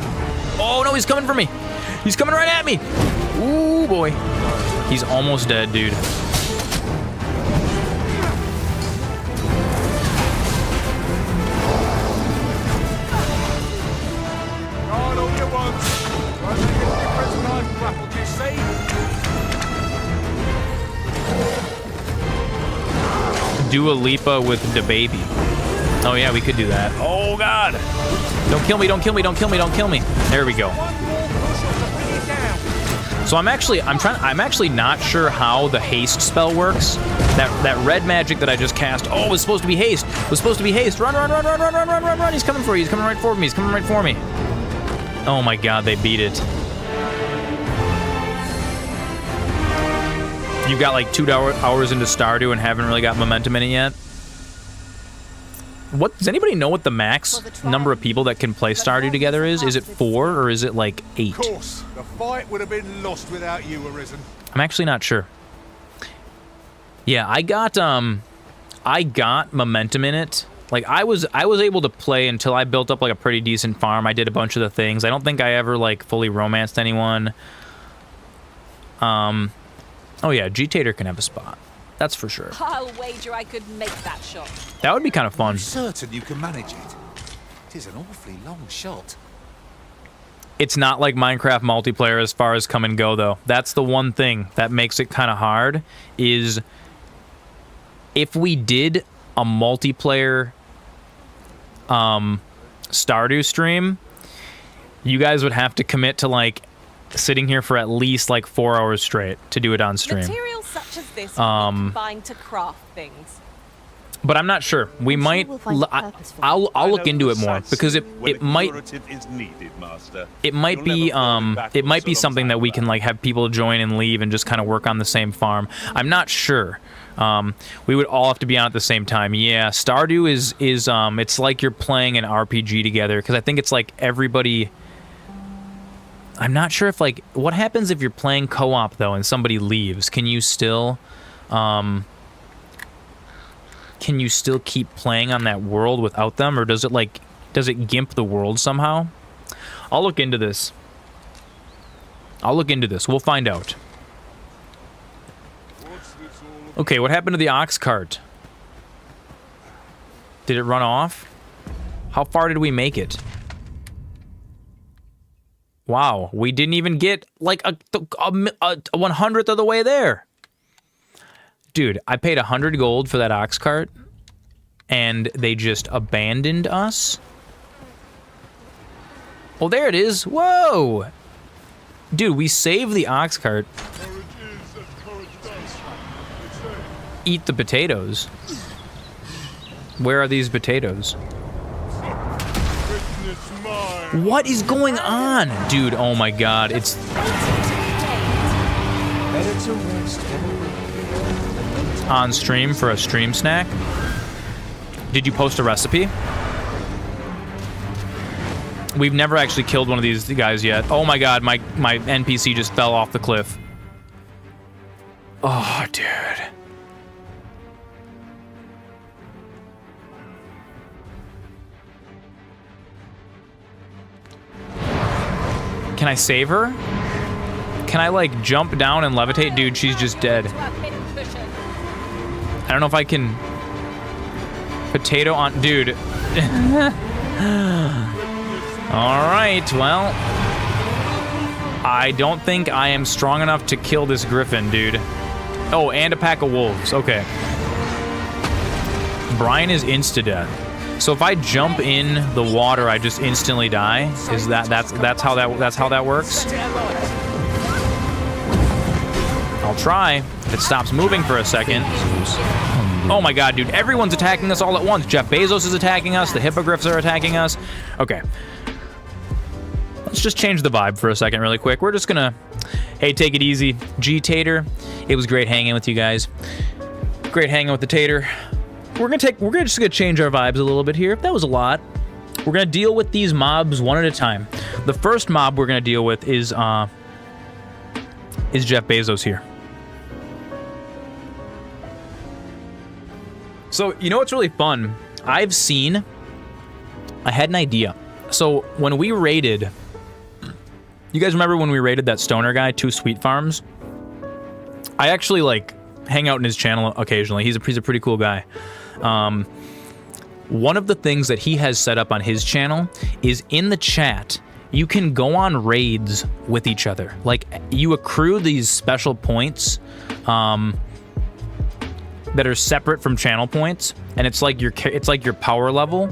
Oh no, he's coming for me. He's coming right at me. Ooh, boy. He's almost dead, dude. Dua Lipa with the baby. Oh yeah, we could do that. Oh god! Don't kill me! Don't kill me! Don't kill me! Don't kill me! There we go. So I'm actually not sure how the haste spell works. That red magic that I just cast. Oh, it was supposed to be haste. It was supposed to be haste. Run! Run! Run! Run! Run! Run! Run! Run! Run! He's coming for you. He's coming right for me. He's coming right for me. Oh my god, they beat it. You got like 2 hours into Stardew and haven't really got momentum in it yet? What does anybody know what the max number of people that can play Stardew together is? Is it 4 or is it like 8? Of course, the fight would have been lost without you, Arisen. I'm actually not sure. Yeah, I got momentum in it. Like I was able to play until I built up like a pretty decent farm. I did a bunch of the things. I don't think I ever like fully romanced anyone. Oh yeah, G-Tater can have a spot. That's for sure. I'll wager I could make that shot. That would be kind of fun. I'm certain you can manage it. It is an awfully long shot. It's not like Minecraft multiplayer as far as come and go, though. That's the one thing that makes it kind of hard, is if we did a multiplayer Stardew stream, you guys would have to commit to, like, sitting here for at least, like, 4 hours straight to do it on stream. Materials such as this can be combined to craft things. But I'm not sure. We might. I'll look into it more because it might. It might be something that we can like have people join and leave and just kind of work on the same farm. I'm not sure. We would all have to be on at the same time. Yeah, Stardew is it's like you're playing an RPG together because I think it's like everybody. I'm not sure if like what happens if you're playing co-op though and somebody leaves. Can you still keep playing on that world without them, or does it gimp the world somehow? I'll look into this. We'll find out. Okay, what happened to the ox cart? Did it run off? How far did we make it? Wow, we didn't even get like a 100th of the way there. Dude, I paid 100 gold for that ox cart, and they just abandoned us. Oh, there it is. Whoa! Dude, we saved the ox cart. Eat the potatoes. Where are these potatoes? What is going on? Dude, oh my god, it's... On stream for a stream snack? Did you post a recipe? We've never actually killed one of these guys yet. Oh my god, my NPC just fell off the cliff. Oh, dude. Can I save her? Can I, like, jump down and levitate? Dude, she's just dead. I don't know if I can... Potato on... Dude. Alright, well... I don't think I am strong enough to kill this griffin, dude. Oh, and a pack of wolves. Okay. Brian is insta-death. So if I jump in the water, I just instantly die? Is that's how that works? I'll try. If it stops moving for a second. Oh my god, dude. Everyone's attacking us all at once. Jeff Bezos is attacking us. The hippogriffs are attacking us. Okay. Let's just change the vibe for a second really quick. We're just gonna... Hey, take it easy. G-Tater. It was great hanging with you guys. Great hanging with the Tater. We're just gonna change our vibes a little bit here. That was a lot. We're gonna deal with these mobs one at a time. The first mob we're gonna deal with is Jeff Bezos here. So, you know what's really fun? I had an idea. So, when we raided... You guys remember when we raided that stoner guy, 2 Sweet Farms? I actually, like, hang out in his channel occasionally. He's a pretty cool guy. One of the things that he has set up on his channel is in the chat, you can go on raids with each other. Like, you accrue these special points that are separate from channel points, and it's like your power level.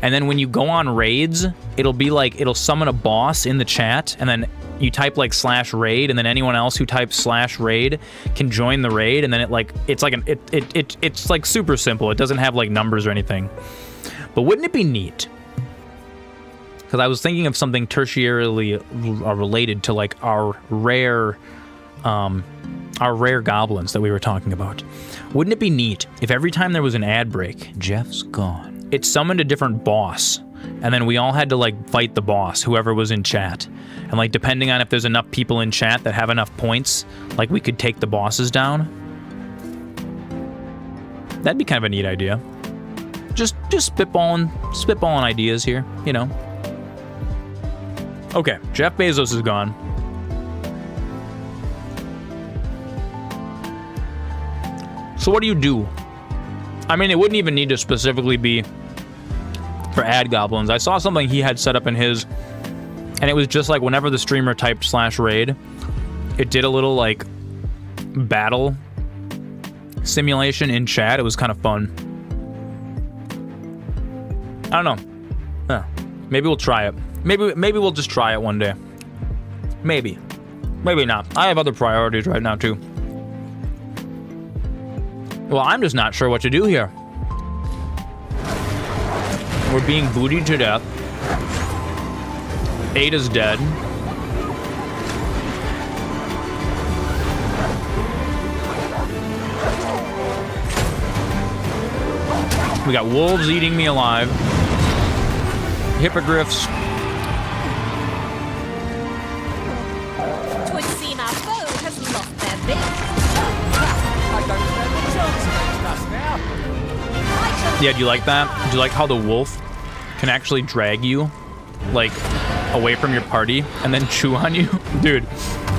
And then when you go on raids, it'll summon a boss in the chat, and then you type like /raid, and then anyone else who types /raid can join the raid, and then it's like super simple. It doesn't have like numbers or anything. But wouldn't it be neat? Because I was thinking of something tertiarily related to like our rare goblins that we were talking about. Wouldn't it be neat if every time there was an ad break, Jeff's gone, it summoned a different boss, and then we all had to like fight the boss, whoever was in chat, and like depending on if there's enough people in chat that have enough points, like we could take the bosses down. That'd be kind of a neat idea. Just spitballing ideas here, you know. Okay, Jeff Bezos is gone. So what do you do? I mean, it wouldn't even need to specifically be for ad goblins. I saw something he had set up in his, and it was just like whenever the streamer typed /raid, it did a little like battle simulation in chat. It was kind of fun. I don't know. Yeah. Maybe we'll try it. Maybe we'll just try it one day. Maybe not. I have other priorities right now too. Well, I'm just not sure what to do here. We're being bootied to death. Ada's dead. We got wolves eating me alive. Hippogriffs. Twould seem our foe has lost their bait. I don't stand a chance against us now. Yeah, do you like that? Do you like how the wolf can actually drag you, like, away from your party and then chew on you? Dude,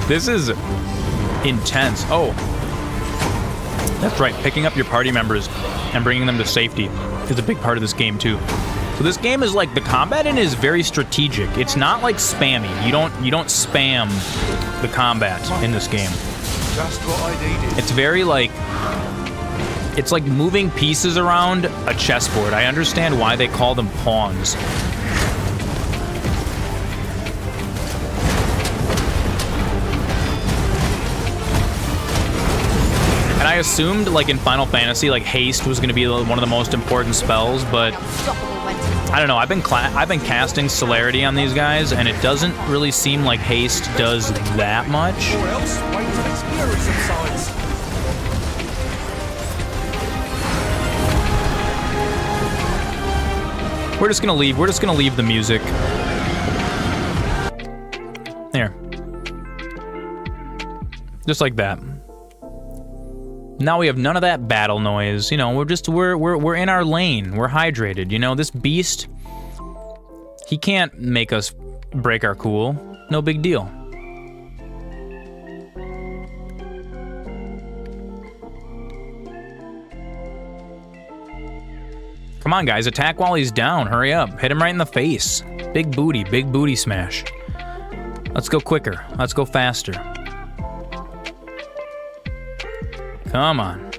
this is intense. Oh, that's right. Picking up your party members and bringing them to safety is a big part of this game, too. So this game is like, the combat in it is very strategic. It's not like spammy. You don't spam the combat in this game. Just what I needed. It's very like, it's like moving pieces around a chessboard. I understand why they call them pawns. And I assumed, like in Final Fantasy, like haste was going to be one of the most important spells, but I don't know. I've been casting celerity on these guys, and it doesn't really seem like haste does that much. Or else, wait till its fury subsides. We're just gonna leave. We're just gonna leave the music. There. Just like that. Now we have none of that battle noise. You know, we're in our lane. We're hydrated. You know, this beast, he can't make us break our cool. No big deal. Come on, guys, attack while he's down. Hurry up. Hit him right in the face. Big booty smash. Let's go quicker. Let's go faster. Come on.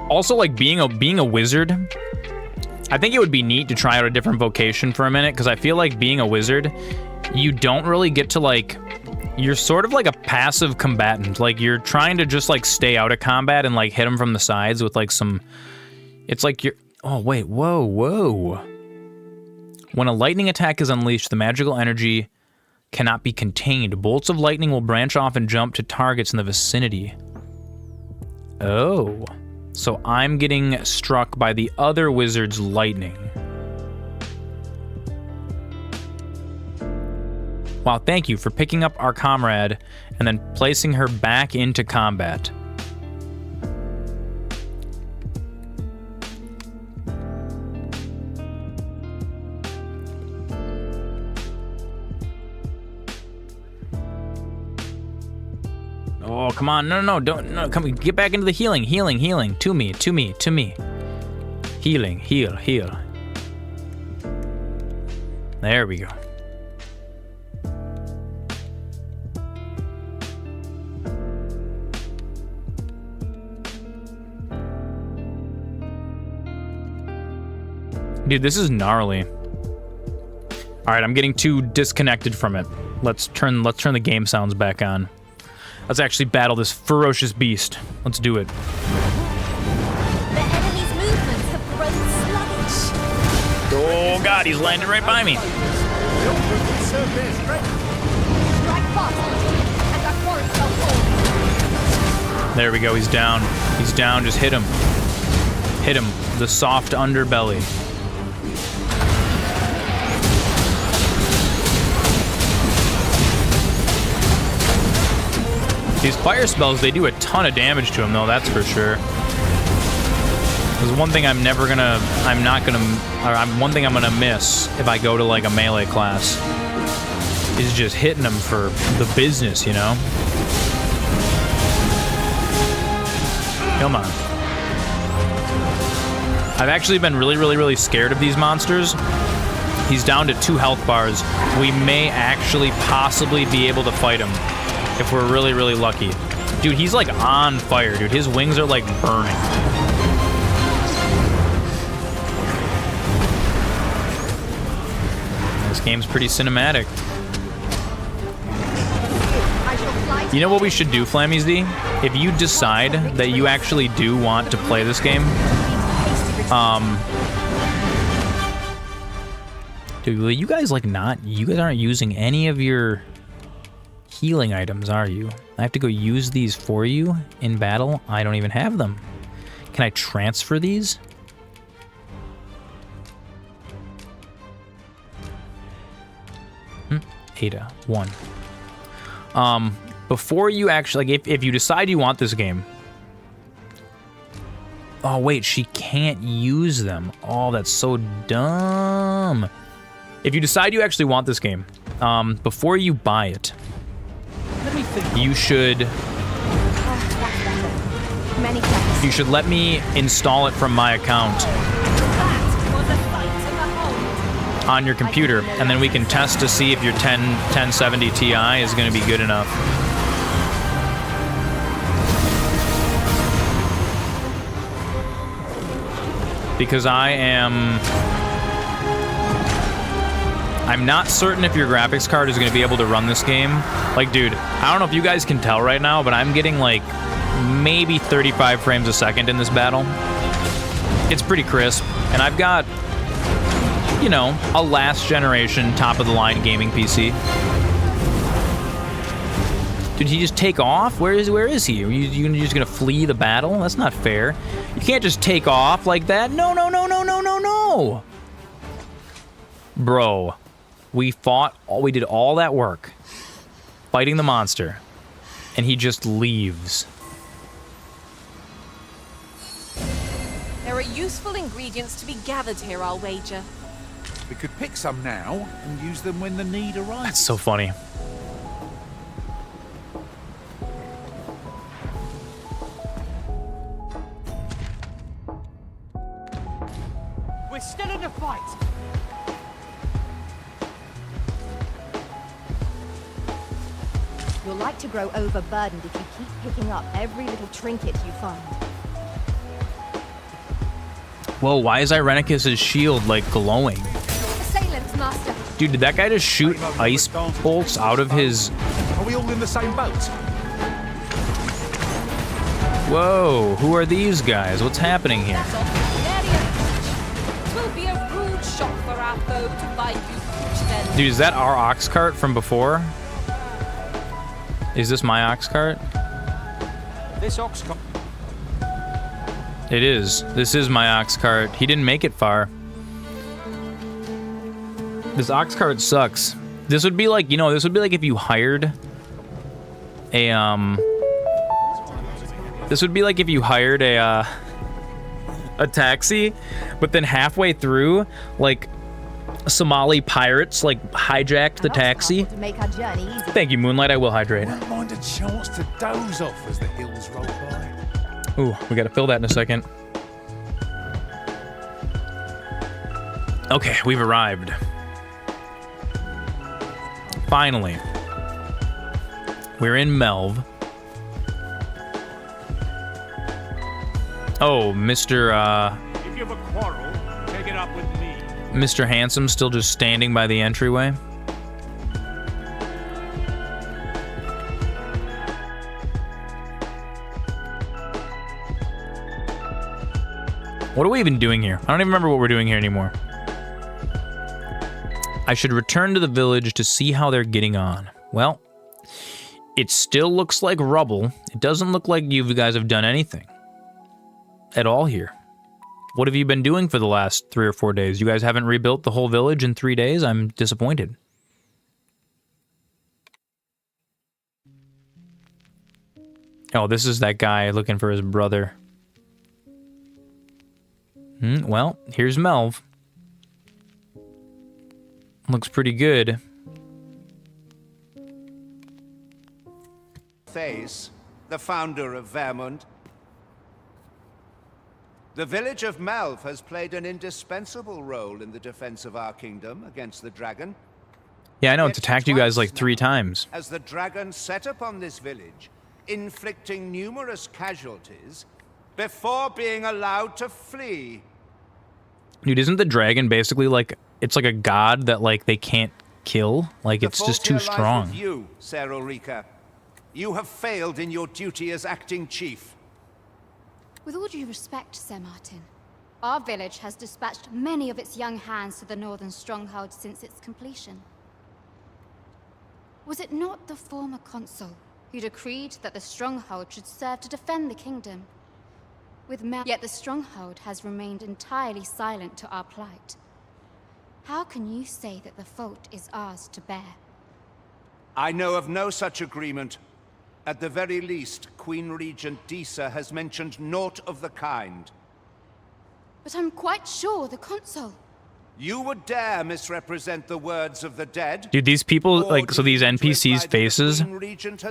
Also, like, being a wizard, I think it would be neat to try out a different vocation for a minute, because I feel like being a wizard, you don't really get to, like, you're sort of like a passive combatant. Like, you're trying to just, like, stay out of combat and, like, hit them from the sides with, like, some... It's like you're... Oh, wait, whoa. When a lightning attack is unleashed, the magical energy cannot be contained. Bolts of lightning will branch off and jump to targets in the vicinity. Oh... So I'm getting struck by the other wizard's lightning. Wow, thank you for picking up our comrade and then placing her back into combat. Oh, come on. No, don't, come, get back into the healing. To me. Healing, heal. There we go. Dude, this is gnarly. All right, I'm getting too disconnected from it. Let's turn the game sounds back on. Let's actually battle this ferocious beast. Let's do it. The enemy's movements have grown sluggish. Oh god, he's landed right by me. There we go, he's down. He's down, just hit him. Hit him, the soft underbelly. These fire spells, they do a ton of damage to him, though, that's for sure. There's one thing one thing I'm gonna miss if I go to, like, a melee class is just hitting them for the business, you know? Come on. I've actually been really scared of these monsters. He's down to 2 health bars. We may actually possibly be able to fight him. If we're really lucky. Dude, he's like on fire, dude. His wings are like burning. This game's pretty cinematic. You know what we should do, Flammies D? If you decide that you actually do want to play this game, dude, you guys aren't using any of your healing items, are you? I have to go use these for you in battle? I don't even have them. Can I transfer these? Ada, 1. Before you actually, like, if you decide you want this game, Oh, wait, she can't use them. Oh, that's so dumb. If you decide you actually want this game, before you buy it, you should... Many thanks. You should let me install it from my account on your computer, and then we can test to see if your 1070 Ti is going to be good enough. Because I'm not certain if your graphics card is going to be able to run this game. Like, dude, I don't know if you guys can tell right now, but I'm getting like maybe 35 frames a second in this battle. It's pretty crisp, and I've got, you know, a last generation top of the line gaming PC. Did he just take off? Where is he? Are you just gonna flee the battle? That's not fair. You can't just take off like that. No, no, no, no, no, no, no. Bro, we did all that work fighting the monster, and he just leaves. There are useful ingredients to be gathered here, I'll wager. We could pick some now and use them when the need arises. That's so funny. We're still in a fight. You'll like to grow overburdened if you keep picking up every little trinket you find. Whoa, why is Irenicus' shield, like, glowing? Assailants, Master. Dude, did that guy just shoot ice bolts out of his... Are we all in the same boat? Whoa, who are these guys? What's happening here? It will be a rude shock for our foe to find you then. Dude, is that our ox cart from before? Is this my ox cart? This ox cart. It is. This is my ox cart. He didn't make it far. This ox cart sucks. This would be like, you know, this would be like if you hired a, this would be like if you hired a taxi, but then halfway through, like, Somali pirates, like, hijacked the taxi. Thank you, Moonlight. I will hydrate. Won't mind a chance to doze off as the hills roll by. Ooh, we gotta fill that in a second. Okay, we've arrived. Finally. We're in Melv. Oh, Mr. If you have a quarrel, take it up with me. Mr. Handsome still just standing by the entryway. What are we even doing here? I don't even remember what we're doing here anymore. I should return to the village to see how they're getting on. Well, it still looks like rubble. It doesn't look like you guys have done anything at all here. What have you been doing for the last 3 or 4 days? You guys haven't rebuilt the whole village in 3 days? I'm disappointed. Oh, this is that guy looking for his brother. Well, here's Melv. Looks pretty good. Thays, the founder of Vermund. The village of Melv has played an indispensable role in the defense of our kingdom against the dragon. Yeah, I know, it's attacked you guys like 3 times. As the dragon set upon this village, inflicting numerous casualties before being allowed to flee. Dude, isn't the dragon basically like, it's like a god that like they can't kill? Like it's just too strong. You, Ser Ulrika. You have failed in your duty as acting chief. With all due respect, Sir Martin, our village has dispatched many of its young hands to the northern stronghold since its completion. Was it not the former consul who decreed that the stronghold should serve to defend the kingdom? Yet the stronghold has remained entirely silent to our plight. How can you say that the fault is ours to bear? I know of no such agreement. At the very least, Queen Regent Disa has mentioned naught of the kind. but I'm quite sure the consul. You would dare misrepresent the words of the dead? Dude, these people, like, so these NPCs' faces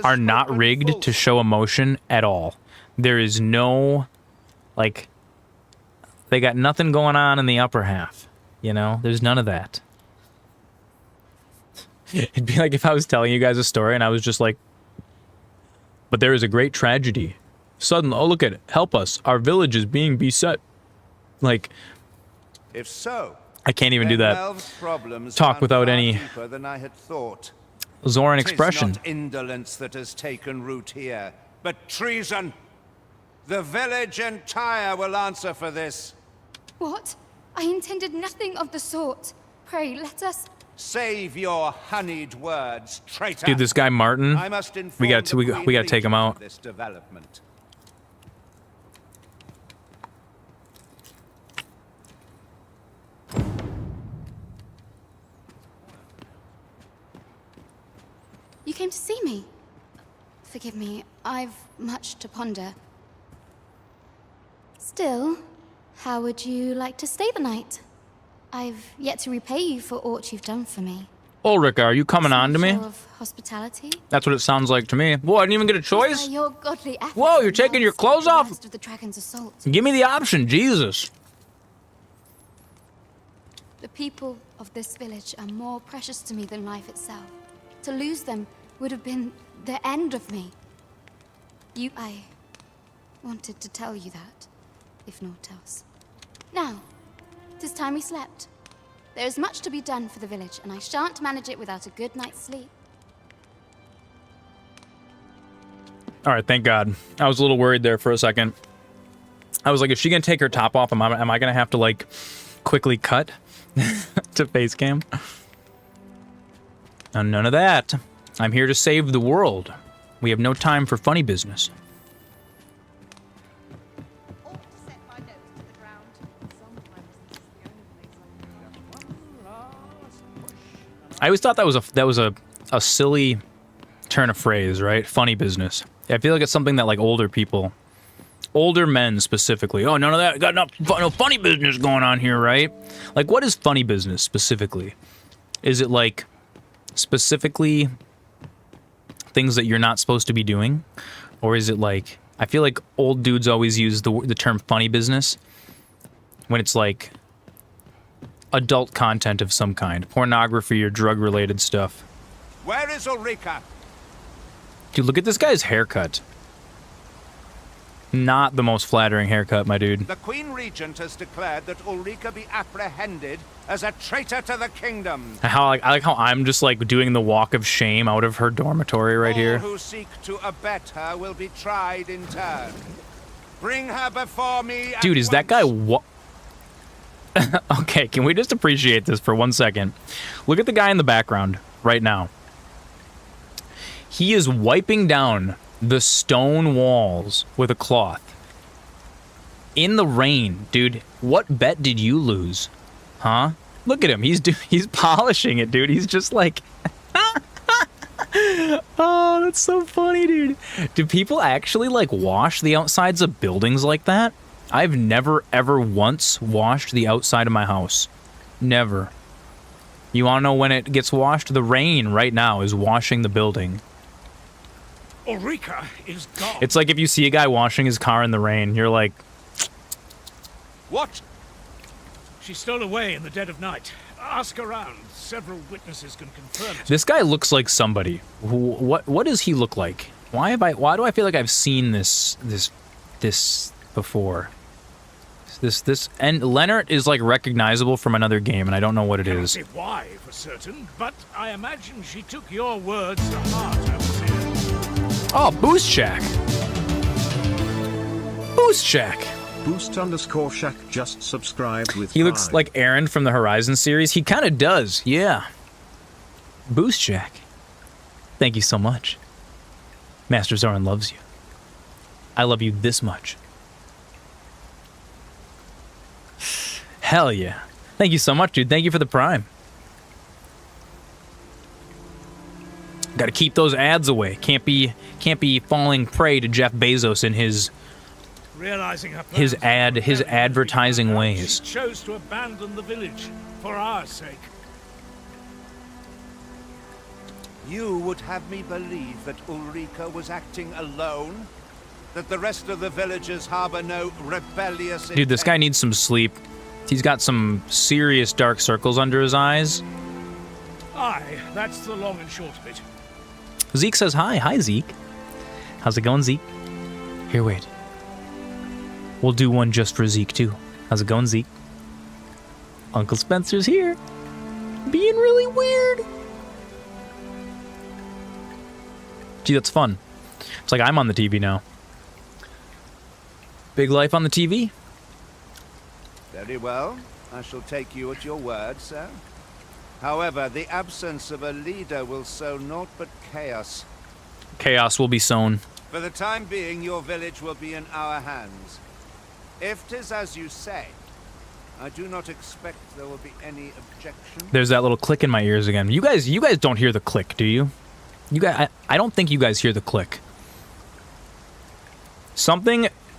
are not rigged to show emotion at all. There is no, like, they got nothing going on in the upper half, you know? There's none of that. It'd be like if I was telling you guys a story and I was just like, but there is a great tragedy. Suddenly, oh, look at it. Help us. Our village is being beset. Like, If so, I can't even do that. Melv's problems Talk run without far any deeper than I had thought. Zoran 'Tis expression. not indolence that has taken root here, but treason. The village entire will answer for this. What? I intended nothing of the sort. Pray, let us... Save your honeyed words, traitor. Dude, this guy Martin, I must we inform got the we Queen got to take him Regent out. of this development. You came to see me. Forgive me, I've much to ponder. Still, how would you like to stay the night? I've yet to repay you for aught you've done for me. Ulrika, are you coming on to me? Show of hospitality? That's what it sounds like to me. Whoa, I didn't even get a choice? By your godly efforts, Whoa, you're taking your clothes off? of the dragon's assault. Give me the option, Jesus. The people of this village are more precious to me than life itself. To lose them would have been the end of me. I wanted to tell you that, if naught else. Now, 'tis time we slept. There is much to be done for the village, and I shan't manage it without a good night's sleep. All right, thank God. I was a little worried there for a second. I was like, is she gonna take her top off? Am I gonna have to like quickly cut to face cam? None of that. I'm here to save the world. We have no time for funny business. I always thought that was a silly turn of phrase, right? Funny business. I feel like it's something that like older men specifically. Oh, none of that. Got no funny business going on here, right? Like, what is funny business specifically? Is it like specifically things that you're not supposed to be doing, or is it like, I feel like old dudes always use the term funny business when it's like adult content of some kind, pornography or drug related stuff. Where is Ulrika? Dude, look at this guy's haircut. Not the most flattering haircut, my dude. The Queen Regent has declared that Ulrika be apprehended as a traitor to the kingdom. I like how I'm just like doing the walk of shame out of her dormitory right here. All who seek to abet her will be tried in turn. Bring her before me. Dude, is that guy what? Okay, can we just appreciate this for 1 second? Look at the guy in the background right now. He is wiping down the stone walls with a cloth. In the rain, dude. What bet did you lose? Huh? Look at him. He's polishing it, dude. He's just like oh, that's so funny, dude. Do people actually like wash the outsides of buildings like that? I've never ever once washed the outside of my house. Never. You want to know when it gets washed? The rain right now is washing the building. Ulrika is gone. It's like if you see a guy washing his car in the rain, you're like, What? She stole away in the dead of night. Ask around. Several witnesses can confirm it. this guy looks like somebody. What does he look like? Why do I feel like I've seen this before? And Leonard is like recognizable from another game, and I don't know what it is. I can't say why for certain, but I imagine she took your words to heart, Overseer. Oh, Boost Shack. Boost Shack. Boost_Shack just subscribed with He looks 5. like Aaron from the Horizon series. He kind of does, yeah. Boost Shack. Thank you so much. MasterZoran loves you. I love you this much. Hell yeah. Thank you so much, dude. Thank you for the Prime. Gotta keep those ads away. Can't be falling prey to Jeff Bezos and his Realizing her his plans his advertising ways. she chose to abandon the village for our sake. You would have me believe that Ulrika was acting alone? That the rest of the villagers harbor no rebellious Dude, this guy needs some sleep. He's got some serious dark circles under his eyes. Aye, that's the long and short of it. Zeke says hi. Hi, Zeke. How's it going, Zeke? Here, wait. We'll do one just for Zeke, too. How's it going, Zeke? Uncle Spencer's here. Being really weird. Gee, that's fun. It's like I'm on the TV now. Big life on the TV. Very well. I shall take you at your word, sir. However, the absence of a leader will sow naught but chaos. Chaos will be sown. For the time being, your village will be in our hands. If 'tis as you say, I do not expect there will be any objection. There's that little click in my ears again. You guys don't hear the click, do you? You guys, I don't think you guys hear the click.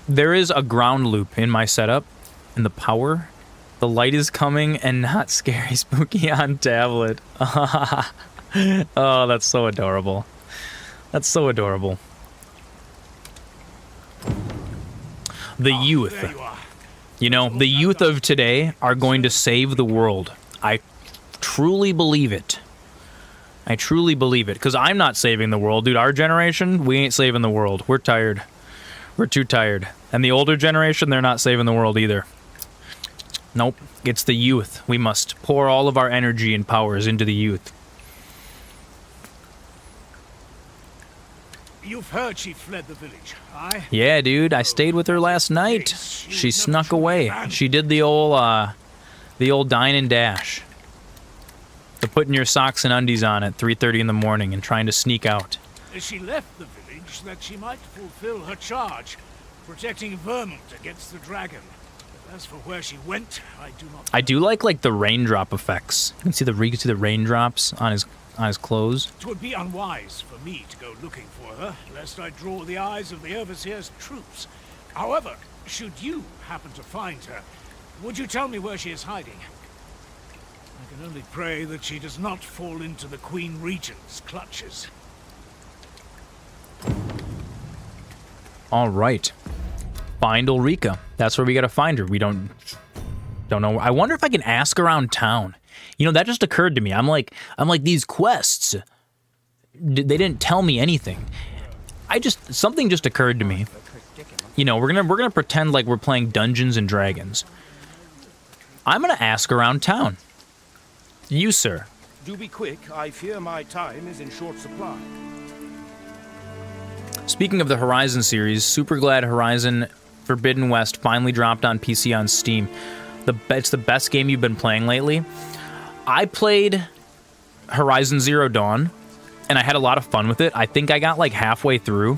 There is a ground loop in my setup, and the power, the light is coming, and not scary spooky on tablet. Oh, that's so adorable. That's so adorable. The youth. You know, the youth of today are going to save the world. I truly believe it. I truly believe it. Because I'm not saving the world, dude. Our generation, we ain't saving the world. We're tired. We're too tired. And the older generation, they're not saving the world either. Nope. It's the youth. We must pour all of our energy and powers into the youth. You've heard she fled the village, aye? Yeah, dude. I stayed with her last night. She snuck away. She did the old dine and dash. The putting your socks and undies on at 3:30 in the morning and trying to sneak out. She left the village that she might fulfill her charge, protecting Vermont against the dragon. But as for where she went, I do not. I do like the raindrop effects. You can see the raindrops on his clothes. It would be unwise for me to go looking for her, lest I draw the eyes of the Overseer's troops. However, should you happen to find her, would you tell me where she is hiding? I can only pray that she does not fall into the Queen Regent's clutches. All right. Find Ulrika. That's where we gotta find her. We don't know. I wonder if I can ask around town. You know, that just occurred to me. I'm like these quests. They didn't tell me anything. Something just occurred to me. You know, we're gonna pretend like we're playing Dungeons and Dragons. I'm gonna ask around town. You, sir. Do be quick. I fear my time is in short supply. Speaking of the Horizon series, super glad Horizon Forbidden West finally dropped on PC on Steam. It's the best game you've been playing lately. I played Horizon Zero Dawn, and I had a lot of fun with it. I think I got like halfway through,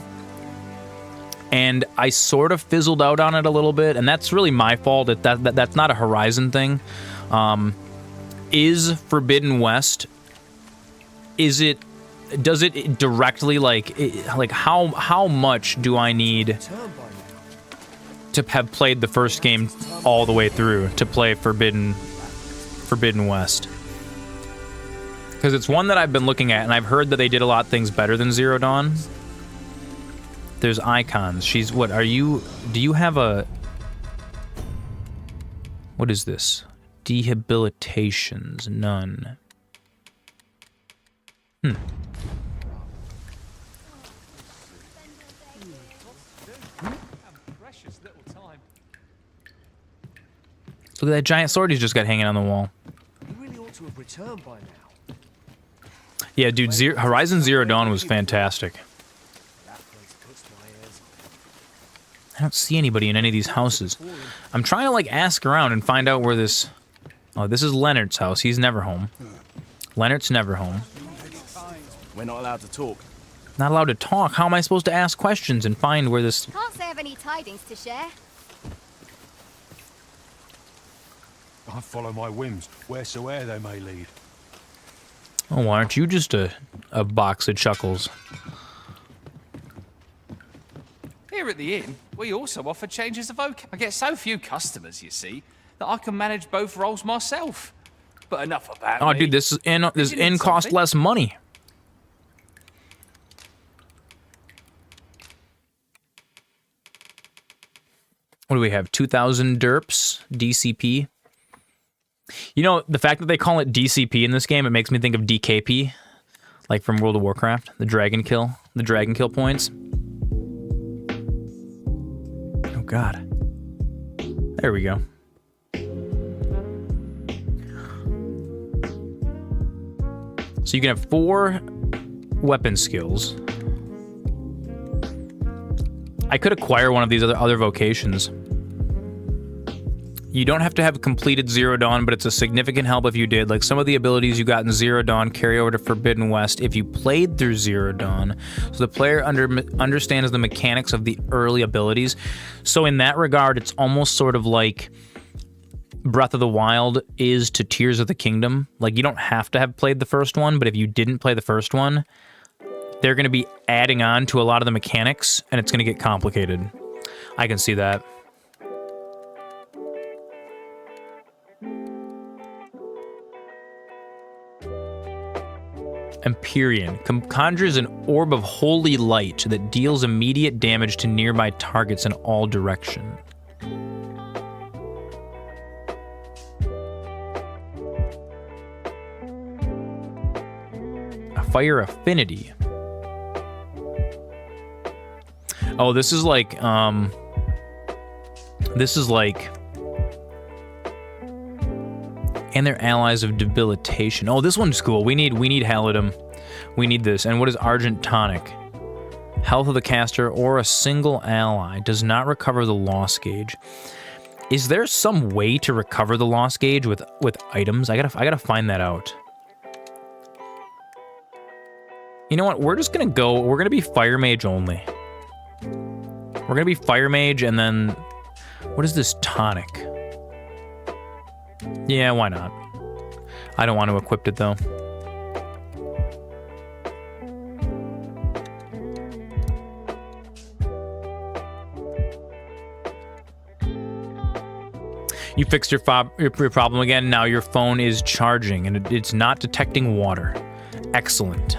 and I sort of fizzled out on it a little bit, and that's really my fault. That's not a Horizon thing. Is Forbidden West? Does it directly like how much do I need to have played the first game all the way through to play Forbidden West? Because it's one that I've been looking at, and I've heard that they did a lot of things better than Zero Dawn. There's icons. She's what? Are you? Do you have a? What is this? Dehabilitations. None. Look at that giant sword he's just got hanging on the wall. You really ought to have returned by now. Yeah, dude, Horizon Zero Dawn was fantastic. I don't see anybody in any of these houses. I'm trying to, like, ask around and find out where this... Oh, this is Leonard's house. He's never home. Leonard's never home. We're not allowed to talk. Not allowed to talk? How am I supposed to ask questions and find where this... Can't say I have any tidings to share. I follow my whims, wheresoe'er they may lead. Oh, aren't you just a box of chuckles? Here at the inn, we also offer changes of vocab. I get so few customers, you see, that I can manage both roles myself. But enough about Oh, me. dude, this inn costs something? less money. What do we have? 2,000 derps, DCP. You know, the fact that they call it DCP in this game, it makes me think of DKP, like from World of Warcraft, the dragon kill points. Oh God. There we go. So you can have 4 weapon skills. I could acquire one of these other vocations. You don't have to have completed Zero Dawn, but it's a significant help if you did. Like some of the abilities you got in Zero Dawn carry over to Forbidden West if you played through Zero Dawn. So the player understands the mechanics of the early abilities. So in that regard, it's almost sort of like Breath of the Wild is to Tears of the Kingdom. Like you don't have to have played the first one, but if you didn't play the first one, they're going to be adding on to a lot of the mechanics, and it's going to get complicated. I can see that. Empyrean conjures an orb of holy light that deals immediate damage to nearby targets in all directions. A fire affinity. Oh, this is like and their allies of debilitation. Oh, this one's cool. We need Halidom. We need this. And what is Argent Tonic? Health of the caster or a single ally does not recover the loss gauge. Is there some way to recover the loss gauge with items? I gotta find that out. You know what? We're just gonna go. We're gonna be Fire Mage only. We're gonna be Fire Mage, and then what is this tonic? Yeah, why not? I don't want to equip it though. You fixed your problem again. Now your phone is charging and it's not detecting water. Excellent.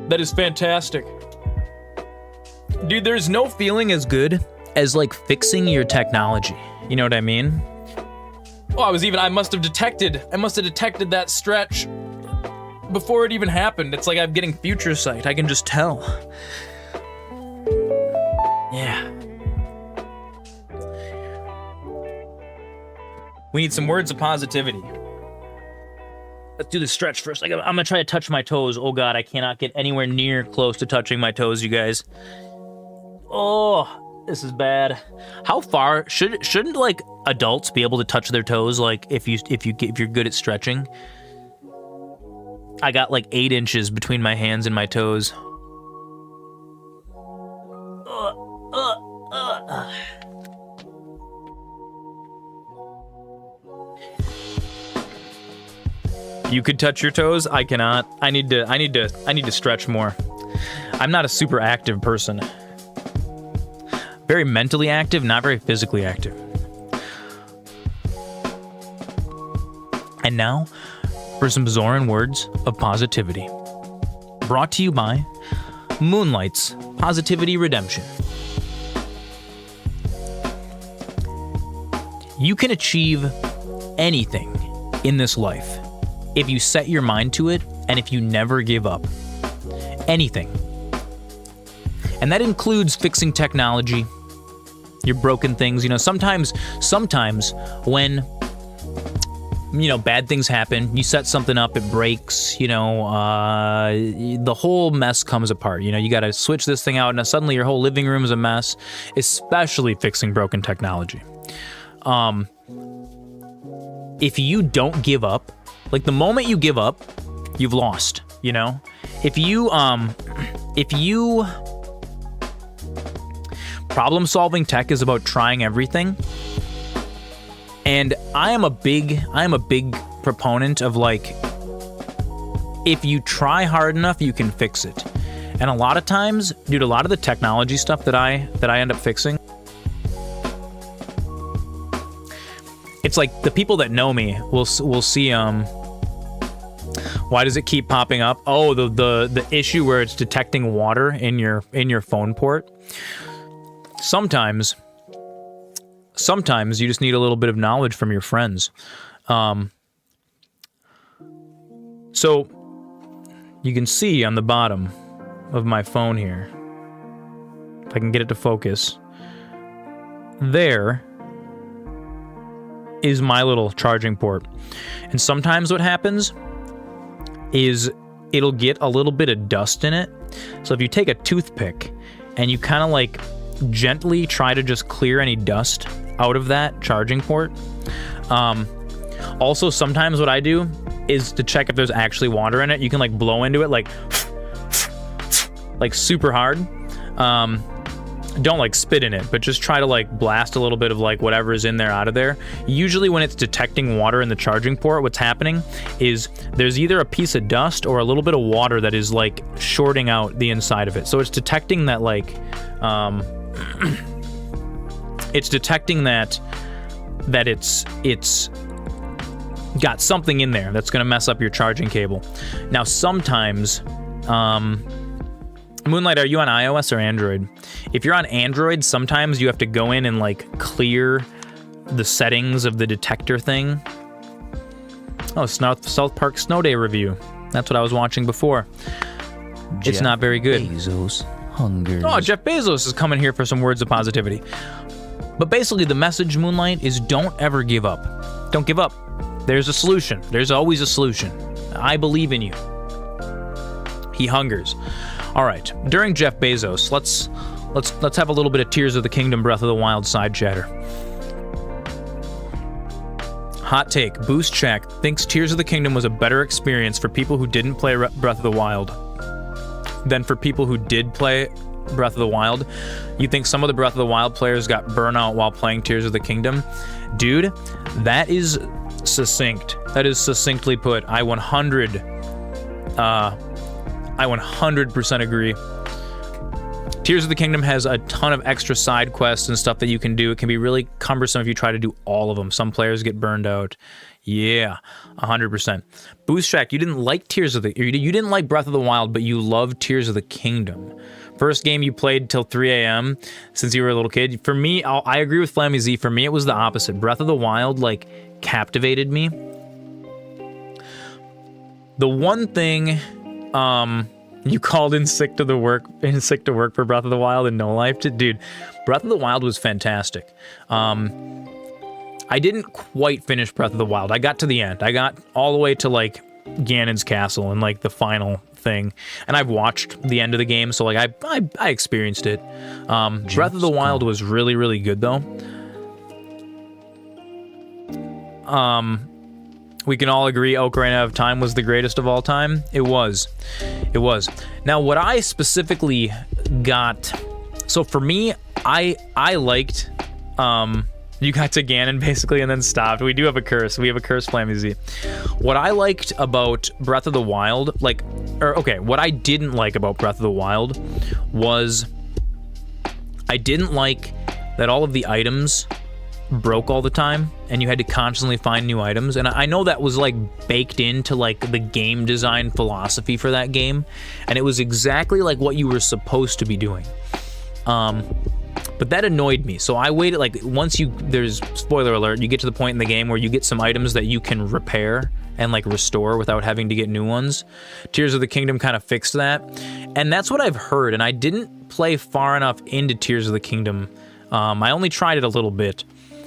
That is fantastic. Dude, there's no feeling as good as like fixing your technology. You know what I mean? Oh, I must have detected that stretch before it even happened. It's like I'm getting future sight. I can just tell. Yeah. We need some words of positivity. Let's do the stretch first. I'm gonna try to touch my toes. Oh God, I cannot get anywhere near close to touching my toes, you guys. Oh, this is bad. How far shouldn't like adults be able to touch their toes? Like if you're good at stretching. I got like 8 inches between my hands and my toes. You could touch your toes. I cannot. I need to stretch more. I'm not a super active person. Very mentally active, not very physically active. And now, for some Zoran words of positivity. Brought to you by Moonlight's Positivity Redemption. You can achieve anything in this life if you set your mind to it and if you never give up. Anything. And that includes fixing technology, your broken things. You know, sometimes when, you know, bad things happen, you set something up, it breaks, you know, the whole mess comes apart. You know, you got to switch this thing out and suddenly your whole living room is a mess, especially fixing broken technology. If you don't give up, like the moment you give up, you've lost, you know? If you problem-solving tech is about trying everything, and I am a big proponent of like, if you try hard enough, you can fix it. And a lot of times, dude, a lot of the technology stuff that I end up fixing, it's like the people that know me will see why does it keep popping up? Oh, the issue where it's detecting water in your phone port. Sometimes you just need a little bit of knowledge from your friends. So you can see on the bottom of my phone here, if I can get it to focus, there is my little charging port. And sometimes what happens is it'll get a little bit of dust in it. So if you take a toothpick and you kind of like gently try to just clear any dust out of that charging port. Also, sometimes what I do is to check if there's actually water in it. You can like blow into it like super hard. Don't like spit in it, but just try to like blast a little bit of like whatever is in there out of there. Usually when it's detecting water in the charging port, what's happening is there's either a piece of dust or a little bit of water that is like shorting out the inside of it. So it's detecting that like, it's detecting that it's got something in there that's gonna mess up your charging cable. Now sometimes, Moonlight, are you on iOS or Android? If you're on Android, sometimes you have to go in and like clear the settings of the detector thing. Oh, South Park Snow Day review. That's what I was watching before. It's not very good. Bezos, hungers. Oh, Jeff Bezos is coming here for some words of positivity. But basically the message, Moonlight, is don't ever give up. Don't give up. There's a solution. There's always a solution. I believe in you. He hungers. All right, during Jeff Bezos, let's have a little bit of Tears of the Kingdom Breath of the Wild side chatter. Hot take, Boost Check thinks Tears of the Kingdom was a better experience for people who didn't play Breath of the Wild than for people who did play Breath of the Wild. You think some of the Breath of the Wild players got burnout while playing Tears of the Kingdom? Dude, that is succinct. That is succinctly put. I 100% agree. Tears of the Kingdom has a ton of extra side quests and stuff that you can do. It can be really cumbersome if you try to do all of them. Some players get burned out. Yeah, 100%. Boost Track, you didn't like you didn't like Breath of the Wild, but you loved Tears of the Kingdom. First game you played till 3 a.m. since you were a little kid. For me, I agree with Flammy Z. For me, it was the opposite. Breath of the Wild, like, captivated me. The one thing, you called in sick to work for Breath of the Wild and No Life. Dude, Breath of the Wild was fantastic. I didn't quite finish Breath of the Wild. I got to the end. I got all the way to like Ganon's castle and like the final thing. And I've watched the end of the game, so like I experienced it. Breath of the Wild was really, really good though. We can all agree Ocarina of Time was the greatest of all time. It was. It was. Now, what I specifically got... So, for me, I liked... you got to Ganon, basically, and then stopped. We do have a curse. We have a curse, Flammy Z. What I liked about Breath of the Wild... what I didn't like about Breath of the Wild was... I didn't like that all of the items broke all the time and you had to constantly find new items, and I know that was like baked into like the game design philosophy for that game, and it was exactly like what you were supposed to be doing, but that annoyed me. So I waited, like there's spoiler alert, you get to the point in the game where you get some items that you can repair and like restore without having to get new ones. Tears of the Kingdom kind of fixed that, and that's what I've heard, and I didn't play far enough into Tears of the Kingdom. I only tried it a little bit.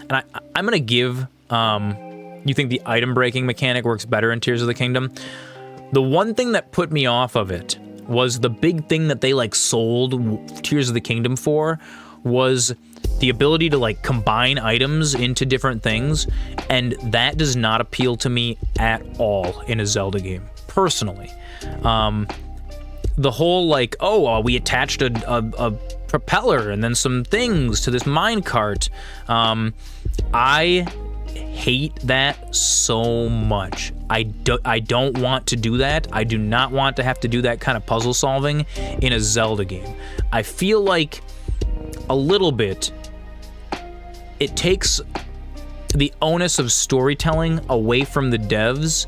And I'm going to give, you think the item breaking mechanic works better in Tears of the Kingdom? The one thing that put me off of it was the big thing that they like sold Tears of the Kingdom for was the ability to like combine items into different things. And that does not appeal to me at all in a Zelda game, personally. The whole like, we attached a propeller and then some things to this minecart. I hate that so much. I don't want to do that. I do not want to have to do that kind of puzzle solving in a Zelda game. I feel like a little bit it takes the onus of storytelling away from the devs.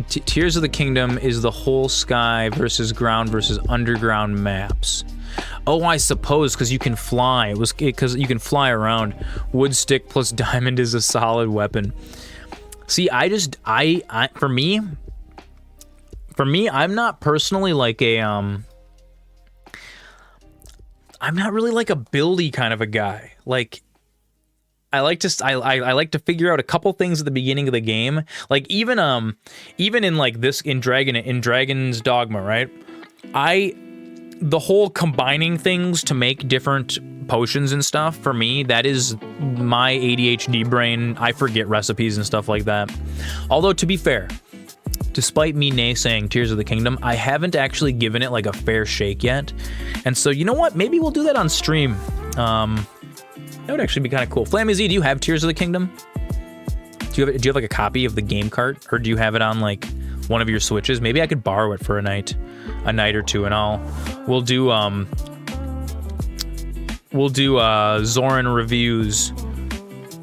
Tears of the Kingdom is the whole sky versus ground versus underground maps. Oh, I suppose because you can fly. It was because you can fly around. Wood stick plus diamond is a solid weapon. See, for me, I'm not personally like a I'm not really like a buildy kind of a guy. Like, I like to figure out a couple things at the beginning of the game. Like even in like this in Dragon's Dogma, right? The whole combining things to make different potions and stuff, for me, that is my ADHD brain. I forget recipes and stuff like that. Although, to be fair, despite me naysaying Tears of the Kingdom, I haven't actually given it like a fair shake yet. And so, you know what? Maybe we'll do that on stream. That would actually be kind of cool. Flammy Z, do you have Tears of the Kingdom? Do you have like a copy of the game cart, or do you have it on like one of your Switches? Maybe I could borrow it for a night or two, and we'll do Zoran reviews.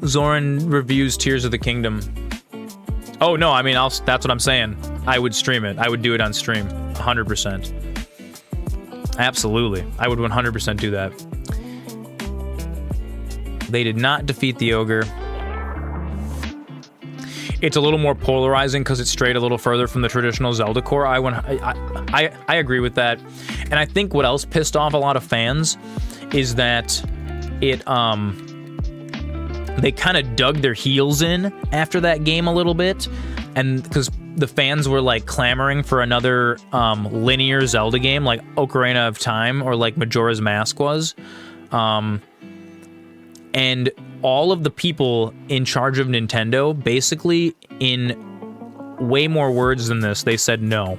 Zoran reviews Tears of the Kingdom. Oh no, I mean that's what I'm saying. I would stream it. I would do it on stream, 100%. Absolutely, I would 100% do that. They did not defeat the ogre. It's a little more polarizing because it's strayed a little further from the traditional Zelda core. I agree with that. And I think what else pissed off a lot of fans is that they kind of dug their heels in after that game a little bit, and because the fans were like clamoring for another linear Zelda game like Ocarina of Time or like Majora's Mask was. And all of the people in charge of Nintendo, basically, in way more words than this, they said no.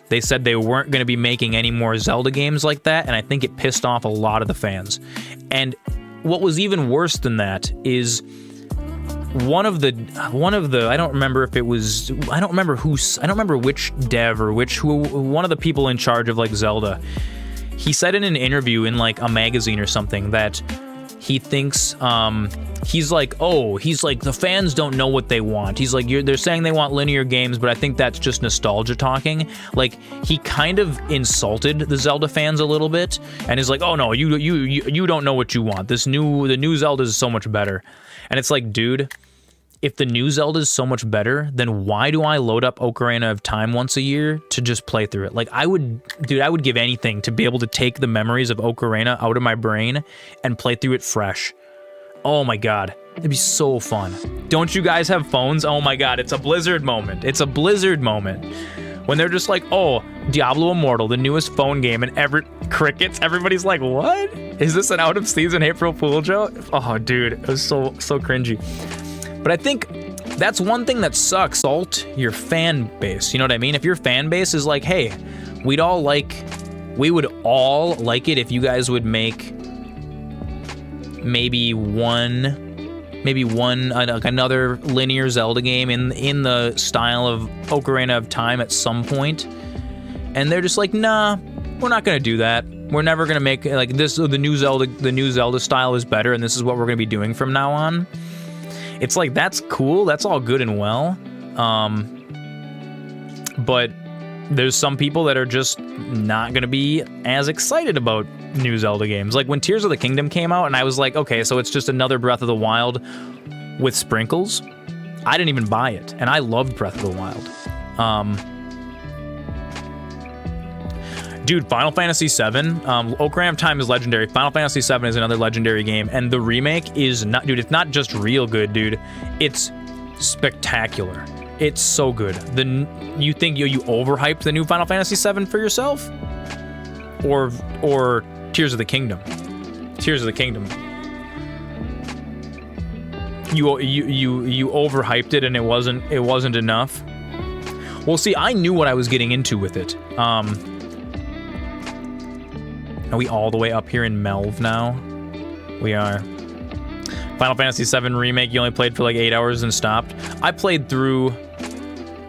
They said they weren't going to be making any more Zelda games like that, and I think it pissed off a lot of the fans. And what was even worse than that is one of the I don't remember which dev or one of the people in charge of like Zelda. He said in an interview in like a magazine or something that he thinks he's like the fans don't know what they want. He's like, they're saying they want linear games, but I think that's just nostalgia talking. Like, he kind of insulted the Zelda fans a little bit, and is like, oh no, you don't know what you want. The new Zelda is so much better. And it's like, dude, if the new Zelda is so much better, then why do I load up Ocarina of Time once a year to just play through it? Like, I would give anything to be able to take the memories of Ocarina out of my brain and play through it fresh. Oh my god, it'd be so fun. Don't you guys have phones? Oh my god, it's a Blizzard moment. It's a Blizzard moment. When they're just like, oh, Diablo Immortal, the newest phone game, and crickets, everybody's like, what? Is this an out-of-season April Fool joke? Oh, dude, it was so cringy. But I think that's one thing that sucks. Salt your fan base. You know what I mean? If your fan base is like, hey, we would all like it if you guys would make maybe another linear Zelda game in the style of Ocarina of Time at some point. And they're just like, nah, we're not gonna do that. We're never gonna make like this. The new Zelda style is better, and this is what we're gonna be doing from now on. It's like, that's cool, that's all good and well, but there's some people that are just not gonna be as excited about new Zelda games. Like when Tears of the Kingdom came out, and I was like, okay, so it's just another Breath of the Wild with sprinkles. I didn't even buy it, and I loved Breath of the Wild. Dude, Final Fantasy VII, Ocarina of Time is legendary. Final Fantasy VII is another legendary game, and the remake is not, dude, it's not just real good, dude. It's spectacular. It's so good. You think you overhyped the new Final Fantasy VII for yourself? Or Tears of the Kingdom? Tears of the Kingdom. You overhyped it, and it wasn't enough. Well, see, I knew what I was getting into with it. Are we all the way up here in Melve now? We are. Final Fantasy VII Remake, you only played for like 8 hours and stopped. I played through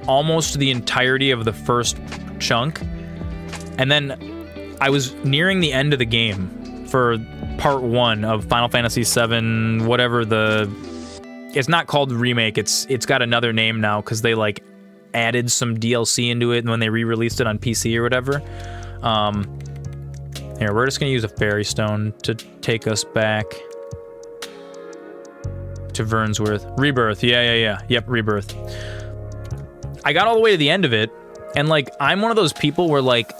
almost the entirety of the first chunk, and then I was nearing the end of the game for part 1 of Final Fantasy VII, whatever the... It's not called Remake, it's got another name now, because they like added some DLC into it when they re-released it on PC or whatever. Here, we're just gonna use a fairy stone to take us back to Vernsworth. Rebirth, yeah. Yep, Rebirth. I got all the way to the end of it, and like, I'm one of those people where like,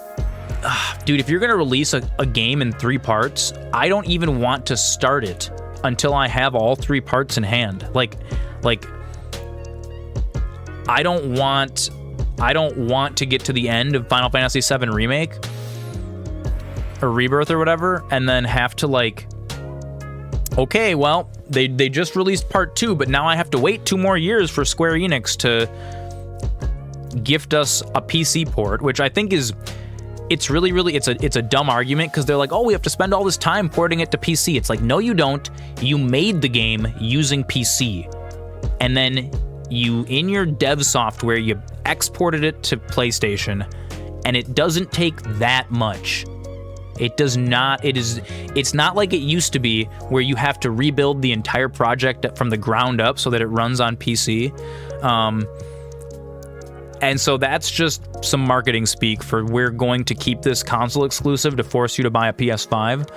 dude, if you're gonna release a game in 3 parts, I don't even want to start it until I have all 3 parts in hand. Like, I don't want to get to the end of Final Fantasy VII Remake or Rebirth or whatever, and then have to like, okay, well, they just released part 2, but now I have to wait 2 more years for Square Enix to gift us a PC port, which I think is, it's really, it's a dumb argument, because they're like, oh, we have to spend all this time porting it to PC. It's like, no, you don't. You made the game using PC, and then you, in your dev software, you exported it to PlayStation, and it doesn't take that much. It does not. It's not like it used to be, where you have to rebuild the entire project from the ground up so that it runs on PC. And so that's just some marketing speak for, we're going to keep this console exclusive to force you to buy a PS5.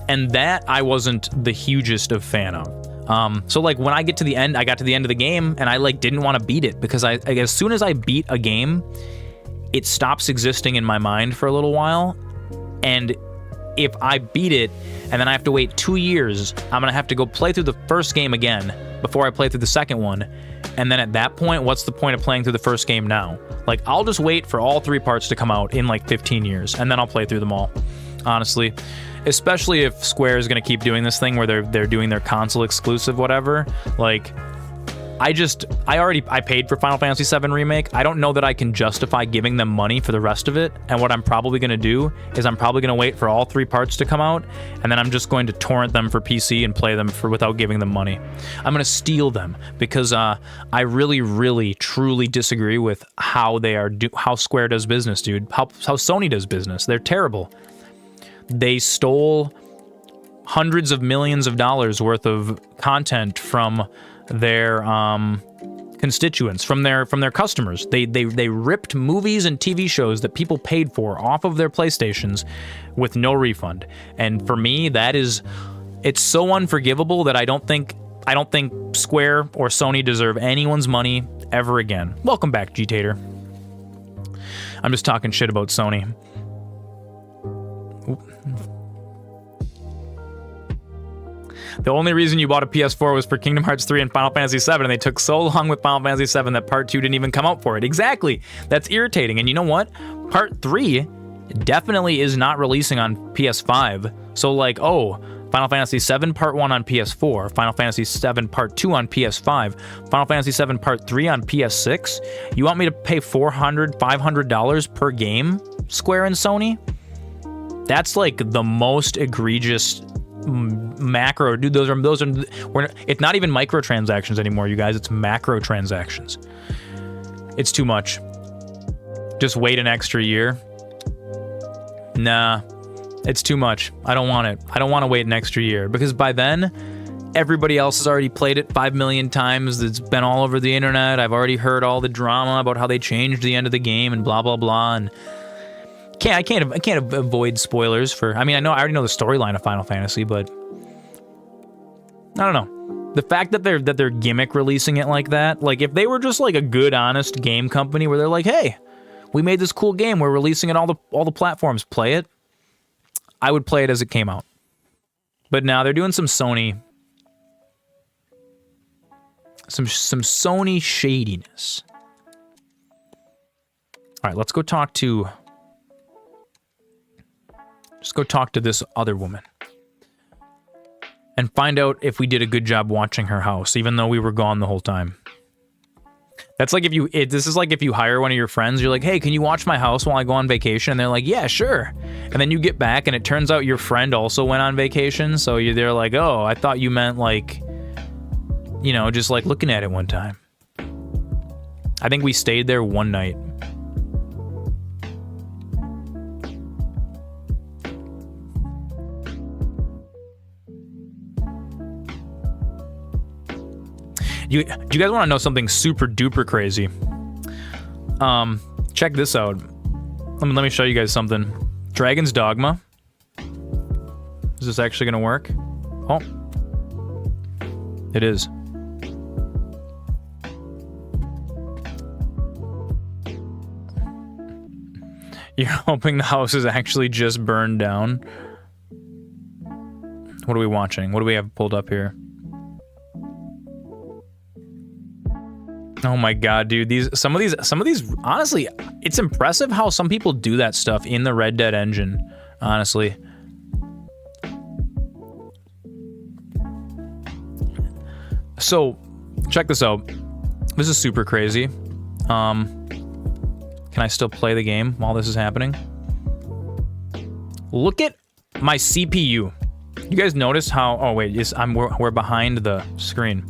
And that I wasn't the hugest of fan of. So like, when I get to the end, I got to the end of the game, and I like didn't want to beat it, because I as soon as I beat a game, it stops existing in my mind for a little while. And if I beat it and then I have to wait 2 years, I'm gonna have to go play through the first game again before I play through the second one. And then at that point, what's the point of playing through the first game now? Like, I'll just wait for all 3 parts to come out in like 15 years, and then I'll play through them all, honestly. Especially if Square is gonna keep doing this thing where they're doing their console exclusive whatever. Like, I paid for Final Fantasy VII Remake. I don't know that I can justify giving them money for the rest of it. And what I'm probably going to do is I'm probably going to wait for all 3 parts to come out, and then I'm just going to torrent them for PC and play them without giving them money. I'm going to steal them, because I really, really, truly disagree with how how Square does business, dude. How Sony does business. They're terrible. They stole hundreds of millions of dollars worth of content from their constituents, from their customers. They ripped movies and TV shows that people paid for off of their PlayStations with no refund. And for me, it's so unforgivable that I don't think Square or Sony deserve anyone's money ever again. Welcome back, G-Tater. I'm just talking shit about Sony. The only reason you bought a PS4 was for Kingdom Hearts 3 and Final Fantasy 7, and they took so long with Final Fantasy 7 that Part 2 didn't even come out for it. Exactly. That's irritating. And you know what? Part 3 definitely is not releasing on PS5. So like, oh, Final Fantasy 7 Part 1 on PS4, Final Fantasy 7 Part 2 on PS5, Final Fantasy 7 Part 3 on PS6? You want me to pay $400, $500 per game, Square and Sony? That's like the most egregious macro, dude. Those are it's not even microtransactions anymore, you guys. It's macro transactions. It's too much. Just wait an extra year. Nah, it's too much. I don't want it. I don't want to wait an extra year, because by then everybody else has already played it 5 million times. It's been all over the internet. I've already heard all the drama about how they changed the end of the game and blah blah blah. And I can't avoid spoilers for. I mean, I already know the storyline of Final Fantasy, but I don't know. The fact that they're gimmick releasing it like that, like if they were just like a good, honest game company where they're like, hey, we made this cool game, we're releasing it all the platforms, play it, I would play it as it came out. But now they're doing some Sony shadiness. All right, let's go talk to. Just go talk to this other woman and find out if we did a good job watching her house, even though we were gone the whole time. That's like this is like if you hire one of your friends, you're like, hey, can you watch my house while I go on vacation? And they're like, yeah, sure. And then you get back and it turns out your friend also went on vacation. So they're like, oh, I thought you meant like, you know, just like looking at it one time. I think we stayed there one night. Do you guys want to know something super duper crazy? Check this out. Let me show you guys something. Dragon's Dogma. Is this actually gonna work? Oh, it is. You're hoping the house is actually just burned down. What are we watching? What do we have pulled up here? Oh my god, dude, some of these honestly, it's impressive how some people do that stuff in the Red Dead engine, honestly. So, check this out. This is super crazy. Can I still play the game while this is happening? Look at my CPU. You guys notice how, oh wait, yes, we're behind the screen.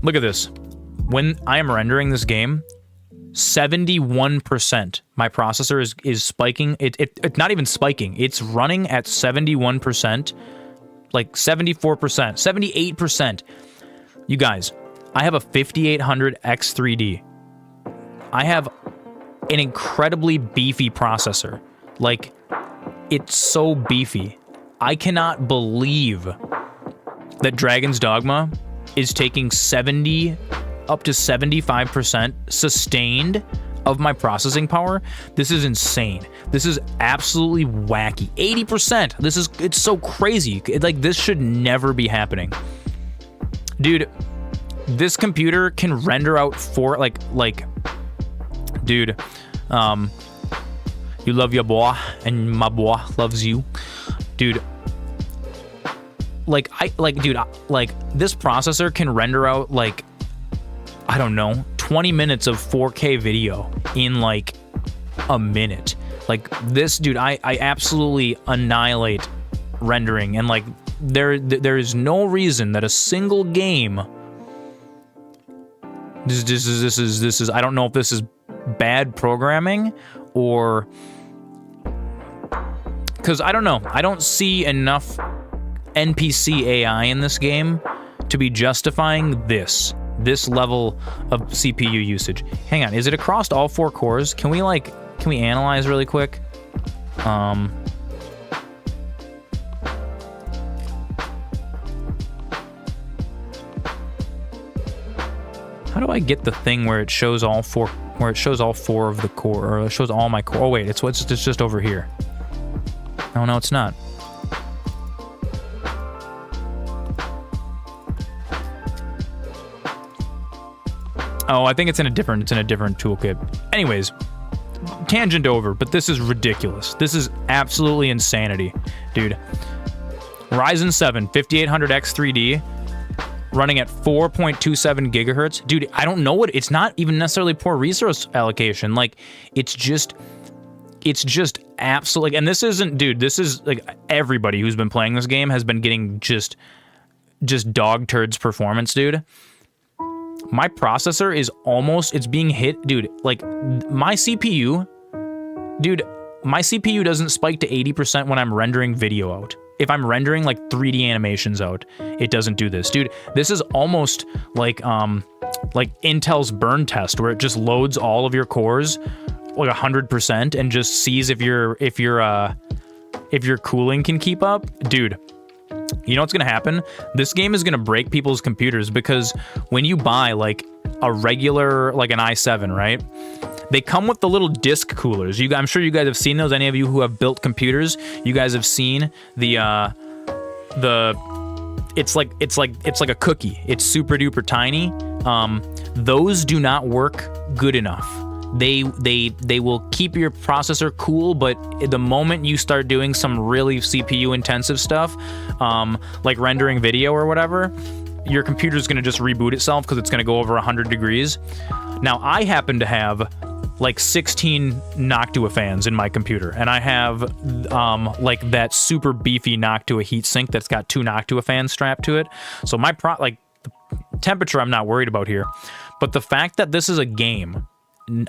Look at this. When I am rendering this game, 71%. My processor is spiking. It's not even spiking. It's running at 71%, like 74%, 78%. You guys, I have a 5800 X3D. I have an incredibly beefy processor. Like, it's so beefy. I cannot believe that Dragon's Dogma is taking 70 up to 75% sustained of my processing power. This is insane. This is absolutely wacky. 80%. It's so crazy. Like, this should never be happening. Dude, this computer can render out dude, you love your boy and my boy loves you. Dude, this processor can render out, like, I don't know, 20 minutes of 4K video in, like, a minute. Like, this, dude, I absolutely annihilate rendering, and, like, there is no reason that a single game... This is, I don't know if this is bad programming, or... Because, I don't know, I don't see enough NPC AI in this game to be justifying this level of CPU usage. Hang on, is it across all 4 cores? Can we analyze really quick? How do I get the thing where it shows all 4 of the core, or it shows all my core? Oh wait, it's just over here. Oh no, it's not. Oh, I think it's in a different toolkit. Anyways, tangent over, but this is ridiculous. This is absolutely insanity, dude. Ryzen 7 5800X3D running at 4.27 gigahertz. Dude, I don't know what, it's not even necessarily poor resource allocation. Like, it's just absolutely, and this isn't, dude, this is like everybody who's been playing this game has been getting just dog turds performance, dude. My processor is almost, it's being hit, dude, like, my CPU doesn't spike to 80% when I'm rendering video out. If I'm rendering, like, 3D animations out, it doesn't do this. Dude, this is almost like Intel's burn test, where it just loads all of your cores, like, 100%, and just sees if your cooling can keep up. Dude, you know what's gonna happen? This game is gonna break people's computers, because when you buy, like, a regular, like, an i7, right? They come with the little disk coolers. I'm sure you guys have seen those. Any of you who have built computers, you guys have seen it's like a cookie. It's super duper tiny. Those do not work good enough. They will keep your processor cool, but the moment you start doing some really CPU intensive stuff, like rendering video or whatever, your computer's going to just reboot itself because it's going to go over 100 degrees. Now, I happen to have like 16 Noctua fans in my computer, and I have like that super beefy Noctua heatsink that's got 2 Noctua fans strapped to it. So my the temperature I'm not worried about here, but the fact that this is a game,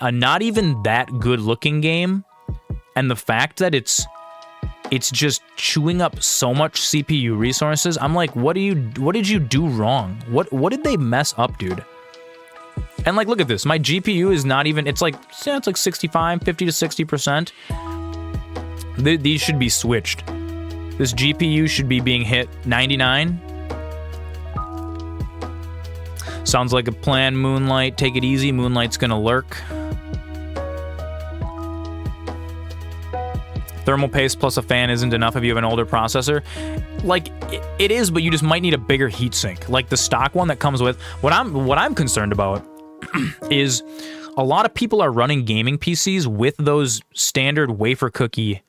a not even that good looking game, and the fact that it's just chewing up so much CPU resources, I'm like, what did you do wrong? What did they mess up, dude? And like, look at this. My GPU is not even, it's like 65, 50 to 60%. These should be switched. This GPU should be being hit 99. Sounds like a plan, Moonlight. Take it easy. Moonlight's gonna lurk. Thermal paste plus a fan isn't enough if you have an older processor. Like, it is, but you just might need a bigger heatsink. Like the stock one that comes with. What I'm concerned about is a lot of people are running gaming PCs with those standard wafer cookie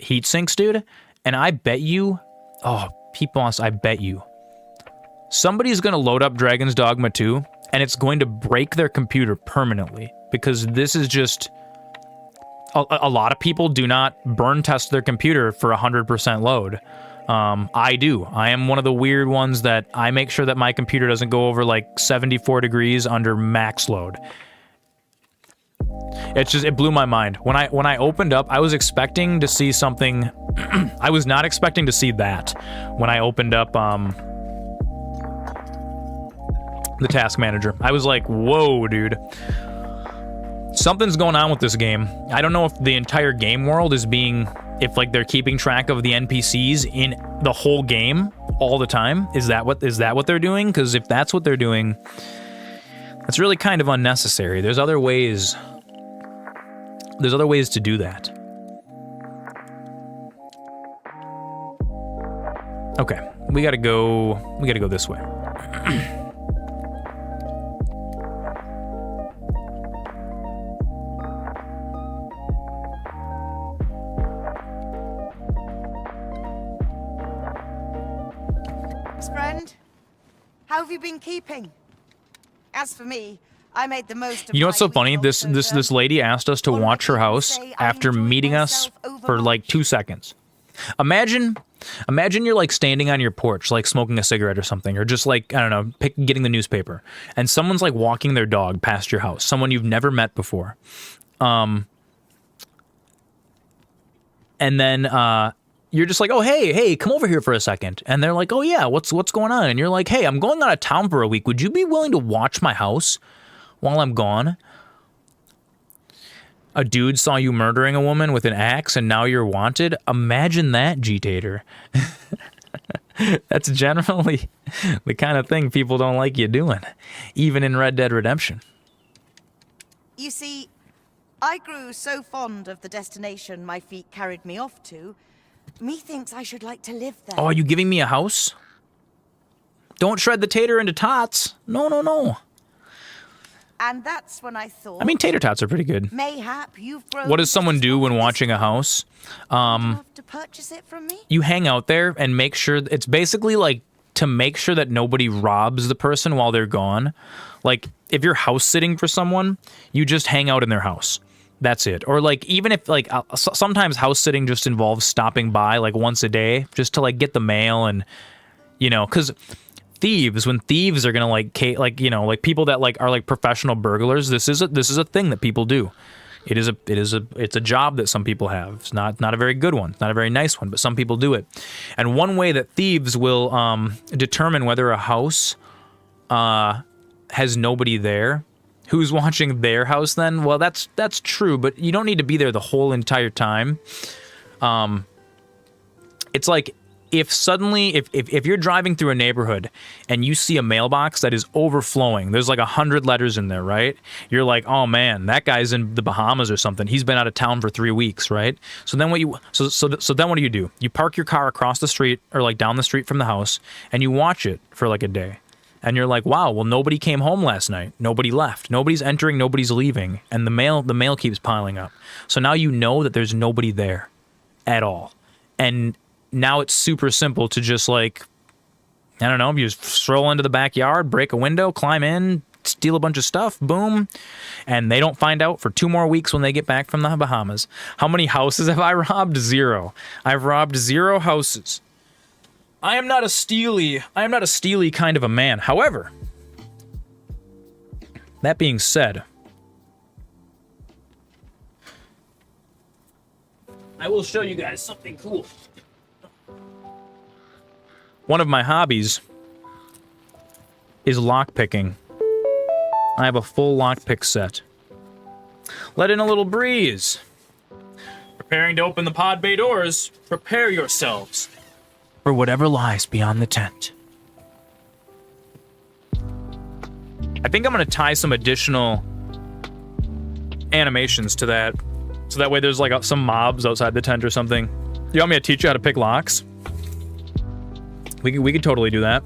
heatsinks, dude. And I bet you, I bet you, somebody's gonna load up Dragon's Dogma 2, and it's going to break their computer permanently, because this is just... A lot of people do not burn test their computer for 100% load. I do. I am one of the weird ones that I make sure that my computer doesn't go over like 74 degrees under max load. It blew my mind. When I opened up, I was expecting to see something. I was not expecting to see that when I opened up the task manager. I was like, whoa, dude. Something's going on with this game. I don't know if the entire game world is if like they're keeping track of the NPCs in the whole game all the time. Is that what they're doing? Because if that's what they're doing, that's really kind of unnecessary. There's other ways to do that. Okay, we gotta go this way. Friend, how have you been keeping? As for me, I made the most of You know what's so funny? This lady asked us to watch her house after meeting us for like 2 seconds. Imagine you're like standing on your porch, like smoking a cigarette or something, or just like, I don't know, getting the newspaper, and someone's like walking their dog past your house, someone you've never met before. And then you're just like, oh, hey, come over here for a second. And they're like, oh yeah, what's going on? And you're like, hey, I'm going out of town for a week. Would you be willing to watch my house while I'm gone? A dude saw you murdering a woman with an axe and now you're wanted. Imagine that, G-Tater. That's generally the kind of thing people don't like you doing, even in Red Dead Redemption. You see, I grew so fond of the destination my feet carried me off to, methinks I should like to live there. Oh, are you giving me a house? Don't shred the tater into tots. No. And that's when I thought... I mean, tater tots are pretty good. Mayhap you've grown... What does someone do when watching a house? have to purchase it from me? You hang out there and make sure... It's basically like to make sure that nobody robs the person while they're gone. Like, if you're house sitting for someone, you just hang out in their house. That's it. Or like, even if like, sometimes house sitting just involves stopping by like once a day just to like get the mail and, you know, because when thieves are gonna like, you know, like people that like are like professional burglars, this is a thing that people do. It's a job that some people have. It's not a very good one, not a very nice one, but some people do it. And one way that thieves will determine whether a house has nobody there. Who's watching their house then? Well, that's true, but you don't need to be there the whole entire time. It's like if you're driving through a neighborhood and you see a mailbox that is overflowing, there's like 100 letters in there, right? You're like, oh man, that guy's in the Bahamas or something. He's been out of town for 3 weeks, right? So then what do you do? You park your car across the street or like down the street from the house and you watch it for like a day. And you're like, wow, well, nobody came home last night. Nobody left. Nobody's entering, nobody's leaving. And the mail keeps piling up. So now you know that there's nobody there at all. And now it's super simple to just like I don't know, you just stroll into the backyard, break a window, climb in, steal a bunch of stuff, boom, and they don't find out for 2 more weeks when they get back from the Bahamas. How many houses have I robbed? 0. I've robbed 0 houses. I am not a steely kind of a man. However, that being said, I will show you guys something cool. One of my hobbies is lockpicking. I have a full lockpick set. Let in a little breeze. Preparing to open the pod bay doors. Prepare yourselves for whatever lies beyond the tent. I think I'm going to tie some additional animations to that. So that way there's like some mobs outside the tent or something. You want me to teach you how to pick locks? We could totally do that.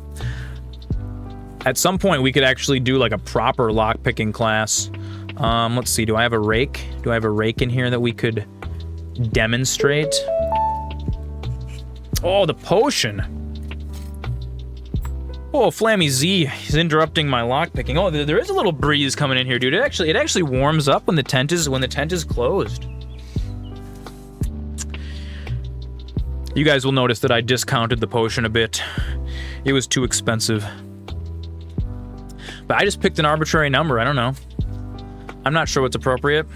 At some point, we could actually do like a proper lock-picking class. Let's see, do I have a rake? Do I have a rake in here that we could demonstrate? Oh, the potion. Oh, Flammy Z is interrupting my lock-picking. Oh, there is a little breeze coming in here, dude. It actually warms up when the tent is closed. You guys will notice that I discounted the potion a bit. It was too expensive. But I just picked an arbitrary number, I don't know. I'm not sure what's appropriate.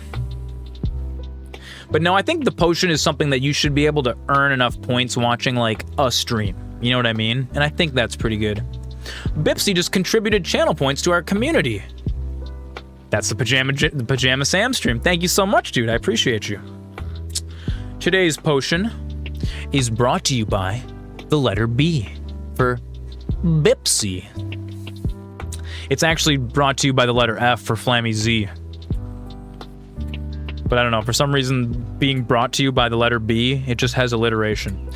But no, I think the potion is something that you should be able to earn enough points watching, like, a stream. You know what I mean? And I think that's pretty good. Bipsy just contributed channel points to our community. That's the Pajama Sam stream. Thank you so much, dude. I appreciate you. Today's potion is brought to you by the letter B for Bipsy. It's actually brought to you by the letter F for Flammy Z. But I don't know, for some reason, being brought to you by the letter B, it just has alliteration.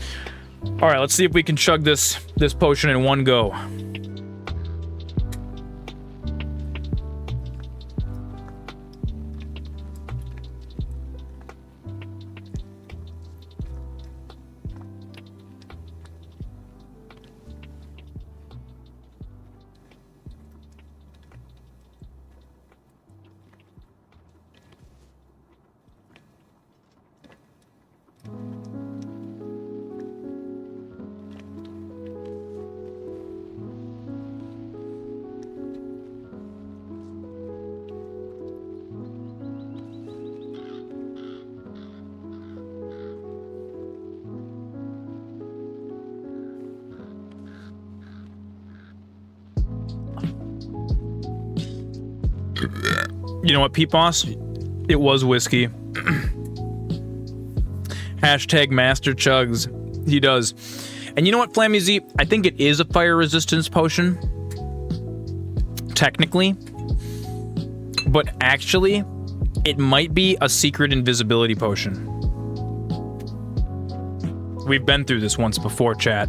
All right, let's see if we can chug this potion in one go. You know what, Pete Boss? It was whiskey. Hashtag Master Chugs. He does. And you know what, Flammy Z? I think it is a fire resistance potion. Technically. But actually, it might be a secret invisibility potion. We've been through this once before, chat.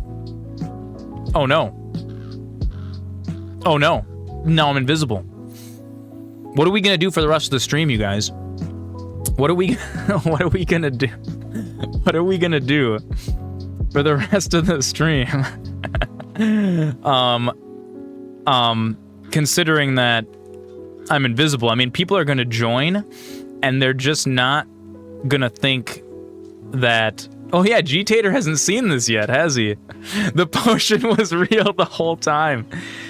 Oh no. Oh no. Now I'm invisible. What are we gonna do for the rest of the stream, you guys? What are we gonna do? What are we gonna do for the rest of the stream? Considering that I'm invisible, I mean, people are gonna join, and they're just not gonna think that. Oh yeah, G-Tater hasn't seen this yet, has he? The potion was real the whole time.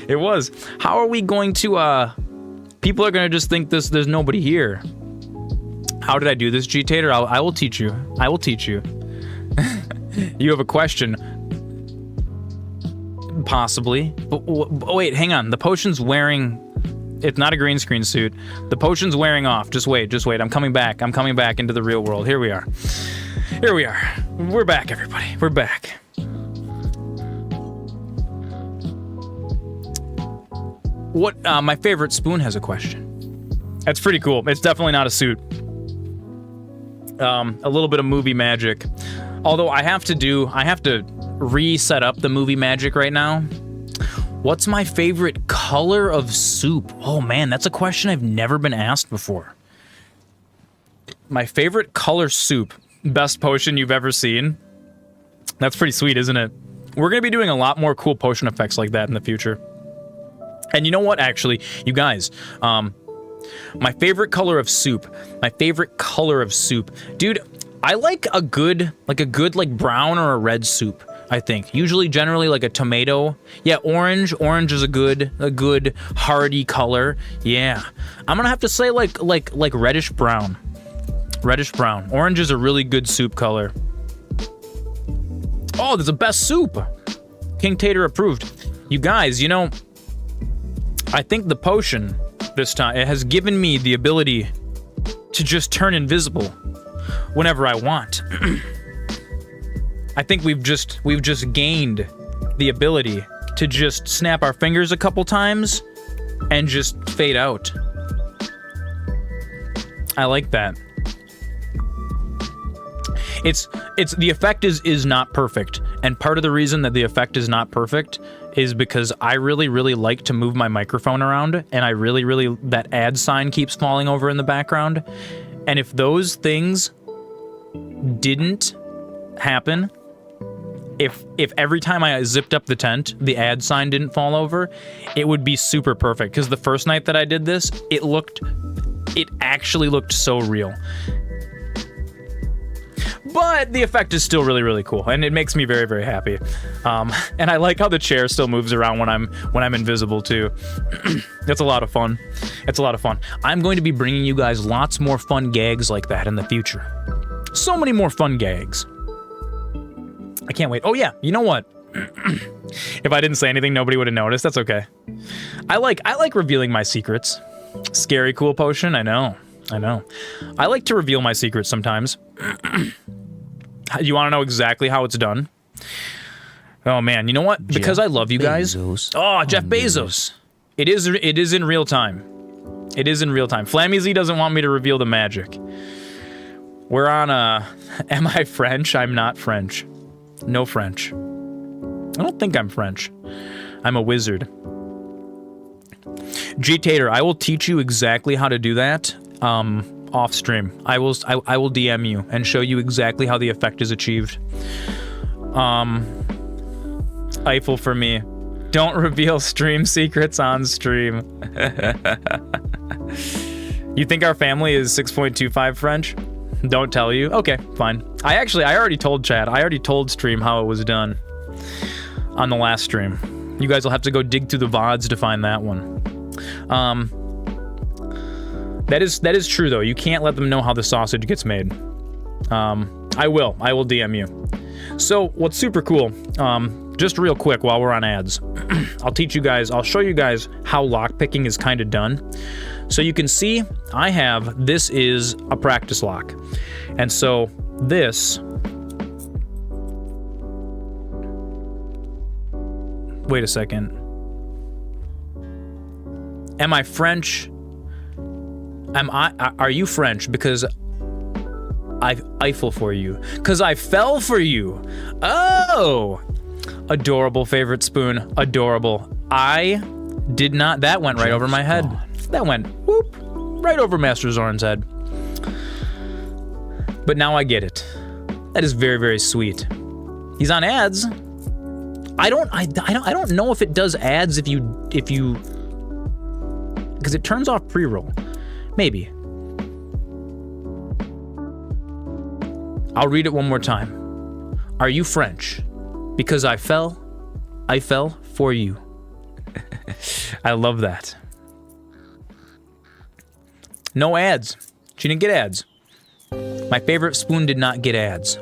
It was. How are we going to? People are gonna just think there's nobody here. How did I do this, G-Tater? I will teach you. I will teach you. You have a question? Possibly. But wait, hang on. The potion's wearing... It's not a green screen suit. The potion's wearing off. Just wait. I'm coming back. I'm coming back into the real world. Here we are. Here we are. We're back, everybody. We're back. What, my favorite spoon has a question. That's pretty cool. It's definitely not a suit. A little bit of movie magic. Although I have to reset up the movie magic right now. What's my favorite color of soup? Oh man, that's a question I've never been asked before. My favorite color soup. Best potion you've ever seen? That's pretty sweet, isn't it? We're going to be doing a lot more cool potion effects like that in the future. And you know what, actually, you guys, my favorite color of soup. Dude, I like a good brown or a red soup, I think. Usually, generally, like a tomato. Yeah, orange. Orange is a good hearty color. Yeah. I'm gonna have to say like reddish brown. Reddish brown. Orange is a really good soup color. Oh, there's a best soup. King Tater approved. You guys, you know, I think the potion this time, it has given me the ability to just turn invisible whenever I want. I think we've just gained the ability to just snap our fingers a couple times and just fade out. I like that. It's the effect is not perfect, and part of the reason that the effect is not perfect is because I really like to move my microphone around, and I really that ad sign keeps falling over in the background, and if those things didn't happen, if every time I zipped up the tent the ad sign didn't fall over, it would be super perfect, because the first night that I did this, it actually looked so real. But the effect is still really cool, and it makes me very happy. And I like how the chair still moves around when I'm invisible too. That's a lot of fun. It's a lot of fun. I'm going to be bringing you guys lots more fun gags like that in the future. So many more fun gags. I can't wait. Oh yeah, you know what? If I didn't say anything, nobody would have noticed. That's okay. I like revealing my secrets. Scary cool potion. I know. I like to reveal my secrets sometimes. You want to know exactly how it's done? Oh man, you know what? Because I love you guys. Oh, Jeff Bezos. It is in real time. It is in real time. Flammy Z doesn't want me to reveal the magic. We're on am I French? I'm not French. No French. I don't think I'm French. I'm a wizard. G Tater, I will teach you exactly how to do that. Off stream. I will DM you and show you exactly how the effect is achieved. Eiffel for me. Don't reveal stream secrets on stream. You think our family is 6.25 French? Don't tell you? Okay, fine. I already told Chad. I already told stream how it was done on the last stream. You guys will have to go dig through the VODs to find that one. That is true though. You can't let them know how the sausage gets made. I will DM you. So what's super cool, just real quick while we're on ads, I'll show you guys how lockpicking is kind of done. So you can see this is a practice lock. And so this, wait a second. Am I French? Are you French? Because I Eiffel for you. Because I fell for you. Oh! Adorable favorite spoon. Adorable. I did not. That went right over my head. That went whoop right over MasterZoran's head. But now I get it. That is very sweet. He's on ads. I don't know if it does ads if you because it turns off pre-roll. Maybe. I'll read it one more time. Are you French? Because I fell for you. I love that. No ads. She didn't get ads. My favorite spoon did not get ads.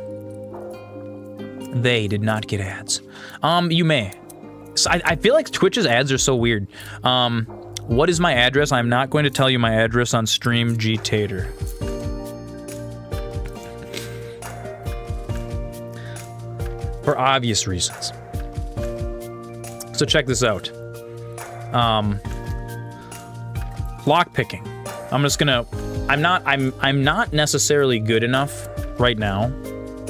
They did not get ads. You may. So I feel like Twitch's ads are so weird. What is my address? I'm not going to tell you my address on stream, G Tater. For obvious reasons. So check this out. Lockpicking. I'm not necessarily good enough right now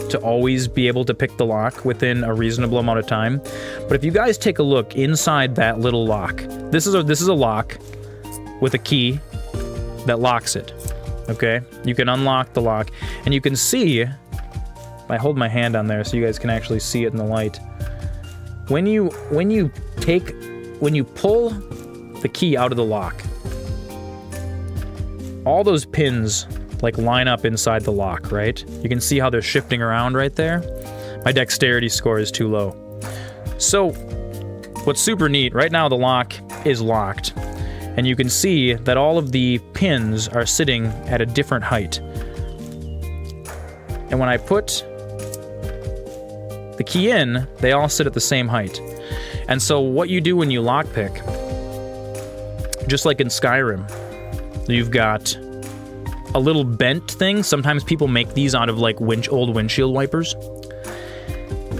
to always be able to pick the lock within a reasonable amount of time. But if you guys take a look inside that little lock, this is a lock with a key that locks it. Okay? You can unlock the lock, and you can see, I hold my hand on there so you guys can actually see it in the light. when you pull the key out of the lock, all those pins like line up inside the lock, right? You can see how they're shifting around right there. My dexterity score is too low. So what's super neat, right now the lock is locked, and you can see that all of the pins are sitting at a different height. And when I put the key in, they all sit at the same height. And so what you do when you lockpick, just like in Skyrim, you've got a little bent thing. Sometimes people make these out of like old windshield wipers.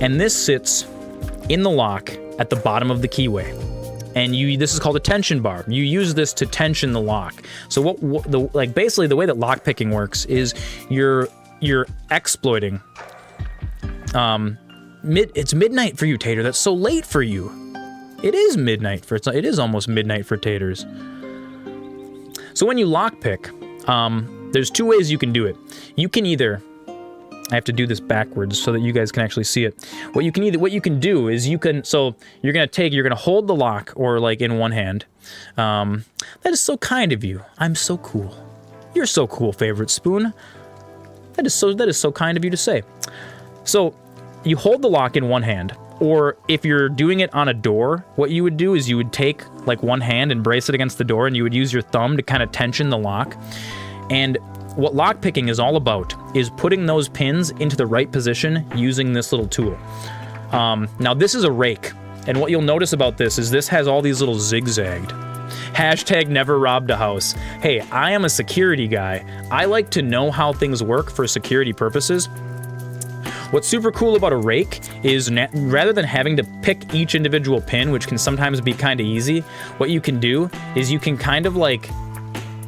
And this sits in the lock at the bottom of the keyway. And this is called a tension bar. You use this to tension the lock. So basically the way that lockpicking works is you're exploiting. It's midnight for you, Tater. That's so late for you. It is midnight it is almost midnight for Taters. So when you lockpick, there's two ways you can do it. You can either, I have to do this backwards so that you guys can actually see it. What you can do is you're gonna hold the lock, or like in one hand. That is so kind of you. I'm so cool. You're so cool, favorite spoon. That is so kind of you to say. So you hold the lock in one hand, or if you're doing it on a door, what you would do is you would take like one hand and brace it against the door, and you would use your thumb to kind of tension the lock. And what lockpicking is all about is putting those pins into the right position using this little tool. Now this is a rake, and what you'll notice about this is this has all these little zigzagged. Hashtag never robbed a house. Hey, I am a security guy. I like to know how things work for security purposes. What's super cool about a rake is rather than having to pick each individual pin, which can sometimes be kind of easy, what you can do is you can kind of like,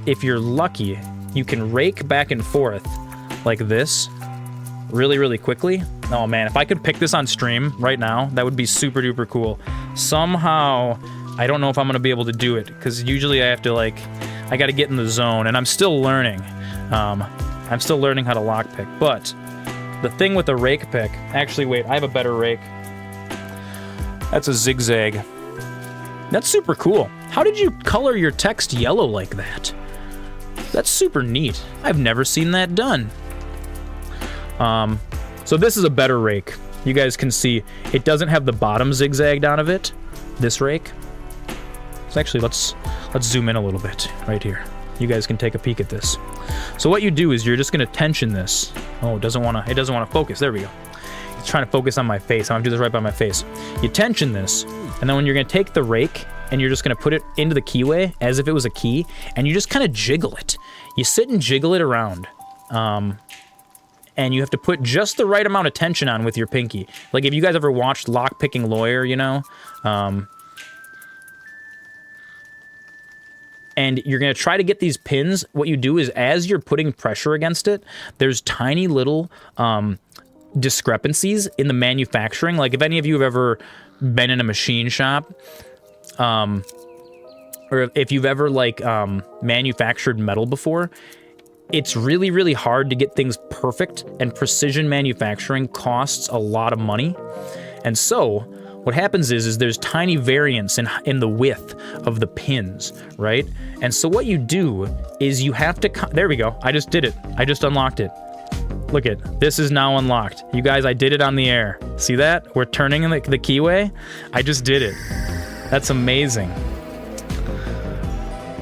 if you're lucky, you can rake back and forth like this really, really quickly. Oh man, if I could pick this on stream right now, that would be super duper cool. Somehow, I don't know if I'm gonna be able to do it, because usually I have to I gotta get in the zone, and I'm still learning. I'm still learning how to lockpick, but the thing with the rake pick, actually wait, I have a better rake. That's a zigzag. That's super cool. How did you color your text yellow like that? That's super neat. I've never seen that done. So this is a better rake. You guys can see it doesn't have the bottom zigzagged out of it, this rake. So actually, let's zoom in a little bit right here. You guys can take a peek at this. So what you do is you're just gonna tension this. Oh, it doesn't wanna focus. There we go. It's trying to focus on my face. I'm gonna do this right by my face. You tension this, and then when you're gonna take the rake and you're just gonna put it into the keyway as if it was a key, and you just kind of jiggle it. You sit and jiggle it around. And you have to put just the right amount of tension on with your pinky. Like if you guys ever watched Lockpicking Lawyer, you know, and you're going to try to get these pins. What you do is as you're putting pressure against it, there's tiny little discrepancies in the manufacturing. Like if any of you have ever been in a machine shop, or if you've ever manufactured metal before, it's really, really hard to get things perfect, and precision manufacturing costs a lot of money. And so what happens is there's tiny variance in the width of the pins, right? And so what you do is you have to, there we go, I just did it. I just unlocked it. Look it, this is now unlocked. You guys, I did it on the air. See that? We're turning the keyway. I just did it. That's amazing.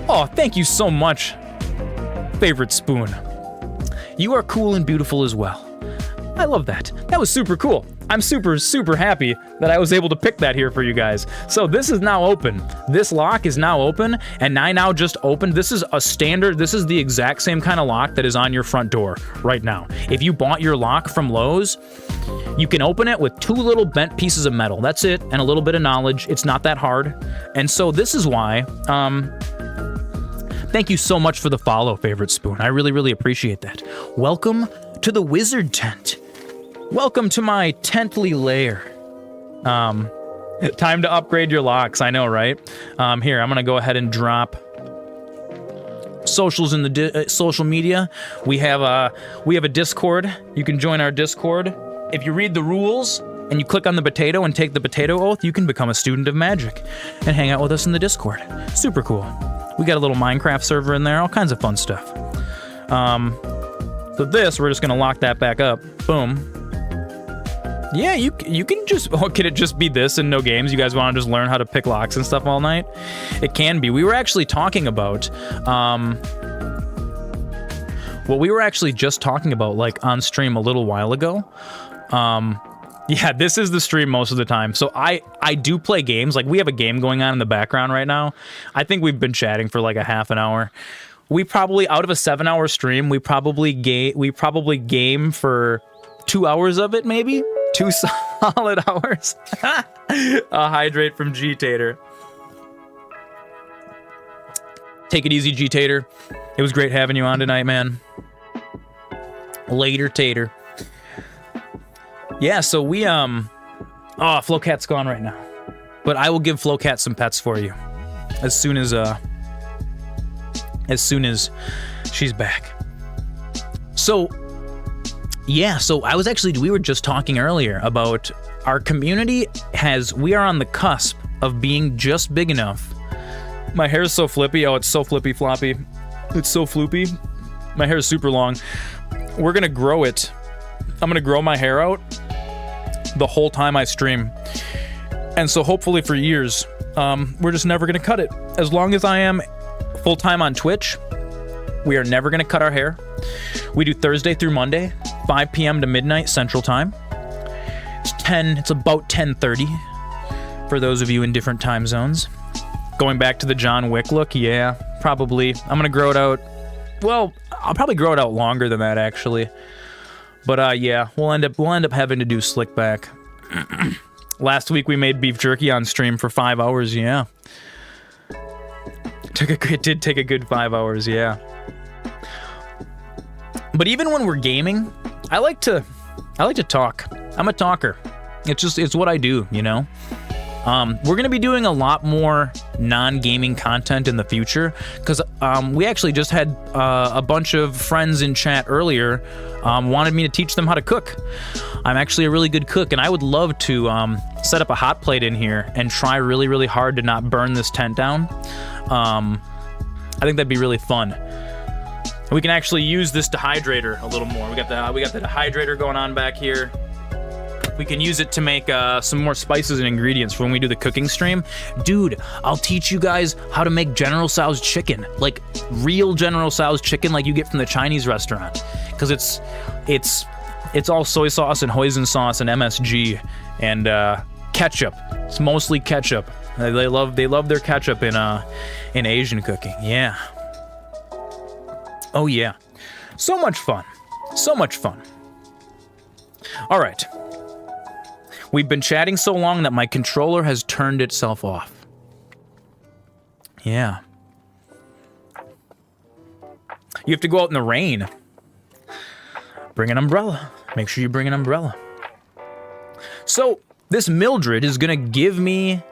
Oh, thank you so much, favorite spoon. You are cool and beautiful as well. I love that. That was super cool. I'm super, super happy that I was able to pick that here for you guys. So this is now open. This lock is now open, and I now just opened. This is a standard, this is the exact same kind of lock that is on your front door right now. If you bought your lock from Lowe's, you can open it with 2 little bent pieces of metal. That's it, and a little bit of knowledge. It's not that hard. And so this is why, thank you so much for the follow, favorite spoon. I really, really appreciate that. Welcome to the wizard tent. Welcome to my tently lair. Time to upgrade your locks, I know, right? Here, I'm gonna go ahead and drop socials in the social media. We have a Discord. You can join our Discord. If you read the rules, and you click on the potato and take the potato oath, you can become a student of magic and hang out with us in the Discord. Super cool. We got a little Minecraft server in there, all kinds of fun stuff. So this, we're just gonna lock that back up. Boom. Yeah, you can just, oh, can it just be this and no games? You guys want to just learn how to pick locks and stuff all night? It can be. We were actually talking about, what we were actually just talking about, like, on stream a little while ago. Yeah, this is the stream most of the time. So I do play games. Like, we have a game going on in the background right now. I think we've been chatting for like a half an hour. We probably, out of a 7-hour stream, we probably game for 2 hours of it, maybe? 2 solid hours. A hydrate from G-Tater. Take it easy, G-Tater. It was great having you on tonight, man. Later, Tater. Yeah, so we, oh, Flowcat's gone right now. But I will give Flowcat some pets for you. As soon as she's back. So, yeah, so I was actually, we were just talking earlier about our community we are on the cusp of being just big enough. My hair is so flippy. Oh, it's so flippy floppy. It's so floopy. My hair is super long. We're gonna grow it. I'm gonna grow my hair out the whole time I stream. And so hopefully for years, we're just never gonna cut it. As long as I am full-time on Twitch, we are never gonna cut our hair. We do Thursday through Monday, 5 p.m. to midnight Central Time. It's about 10:30 for those of you in different time zones. Going back to the John Wick look, yeah, probably. I'm gonna grow it out. Well, I'll probably grow it out longer than that, actually. But yeah, we'll end up having to do slick back. Last week we made beef jerky on stream for 5 hours. Yeah, it did take a good 5 hours. Yeah. But even when we're gaming, I like to talk. I'm a talker. It's what I do, you know. We're going to be doing a lot more non-gaming content in the future because we actually just had a bunch of friends in chat earlier wanted me to teach them how to cook. I'm actually a really good cook, and I would love to set up a hot plate in here and try really, really hard to not burn this tent down. I think that'd be really fun. We can actually use this dehydrator a little more. We got the dehydrator going on back here. We can use it to make some more spices and ingredients for when we do the cooking stream. Dude, I'll teach you guys how to make General Tso's chicken. Like, real General Tso's chicken like you get from the Chinese restaurant. Because it's all soy sauce and hoisin sauce and MSG and ketchup. It's mostly ketchup. They love their ketchup in Asian cooking. Yeah. Oh yeah. So much fun. So much fun. All right. We've been chatting so long that my controller has turned itself off. Yeah. You have to go out in the rain. Bring an umbrella. Make sure you bring an umbrella. So, this Mildred is gonna give me...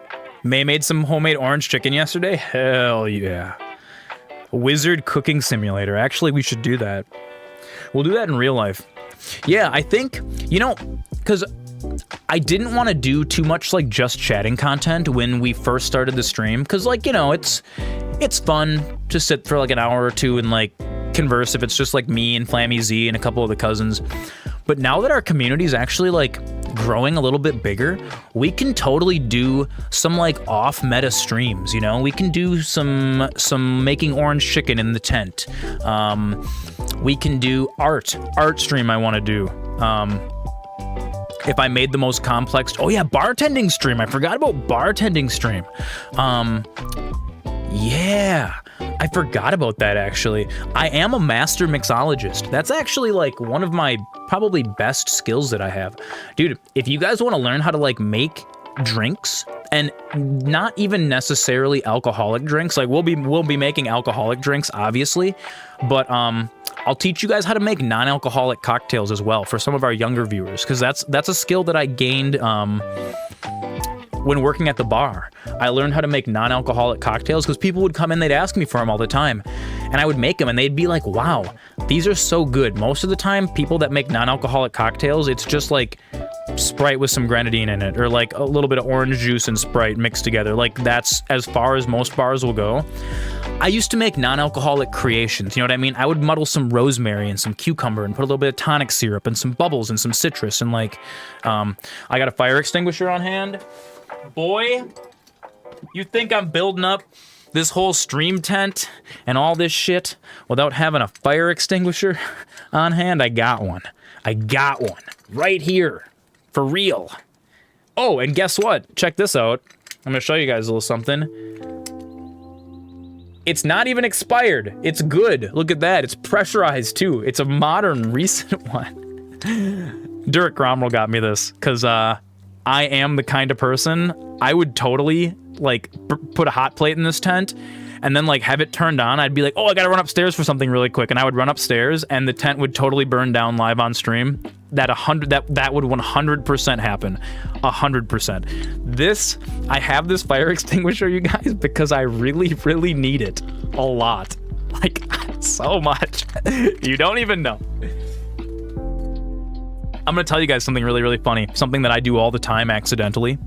May made some homemade orange chicken yesterday? Hell yeah. Wizard cooking simulator. Actually, we should do that. We'll do that in real life. Yeah, I think, you know, because I didn't want to do too much like just chatting content when we first started the stream, because like, you know, it's fun to sit for like an hour or two and like converse if it's just like me and Flammy Z and a couple of the cousins. But now that our community is actually like growing a little bit bigger, we can totally do some like off meta streams, you know? We can do some making orange chicken in the tent. We can do art stream I want to do. If I made the most complex, oh yeah, bartending stream. I forgot about bartending stream. Yeah, I forgot about that actually. I am a master mixologist. That's actually like one of my probably best skills that I have. Dude, if you guys want to learn how to like make drinks, and not even necessarily alcoholic drinks, like we'll be making alcoholic drinks obviously, but I'll teach you guys how to make non-alcoholic cocktails as well for some of our younger viewers, because that's a skill that I gained when working at the bar. I learned how to make non-alcoholic cocktails because people would come in, they'd ask me for them all the time, and I would make them and they'd be like, wow, these are so good. Most of the time, people that make non-alcoholic cocktails, it's just like Sprite with some grenadine in it, or like a little bit of orange juice and Sprite mixed together. Like that's as far as most bars will go. I used to make non-alcoholic creations, you know what I mean? I would muddle some rosemary and some cucumber and put a little bit of tonic syrup and some bubbles and some citrus and like, I got a fire extinguisher on hand. Boy, you think I'm building up this whole stream tent and all this shit without having a fire extinguisher on hand? I got one. I got one right here for real. Oh, and guess what? Check this out. I'm gonna show you guys a little something. It's not even expired. It's good. Look at that. It's pressurized too. It's a modern, recent one. Durek Cromwell got me this because I am the kind of person I would totally like put a hot plate in this tent and then like have it turned on. I'd be like, oh, I gotta run upstairs for something really quick, and I would run upstairs and the tent would totally burn down live on stream. That would 100% happen. 100%. This, I have this fire extinguisher, you guys, because I really, really need it a lot. Like, so much. You don't even know. I'm gonna tell you guys something really, really funny. Something that I do all the time accidentally.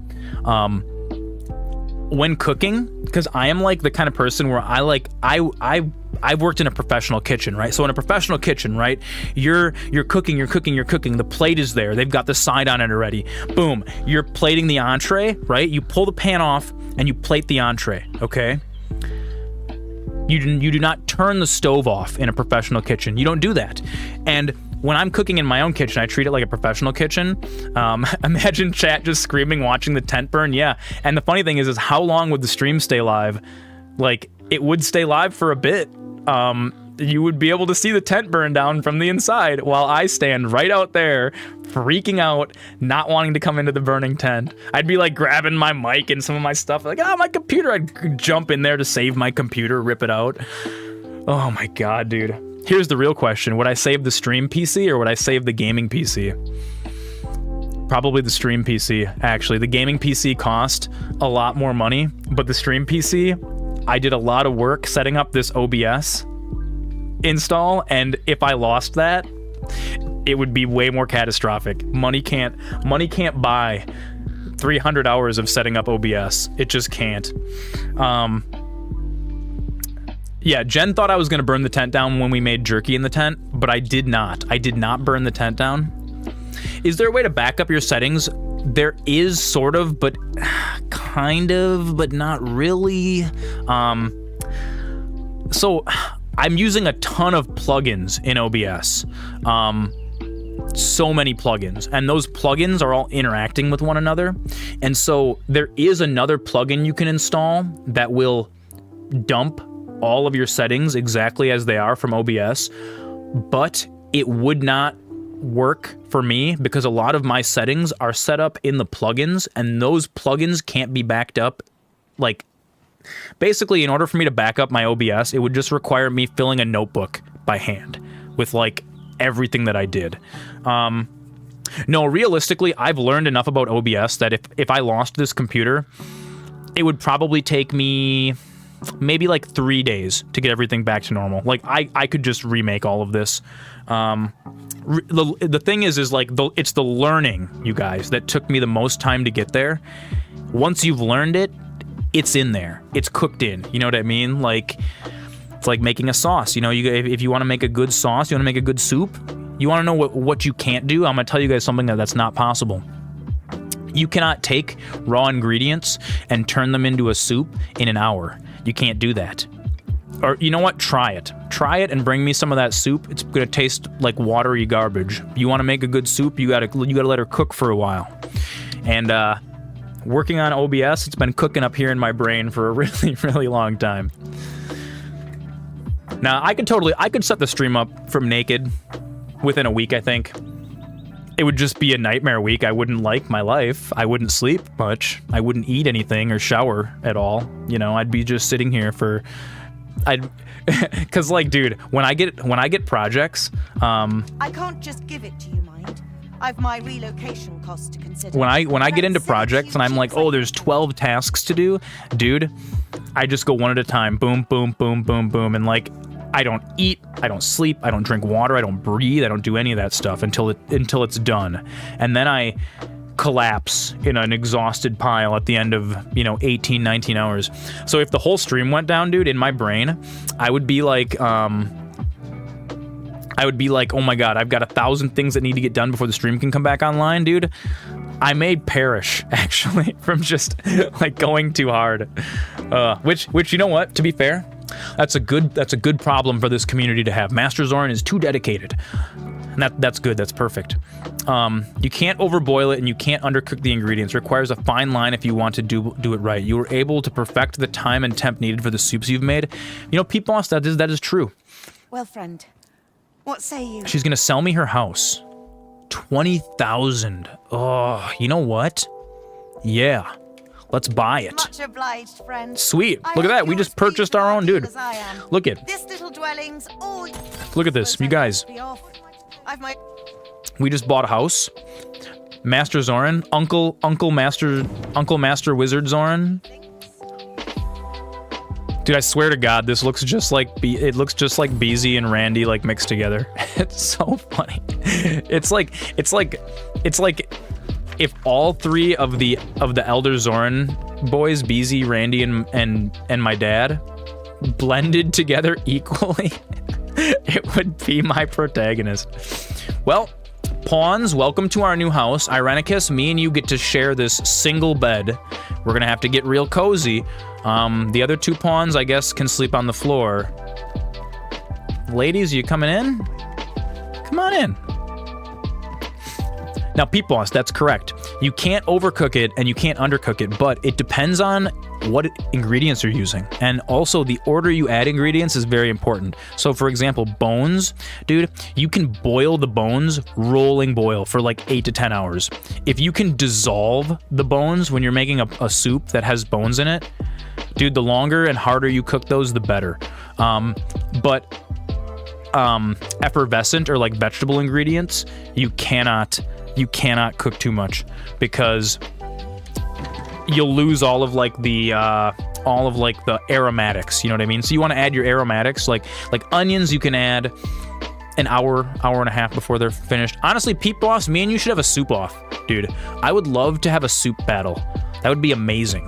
When cooking, because I am like the kind of person where I've worked in a professional kitchen, right? So in a professional kitchen, right, you're cooking. The plate is there. They've got the side on it already. Boom. You're plating the entree, right? You pull the pan off and you plate the entree, okay? You do not turn the stove off in a professional kitchen. You don't do that. And when I'm cooking in my own kitchen, I treat it like a professional kitchen. Imagine chat just screaming, watching the tent burn. Yeah. And the funny thing is how long would the stream stay live? Like, it would stay live for a bit. You would be able to see the tent burn down from the inside while I stand right out there, freaking out, not wanting to come into the burning tent. I'd be like grabbing my mic and some of my stuff, like, oh, my computer. I'd jump in there to save my computer, rip it out. Oh my God, dude. Here's the real question. Would I save the stream PC or would I save the gaming PC? Probably the stream PC, actually. The gaming PC cost a lot more money, but the stream PC, I did a lot of work setting up this OBS install, and if I lost that, it would be way more catastrophic. Money can't buy 300 hours of setting up OBS. It just can't. Yeah, Jen thought I was going to burn the tent down when we made jerky in the tent, but I did not. I did not burn the tent down. Is there a way to back up your settings? There is, sort of, but kind of, but not really. So I'm using a ton of plugins in OBS. So many plugins, and those plugins are all interacting with one another. And so there is another plugin you can install that will dump all of your settings exactly as they are from OBS, but it would not work for me because a lot of my settings are set up in the plugins, and those plugins can't be backed up. Like, basically, in order for me to back up my OBS, it would just require me filling a notebook by hand with like everything that I did. No, realistically, I've learned enough about OBS that if I lost this computer, it would probably take me maybe like 3 days to get everything back to normal. Like, I could just remake all of this. The thing is like, it's the learning, you guys, that took me the most time to get there. Once you've learned it, it's in there. It's cooked in. You know what I mean? Like, it's like making a sauce. You know, if you want to make a good sauce, you want to make a good soup, you want to know what you can't do? I'm going to tell you guys something that's not possible. You cannot take raw ingredients and turn them into a soup in an hour. You can't do that. Or you know what? Try it. Try it and bring me some of that soup. It's gonna taste like watery garbage. You want to make a good soup? You gotta let her cook for a while. And working on OBS, it's been cooking up here in my brain for a really, really long time. Now I could set the stream up from naked within a week. I think it would just be a nightmare week. I wouldn't like my life. I wouldn't sleep much. I wouldn't eat anything or shower at all. You know, I'd be just sitting here for, cause like, dude, when I get projects, I can't just give it to you, mind. I've my relocation costs to consider. When I get into projects and I'm like, oh, there's 12 tasks to do, dude, I just go one at a time. Boom, boom, boom, boom, boom, and like, I don't eat, I don't sleep, I don't drink water, I don't breathe, I don't do any of that stuff until it's done. And then I collapse in an exhausted pile at the end of, 18, 19 hours. So if the whole stream went down, dude, in my brain, I would be like, oh my god, I've got 1,000 things that need to get done before the stream can come back online, dude. I may perish, actually, from just, like, going too hard. Which, you know what, to be fair, that's a good problem for this community to have. MasterZoran is too dedicated. And that's good, that's perfect. You can't overboil it and you can't undercook the ingredients. It requires a fine line if you want to do it right. You were able to perfect the time and temp needed for the soups you've made. You know, Pete Boss, that is true. Well, friend, what say you? She's gonna sell me her house. 20,000. Oh, you know what? Yeah. Let's buy it. Much obliged, friend. Sweet. Look at that. We just purchased our own, dude. Look at. This little dwelling's all. Look at this, you guys. We just bought a house. Master Zoran, Uncle Master Wizard Zoran. Dude, I swear to God, this looks just like Beezy and Randy like mixed together. It's so funny. It's like if all three of the Elder Zoran boys, Beezy, Randy, and my dad, blended together equally, it would be my protagonist. Well, pawns, welcome to our new house. Irenicus, me and you get to share this single bed. We're gonna have to get real cozy. The other two pawns, I guess, can sleep on the floor. Ladies, you coming in? Come on in. Now, Pete Boss, that's correct. You can't overcook it and you can't undercook it, but it depends on what ingredients you're using. And also, the order you add ingredients is very important. So, for example, bones, dude, you can boil the bones, rolling boil, for like 8 to 10 hours. If you can dissolve the bones when you're making a soup that has bones in it, dude, the longer and harder you cook those, the better. But effervescent or like vegetable ingredients, you cannot cook too much because you'll lose all of the aromatics, you know what I mean? So you want to add your aromatics, like onions, you can add an hour and a half before they're finished. Honestly, Pete Boss, me and you should have a soup off, dude. I would love to have a soup battle. That would be amazing.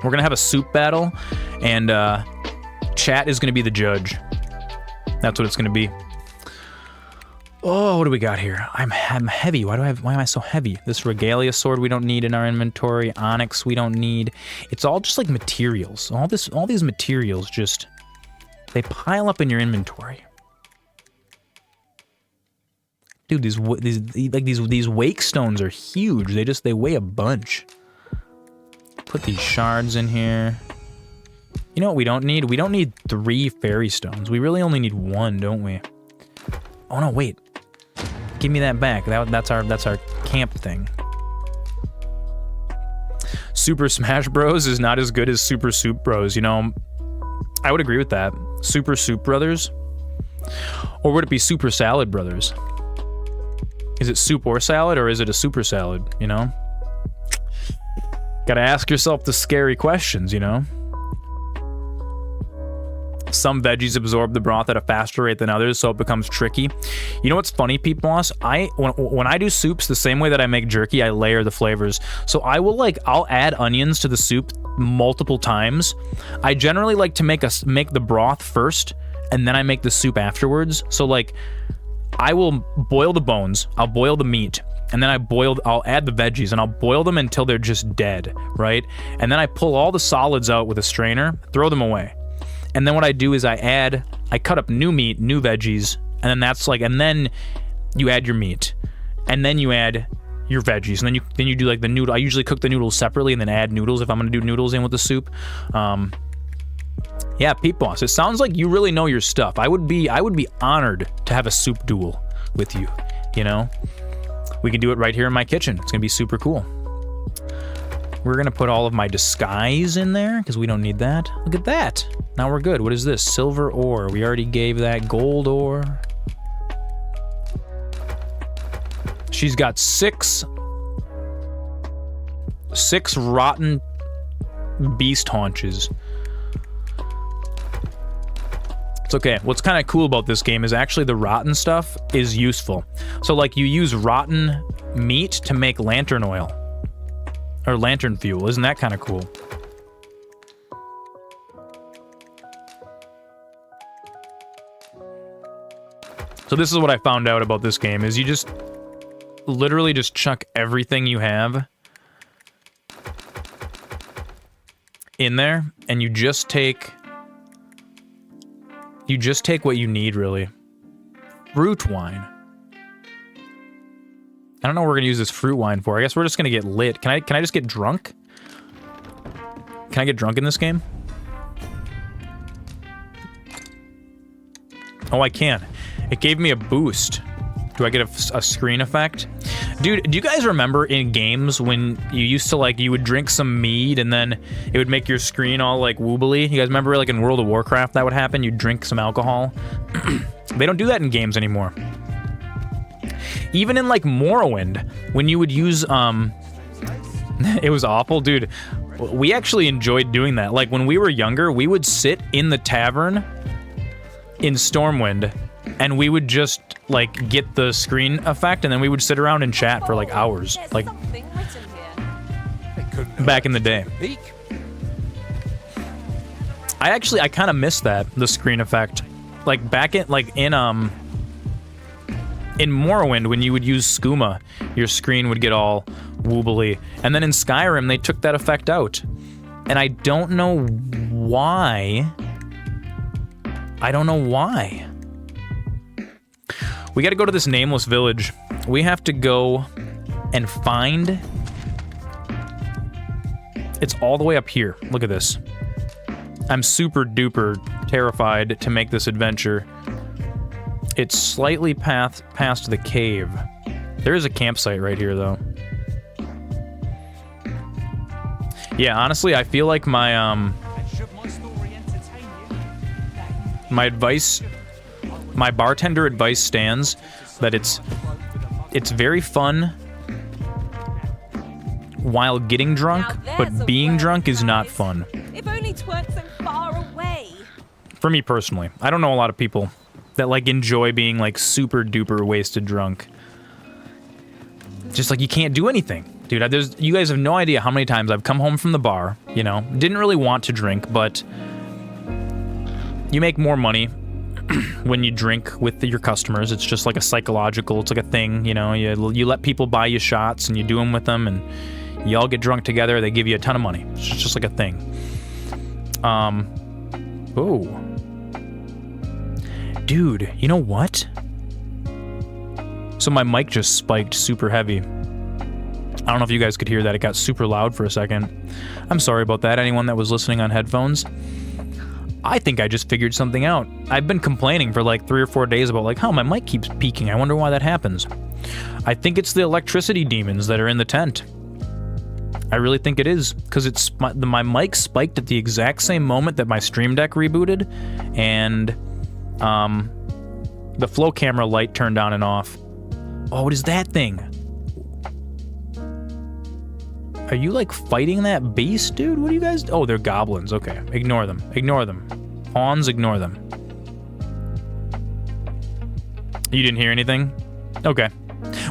We're gonna have a soup battle, and chat is gonna be the judge. That's what it's gonna be. Oh, what do we got here? I'm heavy. Why am I so heavy? This regalia sword we don't need in our inventory. Onyx we don't need. It's all just like materials. All these materials just, they pile up in your inventory. Dude, these wake stones are huge. They weigh a bunch. Put these shards in here. You know what we don't need? We don't need 3 fairy stones. We really only need 1, don't we? Oh no, wait. Give me that back. That's our camp thing. Super Smash Bros is not as good as Super Soup Bros, you know. I would agree with that. Super Soup Brothers? Or would it be Super Salad Brothers? Is it soup or salad, or is it a super salad, you know? Gotta ask yourself the scary questions, you know? Some veggies absorb the broth at a faster rate than others, so it becomes tricky. You know what's funny, Pete Boss? When I do soups, the same way that I make jerky, I layer the flavors. So I'll add onions to the soup multiple times. I generally like to make the broth first, and then I make the soup afterwards. So like, I will boil the bones, I'll boil the meat, and then I'll add the veggies, and I'll boil them until they're just dead, right? And then I pull all the solids out with a strainer, throw them away. And then what I do is I cut up new meat, new veggies, and then you add your meat, and then you add your veggies, and then you do like the noodle. I usually cook the noodles separately and then add noodles if I'm gonna do noodles in with the soup. Yeah, Pete Boss, it sounds like you really know your stuff. I would be honored to have a soup duel with you, you know? We can do it right here in my kitchen. It's gonna be super cool. We're gonna put all of my disguise in there because we don't need that. Look at that. Now we're good. What is this? Silver ore. We already gave that. Gold ore. She's got six rotten beast haunches. It's okay. What's kind of cool about this game is actually the rotten stuff is useful. So like you use rotten meat to make lantern oil. Or lantern fuel. Isn't that kind of cool? So this is what I found out about this game, is you just literally just chuck everything you have in there, and you just take what you need, really. Fruit wine. I don't know what we're gonna use this fruit wine for. I guess we're just gonna get lit. Can I just get drunk? Can I get drunk in this game? Oh, I can. It gave me a boost. Do I get a screen effect? Dude, do you guys remember in games when you used to, like, you would drink some mead and then it would make your screen all, like, woobly? You guys remember, like, in World of Warcraft that would happen? You'd drink some alcohol? They don't do that in games anymore. Even in, like, Morrowind, when you would use, it was awful. Dude, we actually enjoyed doing that. Like, when we were younger, we would sit in the tavern in Stormwind, and we would just, like, get the screen effect, and then we would sit around and chat for, like, hours. Like, back in the day. I kind of miss that, the screen effect. Like, back in, like, in Morrowind, when you would use skooma, your screen would get all woobly. And then in Skyrim, they took that effect out. And I don't know why. I don't know why. We gotta go to this nameless village. We have to go and find... It's all the way up here. Look at this. I'm super duper terrified to make this adventure. It's slightly past the cave. There is a campsite right here, though. Yeah, honestly, I feel like my my bartender advice stands, that it's very fun while getting drunk, but being drunk is not fun. If only 't weren't so far away. For me personally, I don't know a lot of people that, like, enjoy being, like, super duper wasted drunk. Just, like, you can't do anything. Dude, you guys have no idea how many times I've come home from the bar, you know, didn't really want to drink, but you make more money when you drink with your customers. It's just like a psychological, it's like a thing, you know, you let people buy you shots and you do them with them and you all get drunk together, they give you a ton of money. It's just like a thing. Oh. Dude, you know what? So my mic just spiked super heavy. I don't know if you guys could hear that. It got super loud for a second. I'm sorry about that, anyone that was listening on headphones. I think I just figured something out. I've been complaining for like 3 or 4 days about, like, my mic keeps peaking. I wonder why that happens. I think it's the electricity demons that are in the tent. I really think it is, because my mic spiked at the exact same moment that my Stream Deck rebooted, and the flow camera light turned on and off. Oh, what is that thing? Are you, like, fighting that beast, dude? What are you guys... Oh, they're goblins. Okay. Ignore them. Ignore them. Pawns, ignore them. You didn't hear anything? Okay.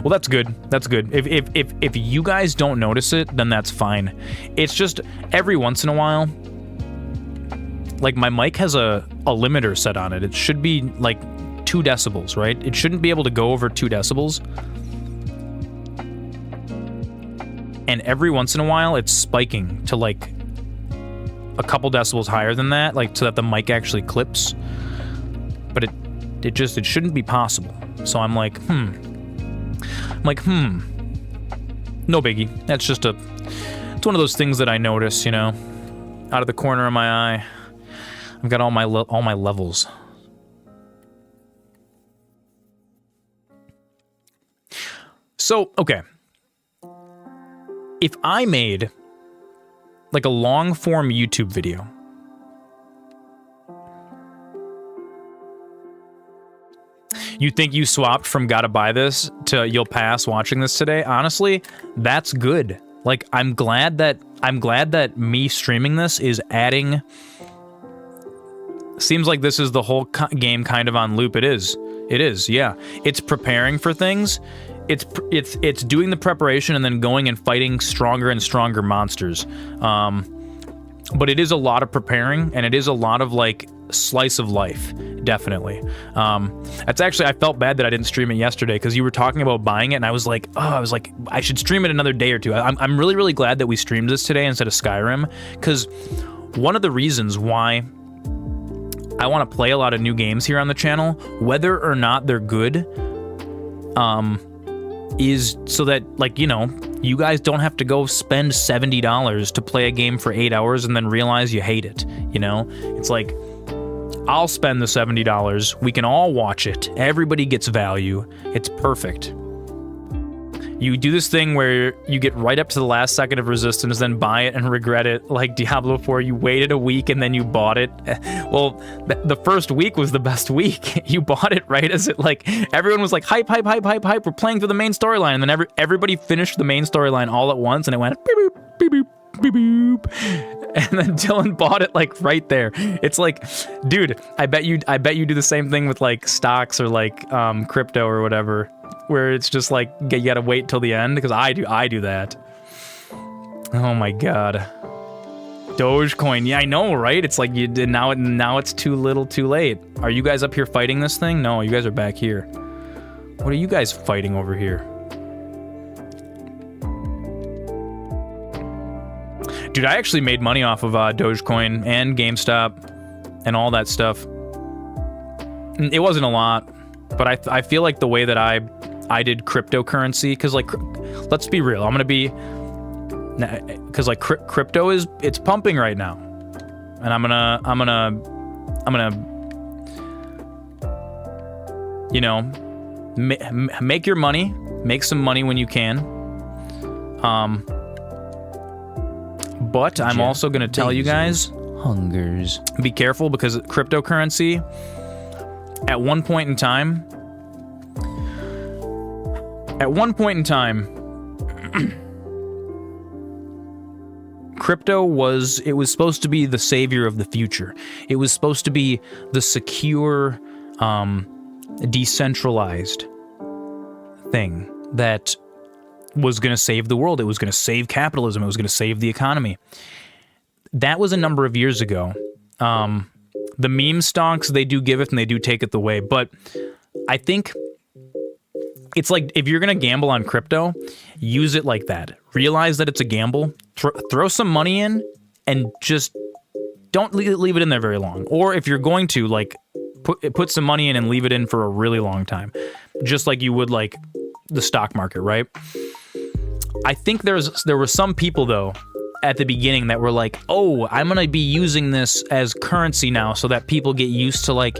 Well, that's good. That's good. If you guys don't notice it, then that's fine. It's just every once in a while, like, my mic has a limiter set on it. It should be, like, 2 decibels, right? It shouldn't be able to go over 2 decibels. And every once in a while, it's spiking to, like, a couple decibels higher than that, like, so that the mic actually clips. But it shouldn't be possible. So I'm like, no biggie. That's just it's one of those things that I notice, you know, out of the corner of my eye. I've got all my levels. So, okay. If I made, like, a long-form YouTube video, you think you swapped from gotta buy this to you'll pass watching this today? Honestly, that's good. Like, I'm glad that me streaming this is adding Seems like this is the whole game kind of on loop. It is. It is, yeah. It's preparing for things. It's doing the preparation and then going and fighting stronger and stronger monsters. But it is a lot of preparing, and it is a lot of, like, slice of life, definitely. That's actually, I felt bad that I didn't stream it yesterday, because you were talking about buying it, and I was like, I should stream it another day or two. I'm really, really glad that we streamed this today instead of Skyrim, because one of the reasons why I want to play a lot of new games here on the channel, whether or not they're good, is so that, like, you know, you guys don't have to go spend $70 to play a game for 8 hours and then realize you hate it, you know? It's like, I'll spend the $70, we can all watch it, everybody gets value, it's perfect. You do this thing where you get right up to the last second of Resistance, then buy it and regret it, like Diablo 4, you waited a week and then you bought it. Well, the first week was the best week. You bought it right as it, like, everyone was like, hype, hype, hype, hype, hype, we're playing through the main storyline, and then everybody finished the main storyline all at once, and it went beep, boop, beep, boop, beep, boop. And then Dylan bought it, like, right there. It's like, dude, I bet you do the same thing with, like, stocks or, like, crypto or whatever, where it's just like you gotta wait till the end, because I do that. Oh my god. Dogecoin, yeah, I know, right? It's like you did now it's too little too late. Are you guys up here fighting this thing? No, you guys are back here. What are you guys fighting over here? Dude, I actually made money off of Dogecoin and GameStop and all that stuff. It wasn't a lot, but I feel like the way that I did cryptocurrency, because, like, let's be real, I'm gonna be, because, like, crypto it's pumping right now, and I'm gonna you know, make your money, make some money when you can, but I'm also gonna tell you guys, be careful, because cryptocurrency, at one point in time, crypto was supposed to be the savior of the future. It was supposed to be the secure, decentralized thing that was going to save the world. It was going to save capitalism. It was going to save the economy. That was a number of years ago. The meme stonks, they do give it and they do take it away, but I think it's like, if you're going to gamble on crypto, use it like that. Realize that it's a gamble, throw some money in, and just don't leave it in there very long. Or if you're going to, like, put some money in and leave it in for a really long time. Just like you would, like, the stock market, right? I think there were some people, though, at the beginning that were like, oh, I'm going to be using this as currency now so that people get used to, like,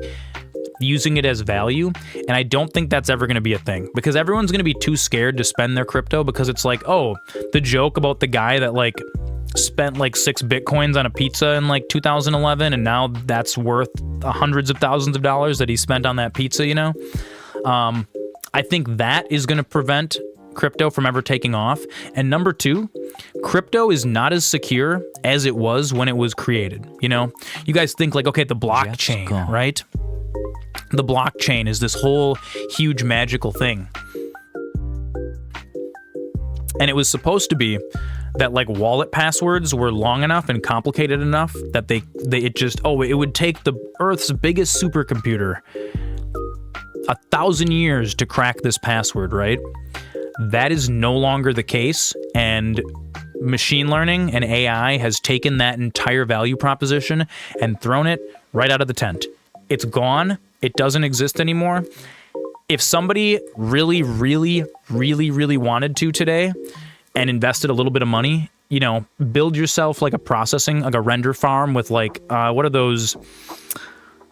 using it as value, and I don't think that's ever going to be a thing, because everyone's going to be too scared to spend their crypto, because it's like, oh, the joke about the guy that, like, spent, like, 6 bitcoins on a pizza in, like, 2011, and now that's worth hundreds of thousands of dollars that he spent on that pizza, you know? I think that is going to prevent crypto from ever taking off. And number 2, crypto is not as secure as it was when it was created, you know? You guys think, like, okay, the blockchain, right? The blockchain is this whole huge magical thing. And it was supposed to be that, like, wallet passwords were long enough and complicated enough that it would take the Earth's biggest supercomputer 1,000 years to crack this password, right? That is no longer the case, and machine learning and AI has taken that entire value proposition and thrown it right out of the tent. It's gone. It doesn't exist anymore. If somebody really, really, really, really wanted to today and invested a little bit of money, you know, build yourself like a render farm with, like, what are those?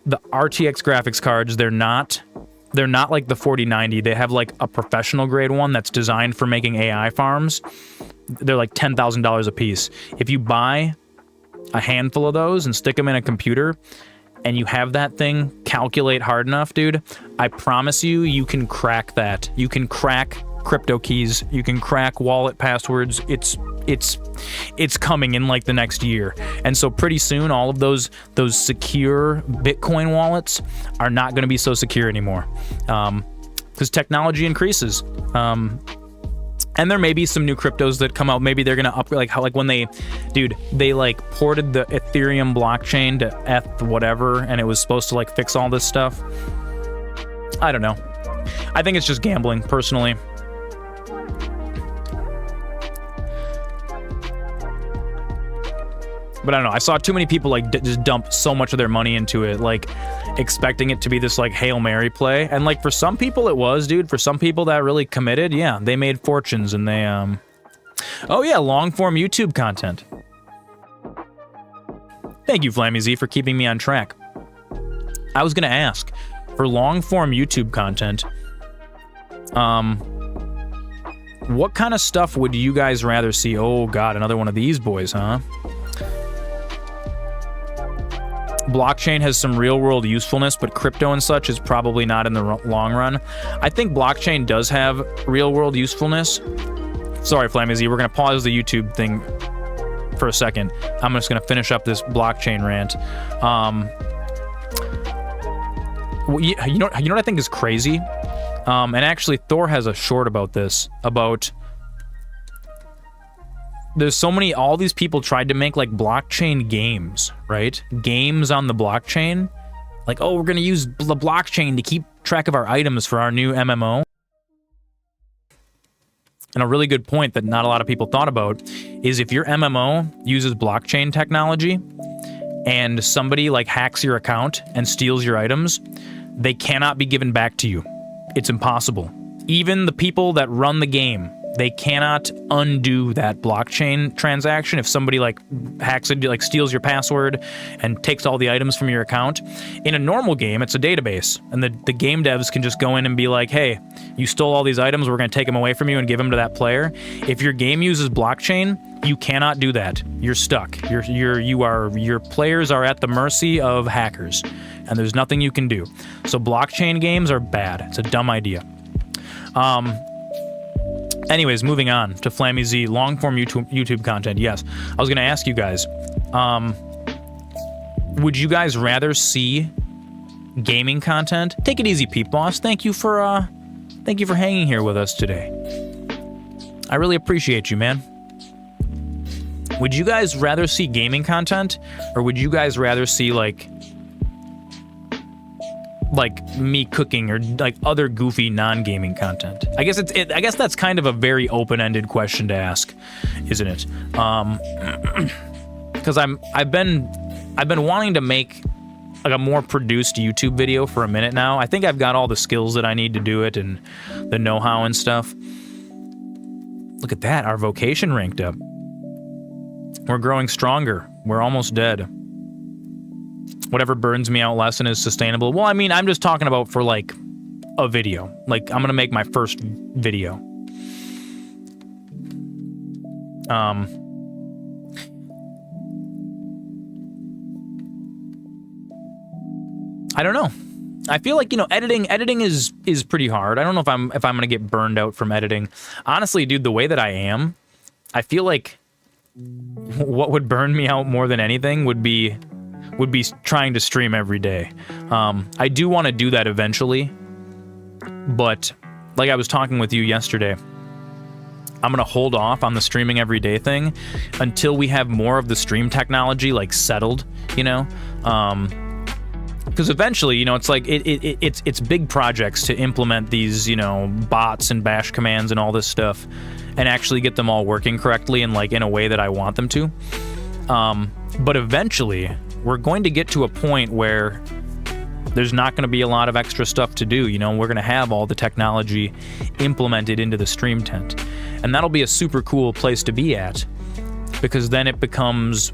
The RTX graphics cards. They're not like the 4090. They have, like, a professional grade one that's designed for making AI farms. They're like $10,000 a piece. If you buy a handful of those and stick them in a computer, and you have that thing calculate hard enough, dude, I promise you, you can crack that. You can crack crypto keys. You can crack wallet passwords. It's it's coming in like the next year. And so pretty soon all of those secure Bitcoin wallets are not going to be so secure anymore, because technology increases. And there may be some new cryptos that come out. Maybe they're gonna upgrade, like how, like when they like ported the Ethereum blockchain to ETH whatever, and it was supposed to like fix all this stuff. I don't know. I think it's just gambling, personally. But I don't know. I saw too many people like just dump so much of their money into it, like expecting it to be this like Hail Mary play. And like for some people it was, dude. For some people that really committed, yeah, they made fortunes and they oh yeah, long form YouTube content. Thank you, Flammy Z, for keeping me on track. I was gonna ask, for long form YouTube content, what kind of stuff would you guys rather see? Oh god, another one of these boys, huh? Blockchain has some real-world usefulness, but crypto and such is probably not in the long run. I think blockchain does have real-world usefulness. Sorry, Flammy, we're going to pause the YouTube thing for a second. I'm just going to finish up this blockchain rant. You know what I think is crazy? And actually, Thor has a short about this, about... There's so many, all these people tried to make like blockchain games, right? Games on the blockchain. Like, oh, we're going to use the blockchain to keep track of our items for our new MMO. And a really good point that not a lot of people thought about is if your MMO uses blockchain technology and somebody like hacks your account and steals your items, they cannot be given back to you. It's impossible. Even the people that run the game, they cannot undo that blockchain transaction. If somebody like hacks it, like steals your password and takes all the items from your account. In a normal game, it's a database, and the game devs can just go in and be like, hey, you stole all these items, we're going to take them away from you and give them to that player. If your game uses blockchain, you cannot do that. You're stuck. Your players are at the mercy of hackers, and there's nothing you can do. So blockchain games are bad. It's a dumb idea. Anyways, moving on to Flammy Z, long-form YouTube content. Yes, I was going to ask you guys, would you guys rather see gaming content? Take it easy, Peep Boss. Thank you for hanging here with us today. I really appreciate you, man. Would you guys rather see gaming content, or would you guys rather see like me cooking or like other goofy non-gaming content? I guess I guess that's kind of a very open-ended question to ask, isn't it? Because I've been wanting to make like a more produced YouTube video for a minute now. I think I've got all the skills that I need to do it and the know-how and stuff. Look at that, our vocation ranked up. We're growing stronger. We're almost dead. Whatever burns me out less and is sustainable. Well, I mean, I'm just talking about for like a video. Like, I'm gonna make my first video. I don't know. I feel like, you know, editing is pretty hard. I don't know if I'm gonna get burned out from editing. Honestly, dude, the way that I am, I feel like what would burn me out more than anything would be trying to stream every day. I do want to do that eventually, but like I was talking with you yesterday, I'm gonna hold off on the streaming every day thing until we have more of the stream technology like settled, you know. Because eventually, you know, it's like it's big projects to implement these, you know, bots and bash commands and all this stuff, and actually get them all working correctly and like in a way that I want them to. But eventually, we're going to get to a point where there's not going to be a lot of extra stuff to do. You know, we're going to have all the technology implemented into the stream tent, and that'll be a super cool place to be at, because then it becomes,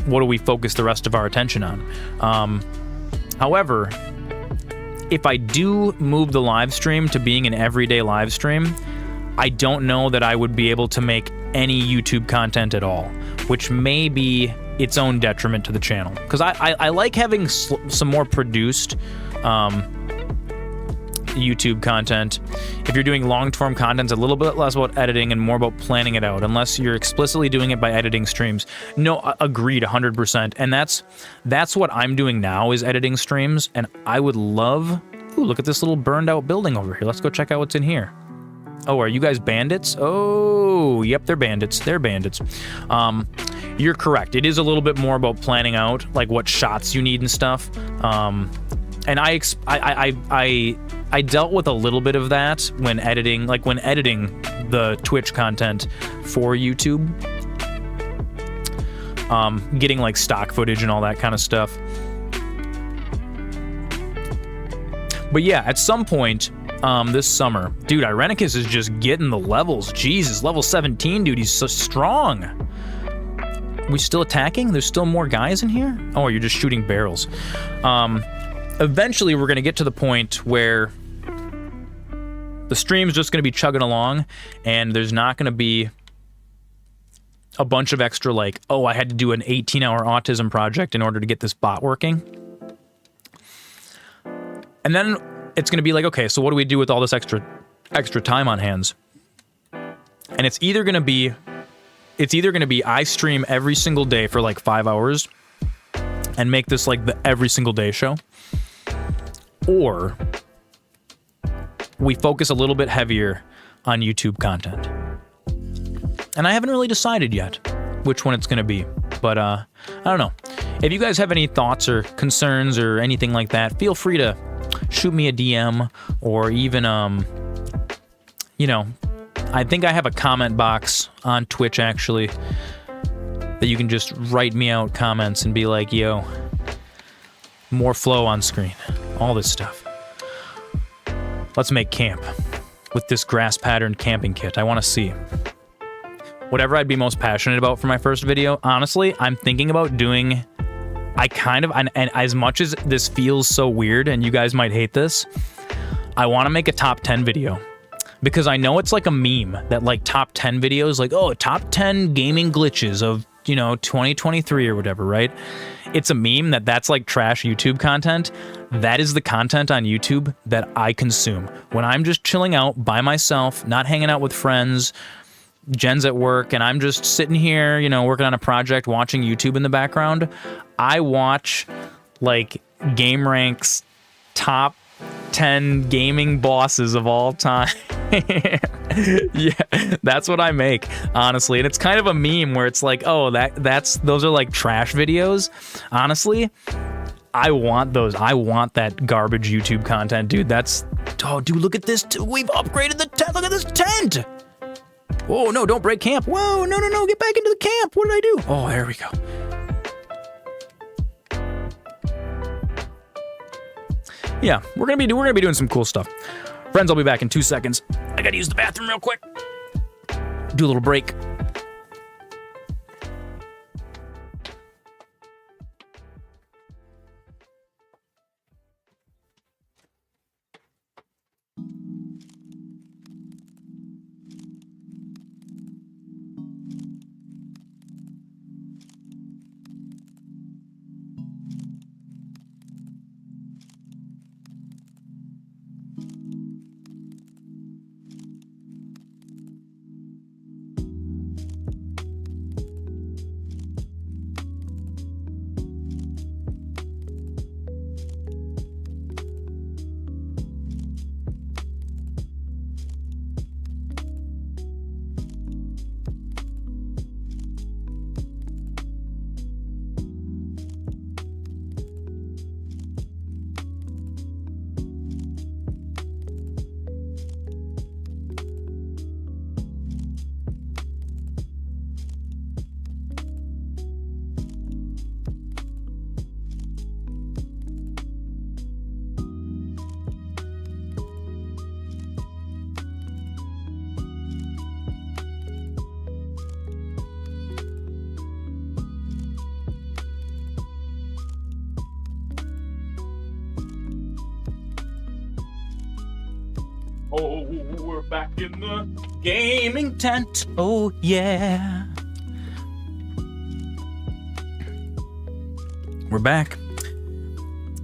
what do we focus the rest of our attention on? However, if I do move the live stream to being an everyday live stream, I don't know that I would be able to make any YouTube content at all, which may be its own detriment to the channel. Because I like having some more produced YouTube content. If you're doing long-form content, it's a little bit less about editing and more about planning it out, unless you're explicitly doing it by editing streams. No, agreed 100%. And that's what I'm doing now, is editing streams, and I would love... Ooh, look at this little burned out building over here. Let's go check out what's in here. Oh, are you guys bandits? Oh, yep, they're bandits. They're bandits. You're correct. It is a little bit more about planning out, like, what shots you need and stuff. And I dealt with a little bit of that when editing, the Twitch content for YouTube. Getting, like, stock footage and all that kind of stuff. But yeah, at some point this summer, dude, Irenicus is just getting the levels. Jesus, level 17, dude, he's so strong. We still attacking? There's still more guys in here? Oh, you're just shooting barrels. Eventually, we're going to get to the point where the stream's just going to be chugging along, and there's not going to be a bunch of extra, like, oh, I had to do an 18-hour autism project in order to get this bot working. And then it's going to be like, okay, so what do we do with all this extra time on hands? And it's either going to be I stream every single day for like 5 hours and make this like the every single day show, or we focus a little bit heavier on YouTube content. And I haven't really decided yet which one it's going to be, but I don't know. If you guys have any thoughts or concerns or anything like that, feel free to shoot me a DM, or even, you know, I think I have a comment box on Twitch, actually, that you can just write me out comments and be like, yo, more flow on screen, all this stuff. Let's make camp with this grass patterned camping kit. I want to see whatever I'd be most passionate about for my first video. Honestly, I'm thinking about doing... and as much as this feels so weird, and you guys might hate this, I want to make a top 10 video. Because I know it's like a meme that, like, top 10 videos, like, oh, top 10 gaming glitches of, 2023 or whatever, right? It's a meme that's like trash YouTube content. That is the content on YouTube that I consume. When I'm just chilling out by myself, not hanging out with friends, Jen's at work, and I'm just sitting here, working on a project, watching YouTube in the background, I watch, like, GameRank's top 10 gaming bosses of all time. Yeah, that's what I make, honestly. And it's kind of a meme where it's like, oh, those are like trash videos. Honestly, I want those. I want that garbage YouTube content, dude. Oh, dude, look at this. We've upgraded the tent. Look at this tent. Oh, no, don't break camp. Whoa, no, get back into the camp. What did I do? Oh, there we go. Yeah, we're gonna be doing some cool stuff. Friends, I'll be back in 2 seconds. I gotta use the bathroom real quick. Do a little break. Oh, we're back in the gaming tent. Oh, yeah. We're back.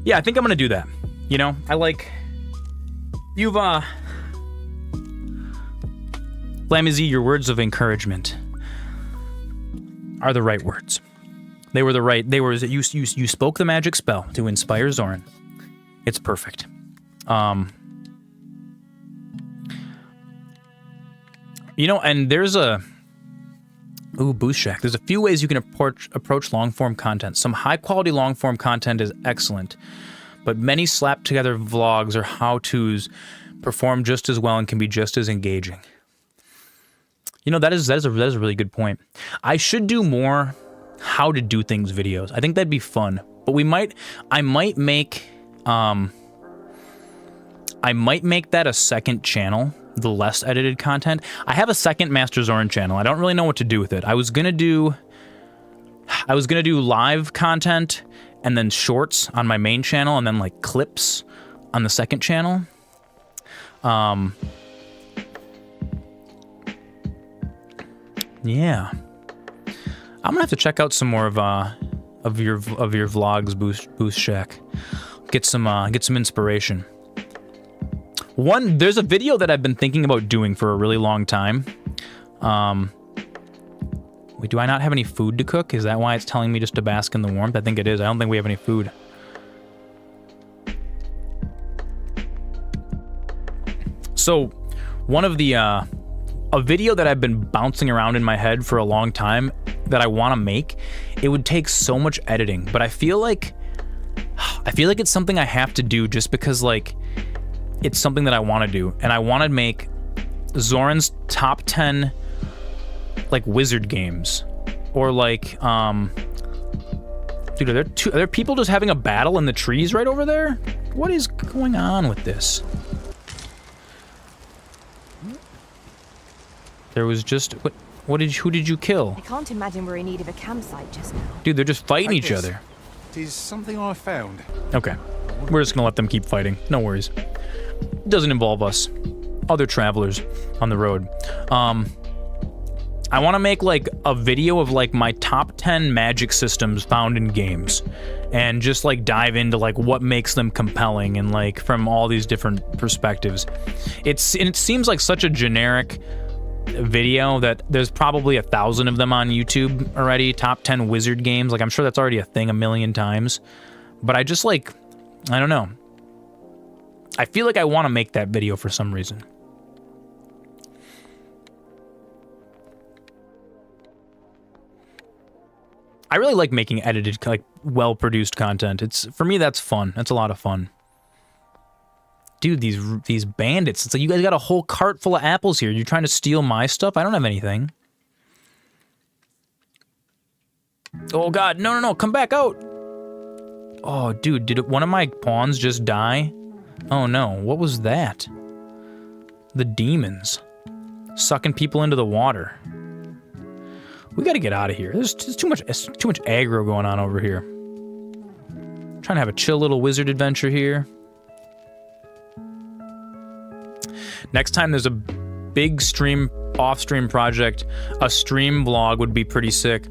Yeah, I think I'm gonna do that. I like You've, Flamizy, your words of encouragement are the right words. They were the right, you spoke the magic spell to inspire Zoran. It's perfect. You know, and there's Boost Shack. There's a few ways you can approach long-form content. Some high-quality long-form content is excellent, but many slapped-together vlogs or how-tos perform just as well and can be just as engaging. You know, that is a really good point. I should do more how to do things videos. I think that'd be fun. But I might make that a second channel, the less edited content. I have a second MasterZoran channel. I don't really know what to do with it. I was gonna do live content and then shorts on my main channel and then like clips on the second channel. Yeah. I'm gonna have to check out some more of your vlogs, Boost Shack. Get some inspiration. There's a video that I've been thinking about doing for a really long time. Wait, do I not have any food to cook? Is that why it's telling me just to bask in the warmth? I think it is. I don't think we have any food. So, one of the, a video that I've been bouncing around in my head for a long time that I want to make, it would take so much editing, but I feel like it's something I have to do just because, like, it's something that I want to do, and I want to make Zoran's top 10, like, wizard games, or like, dude, are there people just having a battle in the trees right over there? What is going on with this? There was just who did you kill? I can't imagine we're in need of a campsite just now. Dude, they're just fighting each other. It is something I found. Okay, we're just gonna let them keep fighting. No worries. It doesn't involve us. Other travelers on the road. I want to make like a video of like my top 10 magic systems found in games, and just like dive into like what makes them compelling and like from all these different perspectives. It seems like such a generic video that there's probably 1,000 of them on YouTube already. Top 10 wizard games. Like I'm sure that's already a thing a million times. But I just like, I don't know. I feel like I want to make that video for some reason. I really like making edited, like, well-produced content. For me, that's fun. That's a lot of fun. Dude, these bandits. It's like you guys got a whole cart full of apples here. You're trying to steal my stuff? I don't have anything. Oh, God. No. Come back out. Oh, dude. Did one of my pawns just die? Oh, no. What was that? The demons. Sucking people into the water. We gotta get out of here. There's too much aggro going on over here. Trying to have a chill little wizard adventure here. Next time there's a big stream, off-stream project, a stream vlog would be pretty sick.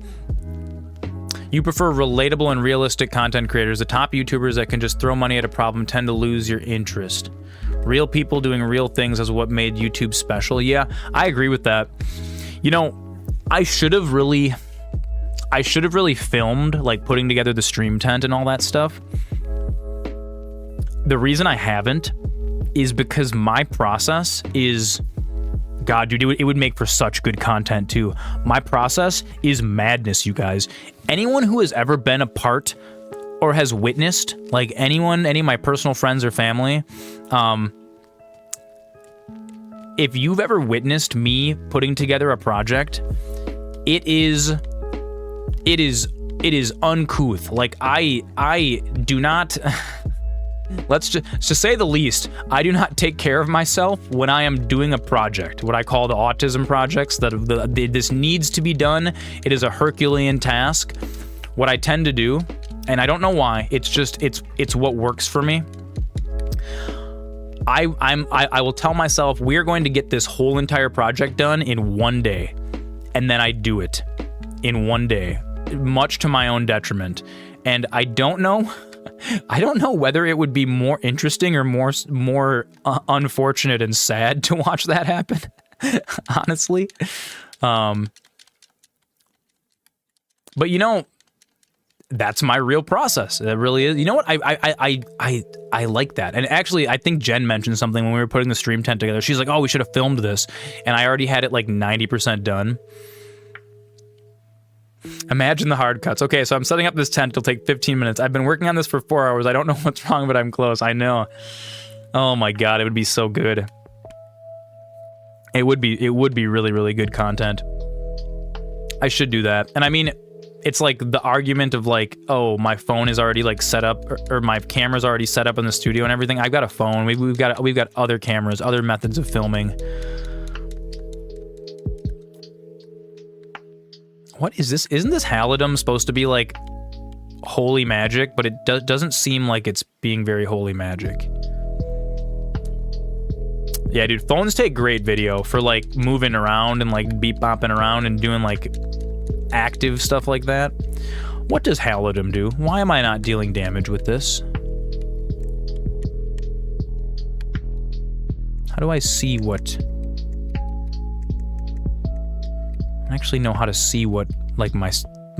You prefer relatable and realistic content creators. The top YouTubers that can just throw money at a problem tend to lose your interest. Real people doing real things is what made YouTube special. Yeah, I agree with that. You know, I should have really filmed, like, putting together the stream tent and all that stuff. The reason I haven't is because my process is... God, dude, it would make for such good content, too. My process is madness, you guys. Anyone who has ever been a part or has witnessed, like, any of my personal friends or family, if you've ever witnessed me putting together a project, it is uncouth. Like, I do not... Let's just, to say the least, I do not take care of myself when I am doing a project, what I call the autism projects, this needs to be done. It is a Herculean task. What I tend to do, and I don't know why, it's what works for me. I will tell myself, we're going to get this whole entire project done in one day. And then I do it in one day, much to my own detriment. And I don't know I don't know whether it would be more interesting or more unfortunate and sad to watch that happen. Honestly, but you know, that's my real process. It really is. You know what? I like that. And actually, I think Jen mentioned something when we were putting the stream tent together. She's like, "Oh, we should have filmed this," and I already had it like 90% done. Imagine the hard cuts. Okay, so I'm setting up this tent. It'll take 15 minutes. I've been working on this for 4 hours. I don't know what's wrong, but I'm close. I know. Oh my god, it would be so good. It would be really, really good content. I should do that. And I mean, it's like the argument of like, oh, my phone is already like set up, or my camera's already set up in the studio and everything. I've got a phone. We've got other cameras, other methods of filming. What is this? Isn't this Halidom supposed to be like holy magic? But it doesn't seem like it's being very holy magic. Yeah, dude, phones take great video for like moving around and like beep bopping around and doing like active stuff like that. What does Halidom do? Why am I not dealing damage with this? How do I see what? I actually know how to see what like my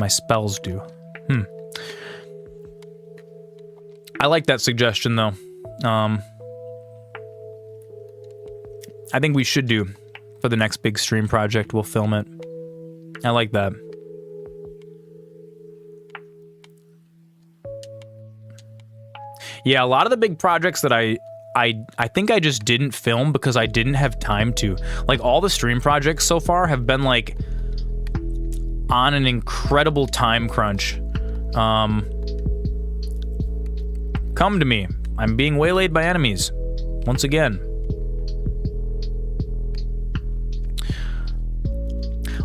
spells do. I like that suggestion though. I think we should do for the next big stream project. We'll film it. I like that. Yeah, a lot of the big projects that I think I just didn't film because I didn't have time to. Like all the stream projects so far have been like on an incredible time crunch. Come to me. I'm being waylaid by enemies. Once again.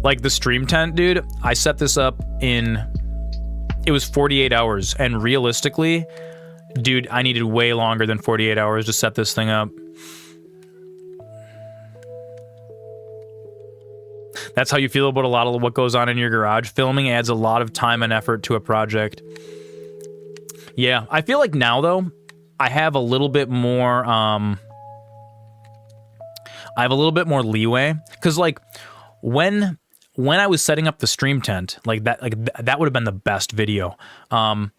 Like the stream tent, dude, I set this up in, it was 48 hours, and realistically, dude, I needed way longer than 48 hours to set this thing up. That's how you feel about a lot of what goes on in your garage. Filming adds a lot of time and effort to a project. Yeah, I feel like now, though, I have a little bit more, leeway. Because, like, when I was setting up the stream tent, that would have been the best video. I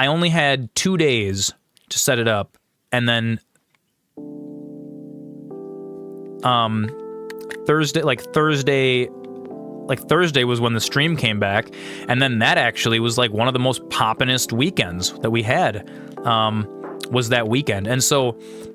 only had 2 days to set it up, and then Thursday was when the stream came back, and then that actually was like one of the most poppinest weekends that we had, was that weekend. And so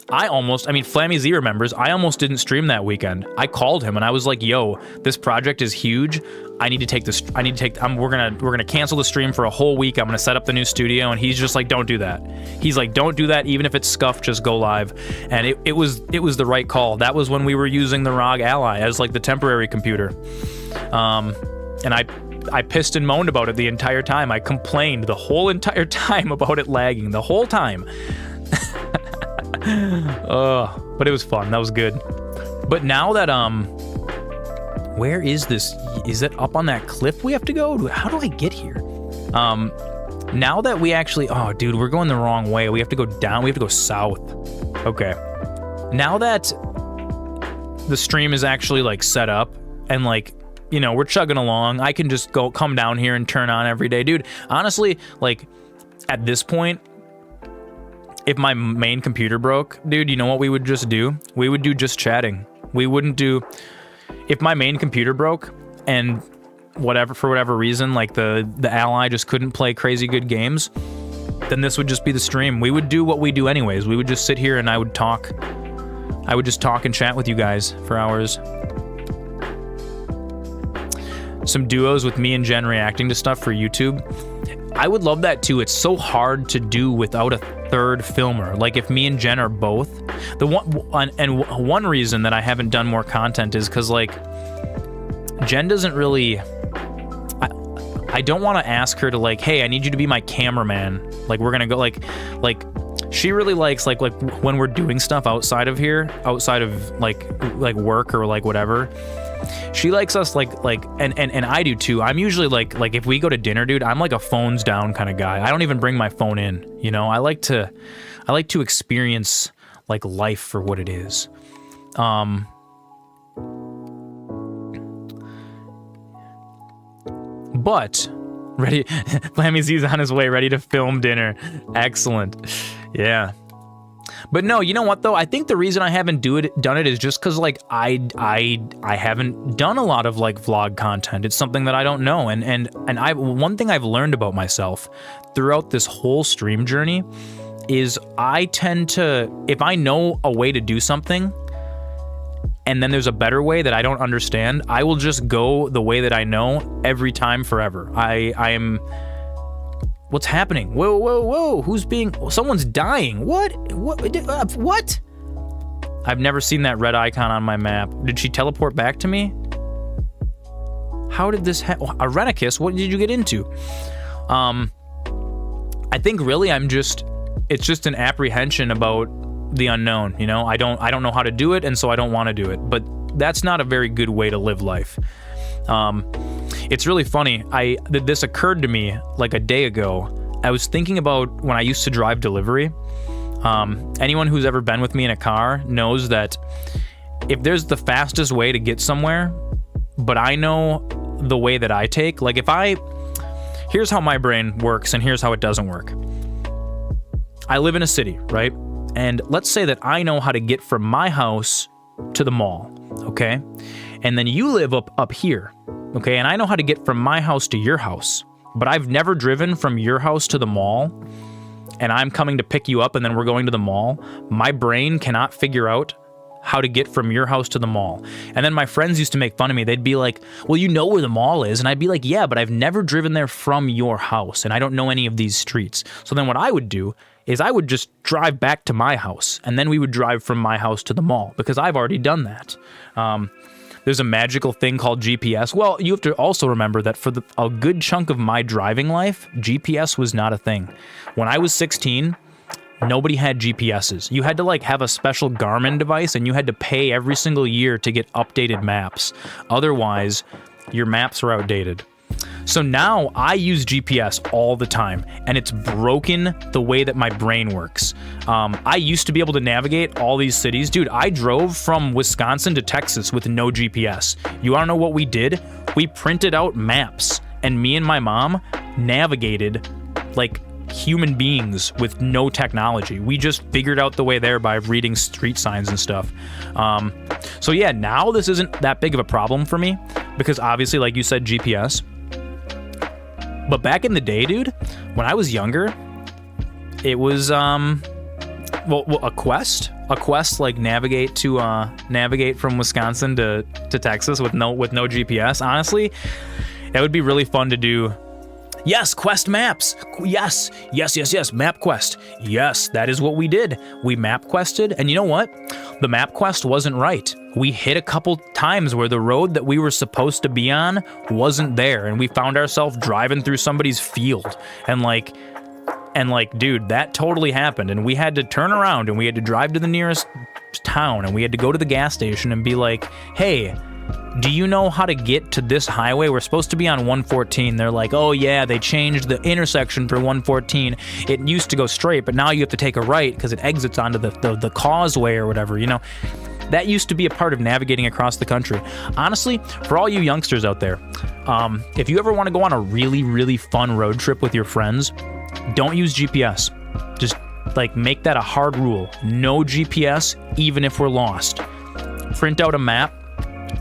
Flammy Z remembers, I almost didn't stream that weekend. I called him and I was like, yo, this project is huge. we're gonna cancel the stream for a whole week. I'm gonna set up the new studio. And he's just like, don't do that. He's like, don't do that. Even if it's scuffed, just go live. And it was the right call. That was when we were using the ROG Ally as like the temporary computer. And I pissed and moaned about it the entire time. I complained the whole entire time about it lagging, the whole time. But it was fun. That was good. But now that, where is this? Is it up on that cliff we have to go? How do I get here? Now that we actually, oh, dude, we're going the wrong way. We have to go down. We have to go south. Okay. Now that the stream is actually like set up and like, you know, we're chugging along, I can just come down here and turn on every day. Dude, honestly, like at this point, if my main computer broke, dude, you know what we would just do? We would do just chatting. We wouldn't do, if my main computer broke and for whatever reason, like the Ally just couldn't play crazy good games, then this would just be the stream. We would do what we do anyways. We would just sit here and I would talk. I would just talk and chat with you guys for hours. Some duos with me and Jen reacting to stuff for YouTube. I would love that too. It's so hard to do without a third filmer. Like if me and Jen are both, one reason that I haven't done more content is because like Jen doesn't really. I don't want to ask her to like, hey, I need you to be my cameraman. Like we're gonna go like She really likes like when we're doing stuff outside of here, outside of like work or like whatever. She likes us like and I do too. I'm usually like if we go to dinner, dude, I'm like a phones down kind of guy. I don't even bring my phone in, you know? I like to experience like life for what it is. But ready, Flammy Z's on his way, ready to film dinner. Excellent. Yeah. But no, you know what though? I think the reason I haven't done it is just because like I haven't done a lot of like vlog content. It's something that I don't know, and one thing I've learned about myself throughout this whole stream journey is I tend to, if I know a way to do something and then there's a better way that I don't understand, I will just go the way that I know every time forever. I am. What's happening? Whoa, whoa, whoa! Someone's dying. What? What? I've never seen that red icon on my map. Did she teleport back to me? How did this happen? Arenicus, what did you get into? I think really it's just an apprehension about the unknown, you know? I don't know how to do it, and so I don't want to do it. But that's not a very good way to live life. It's really funny. This occurred to me like a day ago. I was thinking about when I used to drive delivery. Anyone who's ever been with me in a car knows that if there's the fastest way to get somewhere, but I know the way that I take, like here's how my brain works and here's how it doesn't work. I live in a city, right? And let's say that I know how to get from my house to the mall, okay? And then you live up here, okay? And I know how to get from my house to your house, but I've never driven from your house to the mall, and I'm coming to pick you up and then we're going to the mall. My brain cannot figure out how to get from your house to the mall. And then my friends used to make fun of me. They'd be like, well, you know where the mall is. And I'd be like, yeah, but I've never driven there from your house, and I don't know any of these streets. So then what I would do is I would just drive back to my house, and then we would drive from my house to the mall, because I've already done that. There's a magical thing called GPS. Well, you have to also remember that for a good chunk of my driving life, GPS was not a thing. When I was 16, nobody had GPSs. You had to like have a special Garmin device, and you had to pay every single year to get updated maps. Otherwise, your maps are outdated. So now I use GPS all the time, and it's broken the way that my brain works. I used to be able to navigate all these cities. Dude, I drove from Wisconsin to Texas with no GPS. You wanna know what we did? We printed out maps, and me and my mom navigated like human beings with no technology. We just figured out the way there by reading street signs and stuff. So yeah, now this isn't that big of a problem for me, because obviously, like you said, GPS. But back in the day, dude, when I was younger, it was a quest. A quest like navigate from Wisconsin to Texas with no GPS. Honestly, it would be really fun to do. Yes, quest maps. Yes, map quest. Yes, that is what we did. We map quested, and you know what? The map quest wasn't right. We hit a couple times where the road that we were supposed to be on wasn't there, and we found ourselves driving through somebody's field, and like, dude, that totally happened, and we had to turn around, and we had to drive to the nearest town, and we had to go to the gas station and be like, hey, do you know how to get to this highway? We're supposed to be on 114. They're like, oh yeah, they changed the intersection for 114. It used to go straight, but now you have to take a right because it exits onto the causeway or whatever, you know? That used to be a part of navigating across the country. Honestly, for all you youngsters out there, if you ever want to go on a really, really fun road trip with your friends, don't use GPS. Just like make that a hard rule. No GPS, even if we're lost. Print out a map.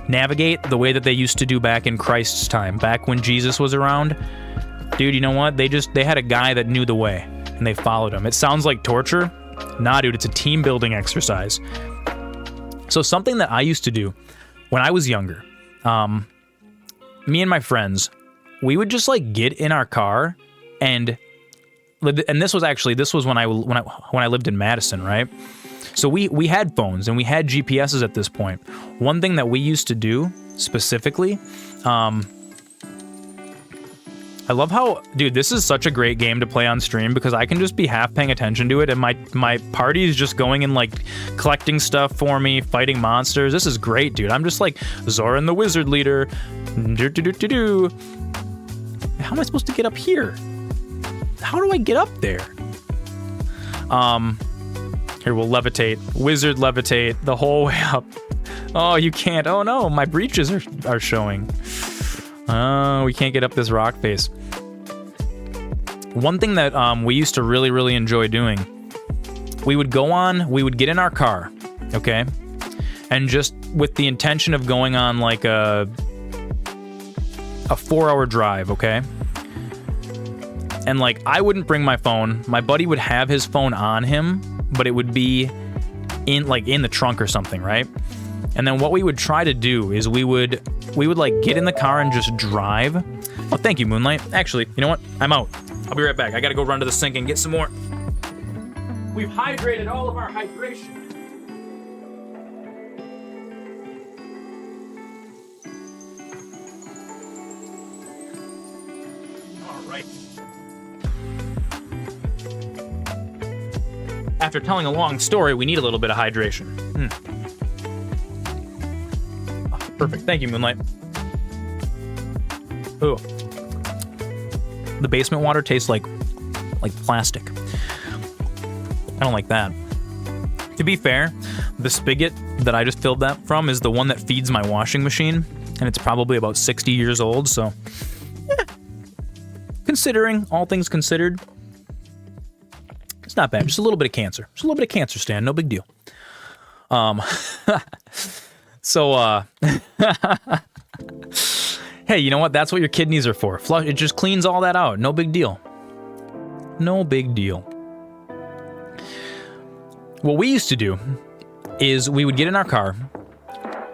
Navigate the way that they used to do back in Christ's time, back when Jesus was around. Dude, you know what? They had a guy that knew the way, and they followed him. It sounds like torture. Nah, dude, it's a team building exercise. So something that I used to do when I was younger, me and my friends, we would just like get in our car and this was when I lived in Madison, right? So we had phones and we had GPSs at this point. One thing that we used to do specifically I love how, dude, this is such a great game to play on stream because I can just be half paying attention to it and my party is just going and like collecting stuff for me, fighting monsters. This is great, dude. I'm just like Zoran the wizard leader. Do-do-do-do-do. How am I supposed to get up here? How do I get up there? Here, we'll levitate. Wizard levitate the whole way up. Oh, you can't. Oh no, my breeches are showing. Oh, we can't get up this rock face. One thing that we used to really enjoy doing, we would get in our car, okay? And just with the intention of going on like a 4-hour drive, okay? And like, I wouldn't bring my phone. My buddy would have his phone on him, but it would be in the trunk or something, right? And then what we would try to do is we would like get in the car and just drive. Oh, thank you, Moonlight. Actually, you know what? I'm out. I'll be right back. I gotta go run to the sink and get some more. We've hydrated all of our hydration. All right. After telling a long story, we need a little bit of hydration. Perfect. Thank you, Moonlight. Ooh. The basement water tastes like plastic. I don't like that. To be fair, the spigot that I just filled that from is the one that feeds my washing machine, and it's probably about 60 years old, so considering all things considered, it's not bad. Just a little bit of cancer. Just a little bit of cancer, Stan. No big deal. So, hey, you know what? That's what your kidneys are for. Flush. It just cleans all that out. No big deal. No big deal. What we used to do is we would get in our car.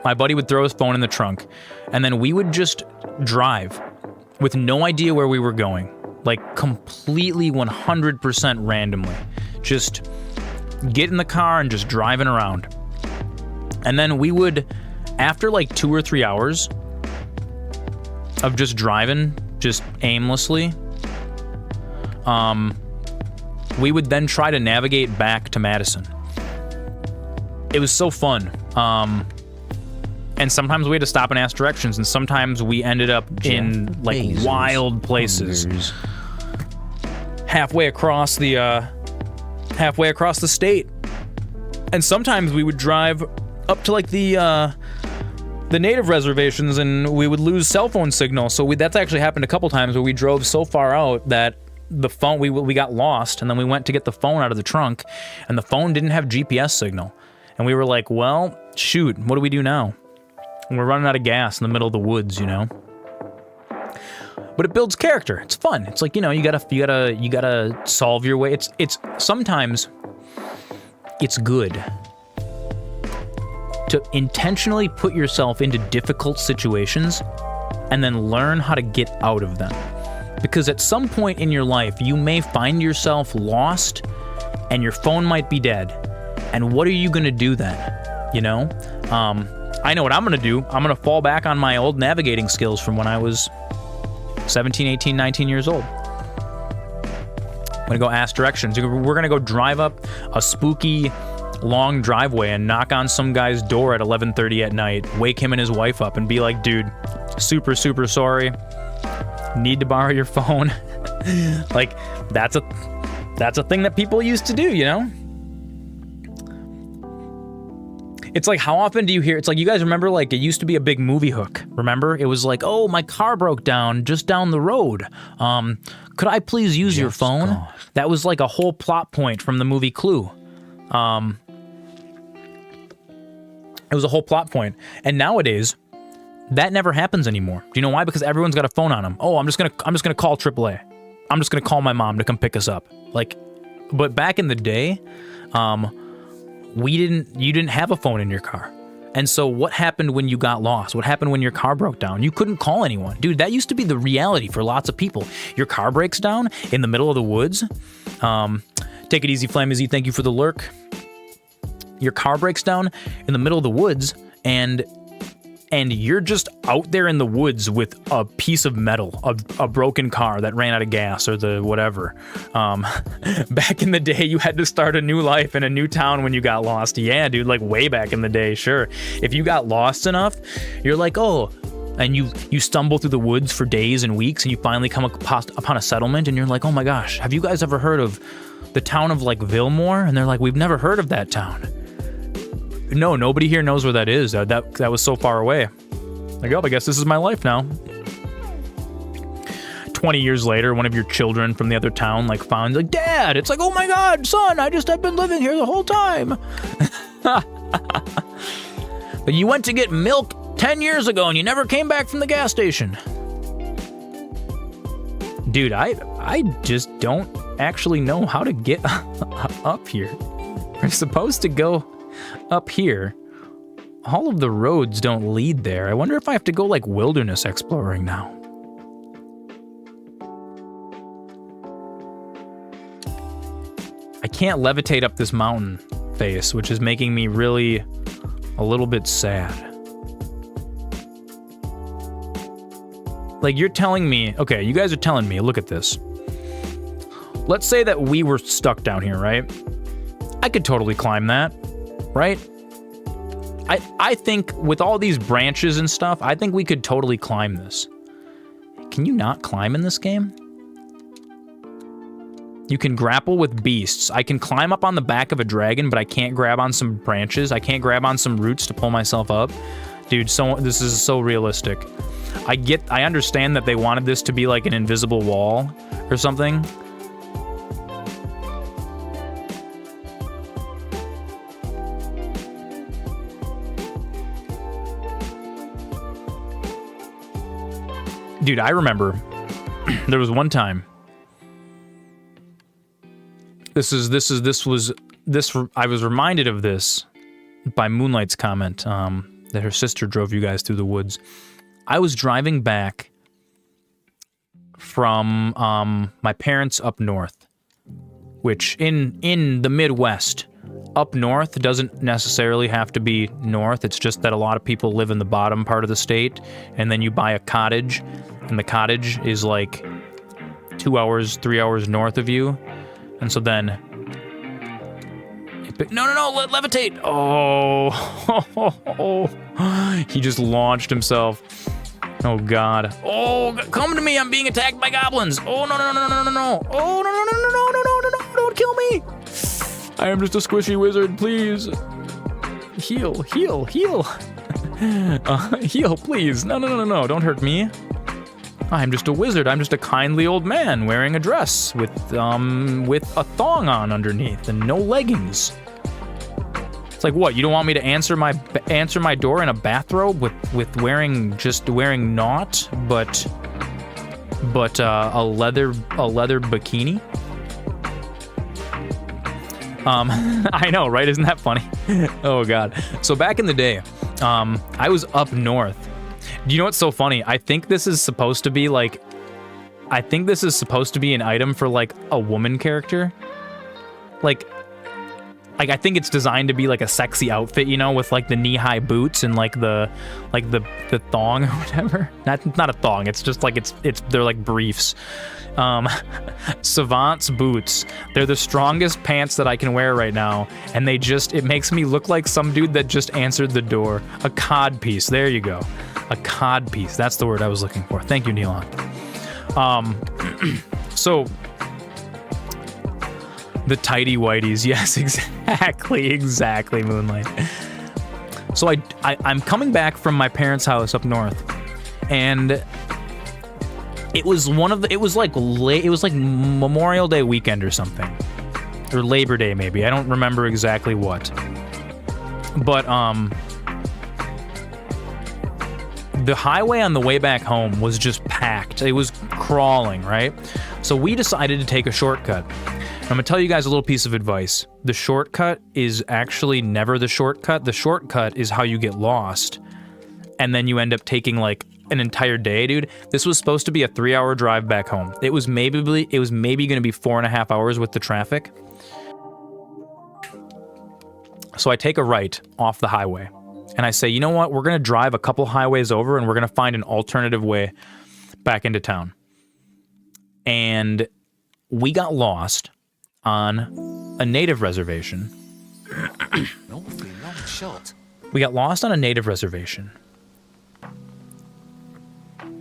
My buddy would throw his phone in the trunk, and then we would just drive with no idea where we were going. Like, completely 100% randomly. Just get in the car and just driving around. And then we would, after like 2 or 3 hours of just driving, just aimlessly, we would then try to navigate back to Madison. It was so fun. And sometimes we had to stop and ask directions, and sometimes we ended up in like Bezos. wild places. Hungers. Halfway across the state. And sometimes we would drive up to like the native reservations, and we would lose cell phone signal. So that's actually happened a couple times where we drove so far out that the phone we got lost, and then we went to get the phone out of the trunk, and the phone didn't have GPS signal. And we were like, well, shoot, what do we do now? And we're running out of gas in the middle of the woods, you know? But it builds character. It's fun. It's like, you know, you gotta solve your way. It's sometimes it's good to intentionally put yourself into difficult situations and then learn how to get out of them. Because at some point in your life, you may find yourself lost and your phone might be dead. And what are you gonna do then? You know? I know what I'm gonna do. I'm gonna fall back on my old navigating skills from when I was 17, 18, 19 years old. I'm gonna go ask directions. We're gonna go drive up a spooky long driveway and knock on some guy's door at 11:30 at night, wake him and his wife up and be like, dude, super sorry. Need to borrow your phone. Like, that's a thing that people used to do, you know? It's like, how often do you hear, it's like, you guys remember, like, it used to be a big movie hook, remember? It was like, oh, my car broke down just down the road. Could I please use your phone? God. That was like a whole plot point from the movie Clue. It was a whole plot point. And nowadays, that never happens anymore. Do you know why? Because everyone's got a phone on them. Oh, I'm just gonna call AAA. I'm just gonna call my mom to come pick us up. Like, but back in the day, you didn't have a phone in your car. And so what happened when you got lost? What happened when your car broke down? You couldn't call anyone. Dude, that used to be the reality for lots of people. Your car breaks down in the middle of the woods. Take it easy, Flamizzy. Thank you for the lurk. Your car breaks down in the middle of the woods, and and you're just out there in the woods with a piece of metal, a broken car that ran out of gas or the whatever. Back in the day, you had to start a new life in a new town when you got lost. Yeah, dude, like way back in the day, sure. If you got lost enough, you're like, oh, and you stumble through the woods for days and weeks, and you finally come upon a settlement, and you're like, oh my gosh, have you guys ever heard of the town of like Vilmore? And they're like, we've never heard of that town. No, nobody here knows where that is. That was so far away. Like, oh, I guess this is my life now. 20 years later, one of your children from the other town like found, like, Dad, it's like, oh my God, son, I've been living here the whole time. But you went to get milk 10 years ago and you never came back from the gas station. Dude, I just don't actually know how to get up here. We're supposed to go up here. All of the roads don't lead there. I wonder if I have to go like wilderness exploring now. I can't levitate up this mountain face, which is making me really a little bit sad. Like, you're telling me, okay, you guys are telling me, look at this. Let's say that we were stuck down here, right? I could totally climb that, right? I think with all these branches and stuff, I think we could totally climb this. Can you not climb in this game? You can grapple with beasts. I can climb up on the back of a dragon, but I can't grab on some branches. I can't grab on some roots to pull myself up. Dude, this is so realistic. I understand that they wanted this to be like an invisible wall or something. Dude, I remember there was one time. I was reminded of this by Moonlight's comment that her sister drove you guys through the woods. I was driving back from my parents up north, which in the Midwest, up north doesn't necessarily have to be north. It's just that a lot of people live in the bottom part of the state, and then you buy a cottage, and the cottage is like 2 hours, 3 hours north of you, and so then no, levitate. Oh, he just launched himself. Oh God. Oh, come to me, I'm being attacked by goblins. Oh, no. Oh, no, don't kill me. I am just a squishy wizard, please. Heal. Heal, please. No, don't hurt me. I'm just a wizard. I'm just a kindly old man wearing a dress with a thong on underneath and no leggings. It's like, what? You don't want me to answer my door in a bathrobe with wearing naught but a leather bikini? I know, right? Isn't that funny? Oh God. So back in the day, I was up north. Do you know what's so funny? I think this is supposed to be an item for like a woman character. Like I think it's designed to be like a sexy outfit, you know, with like the knee-high boots and like the thong or whatever. Not a thong. It's just like they're like briefs. Savant's boots. They're the strongest pants that I can wear right now, and it makes me look like some dude that just answered the door. A cod piece. There you go. A cod piece. That's the word I was looking for. Thank you, Neilon. So the tighty whities. Yes, exactly, Moonlight. So I'm coming back from my parents' house up north, and it was like Memorial Day weekend or something, or Labor Day maybe. I don't remember exactly what, but the highway on the way back home was just packed. It was crawling, right? So we decided to take a shortcut. I'm gonna tell you guys a little piece of advice. The shortcut is actually never the shortcut. The shortcut is how you get lost, and then you end up taking like an entire day, dude. This was supposed to be a 3-hour drive back home. It was maybe gonna be 4.5 hours with the traffic. So I take a right off the highway, and I say, you know what? We're going to drive a couple highways over and we're going to find an alternative way back into town. And we got lost on a native reservation. Long shot. We got lost on a native reservation.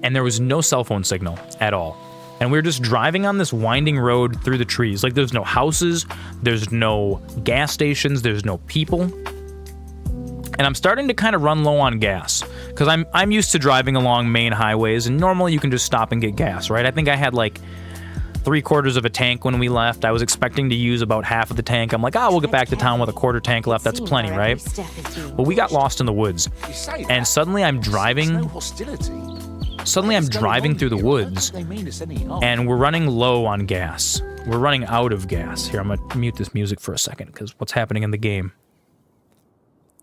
And there was no cell phone signal at all. And we were just driving on this winding road through the trees. Like, there's no houses, there's no gas stations, there's no people. And I'm starting to kind of run low on gas. Because I'm used to driving along main highways, and normally you can just stop and get gas, right? I think I had like 3/4 of a tank when we left. I was expecting to use about half of the tank. I'm like, we'll get back to town with a 1/4 tank left. That's plenty, right? But we got lost in the woods. And suddenly I'm driving... Suddenly I'm driving through the woods, and we're running low on gas. We're running out of gas. Here, I'm going to mute this music for a second, because what's happening in the game?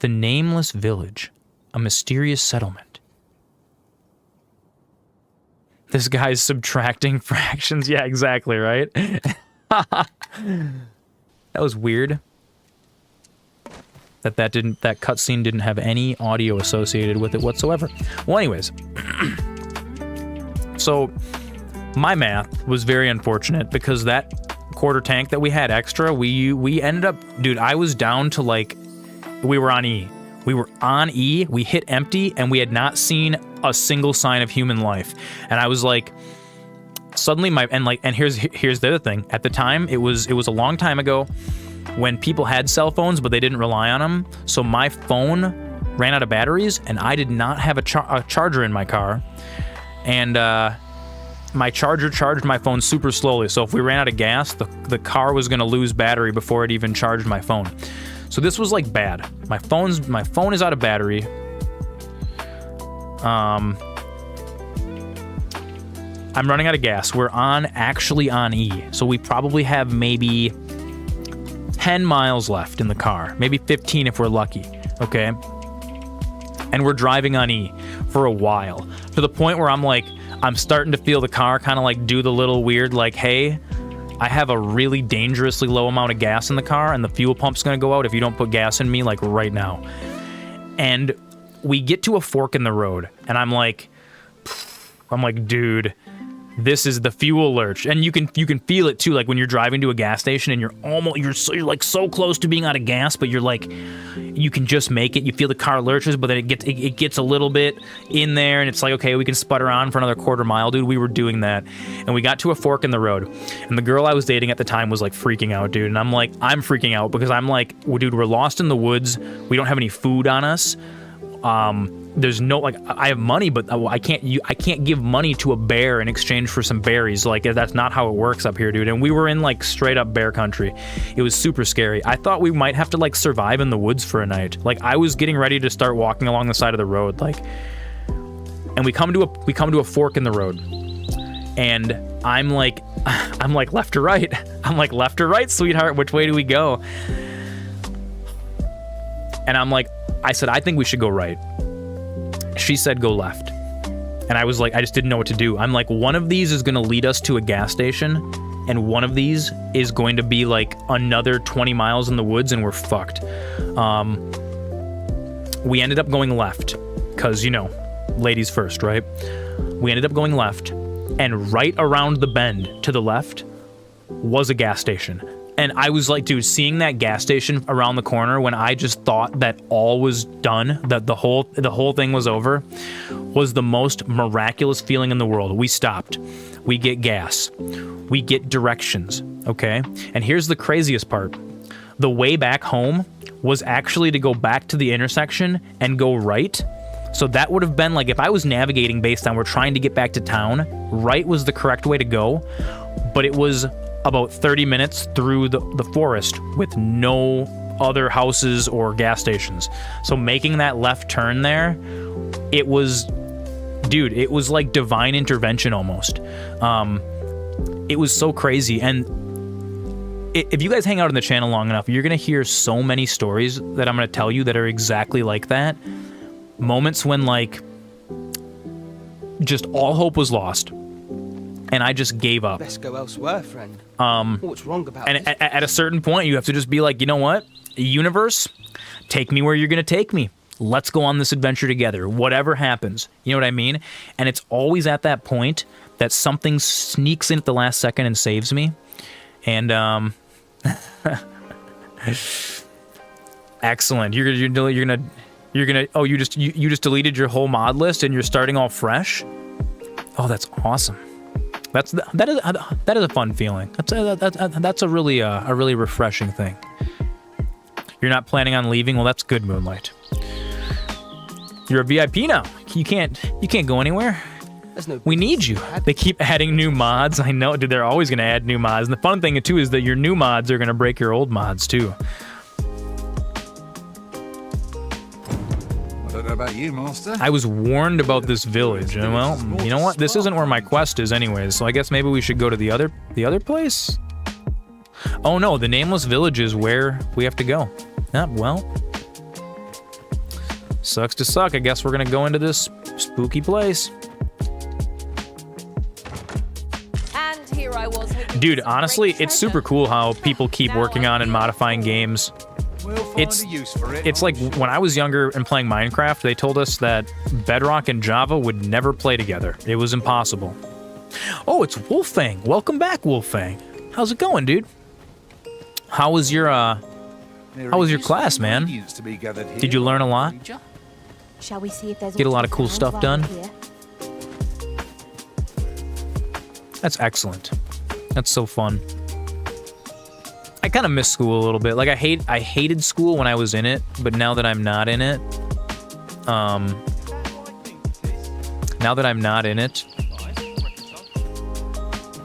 The Nameless Village, a mysterious settlement. This guy's subtracting fractions. Yeah, exactly, right? That was weird. That cutscene didn't have any audio associated with it whatsoever. Well, anyways... So, my math was very unfortunate because that 1/4 tank that we had extra, we ended up... Dude, I was down to like... We were on E. We were on E, we hit empty, and we had not seen a single sign of human life. And I was like... Suddenly and here's the other thing. At the time, it was a long time ago when people had cell phones, but they didn't rely on them. So my phone ran out of batteries, and I did not have a charger in my car. And my charger charged my phone super slowly, so if we ran out of gas, the car was gonna lose battery before it even charged my phone. So this was like bad. My phone is out of battery. I'm running out of gas. We're actually on E, so we probably have maybe 10 miles left in the car, maybe 15 if we're lucky. Okay. And we're driving on E for a while, to the point where I'm starting to feel the car kind of like do the little weird, like, hey, I have a really dangerously low amount of gas in the car, and the fuel pump's gonna go out if you don't put gas in me, like, right now. And we get to a fork in the road, and I'm like, dude, this is the fuel lurch. And you can feel it too, like when you're driving to a gas station and you're like so close to being out of gas, but you're like, you can just make it. You feel the car lurches, but then it gets a little bit in there, and it's like, okay, we can sputter on for another 1/4 mile. Dude, we were doing that. And we got to a fork in the road, and the girl I was dating at the time was like freaking out, dude. And I'm freaking out because I'm like, well, dude, we're lost in the woods. We don't have any food on us. There's no, like, I have money, but I can't give money to a bear in exchange for some berries. Like, that's not how it works up here, dude. And we were in like straight up bear country. It was super scary. I thought we might have to like survive in the woods for a night. Like, I was getting ready to start walking along the side of the road, like, and we come to a fork in the road, and I'm like left or right. I'm like, left or right, sweetheart, which way do we go? And I said, I think we should go right. She said, go left. And I was like, I just didn't know what to do. I'm like, one of these is going to lead us to a gas station, and one of these is going to be like another 20 miles in the woods, and we're fucked. We ended up going left, because, you know, ladies first, right? We ended up going left, and right around the bend to the left was a gas station. And I was like, dude, seeing that gas station around the corner when I just thought that all was done, that the whole thing was over, was the most miraculous feeling in the world. We stopped. We get gas. We get directions, okay? And here's the craziest part. The way back home was actually to go back to the intersection and go right. So that would have been like, if I was navigating based on we're trying to get back to town, right was the correct way to go. But it was about 30 minutes through the forest with no other houses or gas stations. So making that left turn there, it was like divine intervention almost. It was so crazy. And if you guys hang out on the channel long enough, you're gonna hear so many stories that I'm gonna tell you that are exactly like that. Moments when like just all hope was lost, and I just gave up. Best go elsewhere, friend. What's wrong about and at a certain point, you have to just be like, you know what? Universe, take me where you're gonna take me. let's go on this adventure together, whatever happens. You know what I mean? And it's always at that point that something sneaks in at the last second and saves me. And excellent. You're gonna. Oh, you just deleted your whole mod list and you're starting all fresh. Oh, that's awesome. That is a fun feeling. That's a really refreshing thing. You're not planning on leaving? Well, that's good, Moonlight. You're a VIP now. You can't go anywhere. We need you. They keep adding new mods. I know, dude. They're always gonna add new mods. And the fun thing too is that your new mods are gonna break your old mods too. I don't know about you, Master. I was warned about this village, and well, you know what? This isn't where my quest is anyways, so I guess maybe we should go to the other place? Oh no, the Nameless Village is where we have to go. Well. Sucks to suck. I guess we're gonna go into this spooky place. And here I was. Dude, honestly, it's super cool how people keep working on and modifying games. It's like when I was younger and playing Minecraft, they told us that Bedrock and Java would never play together. It was impossible. Oh, it's Wolfang. Welcome back, Wolfang. How's it going, dude? How was your class, man? Did you learn a lot? Shall we see if there's Get a lot of cool stuff done? That's excellent. That's so fun. I kind of miss school a little bit. Like I hated school when I was in it, but now that I'm not in it,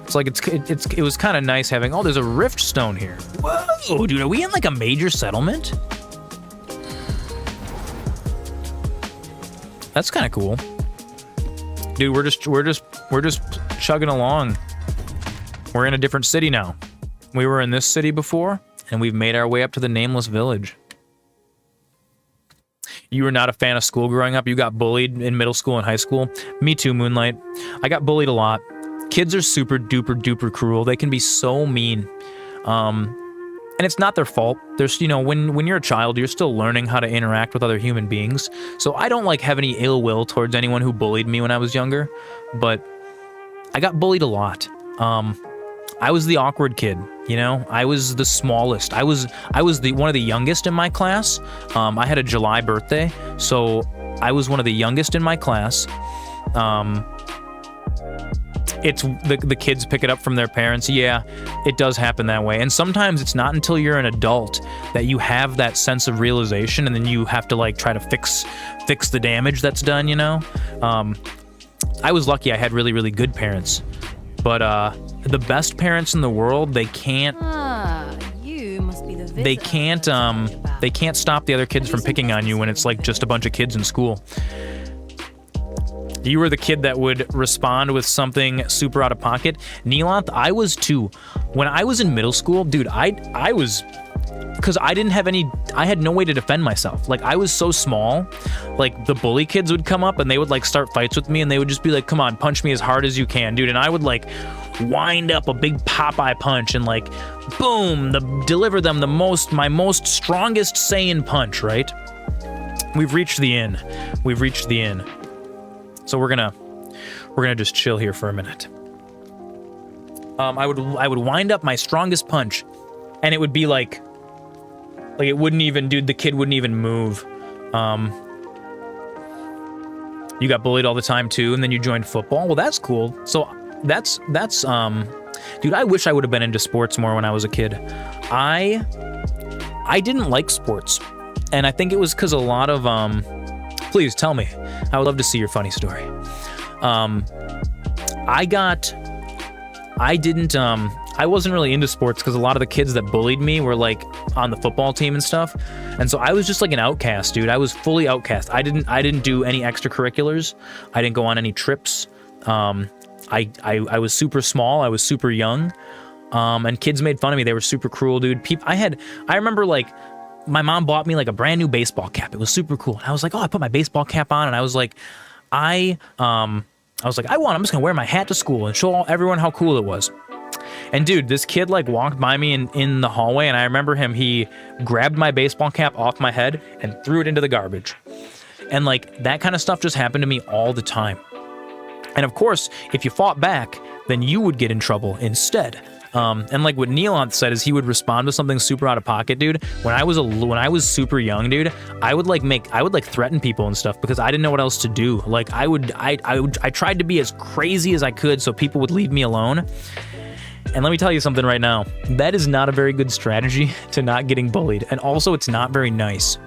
it's like it was kind of nice having. Oh, there's a rift stone here. Whoa, dude, are we in like a major settlement? That's kind of cool, dude. We're just chugging along. We're in a different city now. We were in this city before, and we've made our way up to the Nameless Village. You were not a fan of school growing up? You got bullied in middle school and high school? Me too, Moonlight. I got bullied a lot. Kids are super duper duper cruel. They can be so mean. And it's not their fault. There's, you know, when you're a child, you're still learning how to interact with other human beings. So I don't like have any ill will towards anyone who bullied me when I was younger, but I got bullied a lot. I was the awkward kid, you know? I was the smallest. I was one of the youngest in my class. I had a July birthday, so I was one of the youngest in my class. It's the kids pick it up from their parents. Yeah, it does happen that way. And sometimes it's not until you're an adult that you have that sense of realization, and then you have to like try to fix the damage that's done, you know? I was lucky I had really, really good parents. But the best parents in the world, they can't You must be the they can't stop the other kids from picking on you when it's like just a bunch of kids in school. You were the kid that would respond with something super out of pocket. Neelanth, I was too. When I was in middle school, dude, I was, because I had no way to defend myself. Like, I was so small, like, the bully kids would come up and they would, like, start fights with me and they would just be like, come on, punch me as hard as you can, dude. And I would, like, wind up a big Popeye punch and, like, boom, deliver them my most strongest Saiyan punch, right? We've reached the inn. We've reached the inn. So we're gonna just chill here for a minute. I would wind up my strongest punch, and it would be like it wouldn't even, dude, the kid wouldn't even move. You got bullied all the time too, and then you joined football. Well, that's cool. So that's dude, I wish I would have been into sports more when I was a kid. I didn't like sports, and I think it was because a lot of please tell me. I would love to see your funny story. I wasn't really into sports because a lot of the kids that bullied me were like on the football team and stuff. And so I was just like an outcast, dude. I was fully outcast. I didn't do any extracurriculars. I didn't go on any trips. I was super small. I was super young. And kids made fun of me. They were super cruel, dude. I remember like, my mom bought me like a brand new baseball cap. It was super cool. And I was like, oh, I put my baseball cap on, and I was like, I'm just gonna wear my hat to school and show everyone how cool it was. And dude, this kid like walked by me in the hallway, and I remember he grabbed my baseball cap off my head and threw it into the garbage. And like that kind of stuff just happened to me all the time. And of course, if you fought back, then you would get in trouble instead. And like what Neilonth said is he would respond to something super out of pocket, dude. When I was super young, dude, I would threaten people and stuff because I didn't know what else to do. Like I tried to be as crazy as I could so people would leave me alone. And let me tell you something right now. That is not a very good strategy to not getting bullied. And also it's not very nice.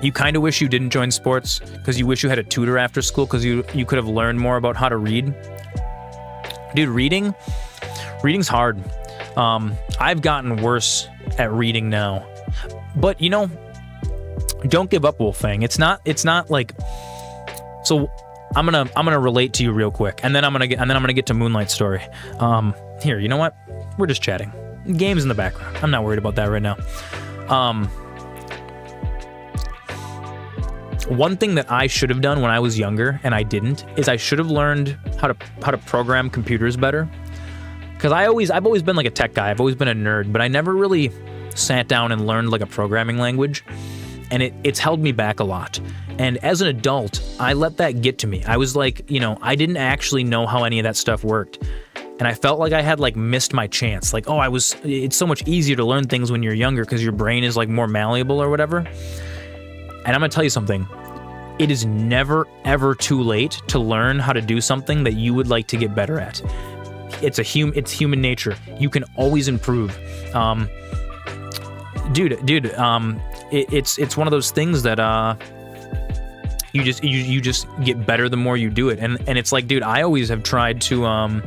You kind of wish you didn't join sports because you wish you had a tutor after school because you could have learned more about how to read. Dude, reading's hard. I've gotten worse at reading now. But, you know, don't give up, Wolfang. It's not like... So, I'm gonna relate to you real quick, and then I'm gonna get to Moonlight's story. Here, you know what? We're just chatting. Game's in the background. I'm not worried about that right now. One thing that I should have done when I was younger, and I didn't, is I should have learned how to program computers better. Because I've always been like a tech guy. I've always been a nerd, but I never really sat down and learned like a programming language, and it's held me back a lot. And as an adult, I let that get to me. I was like, you know, I didn't actually know how any of that stuff worked. And I felt like I had like missed my chance. Like, oh, it's so much easier to learn things when you're younger because your brain is like more malleable or whatever. And I'm gonna tell you something. It is never, ever too late to learn how to do something that you would like to get better at. It's human nature. You can always improve. It's one of those things that you just get better the more you do it. And it's like, dude, I always have tried to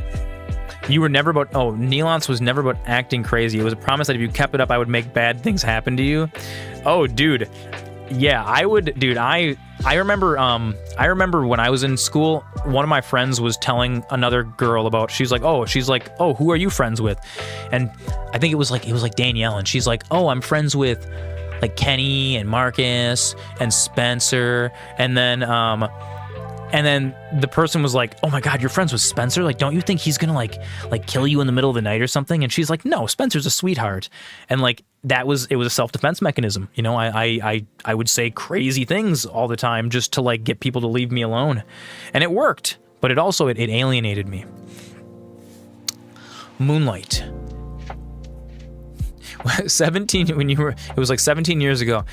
you were never about Neilonth was never about acting crazy. It was a promise that if you kept it up, I would make bad things happen to you. Oh, dude. Yeah, I would, dude. I remember when I was in school, one of my friends was telling another girl about, she's like, oh, who are you friends with? And I think it was like Danielle, and she's like, oh, I'm friends with like Kenny and Marcus and Spencer. And then the person was like, oh my God, you're friends with Spencer? Like, don't you think he's gonna like kill you in the middle of the night or something? And she's like, no, Spencer's a sweetheart. And like, it was a self-defense mechanism. You know, I would say crazy things all the time just to like get people to leave me alone. And it worked, but it also, it alienated me. Moonlight. 17, it was like 17 years ago.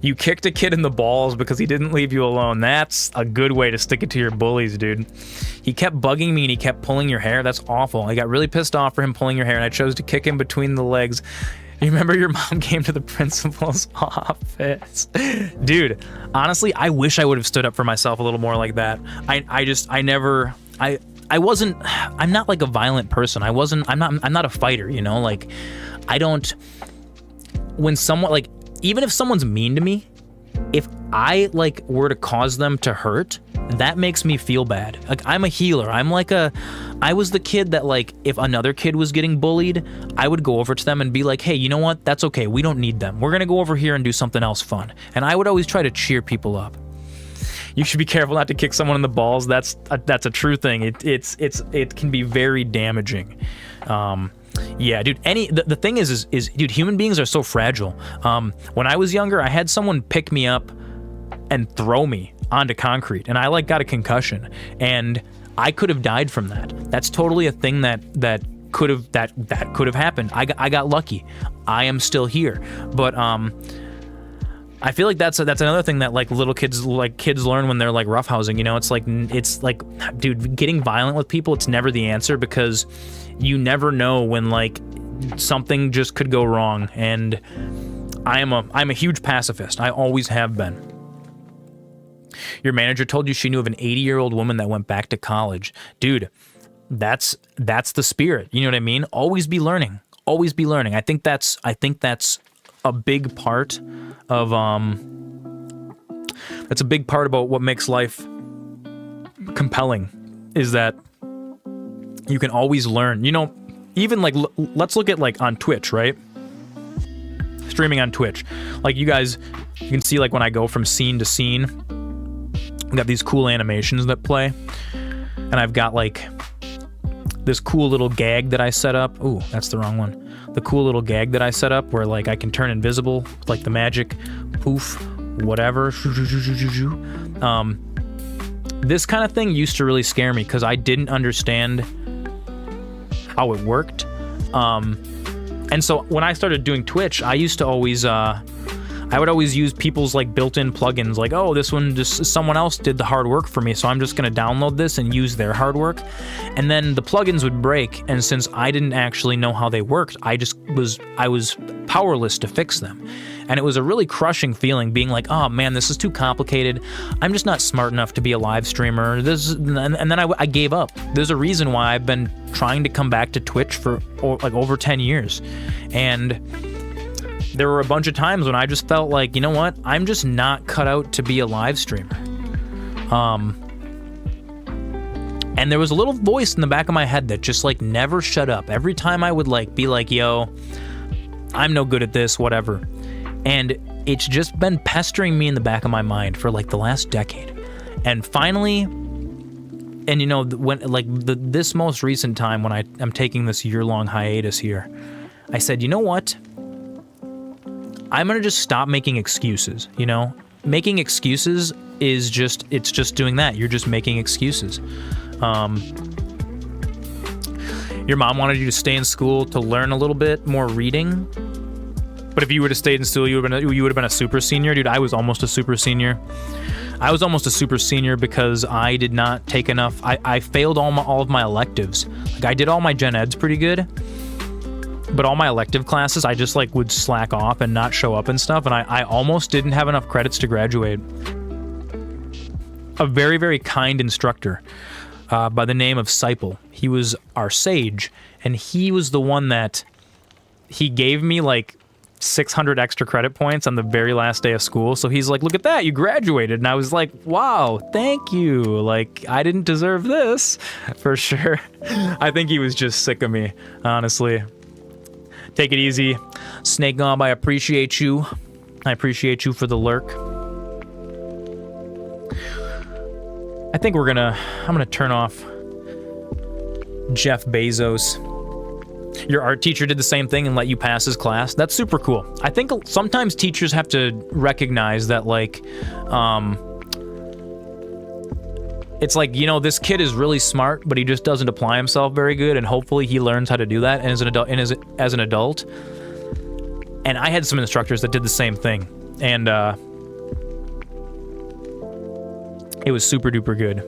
You kicked a kid in the balls because he didn't leave you alone. That's a good way to stick it to your bullies, dude. He kept bugging me and he kept pulling your hair. That's awful. I got really pissed off for him pulling your hair, and I chose to kick him between the legs. You remember your mom came to the principal's office? Dude, honestly, I wish I would have stood up for myself a little more like that. I'm not like a violent person. I'm not a fighter, you know? Like, when someone, like, even if someone's mean to me, if I like were to cause them to hurt, that makes me feel bad. Like, I'm a healer. I was the kid that, like, if another kid was getting bullied, I would go over to them and be like, hey, you know what? That's okay. We don't need them. We're gonna go over here and do something else fun. And I would always try to cheer people up. You should be careful not to kick someone in the balls. That's a true thing. It can be very damaging. Yeah, dude, the thing is, dude, human beings are so fragile. When I was younger, I had someone pick me up and throw me onto concrete, and I like got a concussion, and I could have died from that. That's totally a thing that could have happened. I got lucky. I am still here. But I feel like that's another thing that like little kids learn when they're like roughhousing, you know. It's like, dude, getting violent with people, it's never the answer, because you never know when like something just could go wrong. And I'm a huge pacifist. I always have been. Your manager told you she knew of an 80-year-old woman that went back to college. Dude, that's the spirit. You know what I mean? Always be learning. Always be learning. I think that's a big part of that's a big part about what makes life compelling, is that you can always learn. You know, even like let's look at like on Twitch, right? Streaming on Twitch. Like you can see like when I go from scene to scene, I've got these cool animations that play, and I've got like this cool little gag that I set up. Ooh, that's the wrong one. The cool little gag that I set up where like I can turn invisible, like the magic poof whatever. This kind of thing used to really scare me because I didn't understand how it worked. And so when I started doing Twitch, I used to always, I would always use people's like built-in plugins, like, oh, this one just someone else did the hard work for me, so I'm just gonna download this and use their hard work. And then the plugins would break, and since I didn't actually know how they worked, I was powerless to fix them. And it was a really crushing feeling, being like, oh man, this is too complicated. I'm just not smart enough to be a live streamer. And then I gave up. There's a reason why I've been trying to come back to Twitch for like over 10 years. And there were a bunch of times when I just felt like, you know what? I'm just not cut out to be a live streamer. And there was a little voice in the back of my head that just like never shut up. Every time I would like be like, yo, I'm no good at this, whatever. And it's just been pestering me in the back of my mind for like the last decade. And finally, and you know, when like this most recent time when I'm taking this year-long hiatus here, I said, you know what? I'm gonna just stop making excuses, you know? Making excuses is just, it's just doing that. You're just making excuses. Your mom wanted you to stay in school to learn a little bit more reading. But if you would have stayed in school, you would have been a super senior. Dude, I was almost a super senior. I was almost a super senior because I did not take enough. I failed all of my electives. Like, I did all my gen eds pretty good. But all my elective classes, I just like would slack off and not show up and stuff, and I almost didn't have enough credits to graduate. A very, very kind instructor by the name of Seipel. He was our sage, and he was the one that he gave me like 600 extra credit points on the very last day of school. So he's like, look at that, you graduated. And I was like, wow, thank you. Like, I didn't deserve this for sure. I think he was just sick of me, honestly. Take it easy. Snake Gob, I appreciate you. I appreciate you for the lurk. I think I'm gonna turn off Jeff Bezos. Your art teacher did the same thing and let you pass his class. That's super cool. I think sometimes teachers have to recognize that, like, it's like, you know, this kid is really smart, but he just doesn't apply himself very good, and hopefully he learns how to do that as an adult. And I had some instructors that did the same thing, and it was super duper good.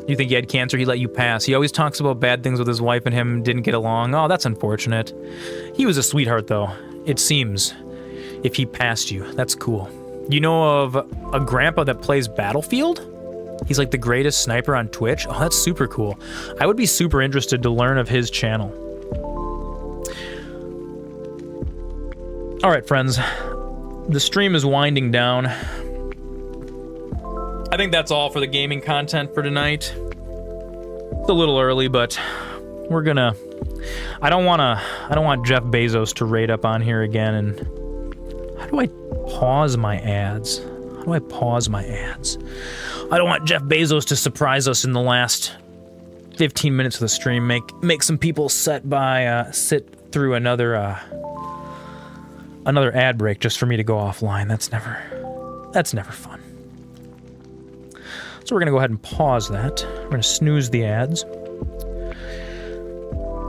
You think he had cancer, he let you pass. He always talks about bad things with his wife and him didn't get along. Oh, that's unfortunate. He was a sweetheart, though, it seems, if he passed you. That's cool. You know of a grandpa that plays Battlefield? He's like the greatest sniper on Twitch. Oh, that's super cool. I would be super interested to learn of his channel. All right, friends. The stream is winding down. I think that's all for the gaming content for tonight. It's a little early, but we're gonna... I don't want Jeff Bezos to raid up on here again, and... How do I pause my ads? How do I pause my ads? I don't want Jeff Bezos to surprise us in the last 15 minutes of the stream. Make some people sit through another ad break just for me to go offline. That's never fun. So we're gonna go ahead and pause that. We're gonna snooze the ads.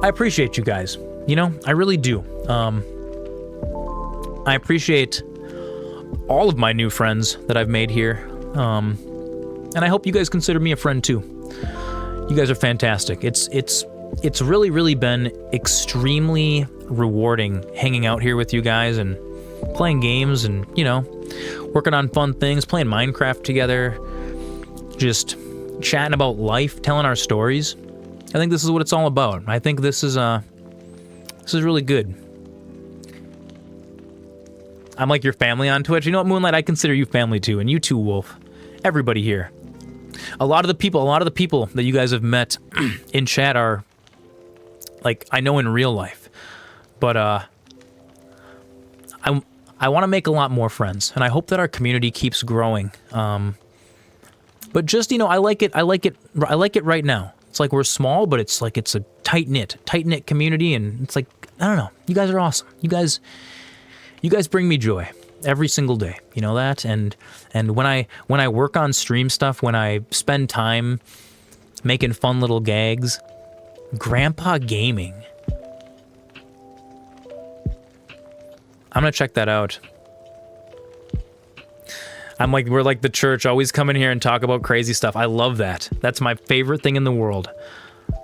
I appreciate you guys. You know, I really do. I appreciate all of my new friends that I've made here. And I hope you guys consider me a friend too. You guys are fantastic. It's really, really been extremely rewarding hanging out here with you guys and playing games and, you know, working on fun things, playing Minecraft together, just chatting about life, telling our stories. I think this is what it's all about. I think this is really good. I'm like your family on Twitch. You know what, Moonlight? I consider you family too, and you too, Wolf. Everybody here. A lot of the people that you guys have met in chat are, like, I know in real life. But I want to make a lot more friends, and I hope that our community keeps growing. But just, you know, I like it right now. It's like we're small, but it's like it's a tight-knit community, and it's like, I don't know. You guys are awesome. You guys You guys bring me joy every single day. You know that? And when I work on stream stuff, when I spend time making fun little gags, Grandpa Gaming. I'm gonna check that out. We're like the church, always come in here and talk about crazy stuff. I love that. That's my favorite thing in the world.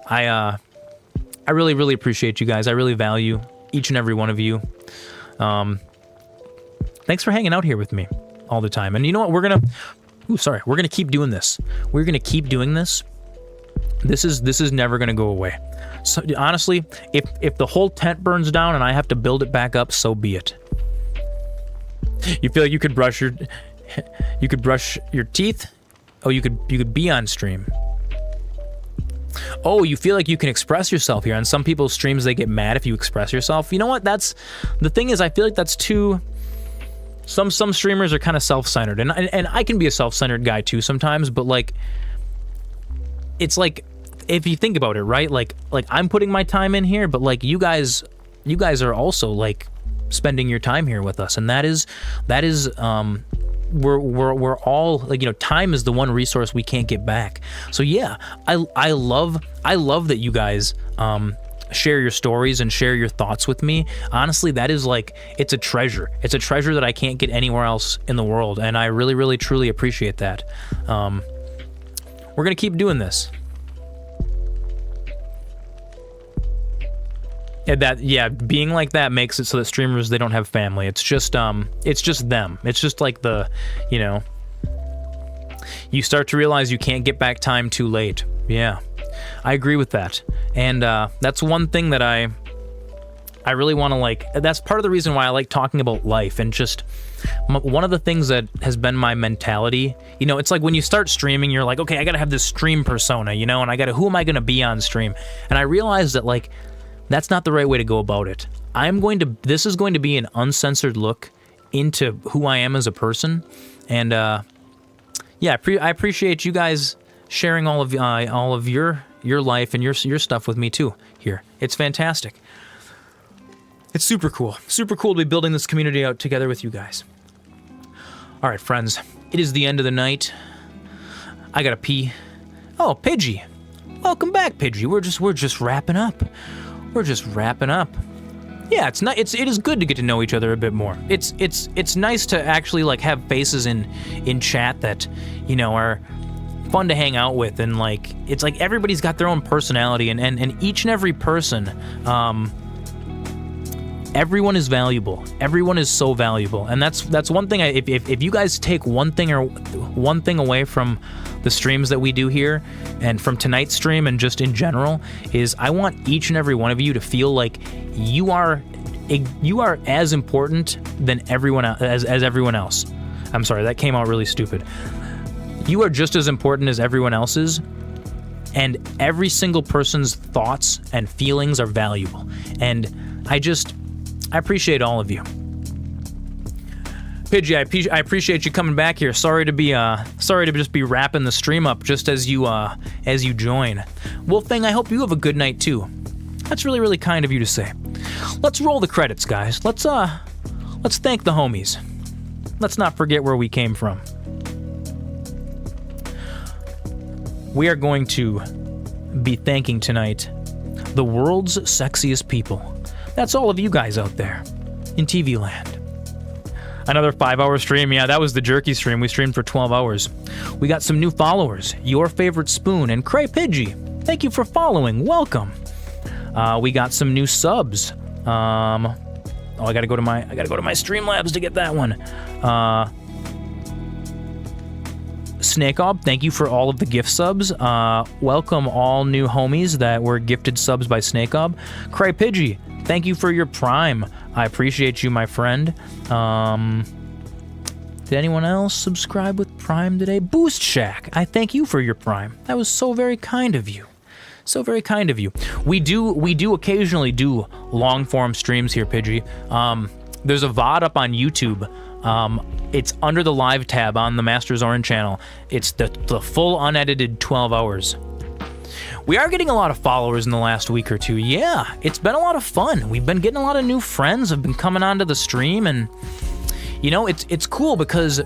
I really, really appreciate you guys. I really value each and every one of you. Thanks for hanging out here with me all the time. And you know what? We're gonna keep doing this. We're gonna keep doing this. This is never gonna go away. So honestly, if the whole tent burns down and I have to build it back up, so be it. You feel like you could brush your teeth? Oh, you could be on stream. Oh, you feel like you can express yourself here. On some people's streams, they get mad if you express yourself. You know what? That's the thing is, I feel like that's too. Some streamers are kind of self-centered, and I can be a self-centered guy too sometimes. But like, it's like if you think about it, right? Like I'm putting my time in here, but like you guys are also like spending your time here with us, and that is we're all like, you know, time is the one resource we can't get back. So yeah, I love that you guys share your stories and share your thoughts with me. Honestly, that is like, it's a treasure. It's a treasure that I can't get anywhere else in the world, and I really, really, truly appreciate that. We're gonna keep doing this. Yeah, being like that makes it so that streamers, they don't have family. It's just them. It's just like the, you know, you start to realize you can't get back time too late. Yeah, I agree with that. And that's one thing that I really want to like, that's part of the reason why I like talking about life, and just one of the things that has been my mentality, you know, it's like when you start streaming, you're like, okay, I gotta have this stream persona, you know, and who am I gonna be on stream? And I realized that like, that's not the right way to go about it. This is going to be an uncensored look into who I am as a person. And yeah, I appreciate you guys sharing all of your life and your stuff with me too here. It's fantastic. It's super cool. Super cool to be building this community out together with you guys. All right, friends. It is the end of the night. I gotta pee. Oh, Pidgey. Welcome back, Pidgey. We're just wrapping up. We're just wrapping up. Yeah, it is good to get to know each other a bit more. It's nice to actually like have faces in chat that, you know, are fun to hang out with, and like it's like everybody's got their own personality, and each and every person, everyone is valuable. Everyone is so valuable, and that's one thing. If you guys take one thing away from the streams that we do here, and from tonight's stream, and just in general, is I want each and every one of you to feel like you are as important than everyone as everyone else. I'm sorry, that came out really stupid. You are just as important as everyone else's, and every single person's thoughts and feelings are valuable. And I appreciate all of you. Pidgey, I appreciate you coming back here. Sorry to just be wrapping the stream up just as you join. Wolfang, I hope you have a good night too. That's really, really kind of you to say. Let's roll the credits, guys. Let's thank the homies. Let's not forget where we came from. We are going to be thanking tonight the world's sexiest people. That's all of you guys out there in TV land. Another 5-hour stream. Yeah, that was the jerky stream. We streamed for 12 hours. We got some new followers. Your Favorite Spoon and Cray Pidgey. Thank you for following. Welcome. We got some new subs. I gotta go to my Streamlabs to get that one. Snakeob, thank you for all of the gift subs. Welcome all new homies that were gifted subs by Snakeob. Cray Pidgey, thank you for your Prime. I appreciate you, my friend. Did anyone else subscribe with Prime today? Boost Shack, I thank you for your Prime. That was so very kind of you. So very kind of you. We do occasionally do long form streams here, Pidgey. There's a VOD up on YouTube. It's under the live tab on the MasterZoran channel. It's the full unedited 12 hours. We are getting a lot of followers in the last week or two. Yeah, it's been a lot of fun. We've been getting a lot of new friends have been coming onto the stream, and you know, it's cool because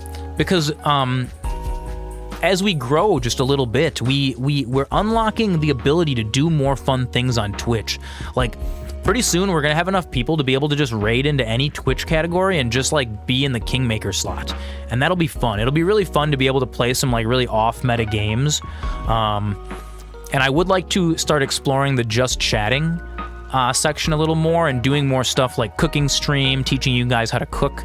as we grow just a little bit, we're unlocking the ability to do more fun things on Twitch. Like, pretty soon we're gonna have enough people to be able to just raid into any Twitch category and just like be in the Kingmaker slot, and that'll be fun. It'll be really fun to be able to play some like really off-meta games. And I would like to start exploring the just chatting section a little more and doing more stuff like cooking stream, teaching you guys how to cook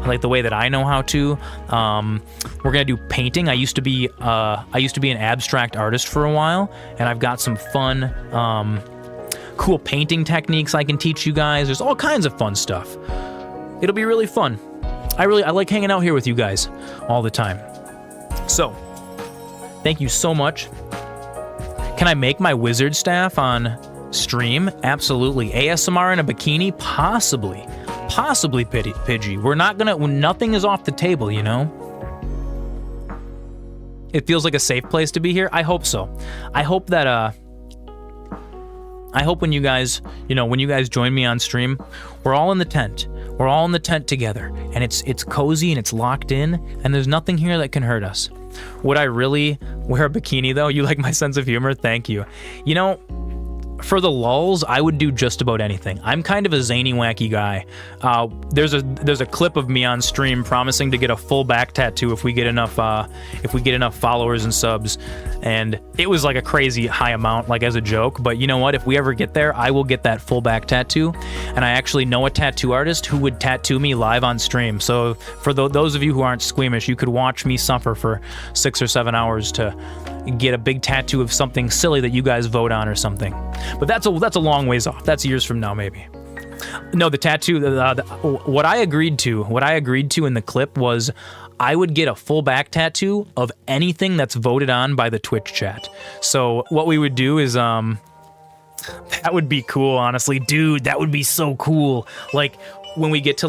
like the way that I know how to. We're gonna do painting. I used to be an abstract artist for a while, and I've got some fun, cool painting techniques I can teach you guys. There's all kinds of fun stuff. It'll be really fun. I like hanging out here with you guys all the time. So, thank you so much. Can I make my wizard staff on stream? Absolutely. ASMR in a bikini? Possibly. Possibly, Pidgey. Nothing is off the table, you know? It feels like a safe place to be here. I hope so. I hope that, I hope when you guys join me on stream, we're all in the tent. We're all in the tent together, and it's cozy and it's locked in, and there's nothing here that can hurt us. Would I really wear a bikini though? You like my sense of humor? Thank you. You know, for the lulz, I would do just about anything. I'm kind of a zany, wacky guy. There's a clip of me on stream promising to get a full back tattoo if we get enough followers and subs, and it was like a crazy high amount, like as a joke. But you know what? If we ever get there, I will get that full back tattoo, and I actually know a tattoo artist who would tattoo me live on stream. So for those of you who aren't squeamish, you could watch me suffer for 6 or 7 hours to get a big tattoo of something silly that you guys vote on or something. But that's a long ways off. That's years from now, maybe. No, the tattoo. What I agreed to in the clip was I would get a full back tattoo of anything that's voted on by the Twitch chat. So what we would do is that would be cool, honestly, dude. That would be so cool. Like, when we get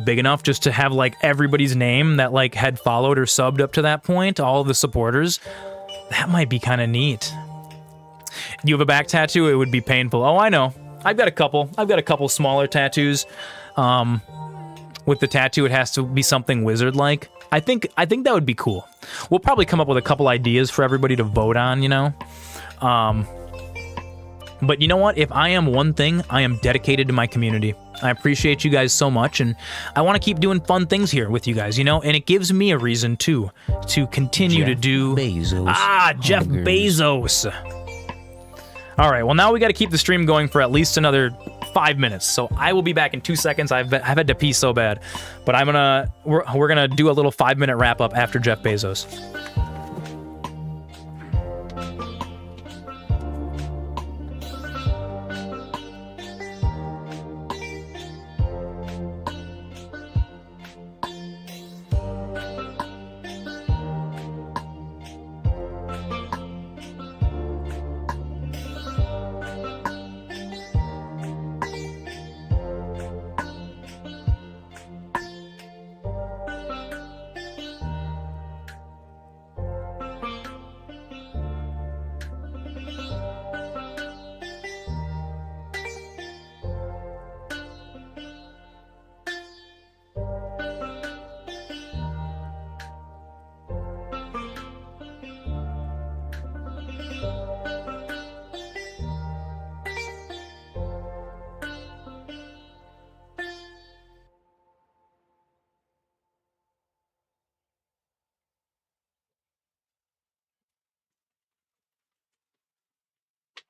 big enough, just to have like everybody's name that like had followed or subbed up to that point, all of the supporters. That might be kind of neat. You have a back tattoo? It would be painful. Oh, I know. I've got a couple smaller tattoos. With the tattoo, it has to be something wizard-like. I think that would be cool. We'll probably come up with a couple ideas for everybody to vote on, you know? But you know what? If I am one thing, I am dedicated to my community. I appreciate you guys so much, and I want to keep doing fun things here with you guys, you know? And it gives me a reason, too, to continue to do... Jeff Bezos. All right, well, now we got to keep the stream going for at least another 5 minutes, so I will be back in 2 seconds. I've had to pee so bad, but we're gonna do a little 5-minute wrap-up after Jeff Bezos.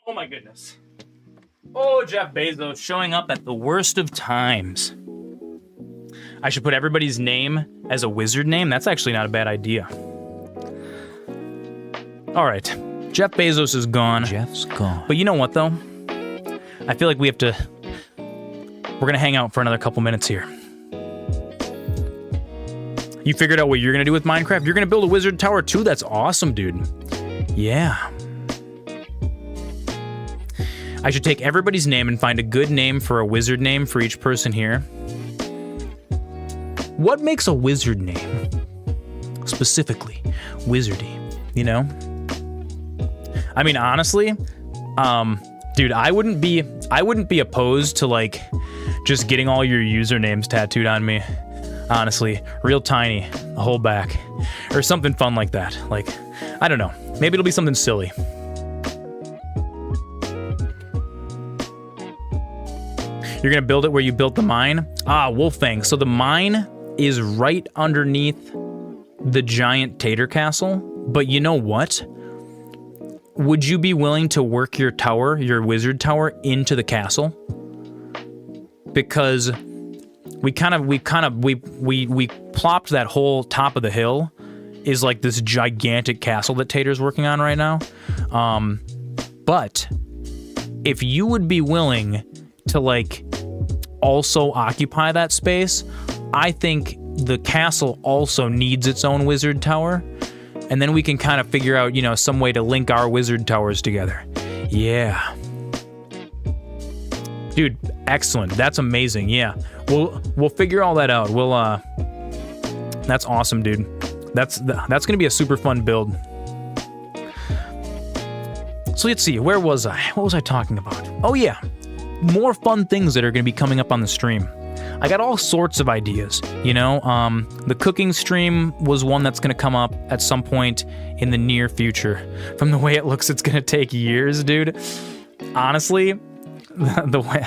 Oh my goodness. Oh, Jeff Bezos showing up at the worst of times. I should put everybody's name as a wizard name. That's actually not a bad idea. All right. Jeff Bezos is gone. Jeff's gone. But you know what, though? I feel like we're going to hang out for another couple minutes here. You figured out what you're going to do with Minecraft? You're going to build a wizard tower too? That's awesome, dude. Yeah. I should take everybody's name and find a good name for a wizard name for each person here. What makes a wizard name? Specifically, wizardy, you know? I mean, honestly, Dude, I wouldn't be opposed to like just getting all your usernames tattooed on me. Honestly, real tiny, a whole back, or something fun like that. Like, I don't know. Maybe it'll be something silly. You're gonna build it where you built the mine? Ah, Wolffang. So the mine is right underneath the giant Tater Castle. But you know what? Would you be willing to work your tower, your wizard tower, into the castle? Because we plopped that whole top of the hill is like this gigantic castle that Tater's working on right now. But if you would be willing to like also occupy that space, I think the castle also needs its own wizard tower. And then we can kind of figure out, you know, some way to link our wizard towers together. Yeah. Dude, excellent. That's amazing. Yeah. We'll figure all that out. That's awesome, dude. That's going to be a super fun build. So let's see. Where was I? What was I talking about? Oh yeah. More fun things that are going to be coming up on the stream. I got all sorts of ideas, you know. The cooking stream was one that's going to come up at some point in the near future. From the way it looks, it's going to take years, dude. Honestly, the way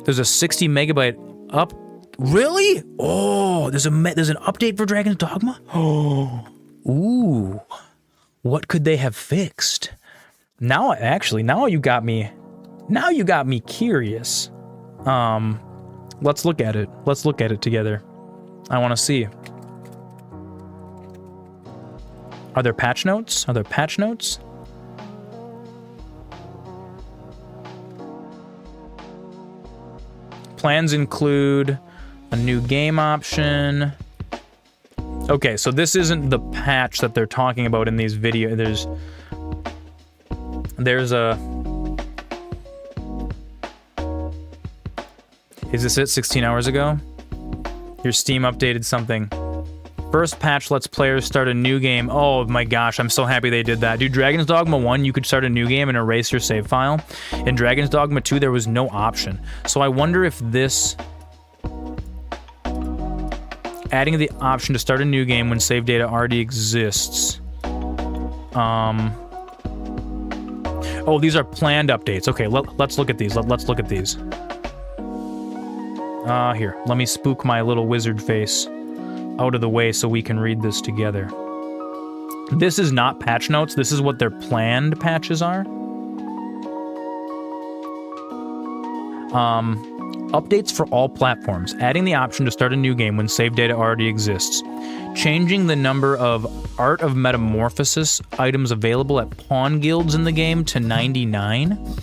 there's a 60 megabyte up. Really? Oh, there's an update for Dragon's Dogma. Oh, ooh, what could they have fixed? Now you got me. Now you got me curious. Let's look at it. Let's look at it together. I want to see. Are there patch notes? Are there patch notes? Plans include a new game option. Okay, so this isn't the patch that they're talking about in these videos. There's a... Is this it? 16 hours ago? Your Steam updated something. First patch lets players start a new game. Oh my gosh, I'm so happy they did that. Dude, Dragon's Dogma 1, you could start a new game and erase your save file. In Dragon's Dogma 2, there was no option. So I wonder if this... Adding the option to start a new game when save data already exists. Oh, these are planned updates. Okay, let's look at these. Let's look at these. Here, let me spook my little wizard face out of the way so we can read this together. This is not patch notes. This is what their planned patches are. Updates for all platforms. Adding the option to start a new game when save data already exists. Changing the number of Art of Metamorphosis items available at pawn guilds in the game to 99.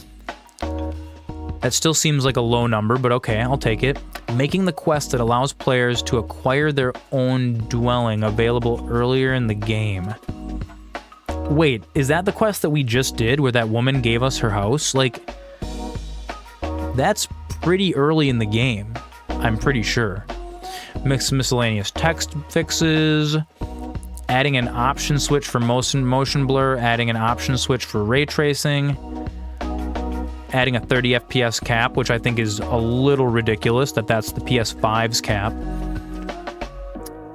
That still seems like a low number, but okay, I'll take it. Making the quest that allows players to acquire their own dwelling available earlier in the game. Wait, is that the quest that we just did where that woman gave us her house? Like, that's pretty early in the game, I'm pretty sure. Miscellaneous text fixes. Adding an option switch for motion blur. Adding an option switch for ray tracing. Adding a 30 FPS cap, which I think is a little ridiculous that's the PS5's cap.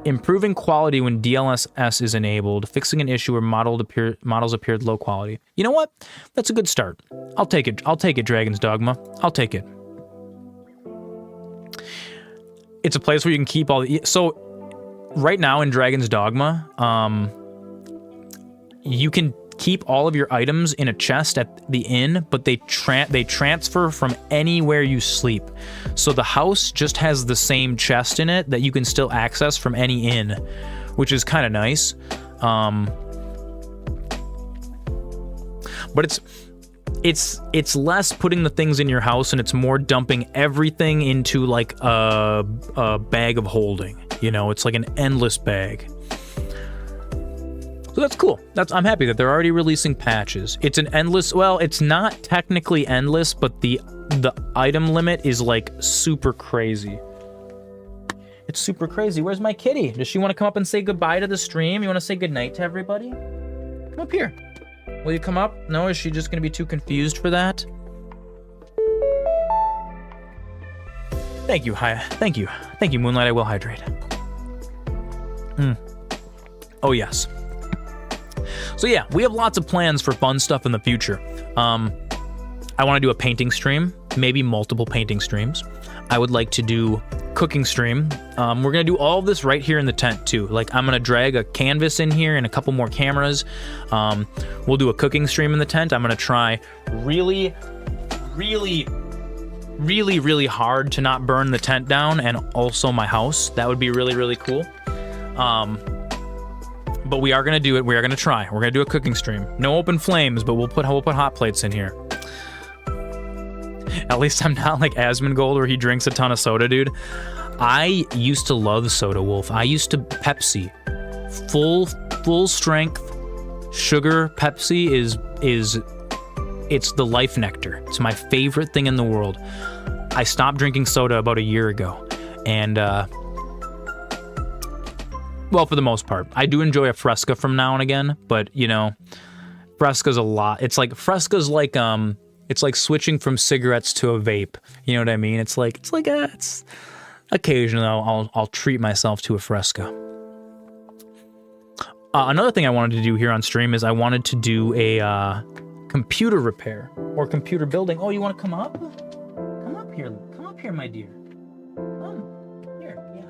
Improving quality when DLSS is enabled. Fixing an issue where models appeared low quality. You know what? That's a good start. I'll take it. I'll take it, Dragon's Dogma. I'll take it. It's a place where you can keep all the... So, right now in Dragon's Dogma, you can keep all of your items in a chest at the inn, but they transfer from anywhere you sleep. So the house just has the same chest in it that you can still access from any inn, which is kind of nice. But it's less putting the things in your house, and it's more dumping everything into like a bag of holding. You know, it's like an endless bag. So that's cool. I'm happy that they're already releasing patches. It's an endless, well, it's not technically endless, but the item limit is like super crazy. It's super crazy. Where's my kitty? Does she want to come up and say goodbye to the stream? You want to say goodnight to everybody? Come up here. Will you come up? No, is she just gonna be too confused for that? Thank you, thank you, Moonlight. I will hydrate. Oh yes. So yeah, we have lots of plans for fun stuff in the future. I want to do a painting stream, maybe multiple painting streams. I would like to do cooking stream. We're gonna do all of this right here in the tent too. Like I'm gonna drag a canvas in here and a couple more cameras. We'll do a cooking stream in the tent. I'm gonna try really hard to not burn the tent down and also my house. That would be really cool. But we are gonna do it. We are gonna try. We're gonna do a cooking stream. No open flames, but we'll put hot plates in here. At least I'm not like Asmongold where he drinks a ton of soda, dude. I used to love Soda Wolf. I used to Pepsi. Full strength sugar Pepsi it's the life nectar. It's my favorite thing in the world. I stopped drinking soda about a year ago. And well, for the most part. I do enjoy a Fresca from now and again, but you know, Fresca's a lot. It's like Fresca's like it's like switching from cigarettes to a vape. You know what I mean? It's occasionally I'll treat myself to a Fresca. Another thing I wanted to do here on stream is I wanted to do a computer repair or computer building. Oh, you want to come up? Come up here, my dear. Come here, yeah.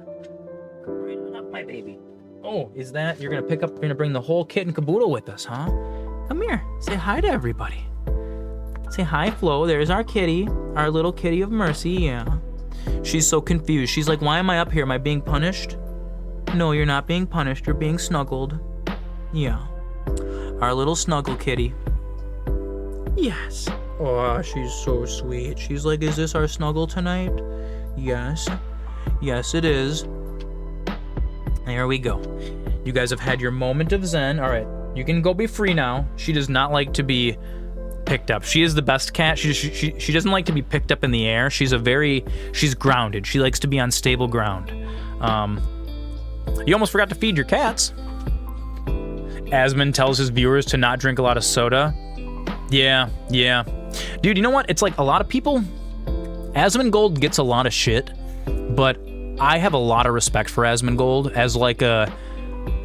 Come right on up, my baby. Oh, is that you're gonna bring the whole kit and caboodle with us, huh? Come here, say hi to everybody. Say hi, Flo. There's our kitty, our little kitty of mercy. Yeah, she's so confused. She's like, why am I up here? Am I being punished? No, you're not being punished. You're being snuggled. Yeah, our little snuggle kitty. Yes. Oh, she's so sweet. She's like, is this our snuggle tonight? Yes. Yes, it is. There we go. You guys have had your moment of zen. All right, you can go be free now. She does not like to be picked up. She is the best cat. She doesn't like to be picked up in the air. She's grounded. She likes to be on stable ground. You almost forgot to feed your cats. Asmon tells his viewers to not drink a lot of soda. Yeah. Dude, you know what? It's like a lot of people, Asmongold gets a lot of shit, but I have a lot of respect for Asmongold as like a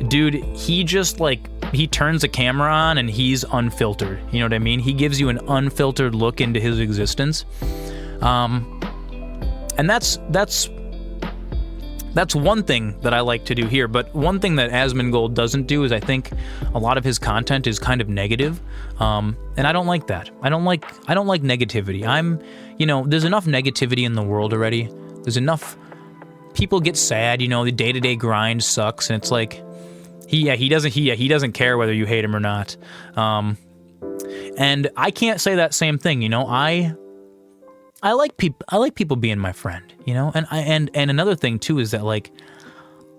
dude. He just like, he turns the camera on and he's unfiltered. You know what I mean? He gives you an unfiltered look into his existence. And that's one thing that I like to do here. But one thing that Asmongold doesn't do is I think a lot of his content is kind of negative. And I don't like that. I don't like negativity. There's enough negativity in the world already. There's enough people get sad, the day-to-day grind sucks, and it's like he doesn't care whether you hate him or not. And I can't say that same thing, I like people being my friend, and another thing too is that like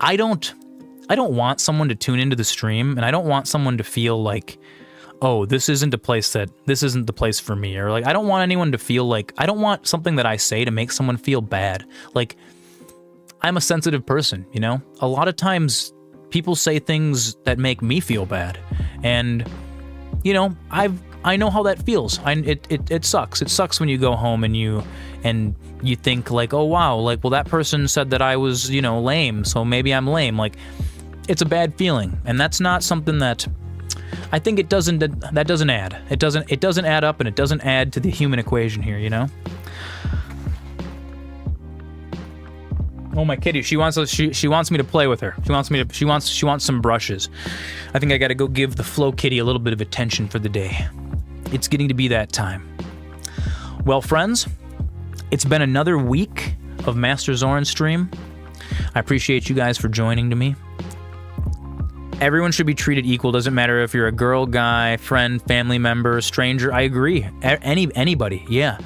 I don't want someone to tune into the stream, and I don't want someone to feel like, oh, this isn't the place for me, or like I don't want anyone to feel like, I don't want something that I say to make someone feel bad. Like, I'm a sensitive person, a lot of times people say things that make me feel bad, and I know how that feels. It sucks. It sucks when you go home and you think like, oh wow, like, well, that person said that I was, lame, so maybe I'm lame. Like, it's a bad feeling, and that's not something that I think that doesn't add. It doesn't add up, and it doesn't add to the human equation here, Oh, my kitty, she wants me to play with her. She wants some brushes. I think I got to go give the Flo kitty a little bit of attention for the day. It's getting to be that time. Well, friends, it's been another week of MasterZoran stream. I appreciate you guys for joining to me. Everyone should be treated equal. Doesn't matter if you're a girl, guy, friend, family member, stranger. I agree. Anybody. Yeah.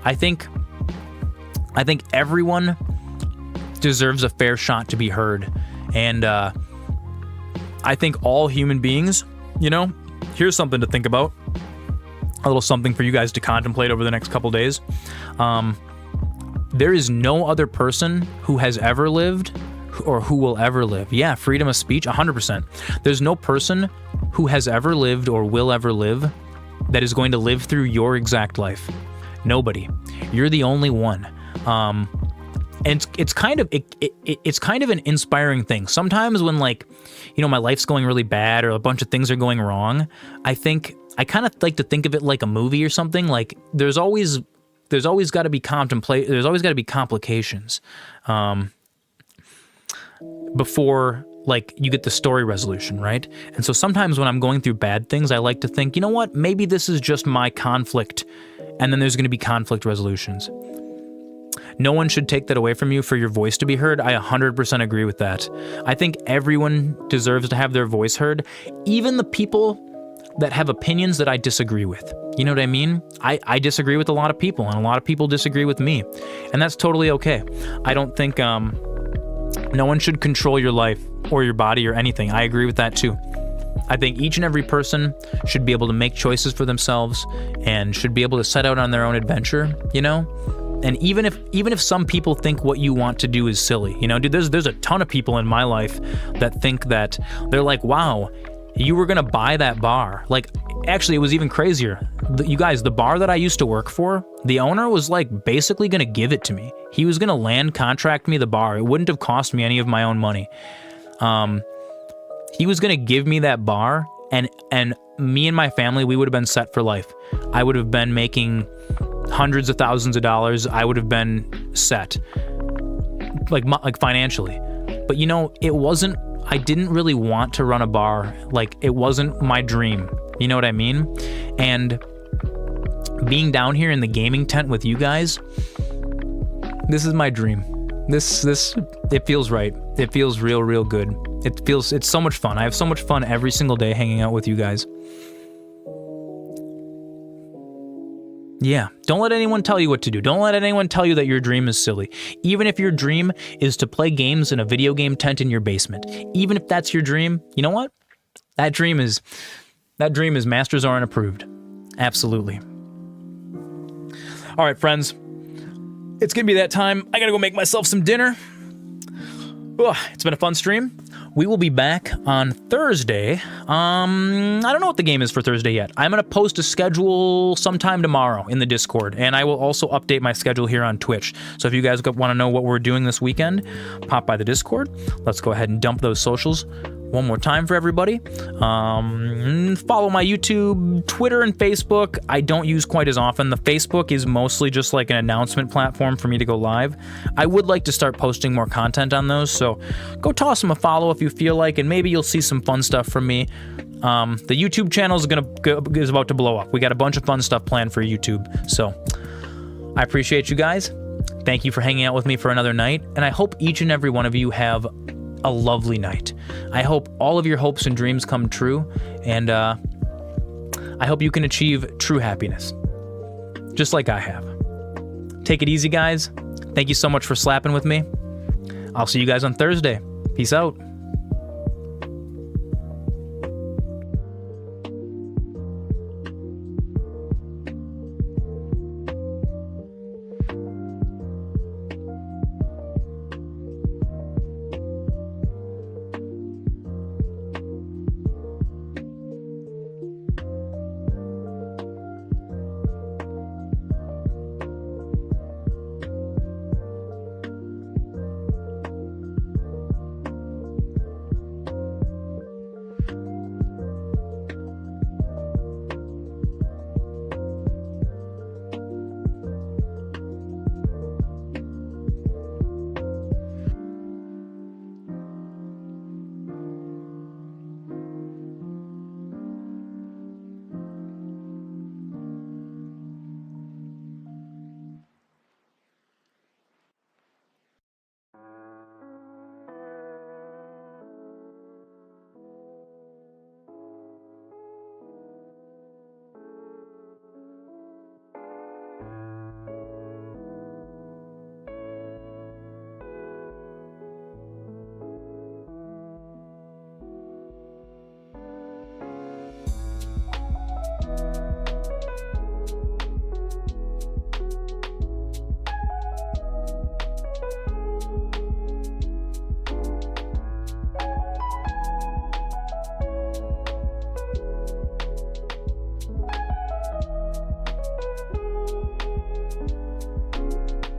I think everyone deserves a fair shot to be heard. And I think all human beings, here's something to think about. A little something for you guys to contemplate over the next couple days. There is no other person who has ever lived or who will ever live. Yeah, freedom of speech, 100%. There's no person who has ever lived or will ever live that is going to live through your exact life. Nobody. You're the only one. And it's kind of an inspiring thing. Sometimes when, like, you know, my life's going really bad or a bunch of things are going wrong, I kind of like to think of it like a movie or something. Like there's always got to be there's always got to be complications before, like, you get the story resolution, right? And so sometimes when I'm going through bad things, I like to think, you know what, maybe this is just my conflict, and then there's going to be conflict resolutions. No one should take that away from you for your voice to be heard. I 100% agree with that. I think everyone deserves to have their voice heard, even the people that have opinions that I disagree with. You know what I mean? I disagree with a lot of people, and a lot of people disagree with me, and that's totally okay. I don't think no one should control your life or your body or anything. I agree with that too. I think each and every person should be able to make choices for themselves and should be able to set out on their own adventure, you know? And even if some people think what you want to do is silly, you know, dude, there's a ton of people in my life that think that they're like, wow, you were gonna buy that bar. Like, actually, it was even crazier. You guys, the bar that I used to work for, the owner was like basically gonna give it to me. He was gonna land contract me the bar. It wouldn't have cost me any of my own money. He was gonna give me that bar, and me and my family, we would have been set for life. I would have been making hundreds of thousands of dollars. I would have been set, like financially. But you know, I didn't really want to run a bar. Like, it wasn't my dream. You know what I mean? And being down here in the gaming tent with you guys, this is my dream. It feels right. It feels real good. It's so much fun. I have so much fun every single day hanging out with you guys. Yeah, don't let anyone tell you what to do. Don't let anyone tell you that your dream is silly. Even if your dream is to play games in a video game tent in your basement. Even if that's your dream, you know what? That dream is MasterZoran approved. Absolutely. All right, friends. It's going to be that time. I got to go make myself some dinner. It's been a fun stream. We will be back on Thursday. I don't know what the game is for Thursday yet. I'm going to post a schedule sometime tomorrow in the Discord, and I will also update my schedule here on Twitch. So if you guys want to know what we're doing this weekend, pop by the Discord. Let's go ahead and dump those socials one more time for everybody. Follow my YouTube, Twitter, and Facebook. I don't use quite as often. The Facebook is mostly just like an announcement platform for me to go live. I would like to start posting more content on those, so go toss them a follow if you feel like, and maybe you'll see some fun stuff from me. The YouTube channel is about to blow up. We got a bunch of fun stuff planned for YouTube, so I appreciate you guys. Thank you for hanging out with me for another night, and I hope each and every one of you have a lovely night. I hope all of your hopes and dreams come true, and I hope you can achieve true happiness, just like I have. Take it easy, guys. Thank you so much for slapping with me. I'll see you guys on Thursday. Peace out.